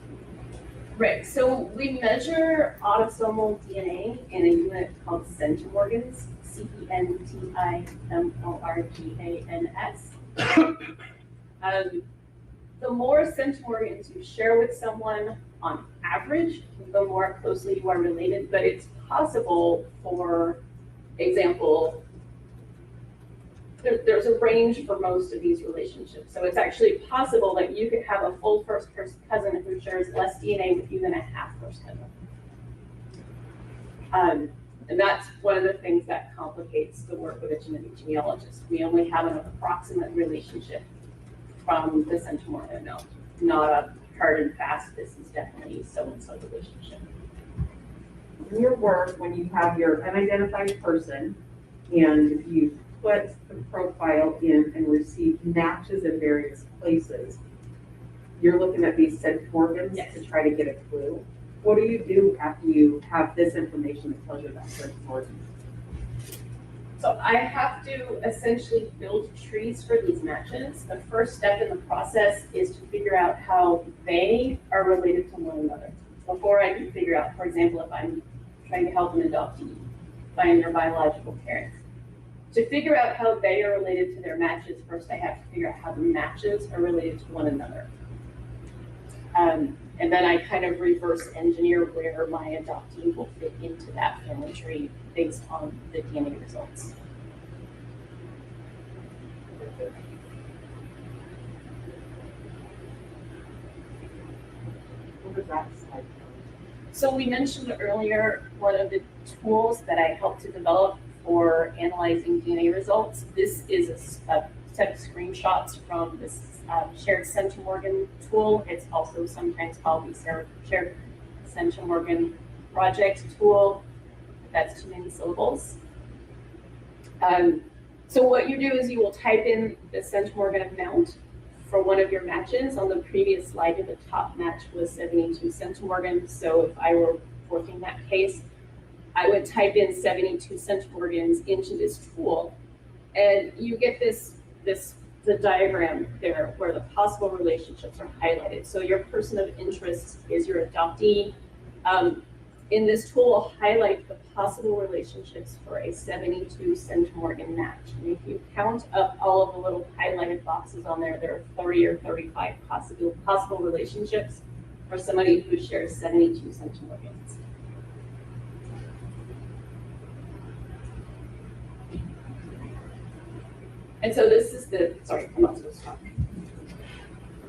Right, so we measure autosomal DNA in a unit called centimorgans, centimorgans. The more centimorgans you share with someone on average, the more closely you are related, but it's possible, for example, there's a range for most of these relationships. So it's actually possible that you could have a full first cousin who shares less DNA with you than a half first cousin. And that's one of the things that complicates the work of a genetic genealogist. We only have an approximate relationship from the centromorgan amount, not a hard and fast, this is definitely so-and-so relationship. In your work, when you have your unidentified person and you put the profile in and receive matches in various places, you're looking at these centromorgans to try to get a clue. What do you do after you have this information that tells you about centromorgans? So I have to essentially build trees for these matches. The first step in the process is to figure out how they are related to one another. Before I can figure out, for example, if I'm trying to help an adoptee find their biological parents. To figure out how they are related to their matches, first I have to figure out how the matches are related to one another. And then I kind of reverse engineer where my adoptee will fit into that family tree based on the DNA results. What was that slide? So we mentioned earlier one of the tools that I helped to develop for analyzing DNA results. This is a set of screenshots from this shared centromorgan tool. It's also sometimes called the shared centromorgan project tool. That's too many syllables. So what you do is you will type in the centromorgan amount for one of your matches. On the previous slide, the top match was 72 centromorgans. So if I were working that case, I would type in 72 centromorgans into this tool, and you get the diagram there where the possible relationships are highlighted. So your person of interest is your adoptee. In this tool, I'll highlight the possible relationships for a 72 centromorgan match. And if you count up all of the little highlighted boxes on there, there are 30 or 35 possible relationships for somebody who shares 72 centromorgans. And so this is sorry, I'm not supposed to talk.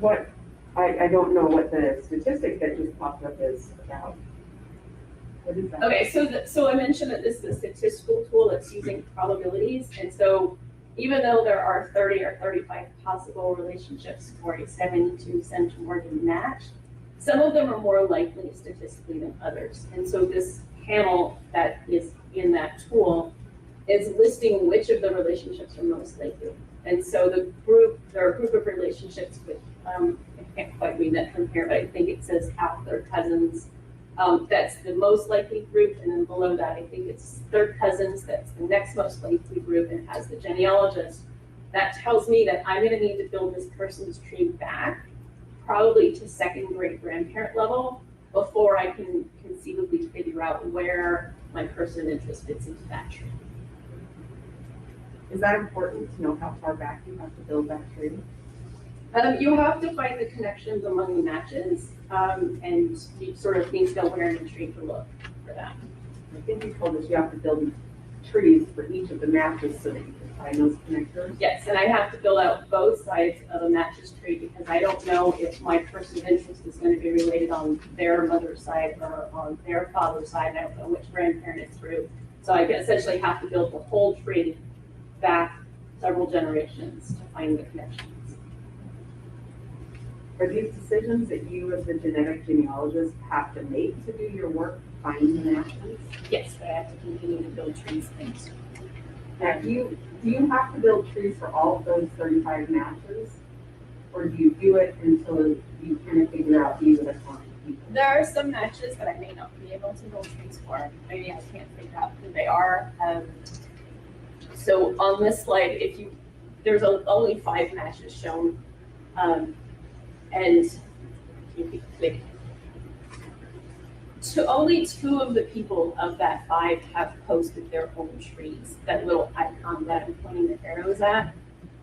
What, I don't know what the statistic that just popped up is about. What is that? Okay, so I mentioned that this is a statistical tool that's using probabilities. And so even though there are 30 or 35 possible relationships for a 72 centromorgan match, some of them are more likely statistically than others. And so this panel that is in that tool is listing which of the relationships are most likely. And so there are a group of relationships with, I can't quite read that from here, but I think it says half their cousins. That's the most likely group, and then below that, I think it's third cousins, that's the next most likely group, and it has the genealogist. That tells me that I'm gonna need to build this person's tree back, probably to second great grandparent level, before I can conceivably figure out where my person of interest fits into that tree. Is that important to know how far back you have to build that tree? You have to find the connections among the matches, and you sort of need to know where in the tree to look for that. I think you told us you have to build trees for each of the matches so that you can find those connectors. Yes, and I have to build out both sides of a matches tree because I don't know if my person of interest is going to be related on their mother's side or on their father's side. I don't know which grandparent it's through. So I essentially have to build the whole tree back several generations to find the connections. Are these decisions that you as the genetic genealogist have to make to do your work, finding the matches? Yes, but I have to continue to build trees things. Now, do you have to build trees for all of those 35 matches? Or do you do it until you kind of figure out these are the common people? There are some matches that I may not be able to build trees for. Maybe I can't figure out who they are. So on this slide, there's only 5 matches shown. And if you click, only 2 of the people of that 5 have posted their own trees. That little icon that I'm pointing the arrows at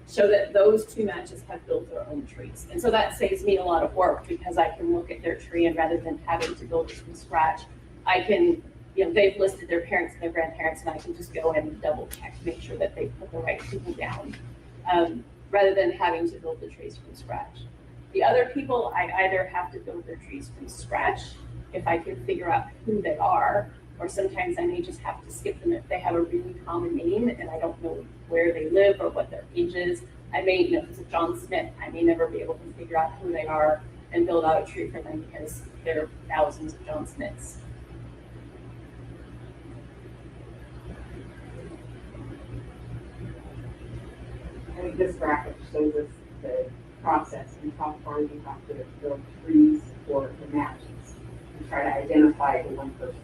show that those 2 matches have built their own trees. And so that saves me a lot of work because I can look at their tree and rather than having to build it from scratch, I can they've listed their parents and their grandparents, and I can just go and double check, make sure that they put the right people down, rather than having to build the trees from scratch. The other people, I either have to build their trees from scratch if I can figure out who they are, or sometimes I may just have to skip them if they have a really common name and I don't know where they live or what their age is. I may, if it's a John Smith, I may never be able to figure out who they are and build out a tree for them because there are thousands of John Smiths. I think this graphic shows us the process and how far you have to build trees for the matches and try to identify the one person.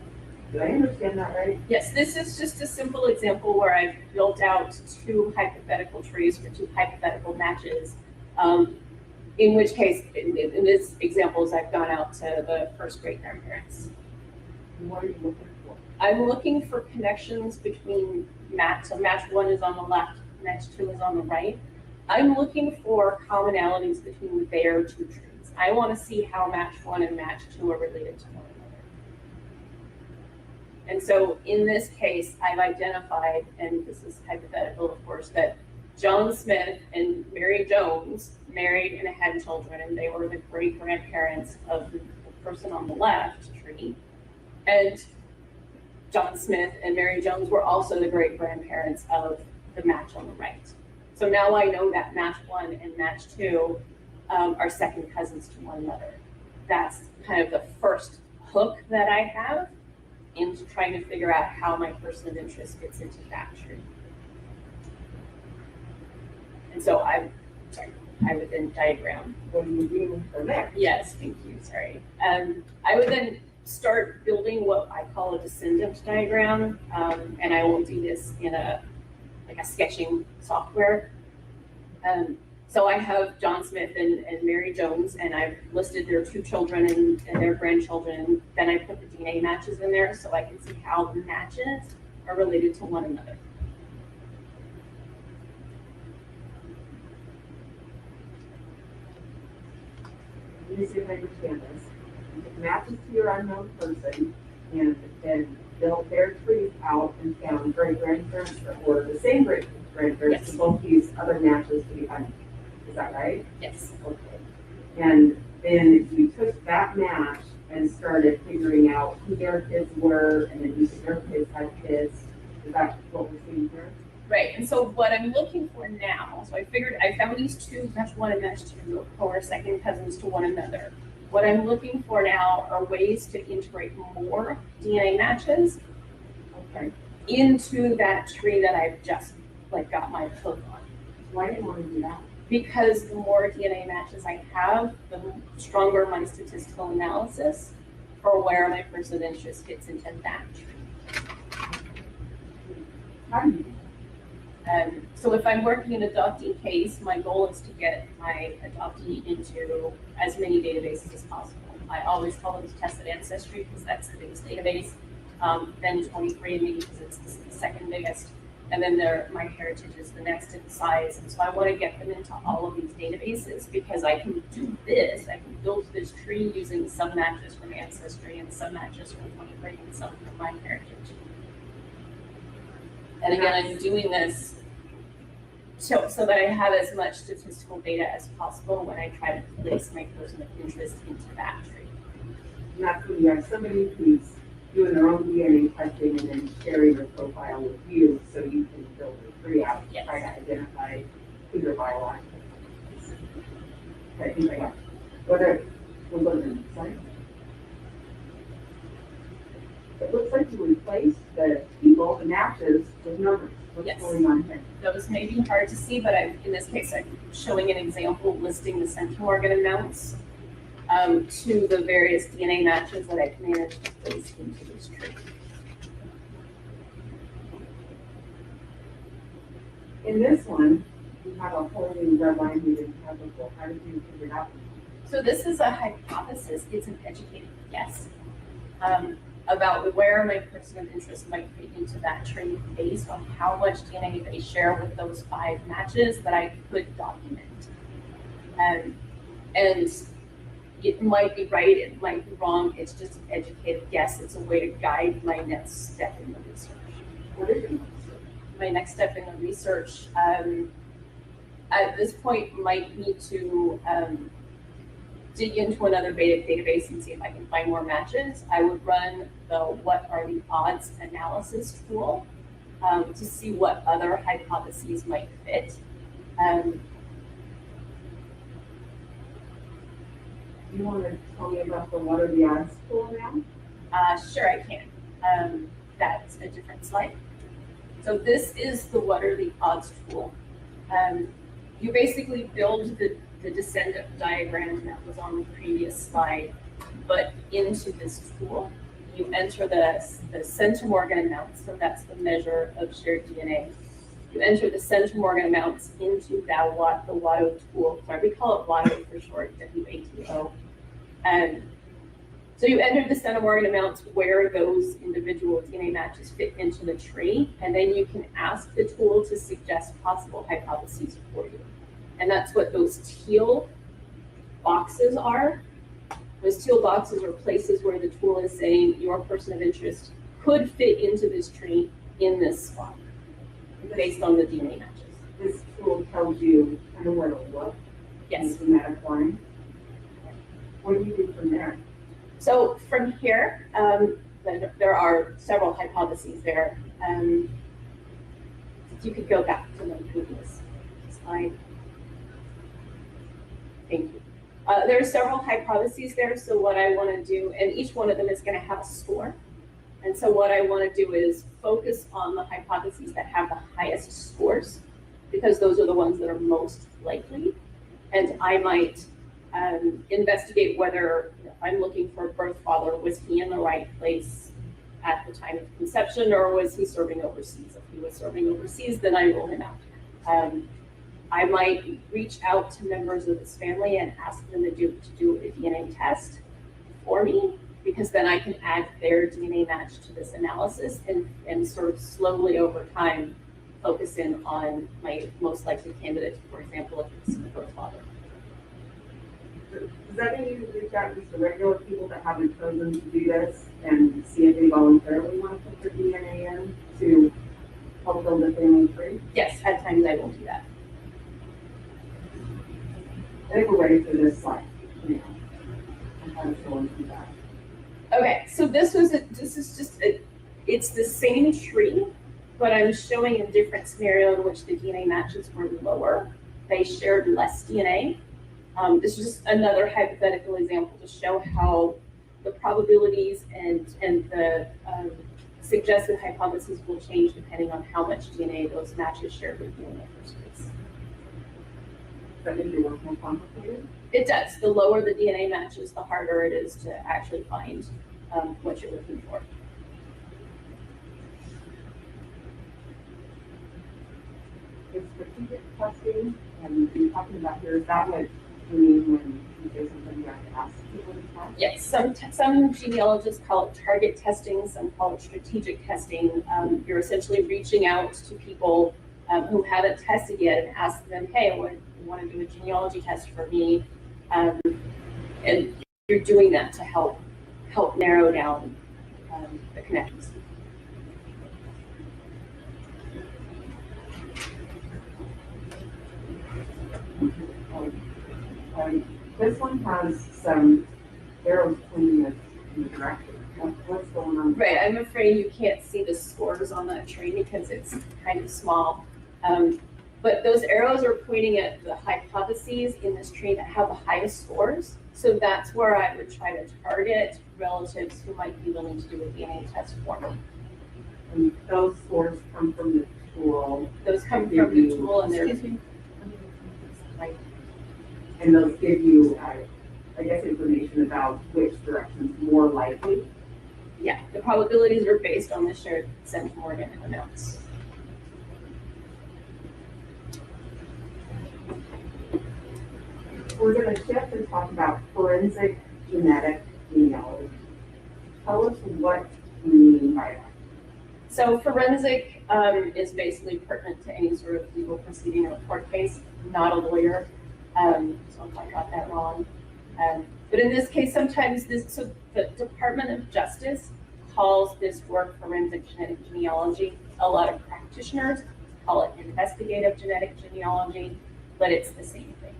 Did I understand that right? Yes, this is just a simple example where I've built out 2 hypothetical trees for 2 hypothetical matches. In which case, in this examples, I've gone out to the first great grandparents. What are you looking for? I'm looking for connections between match. So match 1 is on the left, match 2 is on the right. I'm looking for commonalities between their 2 trees. I want to see how match 1 and match 2 are related to one another. And so in this case, I've identified, and this is hypothetical, of course, that John Smith and Mary Jones married and had children, and they were the great grandparents of the person on the left tree. And John Smith and Mary Jones were also the great grandparents of the match on the right. So now I know that match 1 and match 2 are second cousins to one another. That's kind of the first hook that I have into trying to figure out how my person of interest fits into that tree. And so I would then diagram. What are you doing from there? Yes, thank you, sorry. I would then start building what I call a descendant diagram, and I will do this in a sketching software. So I have John Smith and Mary Jones, and I've listed their 2 children and their grandchildren. Then I put the DNA matches in there so I can see how the matches are related to one another. Let me see if I understand this. It matches to your unknown person and then build their trees out and found great grandparents or the same great grandparents to both these other matches to be unknown. Is that right? Yes. Okay. And then you took that match and started figuring out who their kids were, and then using their kids had kids. Is that what we're seeing here? Right, and so what I'm looking for now, so I found these 2, match 1 and match 2, who are second cousins to one another. What I'm looking for now are ways to integrate more DNA matches, okay, into that tree that I've just got my hook on. Why do you want to do that? Because the more DNA matches I have, the stronger my statistical analysis for where my person of interest fits into that tree. How do you? So if I'm working an adoptee case, my goal is to get my adoptee into as many databases as possible. I always call them tested ancestry because that's the biggest database. Then 23andMe because it's the second biggest. And then my heritage is the next in size. And so I want to get them into all of these databases because I can do this. I can build this tree using some matches from Ancestry and some matches from 23 and some from my heritage. And again, I'm doing this so that I have as much statistical data as possible when I try to place my person of interest into that tree. And that's when you have somebody who's doing their own DNA testing and then sharing their profile with you so you can build a tree out and try to identify who their biological is. Okay, I think I got it. We'll go to the next slide. It looks like you replaced the people, the matches, with numbers. What's going on here? Those may be hard to see, but in this case, I'm showing an example listing the central organ amounts to the various DNA matches that I've managed to place into this tree. In this one, you have a whole new red line we didn't have before. How did you figure it out? So this is a hypothesis. It's an educated guess about where my person of interest might fit into that tree based on how much DNA they share with those 5 matches that I could document. And it might be right, it might be wrong, it's just an educated guess, it's a way to guide my next step in the research. What is it? My next step in the research, at this point, might need to dig into another database and see if I can find more matches. I would run the what are the odds analysis tool to see what other hypotheses might fit. You want to tell me about the what are the odds tool now? Sure, I can. That's a different slide. So this is the what are the odds tool. You basically build the descendant diagram that was on the previous slide, but into this tool. You enter the centimorgan amounts, so that's the measure of shared DNA. You enter the centimorgan amounts into the WATO tool. Sorry, we call it WATO for short, W-A-T-O. So you enter the centimorgan amounts where those individual DNA matches fit into the tree, and then you can ask the tool to suggest possible hypotheses for you. And that's what those teal boxes are. Those teal boxes are places where the tool is saying your person of interest could fit into this tree in this spot, based on the DNA matches. This tool tells you kind of where to look. Yes. In that line. What do you do from there? So from here, there are several hypotheses there. If you could go back to the previous slide. Thank you. There are several hypotheses there, so what I want to do, and each one of them is going to have a score. And so what I want to do is focus on the hypotheses that have the highest scores, because those are the ones that are most likely. And I might investigate whether, if I'm looking for a birth father, was he in the right place at the time of conception, or was he serving overseas? If he was serving overseas, then I rule him out. I might reach out to members of his family and ask them to do a DNA test for me, because then I can add their DNA match to this analysis and sort of slowly over time focus in on my most likely candidate, for example, if it's the birth father. Does that mean you reach out to the regular people that haven't chosen to do this and see if they voluntarily want to put their DNA in to help build a family tree? Yes, at times I will do that. I think we're ready for this slide. Yeah. I'm kind of going through that. Okay, so this is just it's the same tree, but I'm showing a different scenario in which the DNA matches were lower. They shared less DNA. This is just another hypothetical example to show how the probabilities and the suggested hypotheses will change depending on how much DNA those matches shared with you in the first place. Does that make your work more complicated? It does. The lower the DNA matches, the harder it is to actually find what you're looking for. Is strategic testing, and you're talking about here, is that what you mean when you say something you have to ask people to test? Yes, some genealogists call it target testing, some call it strategic testing. You're essentially reaching out to people who haven't tested yet and ask them, hey, I want to do a genealogy test for me. And you're doing that to help narrow down the connections. This one has some arrows pointing us in the direction. What's going on? Right, I'm afraid you can't see the scores on that tree because it's kind of small. But those arrows are pointing at the hypotheses in this tree that have the highest scores. So that's where I would try to target relatives who might be willing to do a DNA test for me. And those scores come from the tool. Those come from the tool, and they're and those give you, I guess, information about which direction's more likely. Yeah, the probabilities are based on the shared centimorgan amounts. We're going to shift and talk about forensic genetic genealogy. Tell us what you mean by that. So forensic is basically pertinent to any sort of legal proceeding or court case. I'm not a lawyer, so if I got that wrong, But in this case, sometimes so the Department of Justice calls this work forensic genetic genealogy. A lot of practitioners call it investigative genetic genealogy, but it's the same thing.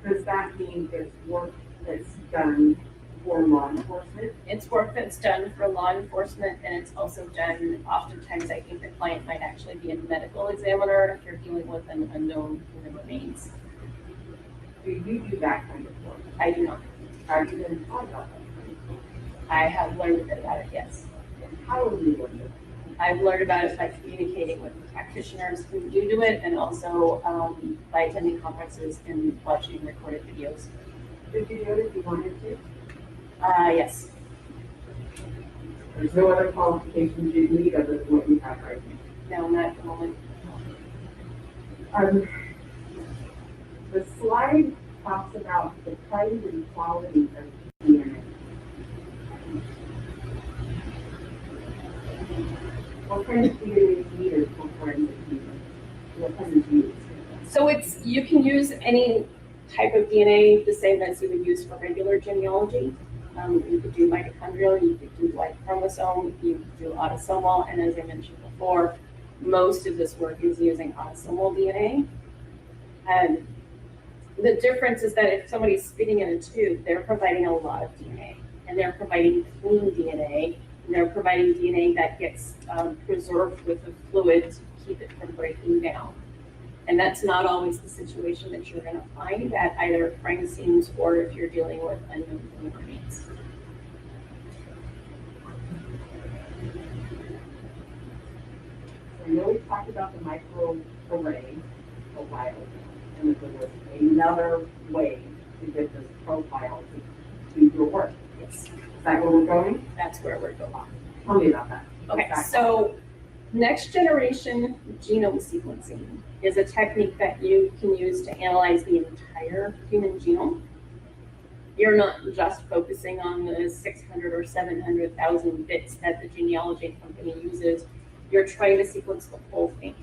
Does that mean it's work that's done for law enforcement? It's work that's done for law enforcement, and it's also done, oftentimes I think the client might actually be a medical examiner if you're dealing with an unknown human remains. Do you do that kind of work? I do not. Have you been taught about that? I have learned a bit about it, yes. How have you learned it? I've learned about it by communicating with practitioners who do it, and also by attending conferences and watching recorded videos. Did you do it if you wanted to? Yes. There's no other qualifications you need other than what you have right now? No, not at the moment. The slide talks about the kind and quality of DNA. What kind of DNA is needed for forensic DNA? What kind of DNA? So you can use any type of DNA the same as you would use for regular genealogy. You could do mitochondrial, you could do Y chromosome, you could do autosomal, and as I mentioned before, most of this work is using autosomal DNA. And the difference is that if somebody's spitting in a tube, they're providing a lot of DNA, and they're providing clean DNA, and they're providing DNA that gets preserved with the fluid to keep it from breaking down. And that's not always the situation that you're going to find at either crime scenes or if you're dealing with unknown human remains. I know we talked about the microarray a while ago, and that there was another way to get this profile to do your work. Yes. Is that where we're going? That's where we're going. Tell me about that. Okay, Exactly. so next generation genome sequencing is a technique that you can use to analyze the entire human genome. You're not just focusing on the 600 or 700,000 bits that the genealogy company uses. You're trying to sequence the whole thing.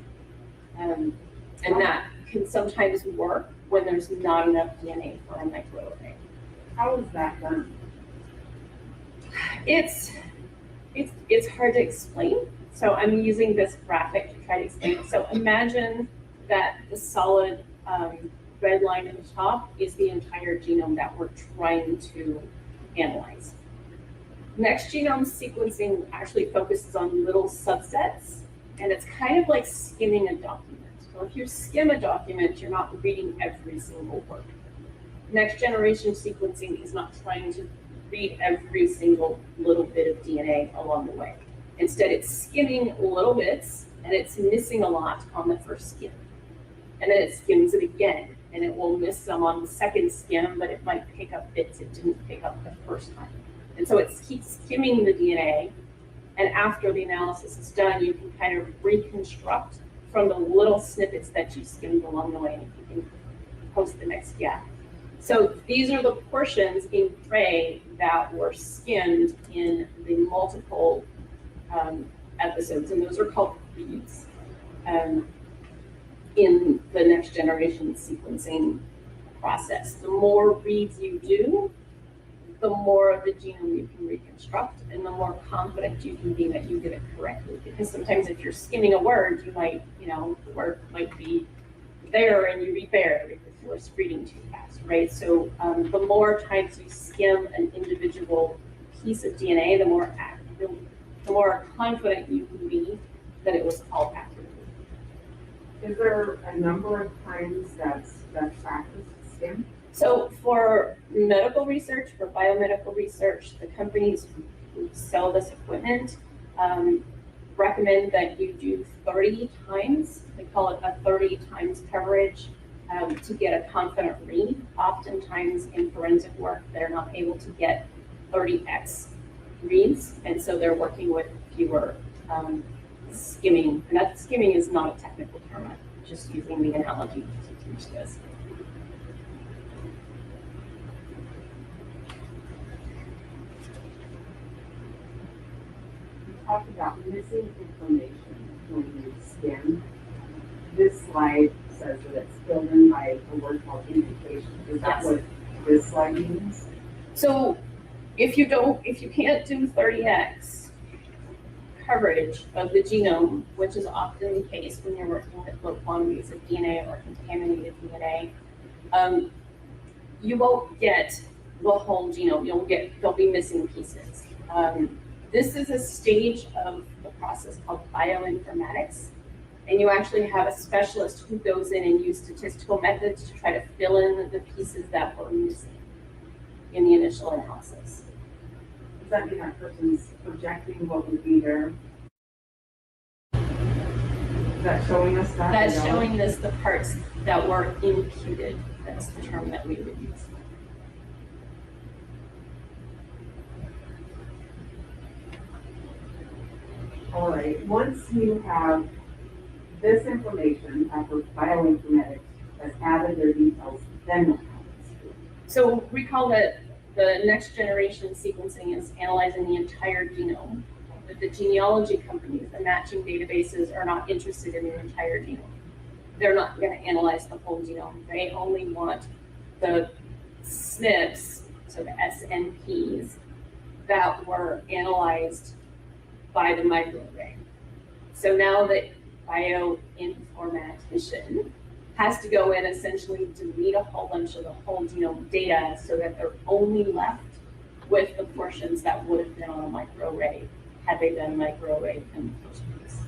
And that can sometimes work when there's not enough DNA for a microarray. How is that done? It's hard to explain. So I'm using this graphic to try to explain it. So imagine that the solid red line at the top is the entire genome that we're trying to analyze. Next genome sequencing actually focuses on little subsets, and it's kind of like skimming a document. So if you skim a document, you're not reading every single word. Next generation sequencing is not trying to read every single little bit of DNA along the way. Instead, it's skimming little bits, and it's missing a lot on the first skim. And then it skims it again, and it will miss some on the second skim, but it might pick up bits it didn't pick up the first time. And so it keeps skimming the DNA, and after the analysis is done, you can kind of reconstruct from the little snippets that you skimmed along the way, and you can post the next gap. So these are the portions in gray that were skimmed in the multiple episodes, and those are called reads in the next generation sequencing process. The more reads you do, the more of the genome you can reconstruct, and the more confident you can be that you did it correctly. Because sometimes if you're skimming a word, you might, the word might be there and you read there because you were reading too fast, right? So the more times you skim an individual piece of DNA, the more confident you can be that it was called accurately. Is there a number of times that's practiced skim? So for medical research, for biomedical research, the companies who sell this equipment recommend that you do 30 times. They call it a 30 times coverage to get a confident read. Oftentimes in forensic work, they're not able to get 30x reads, and so they're working with fewer skimming. And that skimming is not a technical term. I'm just using the analogy to teach this. Talk about missing information when you skim. This slide says that it's filled in by a word called indication. Is that what this slide means? So if you can't do 30x coverage of the genome, which is often the case when you're working with low quantities of DNA or contaminated DNA, you won't get the whole genome. You'll be missing pieces. This is a stage of the process called bioinformatics, and you actually have a specialist who goes in and use statistical methods to try to fill in the pieces that were missing in the initial analysis. Does that mean that person's projecting what would be there? Is that showing us that? That's showing us the parts that were imputed. That's the term that we would use. All right, once you have this information after bioinformatics has added their details, then what happens? So recall that the next generation sequencing is analyzing the entire genome. But the genealogy companies, the matching databases, are not interested in the entire genome. They're not going to analyze the whole genome. They only want the SNPs, so the SNPs, that were analyzed by the microarray. So now the bioinformatician has to go in and essentially delete a whole bunch of the whole genome data so that they're only left with the portions that would have been on a microarray had they done microarray in the first place.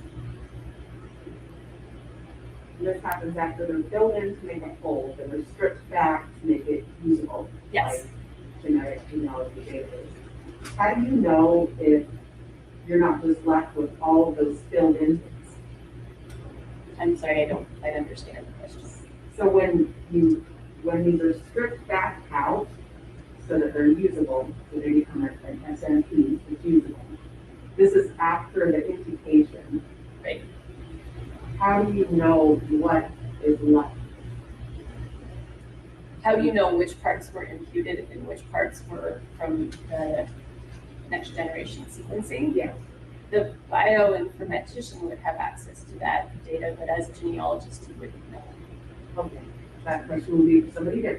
This happens after they're filled in to make a whole, then they're stripped back to make it usable. Yes. Genetic genealogy database. How do you know if you're not just left with all of those filled in things? I'm sorry, I don't understand the question. So when these are stripped back out so that they're usable, so they become an SNP, it's usable. This is after the imputation. Right. How do you know what is left? How do you know which parts were imputed and which parts were from the next generation sequencing? Yeah. The bioinformatician would have access to that data, but as a genealogist, you wouldn't know. Okay, that question will be for somebody different.